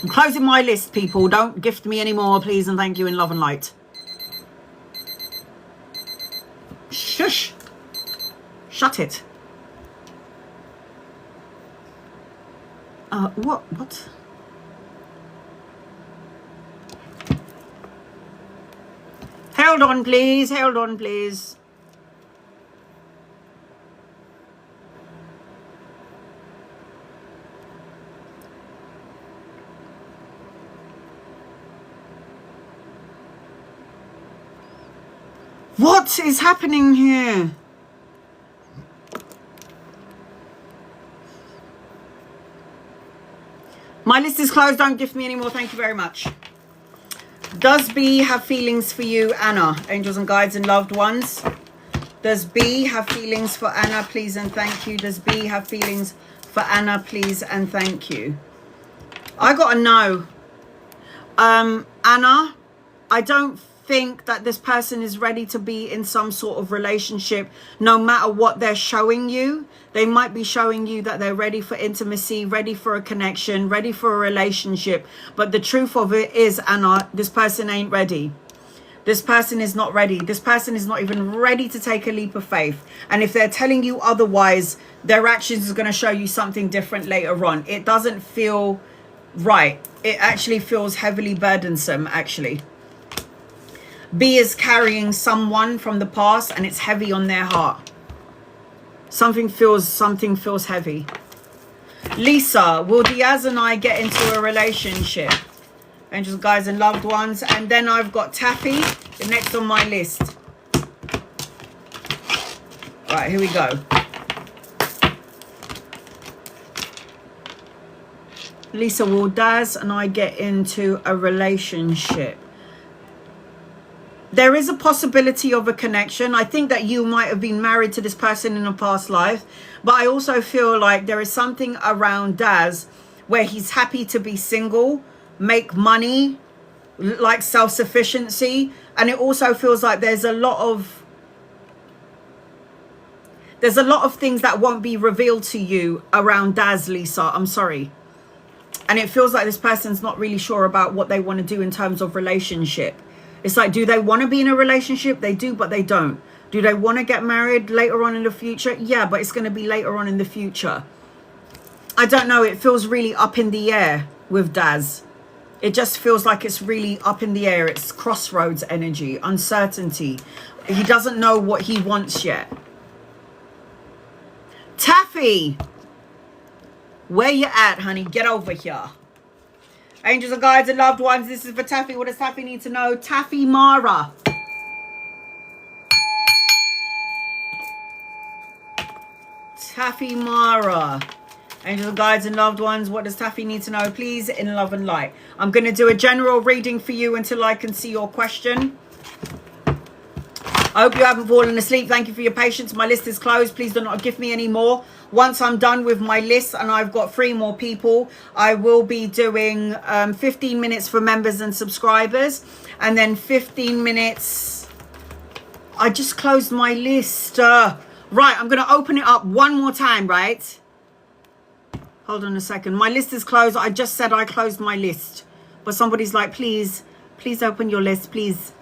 I'm closing my list, people. Don't gift me anymore, please, and thank you in love and light. Shush. Shut it. What? Hold on, please. Hold on, please. What is happening here? My list is closed. Don't gift me anymore. Thank you very much. Does B have feelings for you, Anna? Angels and guides and loved ones. Does B have feelings for Anna, please and thank you? Does B have feelings for Anna, please and thank you? I got a no. Anna, I don't think that this person is ready to be in some sort of relationship, no matter what they're showing you. They might be showing you that they're ready for intimacy, ready for a connection, ready for a relationship. But the truth of it is, Anna, this person ain't ready. This person is not ready. This person is not even ready to take a leap of faith. And if they're telling you otherwise, their actions is going to show you something different later on. It doesn't feel right. It actually feels heavily burdensome, actually. B is carrying someone from the past and it's heavy on their heart. Something feels heavy. Lisa, will Diaz and I get into a relationship? Angels, guys, and loved ones. And then I've got Taffy, the next on my list. All right, here we go. Lisa, will Daz and I get into a relationship? There is a possibility of a connection. I think that you might have been married to this person in a past life. But I also feel like there is something around Daz where he's happy to be single, make money, like self-sufficiency. And it also feels like there's a lot of things that won't be revealed to you around Daz, Lisa. I'm sorry. And it feels like this person's not really sure about what they want to do in terms of relationship. It's like, do they want to be in a relationship? They do, but they don't. Do they want to get married later on in the future? Yeah, but it's going to be later on in the future. I don't know. It feels really up in the air with Daz. It just feels like it's really up in the air. It's crossroads energy, uncertainty. He doesn't know what he wants yet. Taffy, where you at, honey? Get over here. Angels and guides and loved ones, this is for Taffy. What does Taffy need to know? Taffy Mara. Taffy Mara. Angels and guides and loved ones, what does Taffy need to know? Please, in love and light. I'm going to do a general reading for you until I can see your question. I hope you haven't fallen asleep. Thank you for your patience. My list is closed. Please do not give me any more. Once I'm done with my list and I've got 3 more people, I will be doing 15 minutes for members and subscribers. And then 15 minutes. I just closed my list. Right, I'm going to open it up one more time, right? Hold on a second. My list is closed. I just said I closed my list. But somebody's like, please open your list, please.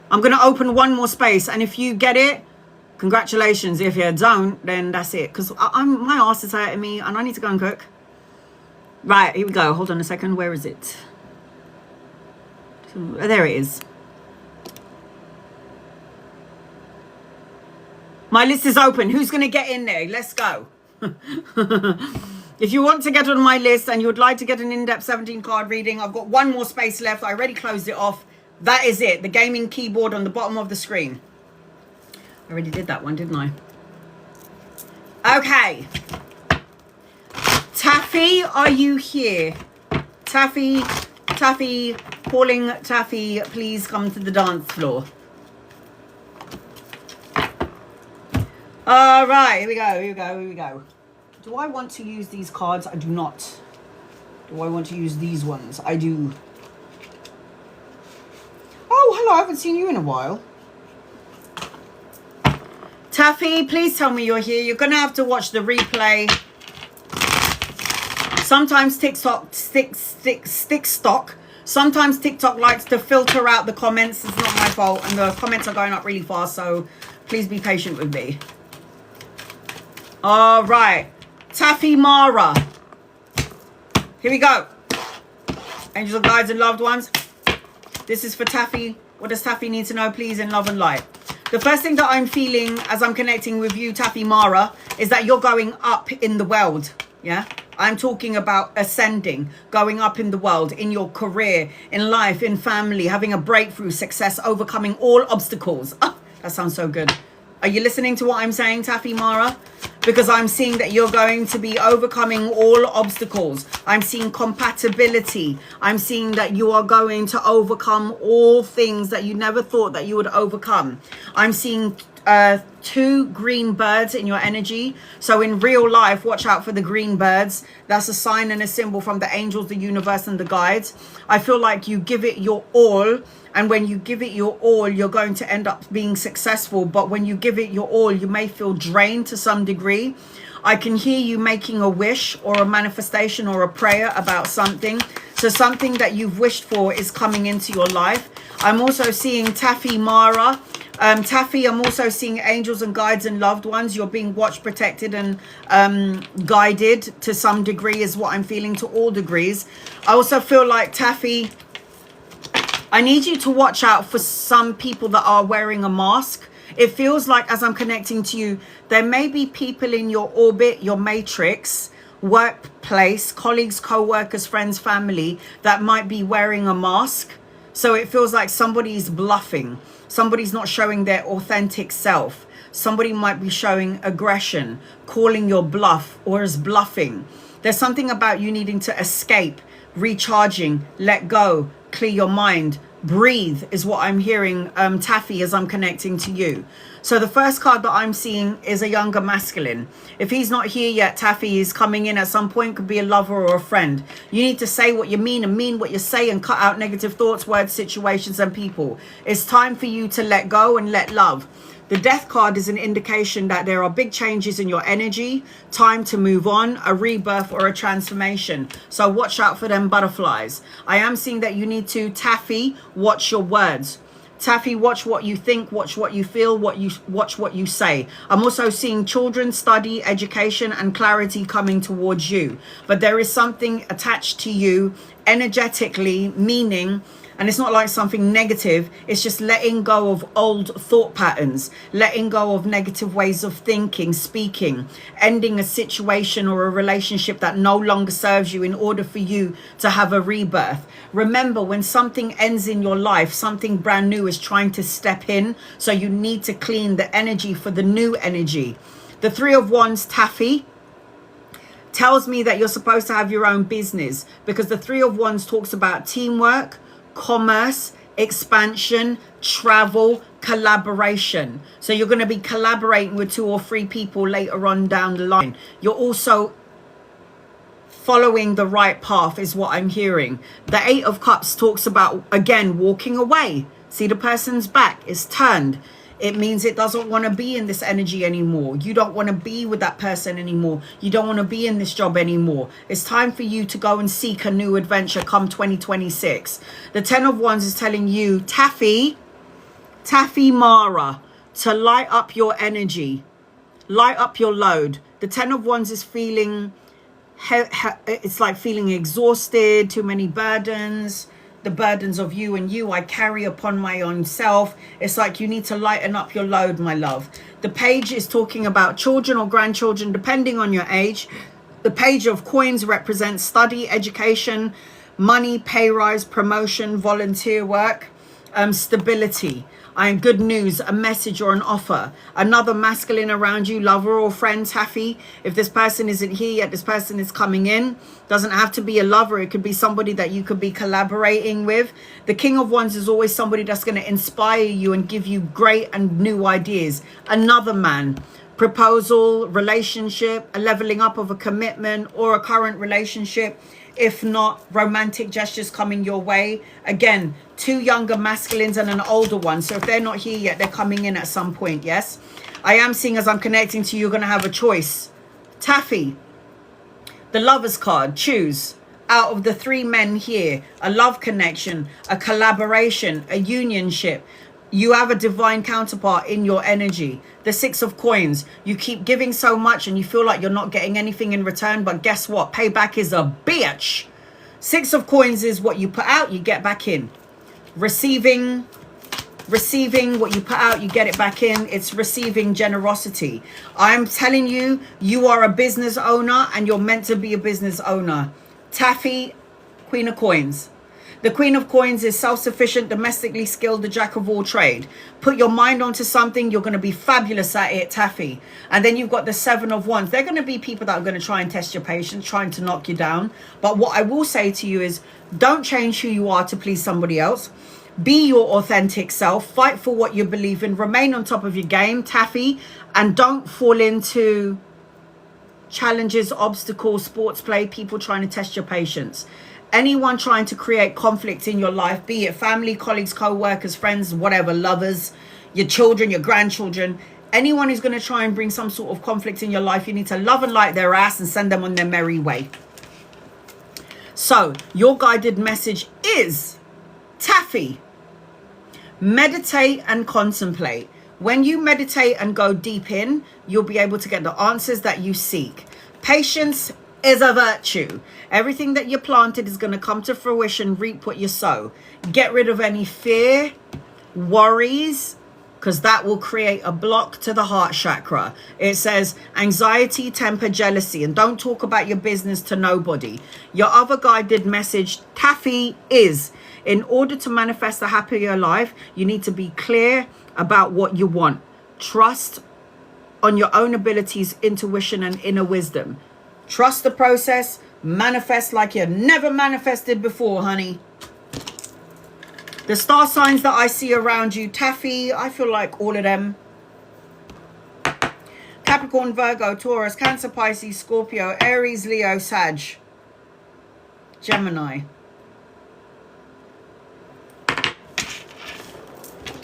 I'm going to open one more space. And if you get it, congratulations. If you don't, then that's it. Because my ass is hurting me and I need to go and cook. Right, here we go. Hold on a second. Where is it? There it is. My list is open. Who's going to get in there? Let's go. If you want to get on my list and you would like to get an in-depth 17 card reading, I've got one more space left. I already closed it off. That is it. The gaming keyboard on the bottom of the screen. I already did that one, didn't I? Okay. Taffy, are you here? Taffy, calling Taffy, please come to the dance floor. All right, here we go. Do I want to use these cards? I do not. Do I want to use these ones? I do. Oh, hello, I haven't seen you in a while. Taffy, please tell me you're here. You're going to have to watch the replay. Sometimes TikTok sticks stock. Sometimes TikTok likes to filter out the comments. It's not my fault. And the comments are going up really fast. So please be patient with me. All right. Taffy Mara. Here we go. Angels and guides and loved ones. This is for Taffy. What does Taffy need to know, please, in love and light? The first thing that I'm feeling as I'm connecting with you, Taffy Mara, is that you're going up in the world. Yeah? I'm talking about ascending, going up in the world, in your career, in life, in family, having a breakthrough, success, overcoming all obstacles. Oh, that sounds so good. Are you listening to what I'm saying, Taffy Mara? Because I'm seeing that you're going to be overcoming all obstacles. I'm seeing compatibility. I'm seeing that you are going to overcome all things that you never thought that you would overcome. I'm seeing 2 green birds in your energy. So in real life, watch out for the green birds. That's a sign and a symbol from the angels, the universe, and the guides. I feel like you give it your all, and when you give it your all, you're going to end up being successful. But when you give it your all, you may feel drained to some degree. I can hear you making a wish or a manifestation or a prayer about something. So something that you've wished for is coming into your life. I'm also seeing Taffy Mara. Taffy, I'm also seeing angels and guides and loved ones. You're being watched, protected, and guided to some degree is what I'm feeling, to all degrees. I also feel like, Taffy, I need you to watch out for some people that are wearing a mask. It feels like, as I'm connecting to you, there may be people in your orbit, your matrix, workplace, colleagues, co-workers, friends, family, that might be wearing a mask. So it feels like somebody's bluffing. Somebody's not showing their authentic self. Somebody might be showing aggression, calling your bluff, or is bluffing. There's something about you needing to escape, recharging, let go, clear your mind, breathe is what I'm hearing, Taffy, as I'm connecting to you. So the first card that I'm seeing is a younger masculine. If he's not here yet, Taffy is coming in at some point, could be a lover or a friend. You need to say what you mean and mean what you say, and cut out negative thoughts, words, situations, and people. It's time for you to let go and let love. The death card is an indication that there are big changes in your energy, time to move on, a rebirth or a transformation. So watch out for them butterflies. I am seeing that you need to, Taffy, watch your words. Taffy, watch what you think, watch what you feel, watch what you say. I'm also seeing children, study, education, and clarity coming towards you. But there is something attached to you energetically, meaning, and it's not like something negative, it's just letting go of old thought patterns, letting go of negative ways of thinking, speaking, ending a situation or a relationship that no longer serves you in order for you to have a rebirth. Remember, when something ends in your life, something brand new is trying to step in. So you need to clean the energy for the new energy. The 3 of Wands, Taffy, tells me that you're supposed to have your own business, because the 3 of Wands talks about teamwork, commerce, expansion, travel, collaboration. So you're going to be collaborating with 2 or 3 people later on down the line. You're also following the right path is what I'm hearing. The 8 of Cups talks about, again, walking away. See, the person's back is turned. It means it doesn't want to be in this energy anymore. You don't want to be with that person anymore. You don't want to be in this job anymore. It's time for you to go and seek a new adventure come 2026. The 10 of Wands is telling you, Taffy Mara, to light up your energy, light up your load. The 10 of Wands is feeling, it's like feeling exhausted, too many burdens. The burdens of you and you I carry upon my own self. It's like you need to lighten up your load, my love. The page is talking about children or grandchildren, depending on your age. The page of coins represents study, education, money, pay rise, promotion, volunteer work, stability. Good news, a message or an offer. Another masculine around you, lover or friend, Taffy. If this person isn't here yet, this person is coming in. Doesn't have to be a lover. It could be somebody that you could be collaborating with. The King of Wands is always somebody that's going to inspire you and give you great and new ideas. Another man. Proposal, relationship, a leveling up of a commitment or a current relationship. If not, romantic gestures coming your way. Again, 2 younger masculines and an older one. So if they're not here yet, they're coming in at some point, yes? I am seeing, as I'm connecting to you, you're going to have a choice. Taffy, the Lover's card, choose. Out of the 3 men here, a love connection, a collaboration, a unionship. You have a divine counterpart in your energy. The 6 of Coins. You keep giving so much and you feel like you're not getting anything in return. But guess what? Payback is a bitch. 6 of Coins is what you put out, you get back in. Receiving what you put out, you get it back in. It's receiving generosity. I'm telling you, you are a business owner and you're meant to be a business owner. Taffy, Queen of Coins. The Queen of Coins is self-sufficient, domestically skilled, the jack of all trade. Put your mind onto something, you're going to be fabulous at it, Taffy. And then you've got the 7 of Wands. They're going to be people that are going to try and test your patience, trying to knock you down. But what I will say to you is, don't change who you are to please somebody else. Be your authentic self. Fight for what you believe in. Remain on top of your game, Taffy, and don't fall into challenges, obstacles, sports play, people trying to test your patience. Anyone trying to create conflict in your life, be it family, colleagues, co-workers, friends, whatever, lovers, your children, your grandchildren, anyone who's going to try and bring some sort of conflict in your life, you need to love and light their ass and send them on their merry way. So your guided message is, Taffy, meditate and contemplate. When you meditate and go deep in, you'll be able to get the answers that you seek. Patience is a virtue. Everything that you planted is going to come to fruition. Reap what you sow. Get rid of any fear, worries, because that will create a block to the heart chakra. It says anxiety, temper, jealousy, and don't talk about your business to nobody. Your other guided message, Taffy, is in order to manifest a happier life, you need to be clear about what you want. Trust on your own abilities, intuition, and inner wisdom. Trust the process. Manifest like you never manifested before, honey. The star signs that I see around you, Taffy, I feel like all of them. Capricorn, Virgo, Taurus, Cancer, Pisces, Scorpio, Aries, Leo, Sag, Gemini.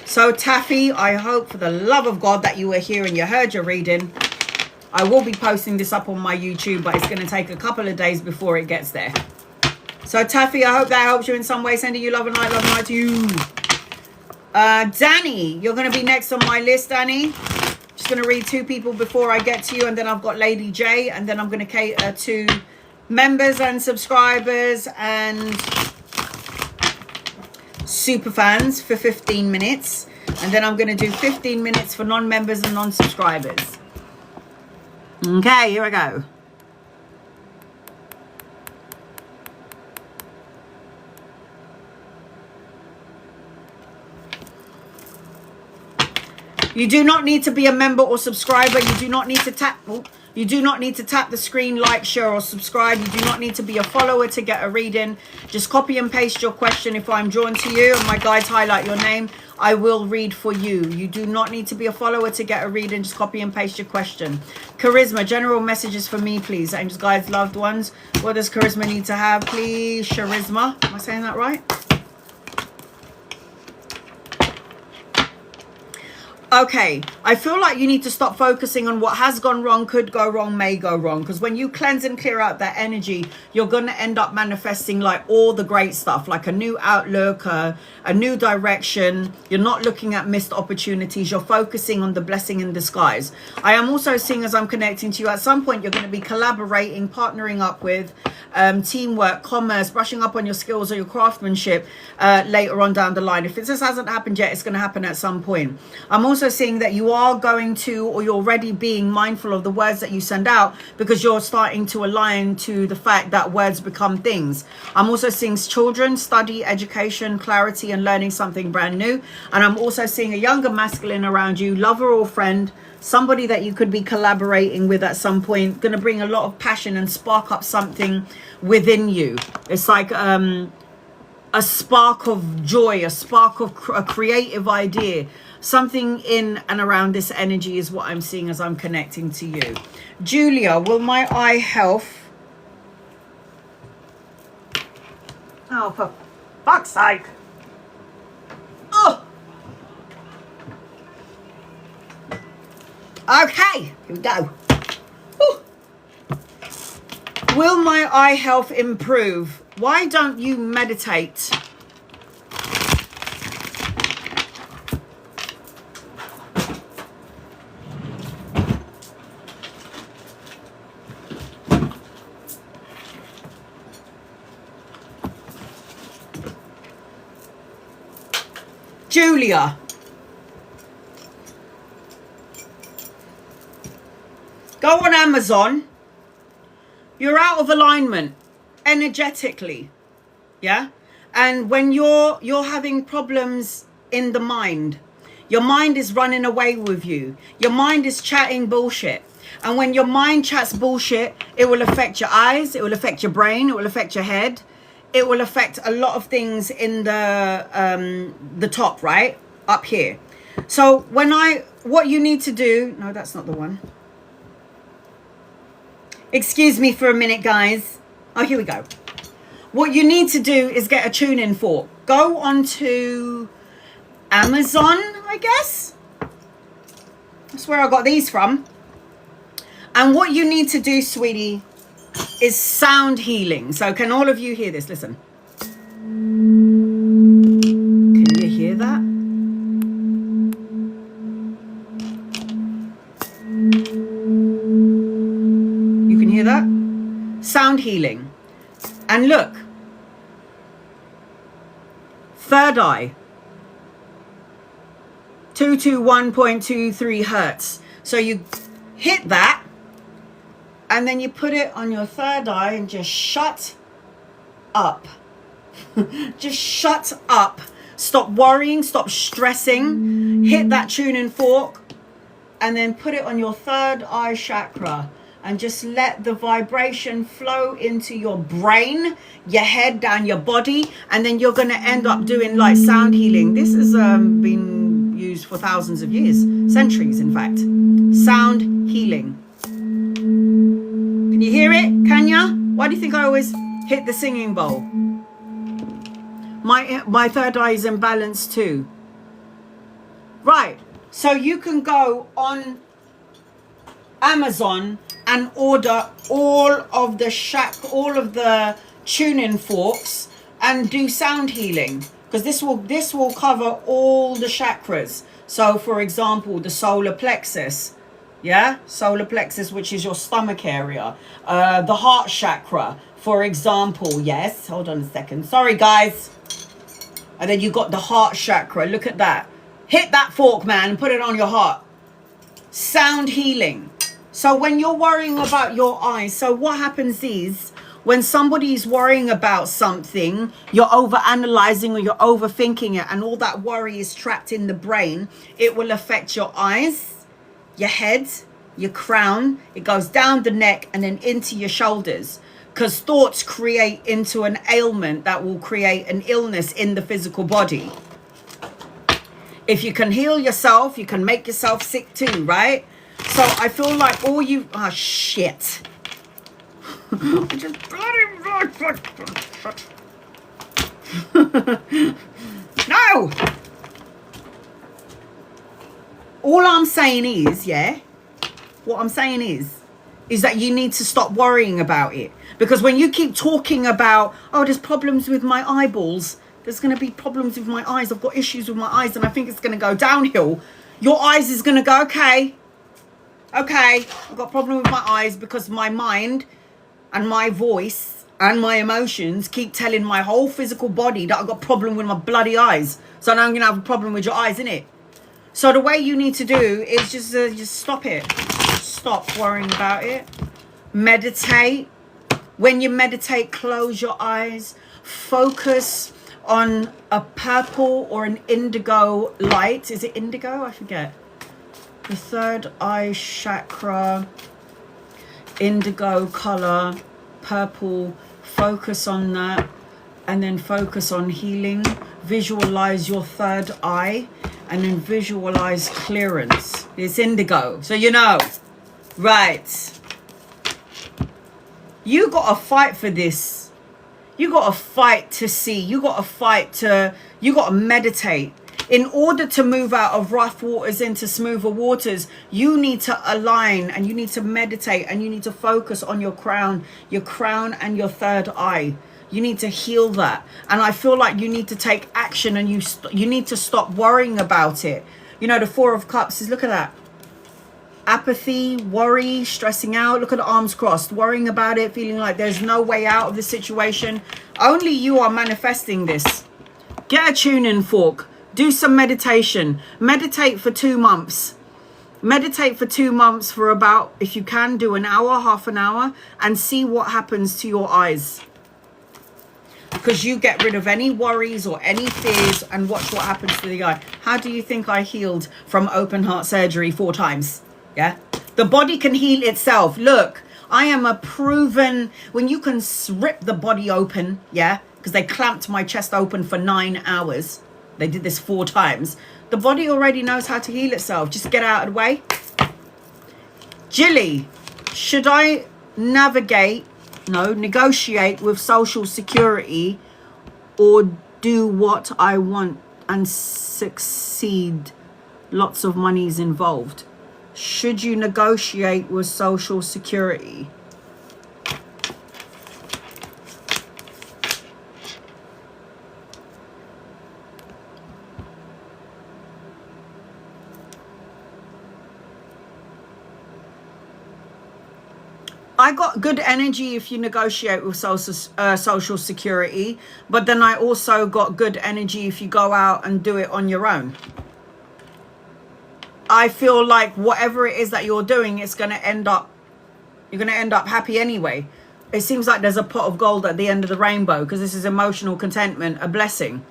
So Taffy, I hope for the love of God that you were here and you heard your reading. I will be posting this up on my YouTube, but it's going to take a couple of days before it gets there. So Taffy, I hope that helps you in some way. Sending you love and light to you. Danny, you're going to be next on my list, Danny. Just going to read 2 people before I get to you, and then I've got Lady J, and then I'm going to cater to members and subscribers and super fans for 15 minutes, and then I'm going to do 15 minutes for non-members and non-subscribers. Okay, here I go. You do not need to be a member or subscriber. You do not need to tap. You do not need to tap the screen, like, share, or subscribe. You do not need to be a follower to get a reading. Just copy and paste your question. If I'm drawn to you and my guides highlight your name, I will read for you. You do not need to be a follower to get a reading. Just copy and paste your question. Charisma, general messages for me, please. Angels, guides, loved ones. What does charisma need to have, please? Charisma. Am I saying that right? Okay, I feel like you need to stop focusing on what has gone wrong, could go wrong, may go wrong. Because when you cleanse and clear out that energy, you're going to end up manifesting like all the great stuff, like a new outlook, a new direction. You're not looking at missed opportunities. You're focusing on the blessing in disguise. I am also seeing, as I'm connecting to you, at some point you're going to be collaborating, partnering up with, teamwork, commerce, brushing up on your skills or your craftsmanship later on down the line. If it just hasn't happened yet, it's going to happen at some point. I'm also seeing that you are going to, or you're already being mindful of the words that you send out, because you're starting to align to the fact that words become things. I'm also seeing children, study, education, clarity, and learning something brand new. And I'm also seeing a younger masculine around you, lover or friend, somebody that you could be collaborating with at some point, going to bring a lot of passion and spark up something within you. It's like a spark of joy, a spark of a creative idea. Something in and around this energy is what I'm seeing as I'm connecting to you. Julia, will my eye health... Oh, for fuck's sake. Oh! Okay, here we go. Ooh. Will my eye health improve? Why don't you meditate? Julia. Go on Amazon. You're out of alignment energetically. Yeah? And when you're having problems in the mind, your mind is running away with you. Your mind is chatting bullshit. And when your mind chats bullshit, it will affect your eyes, it will affect your brain, it will affect your head. it will affect a lot of things in the top, right? Up here. So what you need to do, no, that's not the one. Excuse me for a minute, guys. Oh, here we go. What you need to do is get a tuning fork. Go onto Amazon, I guess. That's where I got these from. And what you need to do, sweetie, is sound healing. So can all of you hear this? Listen. Can you hear that? You can hear that? Sound healing. And look. Third eye. 221.23 hertz. So you hit that. And then you put it on your third eye and just shut up. Just shut up. Stop worrying. Stop stressing. Hit that tuning fork. And then put it on your third eye chakra. And just let the vibration flow into your brain, your head, down your body. And then you're going to end up doing like sound healing. This has been used for thousands of years. Centuries, in fact. Sound healing. Can you hear it? Can ya? Why do you think I always hit the singing bowl? My third eye is in balance too. Right. So you can go on Amazon and order all of the tuning forks and do sound healing, because this will cover all the chakras. So for example, the solar plexus. Yeah, solar plexus, which is your stomach area. The heart chakra, for example. Yes, hold on a second. Sorry, guys. And then you got the heart chakra. Look at that. Hit that fork, man, and put it on your heart. Sound healing. So when you're worrying about your eyes, so what happens is when somebody's worrying about something, you're overanalyzing or you're overthinking it, and all that worry is trapped in the brain. It will affect your eyes, your head, your crown. It goes down the neck and then into your shoulders, because thoughts create into an ailment that will create an illness in the physical body. If you can heal yourself, you can make yourself sick too, right? So I feel like all you... Oh, shit. No! All I'm saying is, yeah, what I'm saying is that you need to stop worrying about it. Because when you keep talking about, oh, there's problems with my eyeballs, there's going to be problems with my eyes, I've got issues with my eyes, and I think it's going to go downhill. Your eyes is going to go, okay, I've got a problem with my eyes because my mind and my voice and my emotions keep telling my whole physical body that I've got a problem with my bloody eyes. So now I'm going to have a problem with your eyes, innit? So the way you need to do is just stop it. Stop worrying about it. Meditate. When you meditate, close your eyes. Focus on a purple or an indigo light. Is it indigo? I forget. The third eye chakra, indigo color, purple. Focus on that, and then focus on healing. Visualize your third eye, and then visualize clearance. It's indigo, so you know. Right. You got to fight for this. You got to fight to see. You got to fight to... You got to meditate. In order to move out of rough waters into smoother waters, you need to align, and you need to meditate, and you need to focus on your crown and your third eye. You need to heal that. And I feel like you need to take action, and you need to stop worrying about it. You know, the Four of Cups is, look at that. Apathy, worry, stressing out. Look at the arms crossed, worrying about it, feeling like there's no way out of the situation. Only you are manifesting this. Get a tuning fork. Do some meditation. Meditate for 2 months. Meditate for 2 months for about, if you can, do an hour, half an hour, and see what happens to your eyes. Because you get rid of any worries or any fears, and watch what happens to the eye. How do you think I healed from open heart surgery 4 times? Yeah? The body can heal itself. Look, I am a proven, when you can rip the body open, yeah, because they clamped my chest open for 9 hours. They did this 4 times. The body already knows how to heal itself. Just get out of the way. Jilly, should I negotiate with Social Security or do what I want and succeed? Lots of money's involved. Should you negotiate with Social Security? I got good energy if you negotiate with Social Security, but then I also got good energy if you go out and do it on your own. I feel like whatever it is that you're doing, you're going to end up happy anyway. It seems like there's a pot of gold at the end of the rainbow, because this is emotional contentment, a blessing.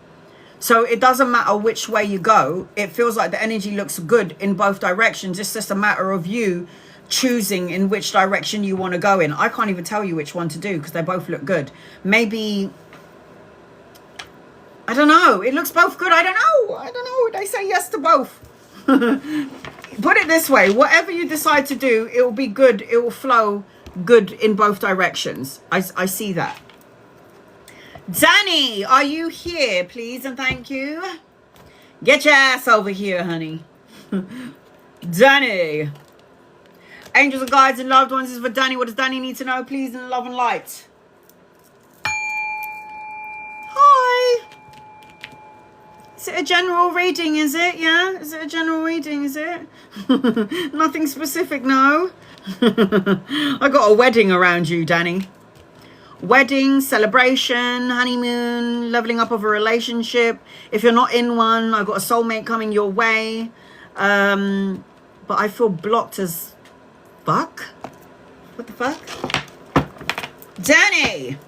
So it doesn't matter which way you go. It feels like the energy looks good in both directions. It's just a matter of you choosing in which direction you want to go in. I can't even tell you which one to do because they both look good. Maybe, I don't know. It looks both good. I don't know. They say yes to both. Put it this way. Whatever you decide to do, it will be good. It will flow good in both directions. I see that. Danny, are you here, please? And thank you. Get your ass over here, honey. Danny. Angels and guides and loved ones is for Danny. What does Danny need to know, please, in love and light? Hi. Is it a general reading, is it? Yeah? Is it a general reading, is it? Nothing specific, no? I got a wedding around you, Danny. Wedding, celebration, honeymoon, leveling up of a relationship. If you're not in one, I've got a soulmate coming your way. But I feel blocked as fuck. What the fuck? Danny!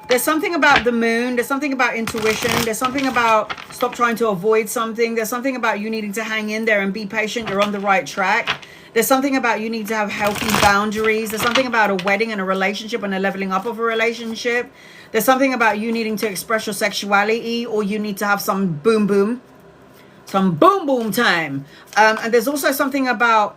There's something about the moon. There's something about intuition. There's something about stop trying to avoid something. There's something about you needing to hang in there and be patient. You're on the right track. There's something about you need to have healthy boundaries. There's something about a wedding and a relationship and a leveling up of a relationship. There's something about you needing to express your sexuality, or you need to have some boom boom. Some boom boom time. And there's also something about,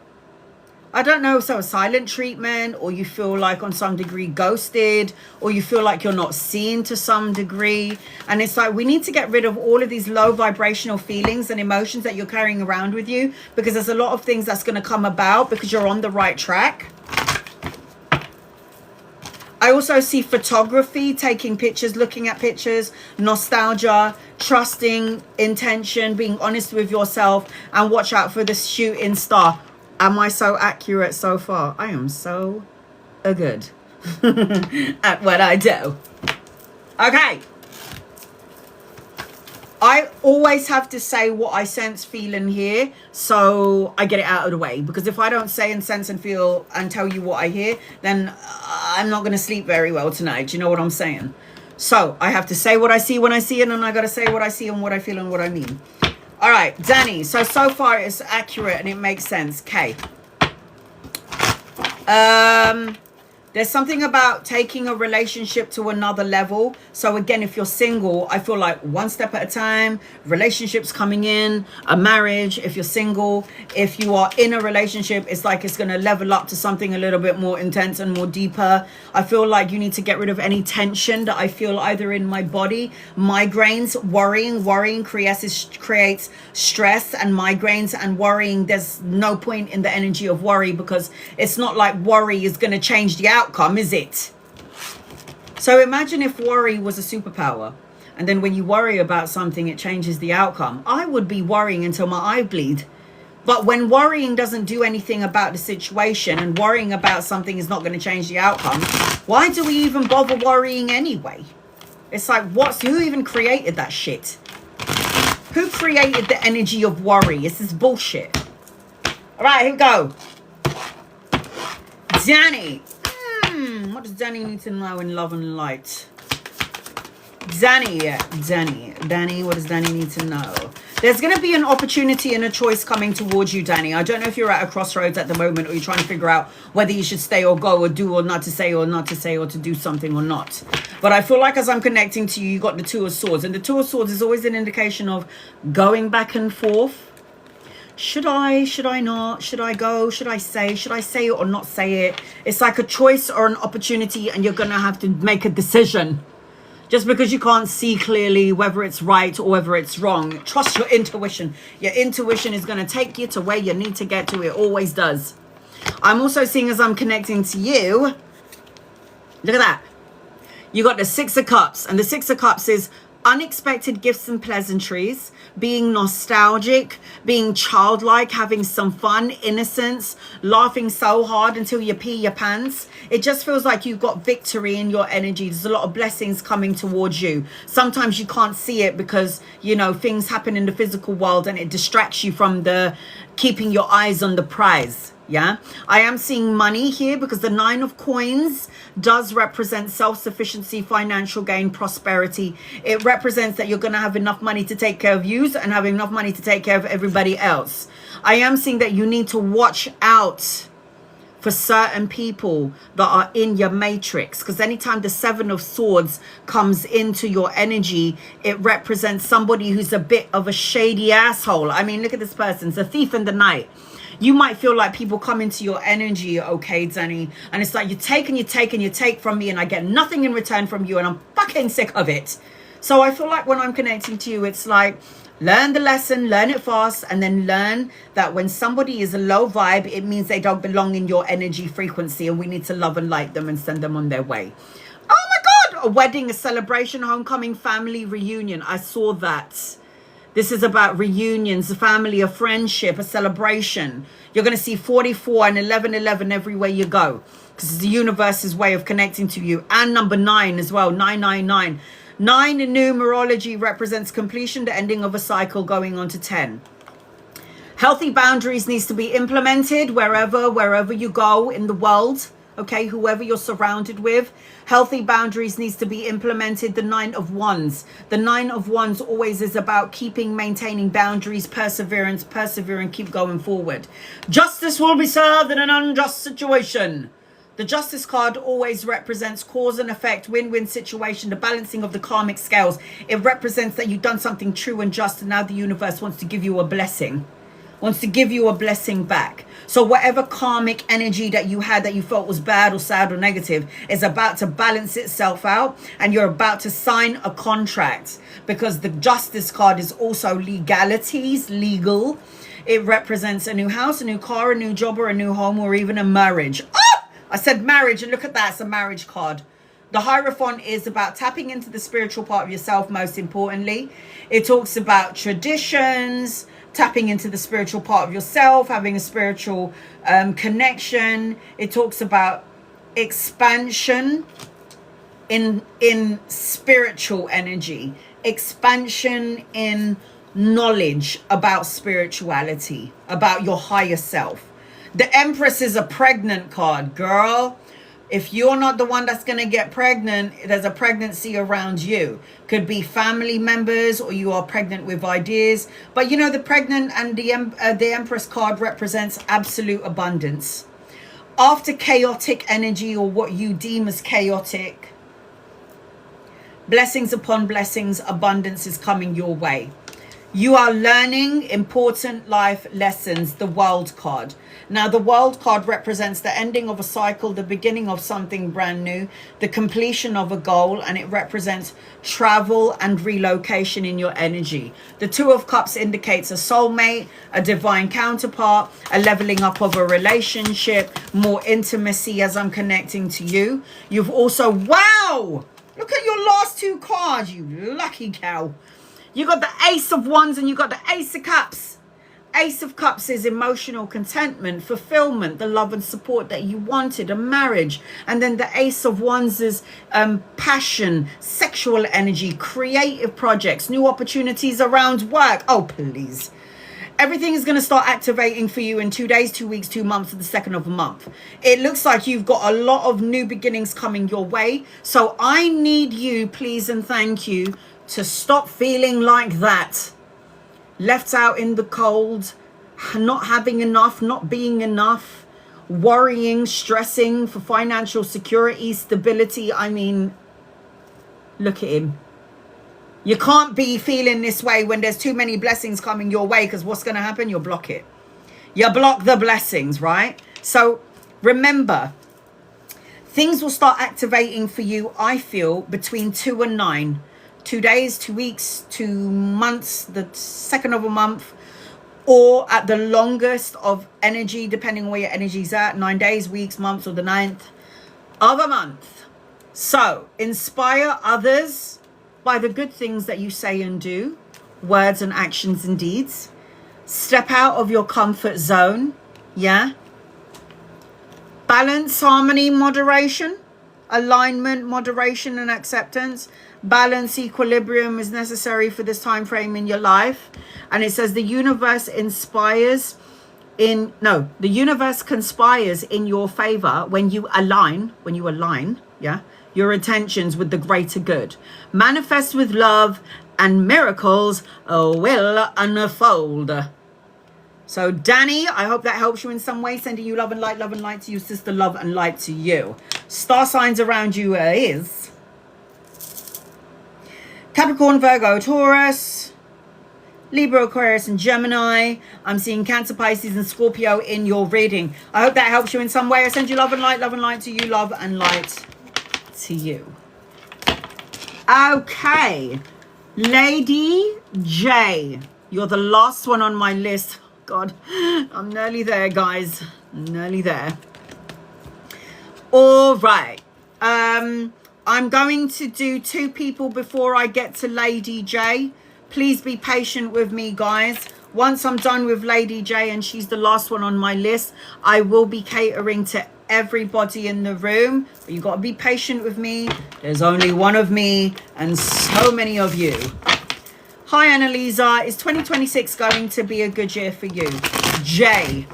I don't know, so a silent treatment, or you feel like on some degree ghosted, or you feel like you're not seen to some degree. And it's like we need to get rid of all of these low vibrational feelings and emotions that you're carrying around with you, because there's a lot of things that's going to come about because you're on the right track. I also see photography, taking pictures, looking at pictures, nostalgia, trusting, intention, being honest with yourself, and watch out for the shooting star. Am I so accurate so far? I am so good at what I do. Okay. I always have to say what I sense, feel, and hear, so I get it out of the way. Because if I don't say and sense and feel and tell you what I hear, then I'm not going to sleep very well tonight. Do you know what I'm saying? So I have to say what I see when I see it, and I got to say what I see and what I feel and what I mean. All right, Danny. So far it's accurate and it makes sense. Okay. There's something about taking a relationship to another level. So again, if you're single, I feel like one step at a time, relationships coming in, a marriage. If you're single, if you are in a relationship, it's like it's going to level up to something a little bit more intense and more deeper. I feel like you need to get rid of any tension that I feel either in my body, migraines, worrying creates stress and migraines, and worrying, there's no point in the energy of worry, because it's not like worry is going to change the outcome, is it? So imagine if worry was a superpower, and then when you worry about something, it changes the outcome. I would be worrying until my eye bleed. But when worrying doesn't do anything about the situation, and worrying about something is not going to change the outcome, why do we even bother worrying anyway? It's like, who even created that shit? Who created the energy of worry? This is bullshit. All right, here we go. Danny. What does Danny need to know in love and light? Danny, what does Danny need to know? There's going to be an opportunity and a choice coming towards you, Danny. I don't know if you're at a crossroads at the moment, or you're trying to figure out whether you should stay or go, or do or not to say, or not to say, or to do something or not. But I feel like as I'm connecting to you, you got the Two of Swords. And the Two of Swords is always an indication of going back and forth. Should I not? Should I go? Should I say it or not say it? It's like a choice or an opportunity, and you're going to have to make a decision. Just because you can't see clearly whether it's right or whether it's wrong, trust your intuition. Your intuition is going to take you to where you need to get to. It always does. I'm also seeing, as I'm connecting to you, look at that. You got the Six of Cups, and the Six of Cups is unexpected gifts and pleasantries, being nostalgic, being childlike, having some fun, innocence, laughing so hard until you pee your pants. It just feels like you've got victory in your energy. There's a lot of blessings coming towards you. Sometimes you can't see it because, you know, things happen in the physical world and it distracts you from the keeping your eyes on the prize. Yeah, I am seeing money here because the Nine of Coins does represent self-sufficiency, financial gain, prosperity. It represents that you're going to have enough money to take care of you and have enough money to take care of everybody else. I am seeing that you need to watch out for certain people that are in your matrix, because anytime the Seven of Swords comes into your energy, it represents somebody who's a bit of a shady asshole. I mean, look at this person. It's a thief in the night. You might feel like people come into your energy, okay, Danny, and it's like you take and you take and you take from me, and I get nothing in return from you, and I'm fucking sick of it. So I feel like when I'm connecting to you, it's like, learn the lesson, learn it fast, and then learn that when somebody is a low vibe, it means they don't belong in your energy frequency, and we need to love and light them and send them on their way. Oh my God, a wedding, a celebration, homecoming, family reunion. I saw that. This is about reunions, a family, a friendship, a celebration. You're going to see 44 and 1111 everywhere you go, because it's the universe's way of connecting to you. And number 9 as well, 999. 9 in numerology represents completion, the ending of a cycle, going on to 10. Healthy boundaries needs to be implemented wherever you go in the world. Okay, whoever you're surrounded with, healthy boundaries needs to be implemented. The Nine of Wands. The Nine of Wands always is about maintaining boundaries, perseverance, persevere, and keep going forward. Justice will be served in an unjust situation. The Justice card always represents cause and effect, win-win situation, the balancing of the karmic scales. It represents that you've done something true and just, and now the universe wants to give you a blessing. Wants to give you a blessing back. So whatever karmic energy that you had that you felt was bad or sad or negative is about to balance itself out, and you're about to sign a contract, because the Justice card is also legalities, legal. It represents a new house, a new car, a new job, or a new home, or even a marriage. Oh, I said marriage, and look at that, it's a marriage card. The Hierophant is about tapping into the spiritual part of yourself, most importantly. It talks about traditions, tapping into the spiritual part of yourself, having a spiritual connection. It talks about expansion in spiritual energy, expansion in knowledge about spirituality, about your higher self. The Empress is a pregnant card, girl. If you're not the one that's going to get pregnant, there's a pregnancy around you. Could be family members, or you are pregnant with ideas. But you know, the pregnant and the Empress card represents absolute abundance. After chaotic energy, or what you deem as chaotic, blessings upon blessings, abundance is coming your way. You are learning important life lessons, the World card. Now, the World card represents the ending of a cycle, the beginning of something brand new, the completion of a goal, and it represents travel and relocation in your energy. The Two of Cups indicates a soulmate, a divine counterpart, a leveling up of a relationship, more intimacy as I'm connecting to you. You've also, wow, look at your last 2 cards, you lucky cow. You got the Ace of Wands and you got the Ace of Cups. Ace of Cups is emotional contentment, fulfillment, the love and support that you wanted, a marriage. And then the Ace of Wands is passion, sexual energy, creative projects, new opportunities around work. Oh, please. Everything is going to start activating for you in 2 days, 2 weeks, 2 months, or the second of a month. It looks like you've got a lot of new beginnings coming your way. So I need you, please and thank you, to stop feeling like that. left out in the cold, not having enough, not being enough, worrying, stressing for financial security, stability. I mean, look at him. You can't be feeling this way when there's too many blessings coming your way, because what's going to happen? You'll block it. You block the blessings, right? So remember, things will start activating for you, I feel, between 2 and 9. 2 days, 2 weeks, 2 months, the second of a month, or at the longest of energy, depending on where your energy's at, 9 days, weeks, months, or the 9th of a month. So inspire others by the good things that you say and do, words and actions and deeds. Step out of your comfort zone. Yeah. Balance, harmony, moderation, alignment, moderation, and acceptance. Balance, equilibrium is necessary for this time frame in your life. And it says the universe inspires in, no, the universe conspires in your favor when you align, yeah, your intentions with the greater good. Manifest with love and miracles will unfold. So Danny, I hope that helps you in some way. Sending you love and light to you, sister. Love and light to you. Star signs around you is Capricorn, Virgo, Taurus, Libra, Aquarius, and Gemini. I'm seeing Cancer, Pisces, and Scorpio in your reading. I hope that helps you in some way. I send you love and light to you, love and light to you. Okay, Lady J, you're the last one on my list. God, I'm nearly there, guys. Nearly there. All right. I'm going to do 2 people before I get to Lady J. Please be patient with me, guys. Once I'm done with Lady J and she's the last one on my list, I will be catering to everybody in the room. But you got to be patient with me. There's only one of me and so many of you. Hi, Annalisa. Is 2026 going to be a good year for you? Jay.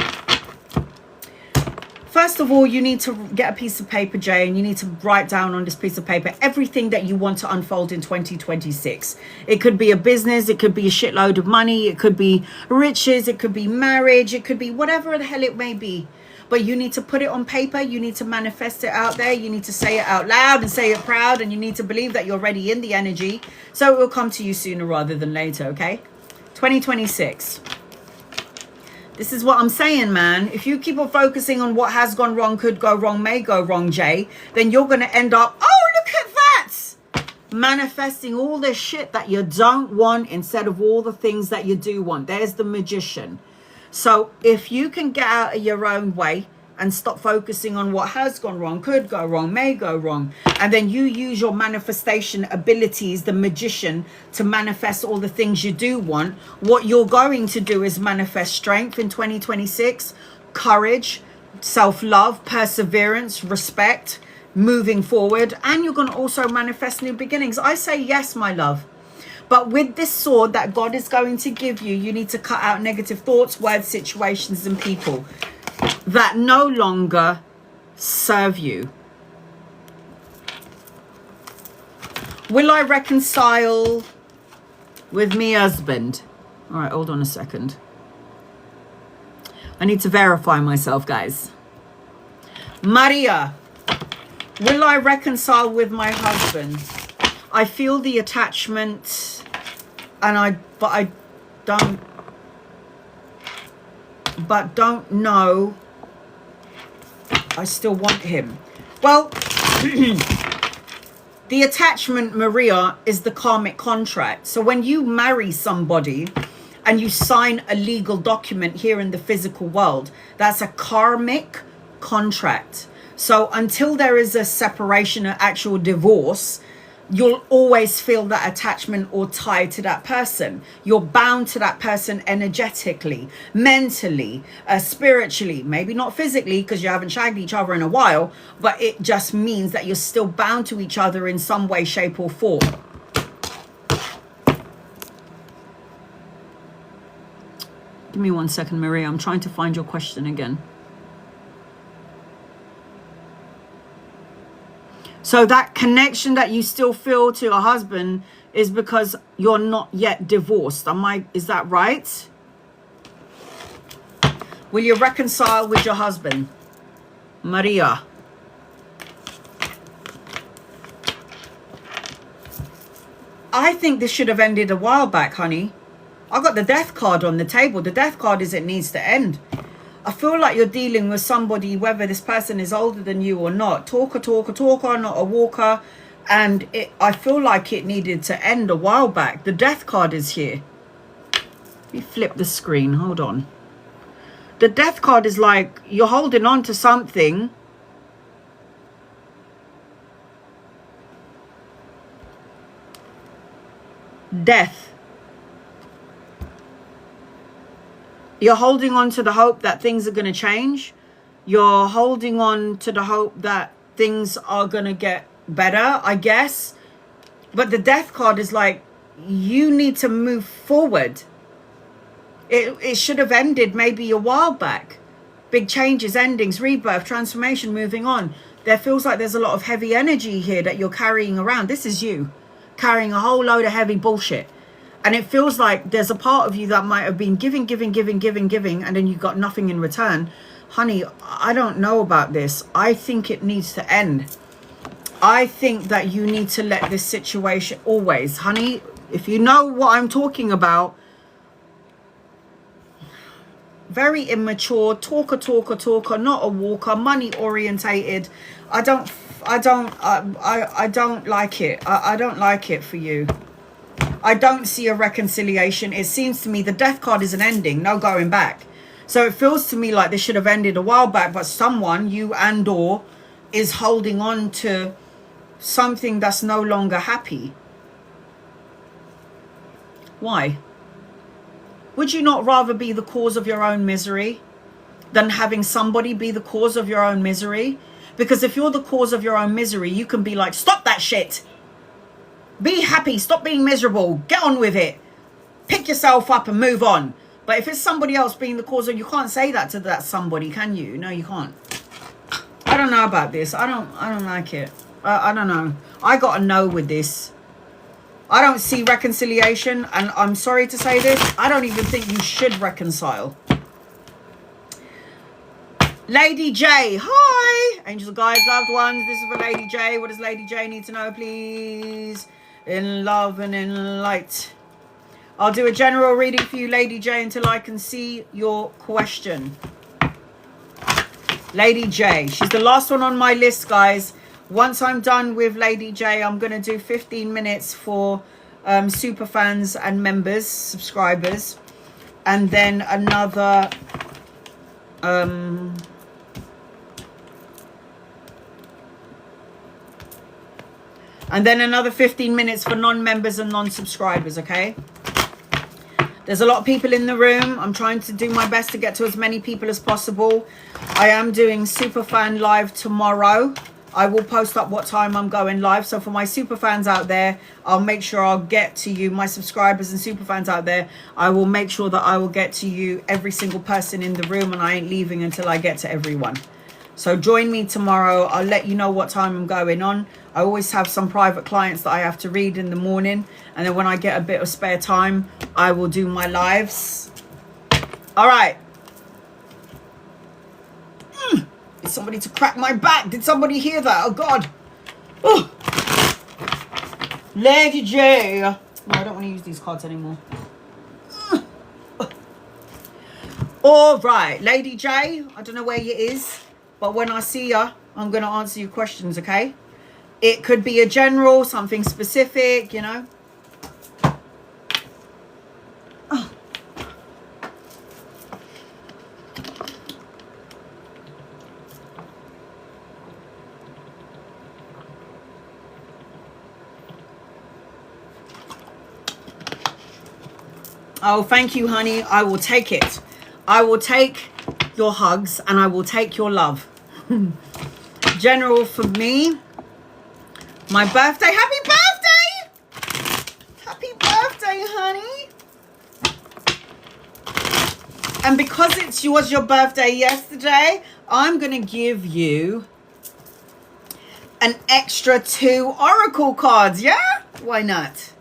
First of all, you need to get a piece of paper, Jay, and you need to write down on this piece of paper everything that you want to unfold in 2026. It could be a business. It could be a shitload of money. It could be riches. It could be marriage. It could be whatever the hell it may be. But you need to put it on paper. You need to manifest it out there. You need to say it out loud and say it proud. And you need to believe that you're already in the energy. So it will come to you sooner rather than later, okay? 2026. This is what I'm saying, man. If you keep on focusing on what has gone wrong, could go wrong, may go wrong, Jay, then you're going to end up, oh, look at that, manifesting all the shit that you don't want instead of all the things that you do want. There's the magician. So if you can get out of your own way and stop focusing on what has gone wrong, could go wrong, may go wrong, and then you use your manifestation abilities, the magician, to manifest all the things you do want, what you're going to do is manifest strength in 2026, courage, self-love, perseverance, respect, moving forward, and you're going to also manifest new beginnings. I say yes, my love. But with this sword that God is going to give you, you need to cut out negative thoughts, words, situations, and people that no longer serve you. Will I reconcile with me husband? All right, hold on a second. I need to verify myself, guys. Maria, will I reconcile with my husband? I feel the attachment, and but I don't know. I still want him. Well, the attachment, Maria, is the karmic contract. So when you marry somebody and you sign a legal document here in the physical world, that's a karmic contract. So until there is a separation, an actual divorce, you'll always feel that attachment or tie to that person. You're bound to that person energetically, mentally, spiritually, maybe not physically because you haven't shagged each other in a while, but it just means that you're still bound to each other in some way, shape or form. Give me 1 second, Maria. I'm trying to find your question again. So that connection that you still feel to a husband, is because you're not yet divorced. Is that right? Will you reconcile with your husband? Maria. I think this should have ended a while back, honey. I got the death card on the table. The death card is it needs to end. I feel like you're dealing with somebody, whether this person is older than you or not. Talker, not a walker. And I feel like it needed to end a while back. The death card is here. Let me flip the screen. Hold on. The death card is like you're holding on to something. Death. You're holding on to the hope that things are going to change. You're holding on to the hope that things are going to get better, I guess. But the death card is like you need to move forward. It should have ended maybe a while back. Big changes, endings, rebirth, transformation, moving on. There feels like there's a lot of heavy energy here that you're carrying around. This is you carrying a whole load of heavy bullshit. And it feels like there's a part of you that might have been giving, and then you got nothing in return. Honey, I don't know about this. I think it needs to end. I think that you need to let this situation always, honey, if you know what I'm talking about, very immature, talker, not a walker, money orientated. I don't like it. I don't like it for you. I don't see a reconciliation. It seems to me the death card is an ending, no going back. So it feels to me like this should have ended a while back, but someone, you and or, is holding on to something that's no longer happy. Why? Would you not rather be the cause of your own misery than having somebody be the cause of your own misery? Because if you're the cause of your own misery, you can be like, stop that shit. Be happy. Stop being miserable. Get on with it. Pick yourself up and move on. But if it's somebody else being the cause of, you can't say that to that somebody, can you? No, you can't. I don't know about this. I don't like it. I don't know. I got a no with this. I don't see reconciliation, and I'm sorry to say this, I don't even think you should reconcile. Lady J, hi! Angels, guides, loved ones, this is for Lady J. What does Lady J need to know, please? In love and in light. I'll do a general reading for you, Lady J, until I can see your question. Lady J, she's the last one on my list, guys. Once I'm done with Lady J, I'm going to do 15 minutes for super fans and members, subscribers. And then another... and then another 15 minutes for non-members and non-subscribers, okay? There's a lot of people in the room. I'm trying to do my best to get to as many people as possible. I am doing Superfan Live tomorrow. I will post up what time I'm going live. So for my super fans out there, I'll make sure I'll get to you. My subscribers and super fans out there, I will make sure that I will get to you, every single person in the room, and I ain't leaving until I get to everyone. So join me tomorrow. I'll let you know what time I'm going on. I always have some private clients that I have to read in the morning. And then when I get a bit of spare time, I will do my lives. All right. Did somebody to crack my back? Did somebody hear that? Oh, God. Oh. Lady J. No, I don't want to use these cards anymore. All right. Lady J. I don't know where you is. But when I see ya, I'm going to answer your questions, okay? It could be a general, something specific, you know. Oh, thank you, honey. I will take it. I will take your hugs and I will take your love. General for me. My birthday. Happy birthday! Happy birthday, honey. And because it was your birthday yesterday, I'm going to give you an extra 2 oracle cards, yeah? Why not?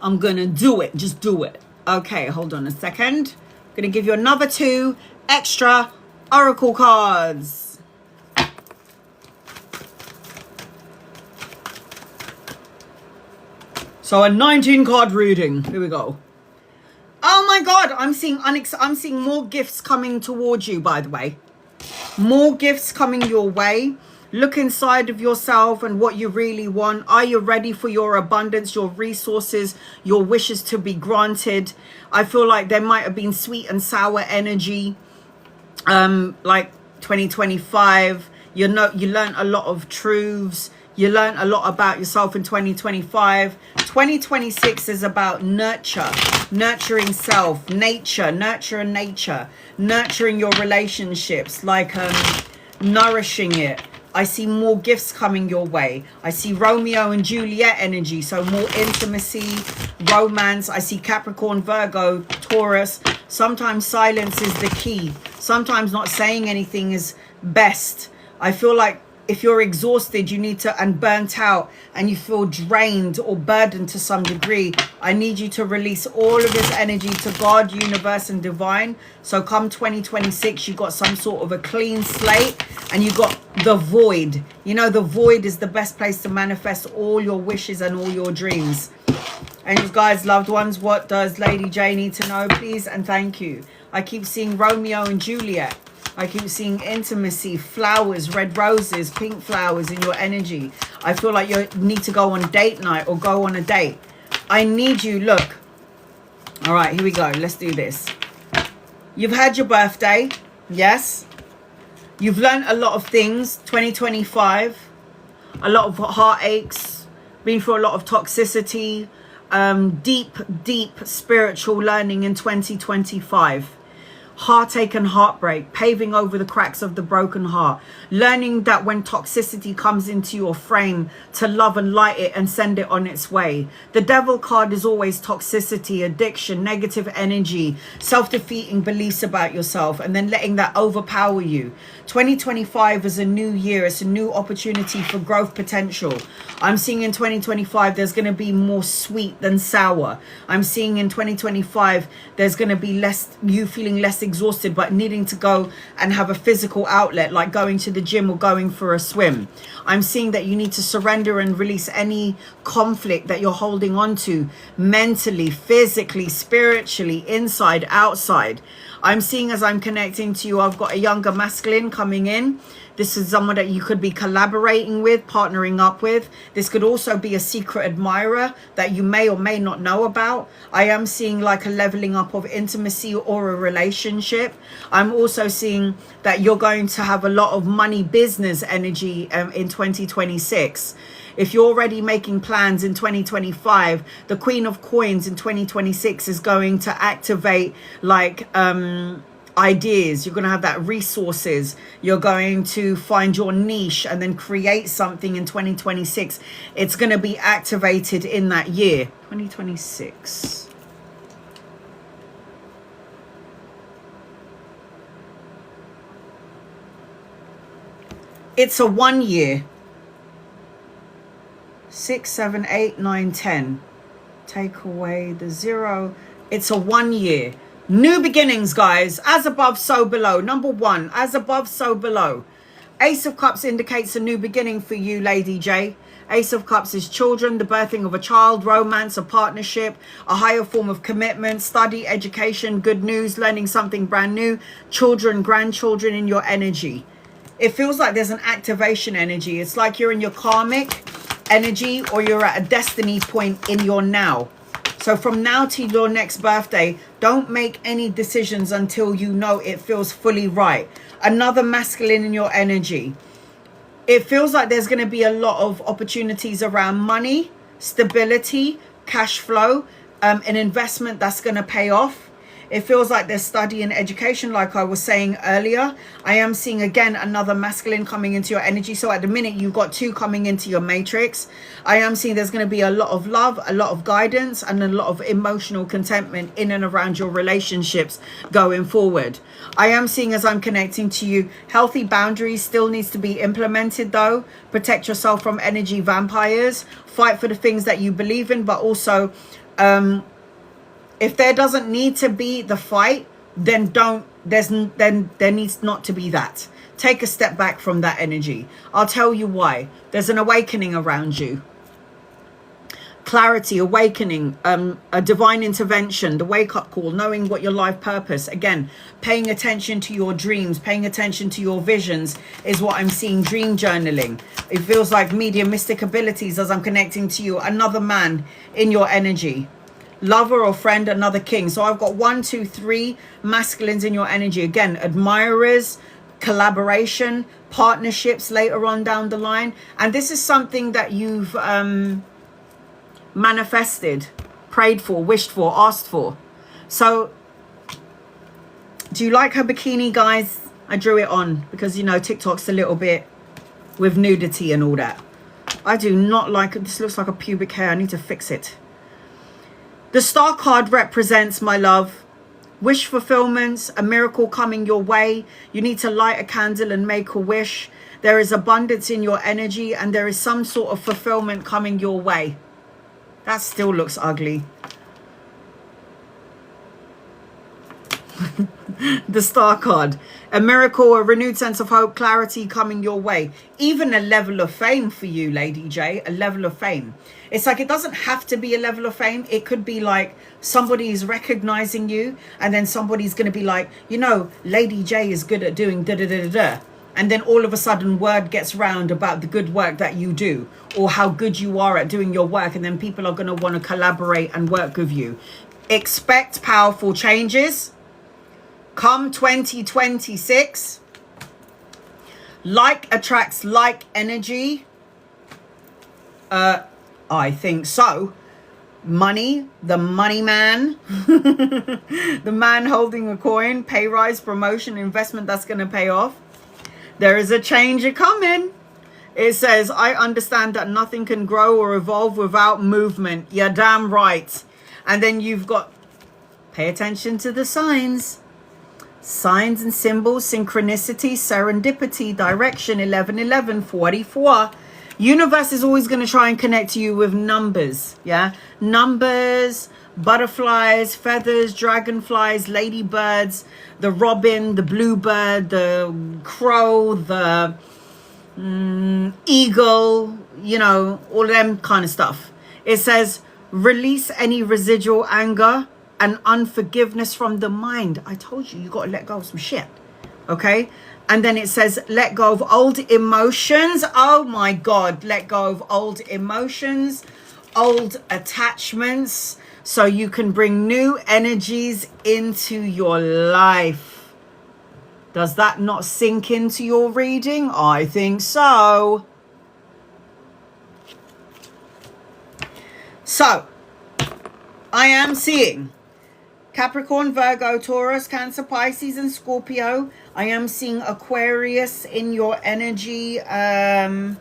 I'm gonna do it. Just do it. Okay, hold on a second. I'm gonna give you another 2 extra oracle cards. So a 19 card reading. Here we go. Oh my God, I'm seeing more gifts coming towards you, by the way. More gifts coming your way. Look inside of yourself and what you really want. Are you ready for your abundance, your resources, your wishes to be granted? I feel like there might have been sweet and sour energy. Like 2025, you learned a lot of truths. You learned a lot about yourself in 2025. 2026 is about nurturing self, nature, nurture and nature, nurturing your relationships, like nourishing it. I see more gifts coming your way. I see Romeo and Juliet energy, so more intimacy, romance. I see Capricorn, Virgo, Taurus. Sometimes silence is the key. Sometimes not saying anything is best. I feel like if you're exhausted, you need to, and burnt out, and you feel drained or burdened to some degree, I need you to release all of this energy to God, universe, and divine. So come 2026, you got some sort of a clean slate, and you got the void. You know, the void is the best place to manifest all your wishes and all your dreams. And you guys, loved ones, what does Lady J need to know? Please and thank you. I keep seeing Romeo and Juliet. I keep seeing intimacy, flowers, red roses, pink flowers in your energy. I feel like you need to go on date night or go on a date. I need you, look. All right, here we go. Let's do this. You've had your birthday. Yes. You've learned a lot of things. 2025. A lot of heartaches. Been through a lot of toxicity. Deep spiritual learning in 2025. Heartache and heartbreak, paving over the cracks of the broken heart, learning that when toxicity comes into your frame, to love and light it and send it on its way. The devil card is always toxicity, addiction, negative energy, self-defeating beliefs about yourself, and then letting that overpower you. 2025 is a new year. It's a new opportunity for growth potential. I'm seeing in 2025 there's going to be more sweet than sour. I'm seeing in 2025 there's going to be less, you feeling less exhausted but needing to go and have a physical outlet, like going to the gym or going for a swim. I'm seeing that you need to surrender and release any conflict that you're holding on to, mentally, physically, spiritually, inside, outside. I'm seeing, as I'm connecting to you, I've got a younger masculine coming in. This is someone that you could be collaborating with, partnering up with. This could also be a secret admirer that you may or may not know about. I am seeing like a leveling up of intimacy or a relationship. I'm also seeing that you're going to have a lot of money business energy in 2026. If you're already making plans in 2025, the Queen of Coins in 2026 is going to activate like ideas. You're going to have that resources. You're going to find your niche and then create something in 2026. It's going to be activated in that year. 2026. It's a 1 year. 6, 7, 8, 9, 10. Take away the 0. It's a 1 year. New beginnings, guys. As above, so below. Number 1, as above, so below. Ace of Cups indicates a new beginning for you, Lady J. Ace of Cups is children, the birthing of a child, romance, a partnership, a higher form of commitment, study, education, good news, learning something brand new, children, grandchildren in your energy. It feels like there's an activation energy. It's like you're in your karmic energy or you're at a destiny point in your now. So from now to your next birthday, don't make any decisions until you know it feels fully right. Another masculine in your energy. It feels like there's going to be a lot of opportunities around money, stability, cash flow, an investment that's going to pay off. It feels like there's study and education, like I was saying earlier. I am seeing, again, another masculine coming into your energy. So at the minute, you've got 2 coming into your matrix. I am seeing there's going to be a lot of love, a lot of guidance, and a lot of emotional contentment in and around your relationships going forward. I am seeing, as I'm connecting to you, healthy boundaries still needs to be implemented, though. Protect yourself from energy vampires. Fight for the things that you believe in, but also If there doesn't need to be the fight, then then there needs not to be that. Take a step back from that energy. I'll tell you why. There's an awakening around you. Clarity, awakening, a divine intervention, the wake-up call, knowing what your life purpose. Again, paying attention to your dreams, paying attention to your visions is what I'm seeing. Dream journaling. It feels like mediumistic abilities as I'm connecting to you. Another man in your energy. Lover or friend, another king. So I've got 1, 2, 3 masculines in your energy. Again, admirers, collaboration, partnerships later on down the line. And this is something that you've manifested, prayed for, wished for, asked for. So do you like her bikini, guys? I drew it on because, you know, TikTok's a little bit with nudity and all that. I do not like it. This looks like a pubic hair. I need to fix it. The star card represents, my love, wish fulfillments, a miracle coming your way. You need to light a candle and make a wish. There is abundance in your energy and there is some sort of fulfillment coming your way. That still looks ugly. The star card. A miracle, a renewed sense of hope, clarity coming your way. Even a level of fame for you, Lady J. A level of fame. It's like it doesn't have to be a level of fame. It could be like somebody is recognizing you and then somebody's going to be like, you know, Lady J is good at doing da-da-da-da-da. And then all of a sudden word gets round about the good work that you do or how good you are at doing your work. And then people are going to want to collaborate and work with you. Expect powerful changes. Come 2026. Like attracts like energy. I think so. Money, the money man. The man holding a coin. Pay rise, promotion, investment that's going to pay off. There is a change coming. It says, I understand that nothing can grow or evolve without movement. You're damn right. And then you've got, pay attention to the signs. Signs and symbols, synchronicity, serendipity, direction, 1111, 44. Universe is always going to try and connect you with numbers. Yeah. Numbers, butterflies, feathers, dragonflies, ladybirds, the robin, the bluebird, the crow, the eagle, you know, all of them kind of stuff. It says, release any residual anger and unforgiveness from the mind. I told you, you got to let go of some shit. Okay. And then it says, let go of old emotions. Oh my God. Let go of old emotions, old attachments, so you can bring new energies into your life. Does that not sink into your reading? I think so. So, I am seeing Capricorn, Virgo, Taurus, Cancer, Pisces, and Scorpio. I am seeing Aquarius in your energy, anchoring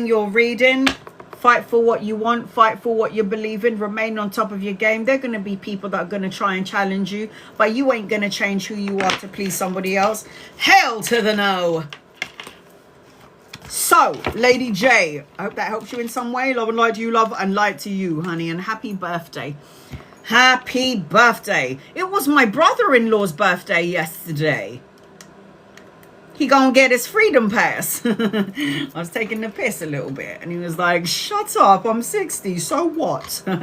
your reading. Fight for what you want. Fight for what you believe in. Remain on top of your game. There are going to be people that are going to try and challenge you, but you ain't going to change who you are to please somebody else. Hell to the no. So, Lady J, I hope that helps you in some way. Love and light to you, love and light to you, honey. And happy birthday. Happy birthday. It was my brother-in-law's birthday yesterday. He gonna get his freedom pass. I was taking the piss a little bit. And he was like, shut up, I'm 60, so what? All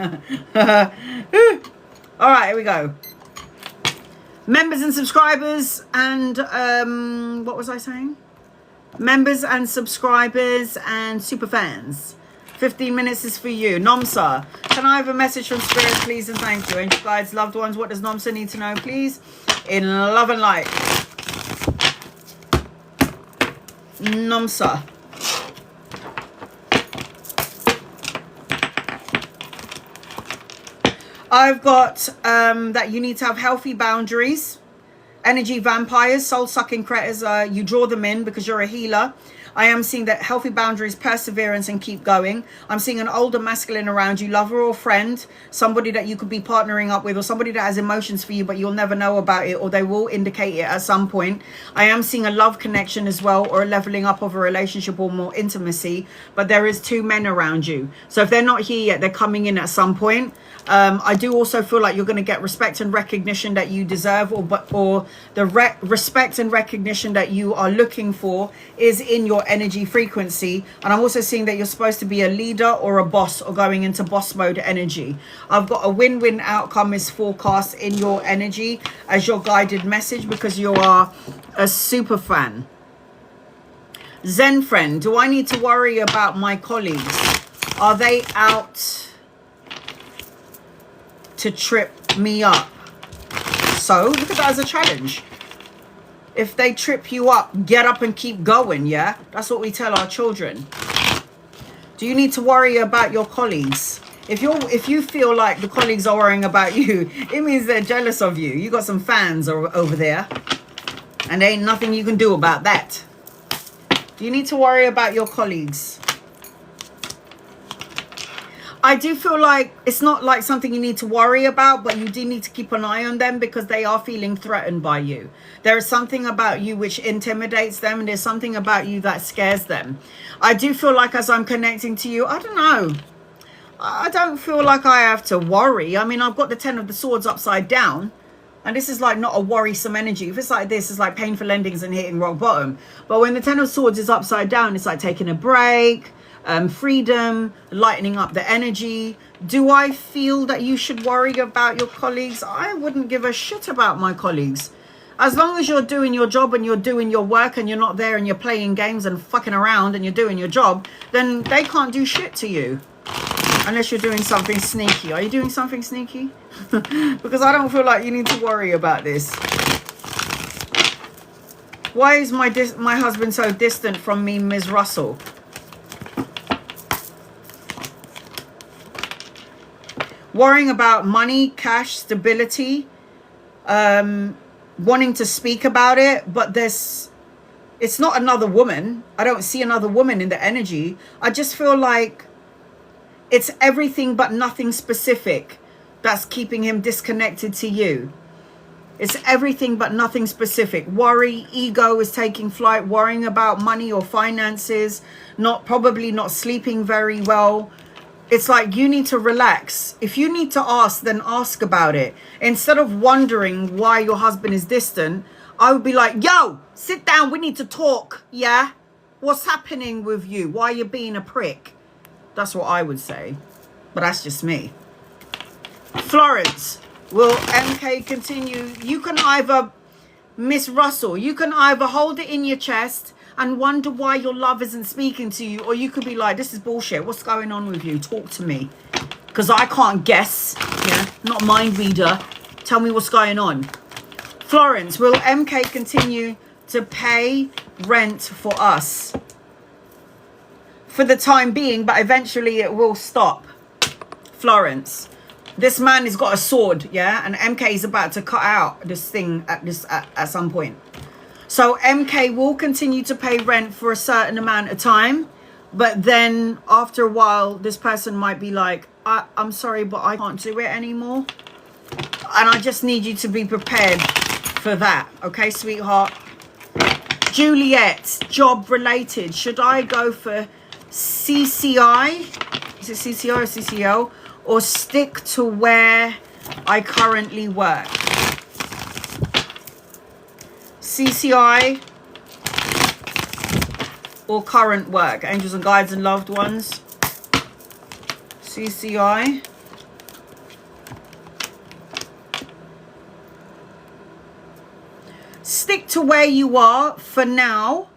right, here we go. Members and subscribers and, what was I saying? Members and subscribers and super fans. 15 minutes is for you. Nomsa, can I have a message from Spirit, please and thank you? Angel guides, loved ones, what does Nomsa need to know, please? In love and light. Nomsa. I've got that you need to have healthy boundaries. Energy vampires, soul-sucking critters, you draw them in because you're a healer. I am seeing that healthy boundaries, perseverance, and keep going. I'm seeing an older masculine around you, lover or friend, somebody that you could be partnering up with, or somebody that has emotions for you, but you'll never know about it, or they will indicate it at some point. I am seeing a love connection as well, or a leveling up of a relationship or more intimacy, but there is 2 men around you. So if they're not here yet, they're coming in at some point. I do also feel like you're going to get respect and recognition that you deserve, or the respect and recognition that you are looking for is in your energy frequency. And I'm also seeing that you're supposed to be a leader or a boss, or going into boss mode energy. I've got a win-win outcome is forecast in your energy as your guided message, because you are a super fan. Zen friend, do I need to worry about my colleagues? Are they out to trip me up? So look at that as a challenge. If they trip you up, get up and keep going. Yeah, that's what we tell our children. Do you need to worry about your colleagues? If you feel like the colleagues are worrying about you, it means they're jealous of you. You got some fans over there, and there ain't nothing you can do about that. Do you need to worry about your colleagues? I do feel like it's not like something you need to worry about, but you do need to keep an eye on them, because they are feeling threatened by you. There is something about you which intimidates them, and there's something about you that scares them. I do feel like as I'm connecting to you, I don't know, I don't feel like I have to worry. I mean, I've got the 10 of the swords upside down, and this is like not a worrisome energy. If it's like this, it's like painful endings and hitting rock bottom. But when the 10 of swords is upside down, it's like taking a break, freedom, lightening up the energy. Do I feel that you should worry about your colleagues? I wouldn't give a shit about my colleagues. As long as you're doing your job and you're doing your work, and you're not there and you're playing games and fucking around and you're doing your job, then they can't do shit to you. Unless you're doing something sneaky. Are you doing something sneaky? Because I don't feel like you need to worry about this. Why is my husband so distant from me, Ms. Russell? Worrying about money, cash, stability, wanting to speak about it, but it's not another woman. I don't see another woman in the energy. I just feel like it's everything but nothing specific that's keeping him disconnected to you. It's everything but nothing specific. Worry, ego is taking flight, worrying about money or finances, probably not sleeping very well. It's like you need to relax. If you need to ask, then ask about it. Instead of wondering why your husband is distant, I would be like, yo, sit down. We need to talk. Yeah? What's happening with you? Why are you being a prick? That's what I would say. But that's just me. Florence, will MK continue? You can either, Miss Russell, you can either hold it in your chest and wonder why your love isn't speaking to you, or you could be like, this is bullshit. What's going on with you? Talk to me. Because I can't guess. Yeah, not mind reader. Tell me what's going on. Florence, will MK continue to pay rent for us? For the time being, but eventually it will stop. Florence, this man has got a sword, yeah? And MK is about to cut out this thing at some point. So MK will continue to pay rent for a certain amount of time, but then after a while, this person might be like, I'm sorry, but I can't do it anymore. And I just need you to be prepared for that. Okay, sweetheart? Juliet, job related. Should I go for CCI? Is it CCI or CCL? Or stick to where I currently work? CCI or current work? Angels and guides and loved ones. CCI. Stick to where you are for now,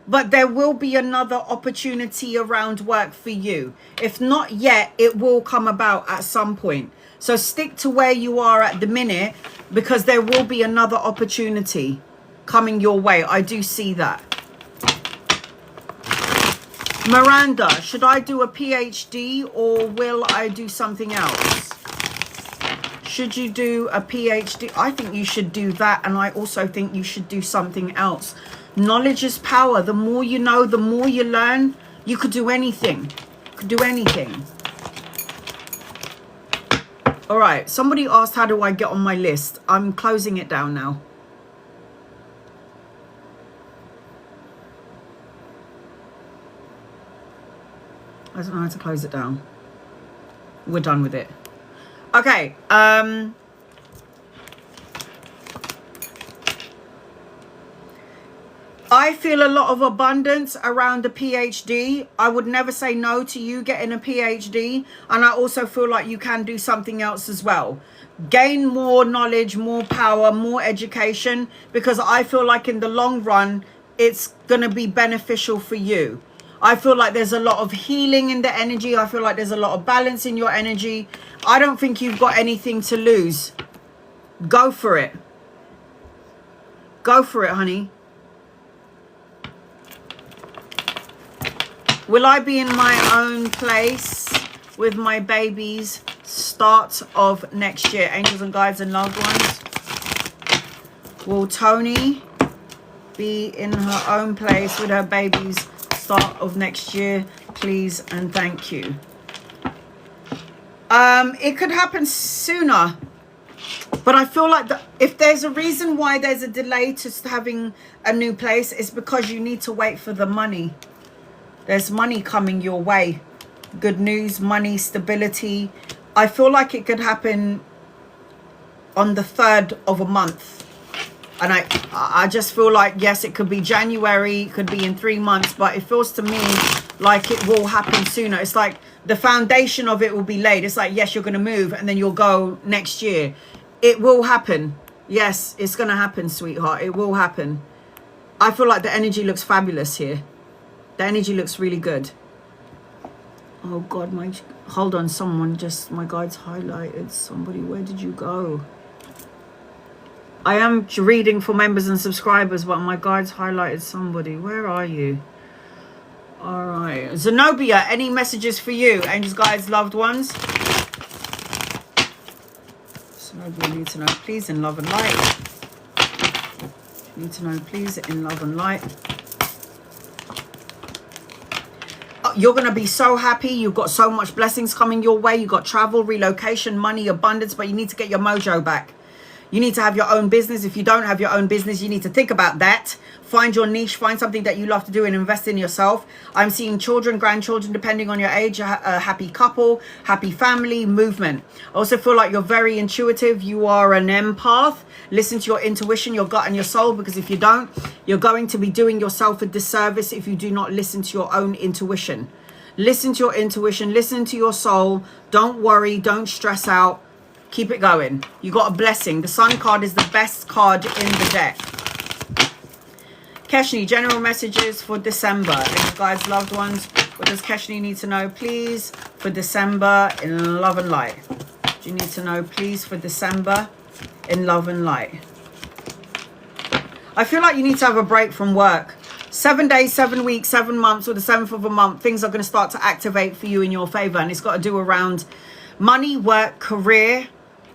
but there will be another opportunity around work for you. If not yet, it will come about at some point. So stick to where you are at the minute, because there will be another opportunity coming your way. I do see that. Miranda, should I do a PhD or will I do something else? Should you do a PhD? I think you should do that, and I also think you should do something else. Knowledge is power. The more you know, the more you learn. You could do anything. You could do anything. All right. Somebody asked, how do I get on my list? I'm closing it down now. I don't know how to close it down. We're done with it. Okay. I feel a lot of abundance around a PhD. I would never say no to you getting a PhD. And I also feel like you can do something else as well. Gain more knowledge, more power, more education, because I feel like in the long run, it's going to be beneficial for you. I feel like there's a lot of healing in the energy. I feel like there's a lot of balance in your energy. I don't think you've got anything to lose. Go for it. Go for it, honey. Will I be in my own place with my babies start of next year? Angels and guides and loved ones. Will Tony be in her own place with her babies start of next year? Please and thank you. It could happen sooner. But I feel like if there's a reason why there's a delay to having a new place, it's because you need to wait for the money. There's money coming your way. Good news, money, stability. I feel like it could happen on the 3rd of a month. And I just feel like, yes, it could be January, it could be in 3 months, but it feels to me like it will happen sooner. It's like the foundation of it will be laid. It's like, yes, you're going to move and then you'll go next year. It will happen. Yes, it's going to happen, sweetheart. It will happen. I feel like the energy looks fabulous here. The energy looks really good. Oh God, hold on, someone just, my guides highlighted somebody. Where did you go? I am reading for members and subscribers, but my guides highlighted somebody. Where are you? All right. Zenobia, any messages for you? Angels, guides, loved ones? Zenobia, need to know, please, in love and light. Need to know, please, in love and light. You're going to be so happy. You've got so much blessings coming your way. You've got travel, relocation, money, abundance, but you need to get your mojo back. You need to have your own business. If you don't have your own business, you need to think about that. Find your niche. Find something that you love to do and invest in yourself. I'm seeing children, grandchildren, depending on your age, a happy couple, happy family, movement. I also feel like you're very intuitive. You are an empath. Listen to your intuition, your gut and your soul, because if you don't, you're going to be doing yourself a disservice if you do not listen to your own intuition. Listen to your intuition. Listen to your soul. Don't worry. Don't stress out. Keep it going. You got a blessing. The Sun card is the best card in the deck. Keshni, general messages for December. Any guys, loved ones, what does Keshni need to know, please, for December in love and light? Do you need to know, please, for December in love and light? I feel like you need to have a break from work. 7 days, 7 weeks, 7 months, or the 7th of a month, things are going to start to activate for you in your favor. And it's got to do around money, work, career,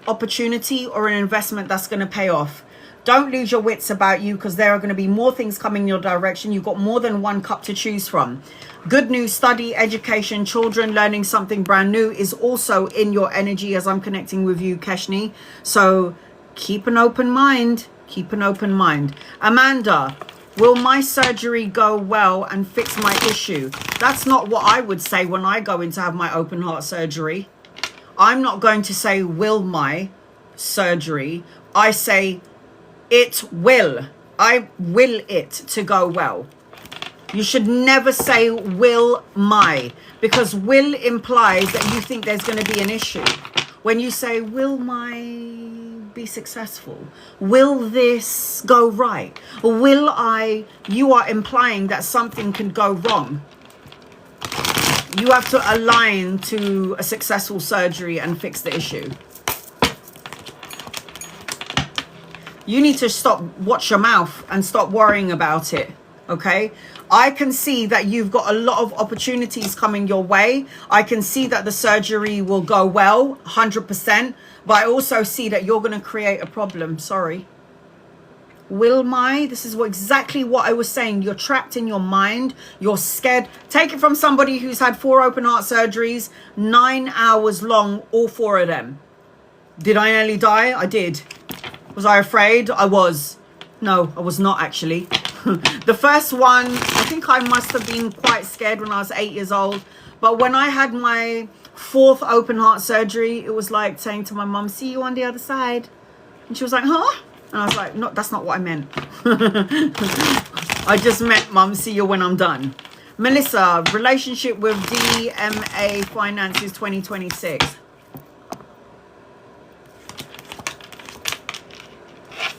opportunity, or an investment that's going to pay off. Don't lose your wits about you, because there are going to be more things coming in your direction. You've got more than one cup to choose from. Good news, study, education, children, learning something brand new is also in your energy as I'm connecting with you, Keshni. So keep an open mind. Keep an open mind. Amanda, will my surgery go well and fix my issue? That's not what I would say when I go in to have my open heart surgery. I'm not going to say, will my surgery. I say, it will. I will it to go well. You should never say, will my, because will implies that you think there's going to be an issue. When you say, will my be successful? Will this go right? Or will I, you are implying that something can go wrong. You have to align to a successful surgery and fix the issue. You need to watch your mouth and stop worrying about it. Okay, I can see that you've got a lot of opportunities coming your way. I can see that the surgery will go well, 100%. But I also see that you're going to create a problem. Sorry. This is exactly what I was saying. You're trapped in your mind. You're scared. Take it from somebody who's had 4 open heart surgeries, 9 hours long, all 4 of them. Did I nearly die? I did. Was I afraid? I was. No, I was not actually. The first one, I think I must have been quite scared when I was 8 years old. But when I had my 4th open heart surgery, it was like saying to my mum, see you on the other side. And she was like, huh? And I was like, no, that's not what I meant. I just meant, mum, see you when I'm done. Melissa, relationship with DMA Finances 2026.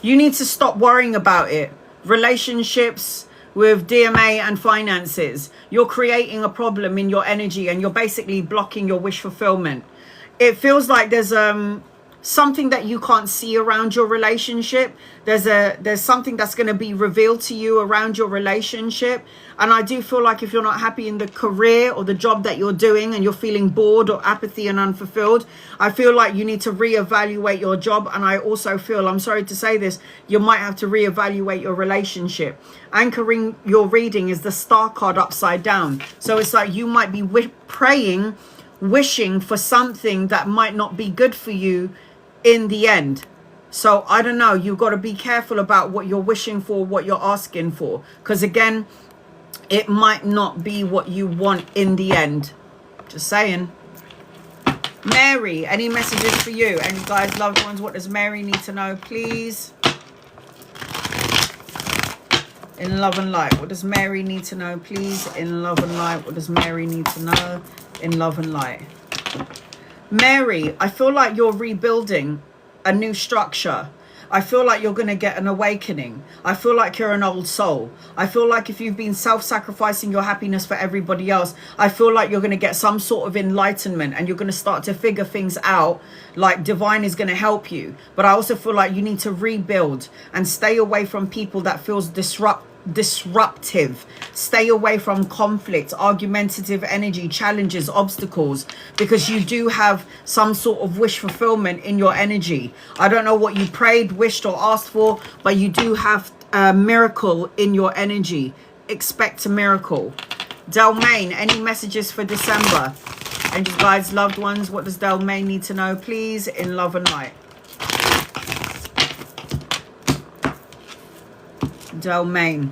You need to stop worrying about it. Relationships with DMA and finances. You're creating a problem in your energy and you're basically blocking your wish fulfillment. It feels like there's something that you can't see around your relationship. There's something that's going to be revealed to you around your relationship. And I do feel like if you're not happy in the career or the job that you're doing and you're feeling bored or apathy and unfulfilled, I feel like you need to reevaluate your job. And I also feel, I'm sorry to say this, you might have to reevaluate your relationship. Anchoring your reading is the star card upside down. So it's like you might be praying, wishing for something that might not be good for you in the end. So I don't know, you've got to be careful about what you're wishing for, what you're asking for, because again, it might not be what you want in the end. Just saying. Mary, any messages for you? And you guys, loved ones, what does Mary need to know, please? In love and light, what does Mary need to know, please? In love and light, what does Mary need to know? In love and light. Mary, I feel like you're rebuilding a new structure. I feel like you're going to get an awakening. I feel like you're an old soul. I feel like if you've been self-sacrificing your happiness for everybody else, I feel like you're going to get some sort of enlightenment and you're going to start to figure things out, like divine is going to help you. But I also feel like you need to rebuild and stay away from people that feels disruptive. Stay away from conflict, argumentative energy, challenges, obstacles, because you do have some sort of wish fulfillment in your energy. I don't know what you prayed, wished or asked for, but you do have a miracle in your energy. Expect a miracle. Delmain, any messages for December? And you guys, loved ones, what does Delmain need to know, please? In love and light. Delmain.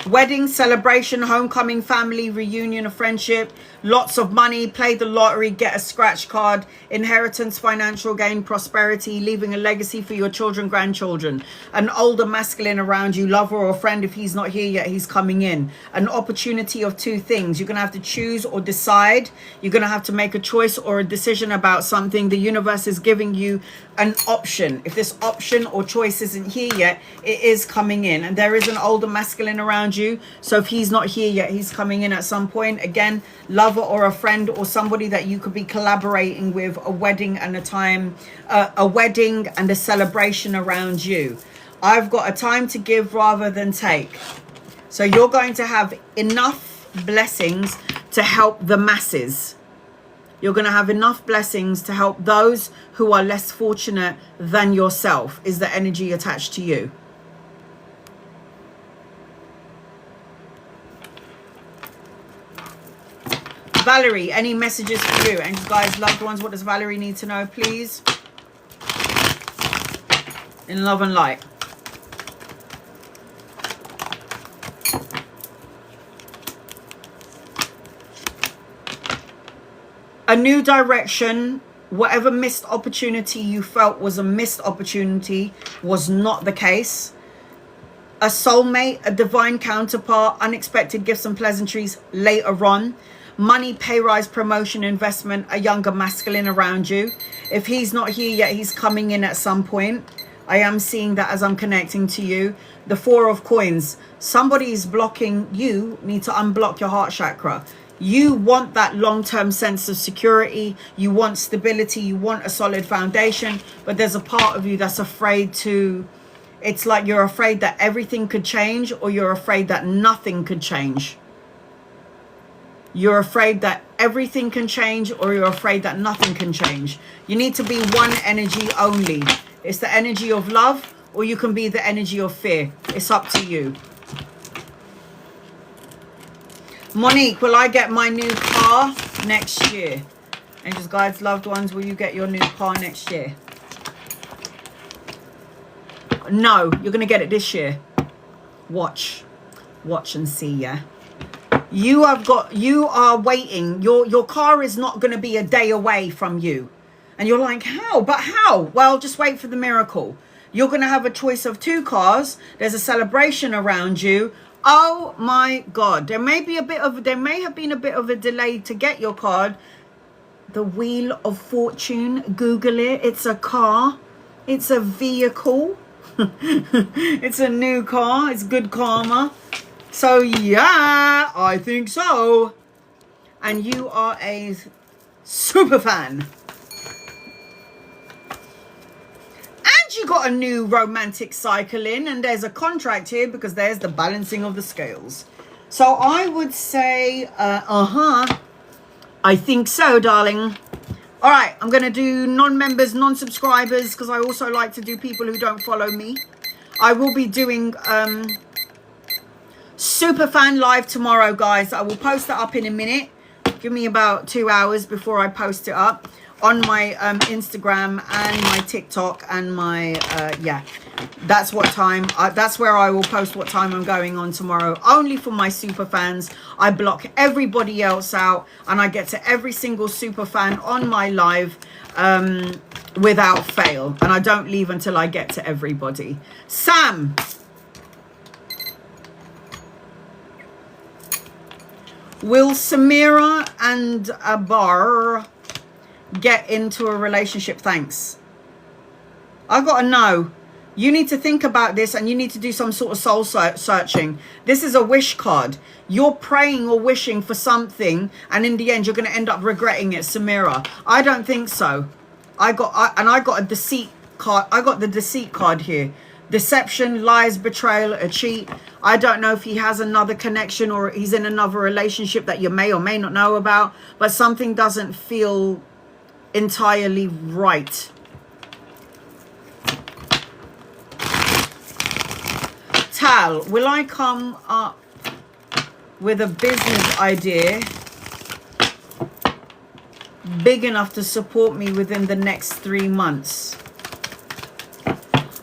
Wedding, celebration, homecoming, family, reunion, a friendship, lots of money, play the lottery, get a scratch card, inheritance, financial gain, prosperity, leaving a legacy for your children, grandchildren, an older masculine around you, lover or friend. If he's not here yet, he's coming in. An opportunity of 2 things. You're going to have to choose or decide. You're going to have to make a choice or a decision about something. The universe is giving you an option. If this option or choice isn't here yet, it is coming in. And there is an older masculine around you. So if he's not here yet, he's coming in at some point. Again, lover or a friend or somebody that you could be collaborating with, a wedding and a wedding and a celebration around you. I've got a time to give rather than take. So you're going to have enough blessings to help the masses. You're going to have enough blessings to help those who are less fortunate than yourself, is the energy attached to you. Valerie, any messages for you? And guys, loved ones, what does Valerie need to know, please? In love and light. A new direction. Whatever missed opportunity you felt was a missed opportunity was not the case. A soulmate, a divine counterpart, unexpected gifts and pleasantries later on. Money, pay rise, promotion, investment, a younger masculine around you. If he's not here yet, he's coming in at some point. I am seeing that as I'm connecting to you. The 4 of coins. Somebody is blocking you. Need to unblock your heart chakra. You want that long-term sense of security. You want stability. You want a solid foundation. But there's a part of you that's afraid to... It's like you're afraid that everything could change, or you're afraid that nothing could change. You're afraid that everything can change, or you're afraid that nothing can change. You need to be one energy only. It's the energy of love, or you can be the energy of fear. It's up to you. Monique, will I get my new car next year? Angels, guides, loved ones, will you get your new car next year? No, you're going to get it this year. Watch and see, yeah. You are waiting. Your car is not going to be a day away from you. And you're like, how? But how? Well, just wait for the miracle. You're going to have a choice of 2 cars. There's a celebration around you. Oh my God. There may have been a bit of a delay to get your card. The Wheel of Fortune. Google it. It's a car. It's a vehicle. It's a new car. It's good karma. So yeah, I think so. And you are a super fan. And you got a new romantic cycle in, and there's a contract here because there's the balancing of the scales. So I would say, I think so, darling. All right, I'm going to do non-members, non-subscribers, because I also like to do people who don't follow me. I will be doing Superfan Live tomorrow, guys. I will post that up in a minute. Give me about 2 hours before I post it up on my Instagram and my TikTok and my, yeah. That's what time, that's where I will post what time I'm going on tomorrow. Only for my super fans. I block everybody else out, and I get to every single super fan on my live without fail. And I don't leave until I get to everybody. Sam. Will Samira and Abar get into a relationship? Thanks. I gotta know. You need to think about this, and you need to do some sort of soul searching. This is a wish card. You're praying or wishing for something, and in the end, you're going to end up regretting it, Samira. I don't think so. I got a deceit card. I got the deceit card here. Deception, lies, betrayal, a cheat. I don't know if he has another connection or he's in another relationship that you may or may not know about, but something doesn't feel entirely right. Tal, will I come up with a business idea big enough to support me within the next 3 months?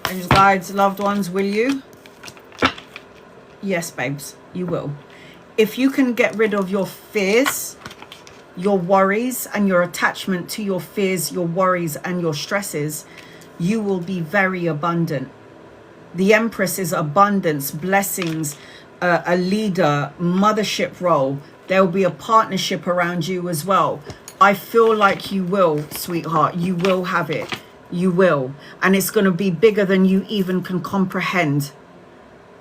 Angels, guides, loved ones, will you? Yes, babes, you will. If you can get rid of your fears, your worries, and your attachment to your fears, your worries, and your stresses, you will be very abundant. The Empress is abundance, blessings, a leader, mothership role. There will be a partnership around you as well. I feel like you will, sweetheart. You will have it. You will. And it's going to be bigger than you even can comprehend.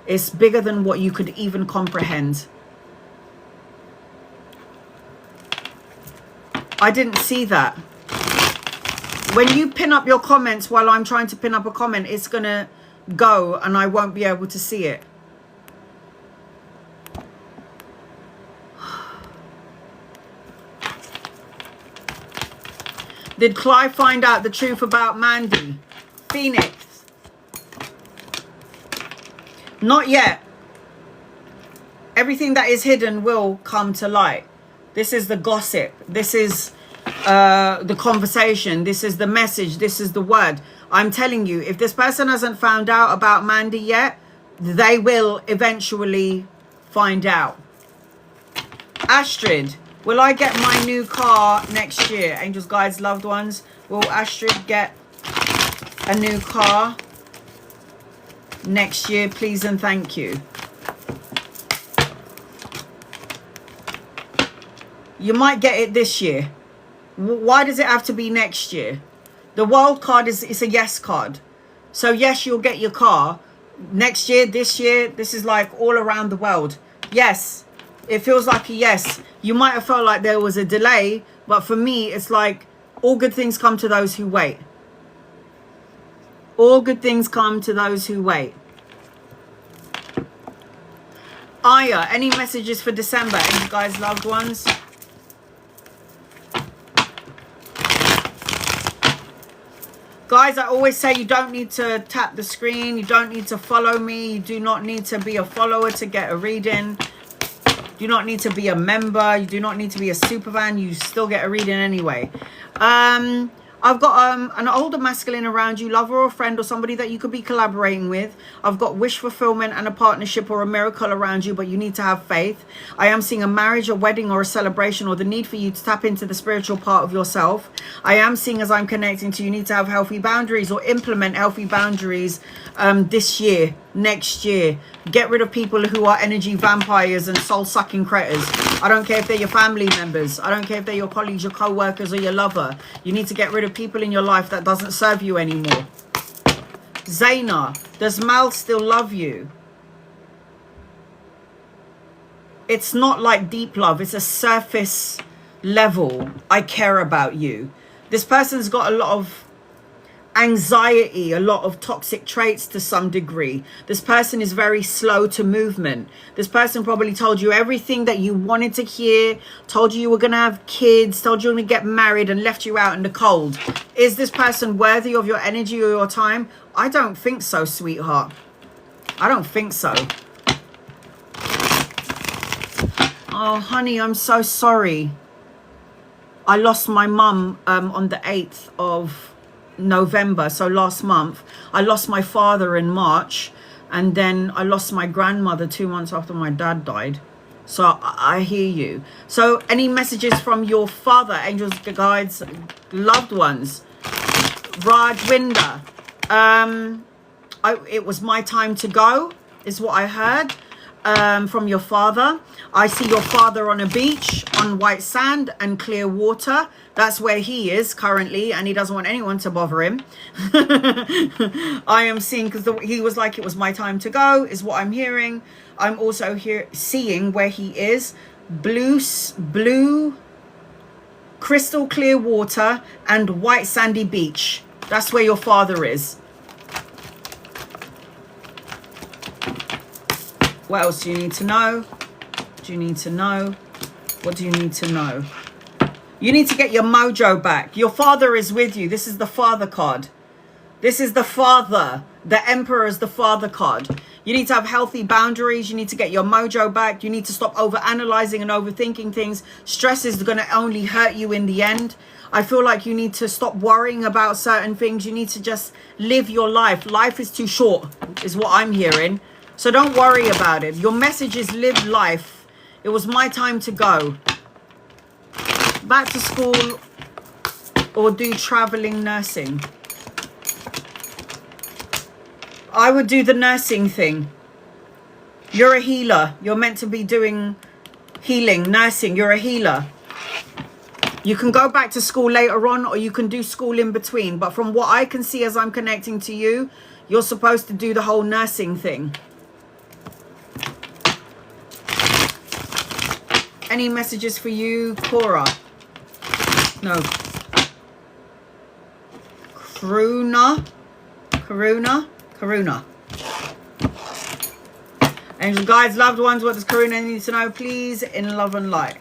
It's bigger than what you could even comprehend. I didn't see that. When you pin up your comments while I'm trying to pin up a comment, it's going to go and I won't be able to see it. Did Clive find out the truth about Mandy? Phoenix. Not yet. Everything that is hidden will come to light. This is the gossip. This is the conversation. This is the message. This is the word. I'm telling you, if this person hasn't found out about Mandy yet, they will eventually find out. Astrid, will I get my new car next year? Angels, guides, loved ones, will Astrid get a new car next year? Please and thank you. You might get it this year. Why does it have to be next year? The world card is a yes card. So yes, you'll get your car next year, this year. This is like all around the world. Yes, It feels like a yes. You might have felt like there was a delay, but for me, it's like all good things come to those who wait. All good things come to those who wait. Aya, any messages for December? Any guys' loved ones? Guys, I always say you don't need to tap the screen. You don't need to follow me. You do not need to be a follower to get a reading. You do not need to be a member. You do not need to be a super fan. You still get a reading anyway. I've got an older masculine around you, lover or friend or somebody that you could be collaborating with. I've got wish fulfillment and a partnership or a miracle around you, but you need to have faith. I am seeing a marriage, a wedding or a celebration, or the need for you to tap into the spiritual part of yourself. I am seeing, as I'm connecting to you, need to have healthy boundaries or implement healthy boundaries this year, next year. Get rid of people who are energy vampires and soul-sucking critters. I don't care if they're your family members. I don't care if they're your colleagues, your co-workers, or your lover. You need to get rid of people in your life that doesn't serve you anymore. Zaina, does Mal still love you? It's not like deep love. It's a surface level. I care about you. This person's got a lot of anxiety, a lot of toxic traits to some degree. This person is very slow to movement. This person probably told you everything that you wanted to hear, told you were going to have kids, told you were going to get married, and left you out in the cold. Is this person worthy of your energy or your time? I don't think so, sweetheart. I don't think so. Oh, honey, I'm so sorry. I lost my mum on the 8th of November, so last month. I lost my father in March, and then I lost my grandmother 2 months after my dad died. So I hear you. So any messages from your father, angels, guides, loved ones? Rajwinder, it was my time to go, is what I heard from your father. I see your father on a beach on white sand and clear water. That's where he is currently, and he doesn't want anyone to bother him. I am seeing, because he was like, it was my time to go, is what I'm hearing. I'm also seeing where he is. Blue, crystal clear water and white sandy beach. That's where your father is. What else do you need to know? Do you need to know? What do you need to know? You need to get your mojo back. Your father is with you. This is the father card. This is the father. The emperor is the father card. You need to have healthy boundaries. You need to get your mojo back. You need to stop over-analyzing and overthinking things. Stress is going to only hurt you in the end. I feel like you need to stop worrying about certain things. You need to just live your life. Life is too short, is what I'm hearing. So don't worry about it. Your message is live life. It was my time to go. Back to school or do traveling nursing. I would do the nursing thing. You're a healer. You're meant to be doing healing, nursing. You're a healer. You can go back to school later on, or you can do school in between. But from what I can see as I'm connecting to you, you're supposed to do the whole nursing thing. Any messages for you, Cora? No. Karuna. Angel guides, loved ones, what does Karuna need to know, please, in love and light?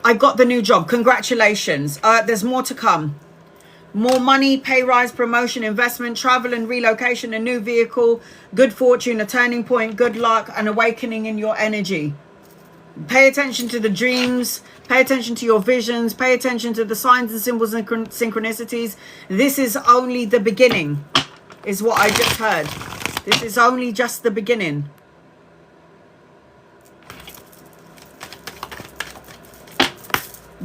I got the new job. Congratulations. There's more to come. More money, pay rise, promotion, investment, travel and relocation, a new vehicle, good fortune, a turning point, good luck, an awakening in your energy. Pay attention to the dreams. Pay attention to your visions. Pay attention to the signs and symbols and synchronicities. This is only the beginning, is what I just heard. This is only just the beginning.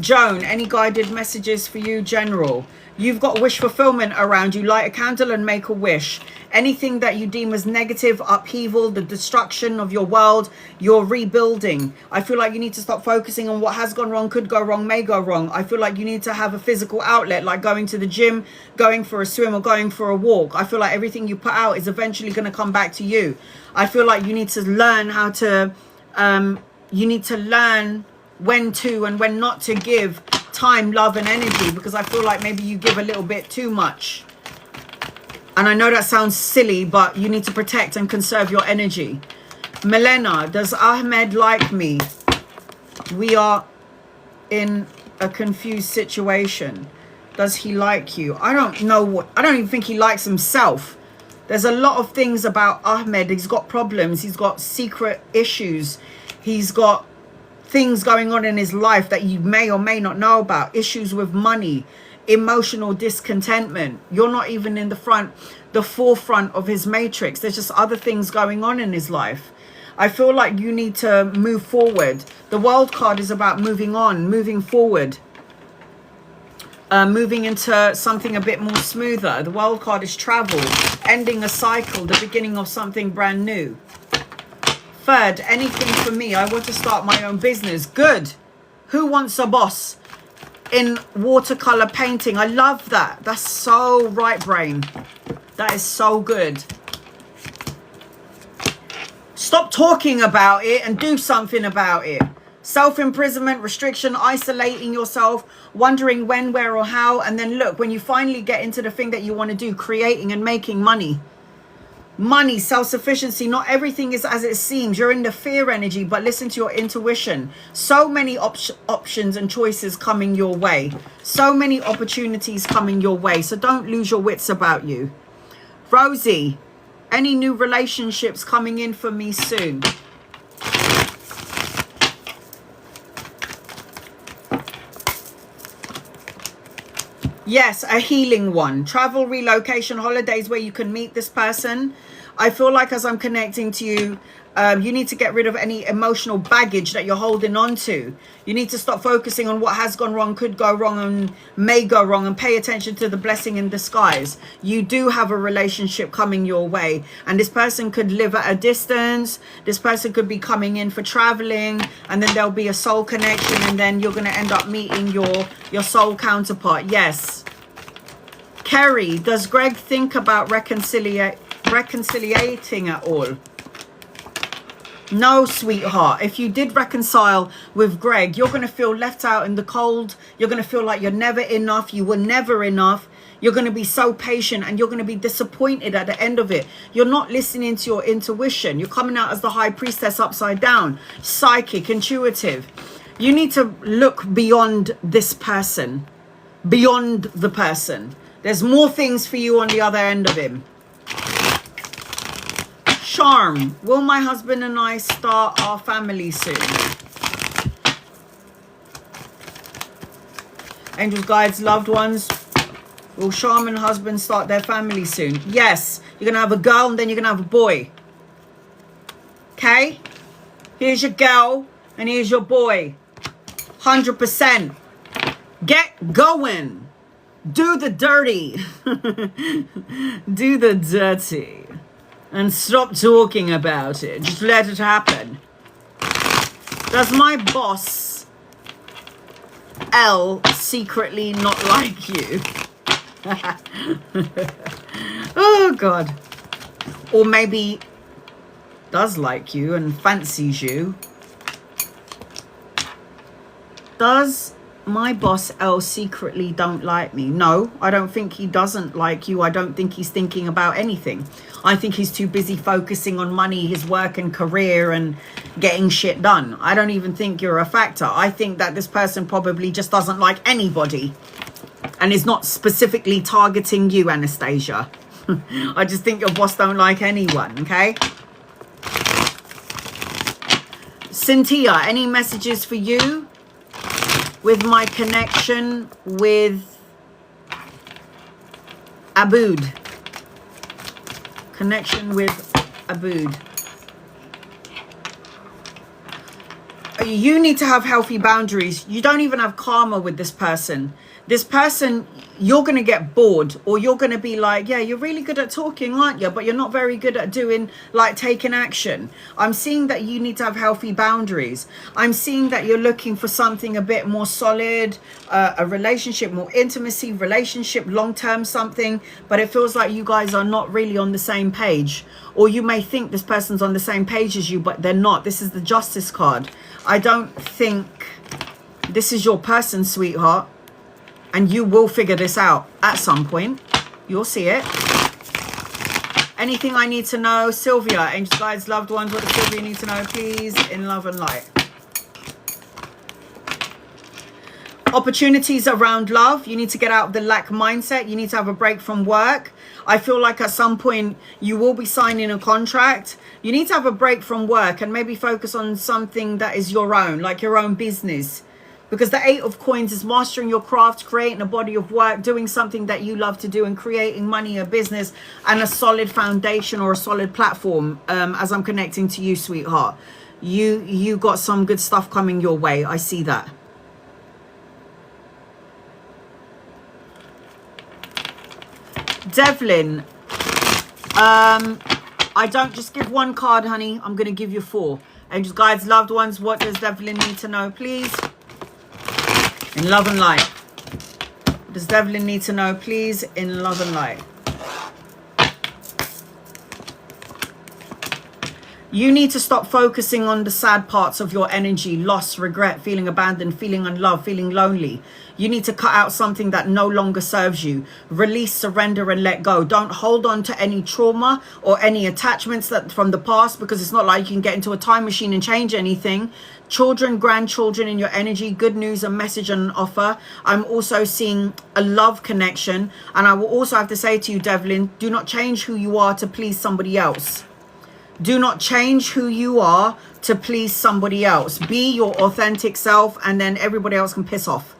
Joan, any guided messages for you, general? You've got wish fulfillment around you. Light a candle and make a wish. Anything that you deem as negative, upheaval, the destruction of your world, you're rebuilding. I feel like you need to stop focusing on what has gone wrong, could go wrong, may go wrong. I feel like you need to have a physical outlet, like going to the gym, going for a swim, or going for a walk. I feel like everything you put out is eventually going to come back to you. I feel like you need to learn how to, you need to learn when to and when not to give time, love, and energy, because I feel like maybe you give a little bit too much. And I know that sounds silly, but you need to protect and conserve your energy. Milena, does Ahmed like me? We are in a confused situation. Does he like you? I don't know what, I don't even think he likes himself. There's a lot of things about Ahmed. He's got problems. He's got secret issues. He's got things going on in his life that you may or may not know about. Issues with money, emotional discontentment. You're not even in the forefront of his matrix. There's just other things going on in his life. I feel like you need to move forward. The World card is about moving on, moving forward, moving into something a bit more smoother. The World card is travel, ending a cycle, the beginning of something brand new. Third, anything for me. I want to start my own business. Good. Who wants a boss? In watercolor painting. I love that. That's so right brain. That is so good. Stop talking about it and do something about it. Self-imprisonment, restriction, isolating yourself, wondering when, where, or how. And then look, when you finally get into the thing that you want to do, creating and making money. Money, self-sufficiency, not everything is as it seems. You're in the fear energy, but listen to your intuition. So many options and choices coming your way. So many opportunities coming your way. So don't lose your wits about you. Rosie, any new relationships coming in for me soon? Yes, a healing one. Travel, relocation, holidays where you can meet this person. I feel like as I'm connecting to you, you need to get rid of any emotional baggage that you're holding on to. You need to stop focusing on what has gone wrong, could go wrong, and may go wrong, and pay attention to the blessing in disguise. You do have a relationship coming your way, and this person could live at a distance. This person could be coming in for traveling, and then there'll be a soul connection, and then you're going to end up meeting your soul counterpart. Yes. Kerry, does Greg think about reconciliating at all? No, sweetheart. If you did reconcile with Greg, you're going to feel left out in the cold. You're going to feel like you're never enough. You were never enough. You're going to be so patient, and you're going to be disappointed at the end of it. You're not listening to your intuition. You're coming out as the high priestess upside down, psychic, intuitive. You need to look beyond this person, beyond the person. There's more things for you on the other end of him. Charm, will my husband and I start our family soon? Angels, guides, loved ones, will Charm and husband start their family soon? Yes, you're going to have a girl and then you're going to have a boy. Okay? Here's your girl and here's your boy. 100%. Get going. Do the dirty. Do the dirty. And stop talking about it. Just let it happen. Does my boss, L, secretly not like you? Oh, God. Or maybe does like you and fancies you. Does my boss L secretly don't like me? No, I don't think he doesn't like you. I don't think he's thinking about anything. I think he's too busy focusing on money, his work and career, and getting shit done. I don't even think you're a factor. I think that this person probably just doesn't like anybody and is not specifically targeting you, Anastasia. I just think your boss don't like anyone, okay? Cynthia, any messages for you with my connection with Abood? Connection with Abood. you need to have healthy boundaries. You don't even have karma with this person. This person, you're going to get bored, or you're going to be like, yeah, you're really good at talking, aren't you? But you're not very good at doing, like, taking action. I'm seeing that you need to have healthy boundaries. I'm seeing that you're looking for something a bit more solid, a relationship, more intimacy, relationship, long-term something. But it feels like you guys are not really on the same page. Or you may think this person's on the same page as you, but they're not. This is the Justice card. I don't think this is your person, sweetheart. And you will figure this out at some point. You'll see it. Anything I need to know? Sylvia, angels, guides, loved ones. What does Sylvia need to know, please? In love and light. Opportunities around love. You need to get out of the lack mindset. You need to have a break from work. I feel like at some point you will be signing a contract. You need to have a break from work and maybe focus on something that is your own, like your own business. Because the 8 of Coins is mastering your craft, creating a body of work, doing something that you love to do, and creating money, a business, and a solid foundation or a solid platform. As I'm connecting to you, sweetheart, you got some good stuff coming your way. I see that. Devlin, I don't just give one card, honey. I'm going to give you 4. Angels, guides, loved ones, what does Devlin need to know, please? In love and light. What does Devlin need to know, please? In love and light. You need to stop focusing on the sad parts of your energy. Loss, regret, feeling abandoned, feeling unloved, feeling lonely. You need to cut out something that no longer serves you. Release, surrender, and let go. Don't hold on to any trauma or any attachments that from the past, because it's not like you can get into a time machine and change anything. Children, grandchildren in your energy, good news, a message and an offer. I'm also seeing a love connection. And I will also have to say to you, Devlin, do not change who you are to please somebody else. Do not change who you are to please somebody else. Be your authentic self, and then everybody else can piss off.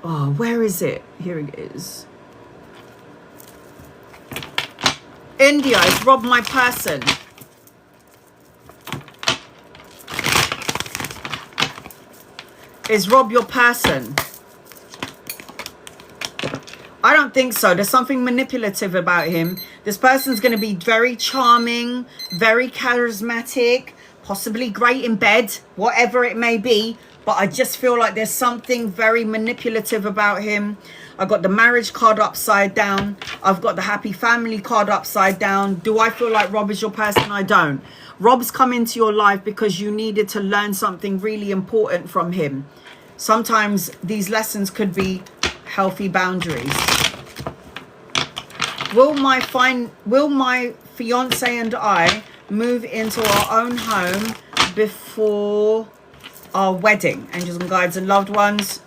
Oh, where is it? Here it is. India, it's Rob my person. Is Rob your person? I don't think so. There's something manipulative about him. This person's going to be very charming, very charismatic, possibly great in bed, whatever it may be. But I just feel like there's something very manipulative about him. I've got the marriage card upside down. I've got the happy family card upside down. Do I feel like Rob is your person? I don't. Rob's come into your life because you needed to learn something really important from him. Sometimes these lessons could be healthy boundaries. Will my fiance and I move into our own home before our wedding? Angels and guides and loved ones.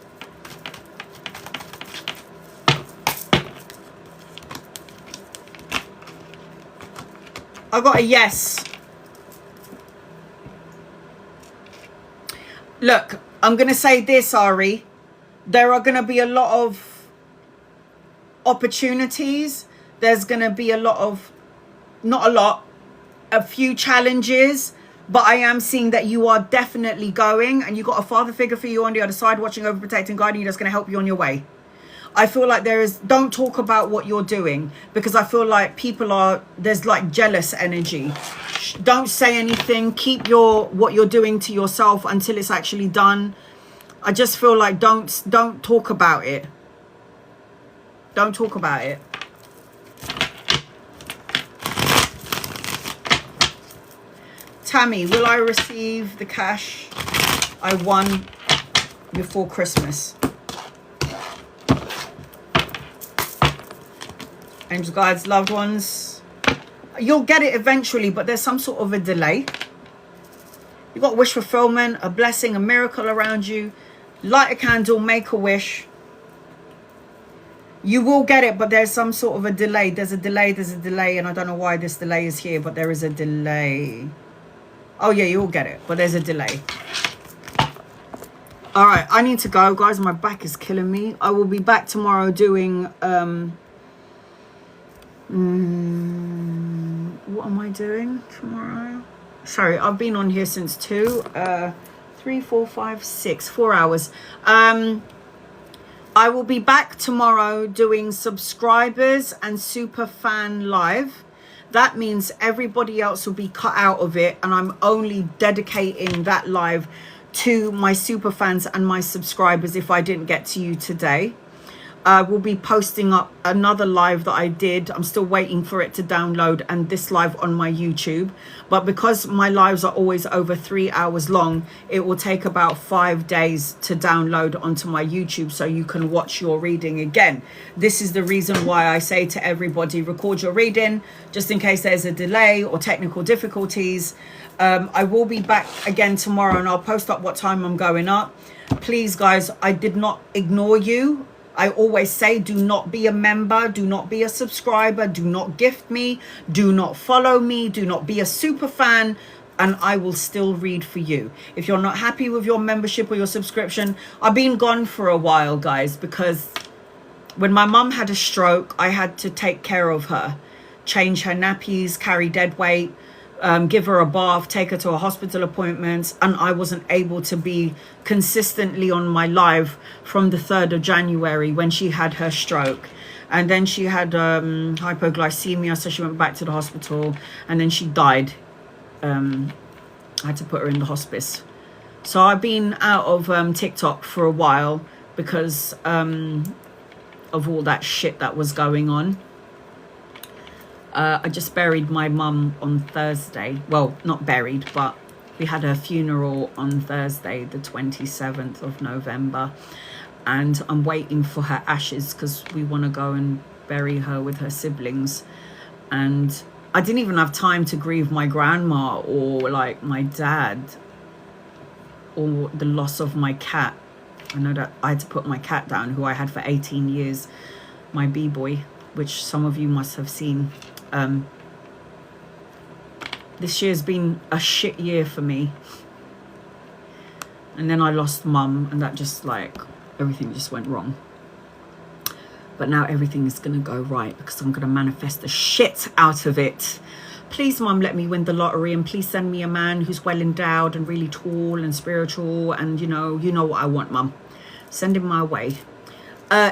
I got a yes. Look, I'm going to say this, Ari. There are going to be a lot of opportunities. There's going to be a lot of, not a lot, a few challenges. But I am seeing that you are definitely going, and you got a father figure for you on the other side, watching over, protecting, guiding you, that's going to help you on your way. I feel like don't talk about what you're doing, because I feel like there's like jealous energy. Don't say anything. Keep what you're doing to yourself until it's actually done. I just feel like don't talk about it. Don't talk about it. Tammy, will I receive the cash I won before Christmas? Angels, guides, loved ones. You'll get it eventually, but there's some sort of a delay. You got wish fulfillment, a blessing, a miracle around you. Light a candle, make a wish. You will get it, but there's some sort of a delay. There's a delay, and I don't know why this delay is here, but there is a delay. Oh yeah, you will get it, but there's a delay. All right, I need to go, guys. My back is killing me. I will be back tomorrow doing what am I doing tomorrow? Sorry, I've been on here since 2, 3, 4, 5, 6, 4 hours. I will be back tomorrow doing subscribers and super fan live. That means everybody else will be cut out of it, and I'm only dedicating that live to my super fans and my subscribers if I didn't get to you today. We'll be posting up another live that I did. I'm still waiting for it to download, and this live on my YouTube. But because my lives are always over 3 hours long, it will take about 5 days to download onto my YouTube so you can watch your reading again. This is the reason why I say to everybody, record your reading just in case there's a delay or technical difficulties. I will be back again tomorrow, and I'll post up what time I'm going up. Please, guys, I did not ignore you. I always say, do not be a member, do not be a subscriber, do not gift me, do not follow me, do not be a super fan, and I will still read for you. If you're not happy with your membership or your subscription, I've been gone for a while, guys, because when my mum had a stroke, I had to take care of her, change her nappies, carry dead weight, give her a bath, take her to a hospital appointment, and I wasn't able to be consistently on my live from the 3rd of January when she had her stroke. And then she had hypoglycemia, so she went back to the hospital, and then she died. I had to put her in the hospice. So I've been out of TikTok for a while because of all that shit that was going on. I just buried my mum on Thursday. Well, not buried, but we had her funeral on Thursday, the 27th of November. And I'm waiting for her ashes because we want to go and bury her with her siblings. And I didn't even have time to grieve my grandma or like my dad or the loss of my cat. I know that I had to put my cat down, who I had for 18 years, my B-boy, which some of you must have seen. This year's been a shit year for me. And then I lost mum, and that just like, everything just went wrong. But now everything is going to go right because I'm going to manifest the shit out of it. Please, mum, let me win the lottery, and please send me a man who's well endowed and really tall and spiritual, and you know what I want, mum. Send him my way.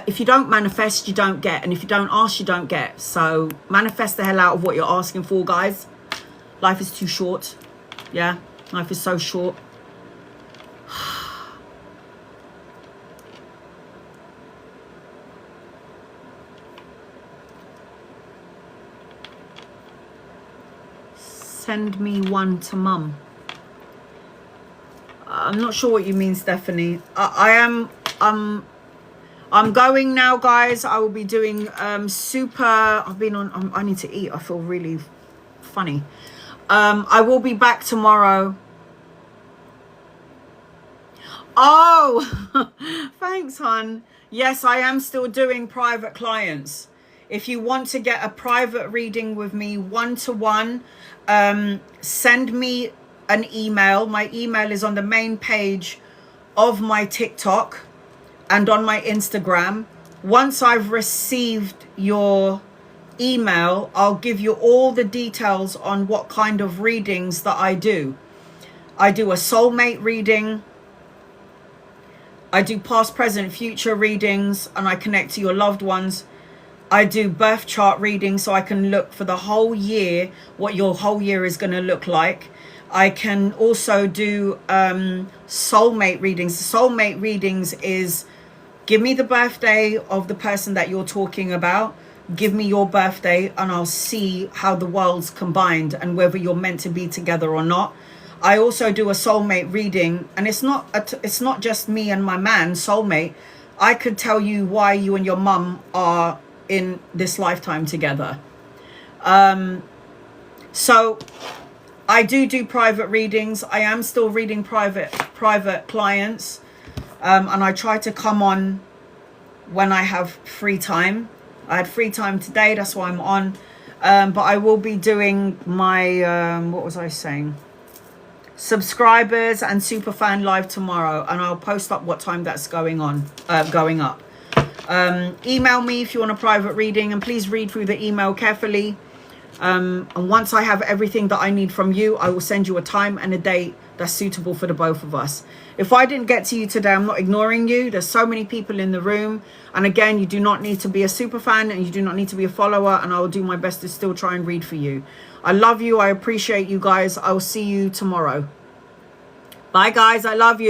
If you don't manifest, you don't get. And if you don't ask, you don't get. So manifest the hell out of what you're asking for, guys. Life is too short. Yeah, life is so short. Send me one to mum. I'm not sure what you mean, Stephanie. I'm going now, guys. I will be doing I've been on, I need to eat. I feel really funny. I will be back tomorrow. Oh, thanks, hon. Yes, I am still doing private clients. If you want to get a private reading with me, one-to-one, send me an email. My email is on the main page of my TikTok and on my Instagram. Once I've received your email, I'll give you all the details on what kind of readings that I do. I do a soulmate reading. I do past, present, future readings, and I connect to your loved ones. I do birth chart readings, so I can look for the whole year, what your whole year is going to look like. I can also do soulmate readings. Soulmate readings is, give me the birthday of the person that you're talking about. Give me your birthday, and I'll see how the world's combined and whether you're meant to be together or not. I also do a soulmate reading, and it's not just me and my man, soulmate. I could tell you why you and your mum are in this lifetime together. So I do private readings. I am still reading private clients, and I try to come on when I have free time. I had free time today, that's why I'm on. But I will be doing my what was I saying, subscribers and superfan live tomorrow, and I'll post up what time that's going up. Email me if you want a private reading, and please read through the email carefully. And once I have everything that I need from you, I will send you a time and a date that's suitable for the both of us. If I didn't get to you today, I'm not ignoring you. There's so many people in the room. And again, you do not need to be a super fan and you do not need to be a follower. And I will do my best to still try and read for you. I love you. I appreciate you guys. I will see you tomorrow. Bye, guys. I love you.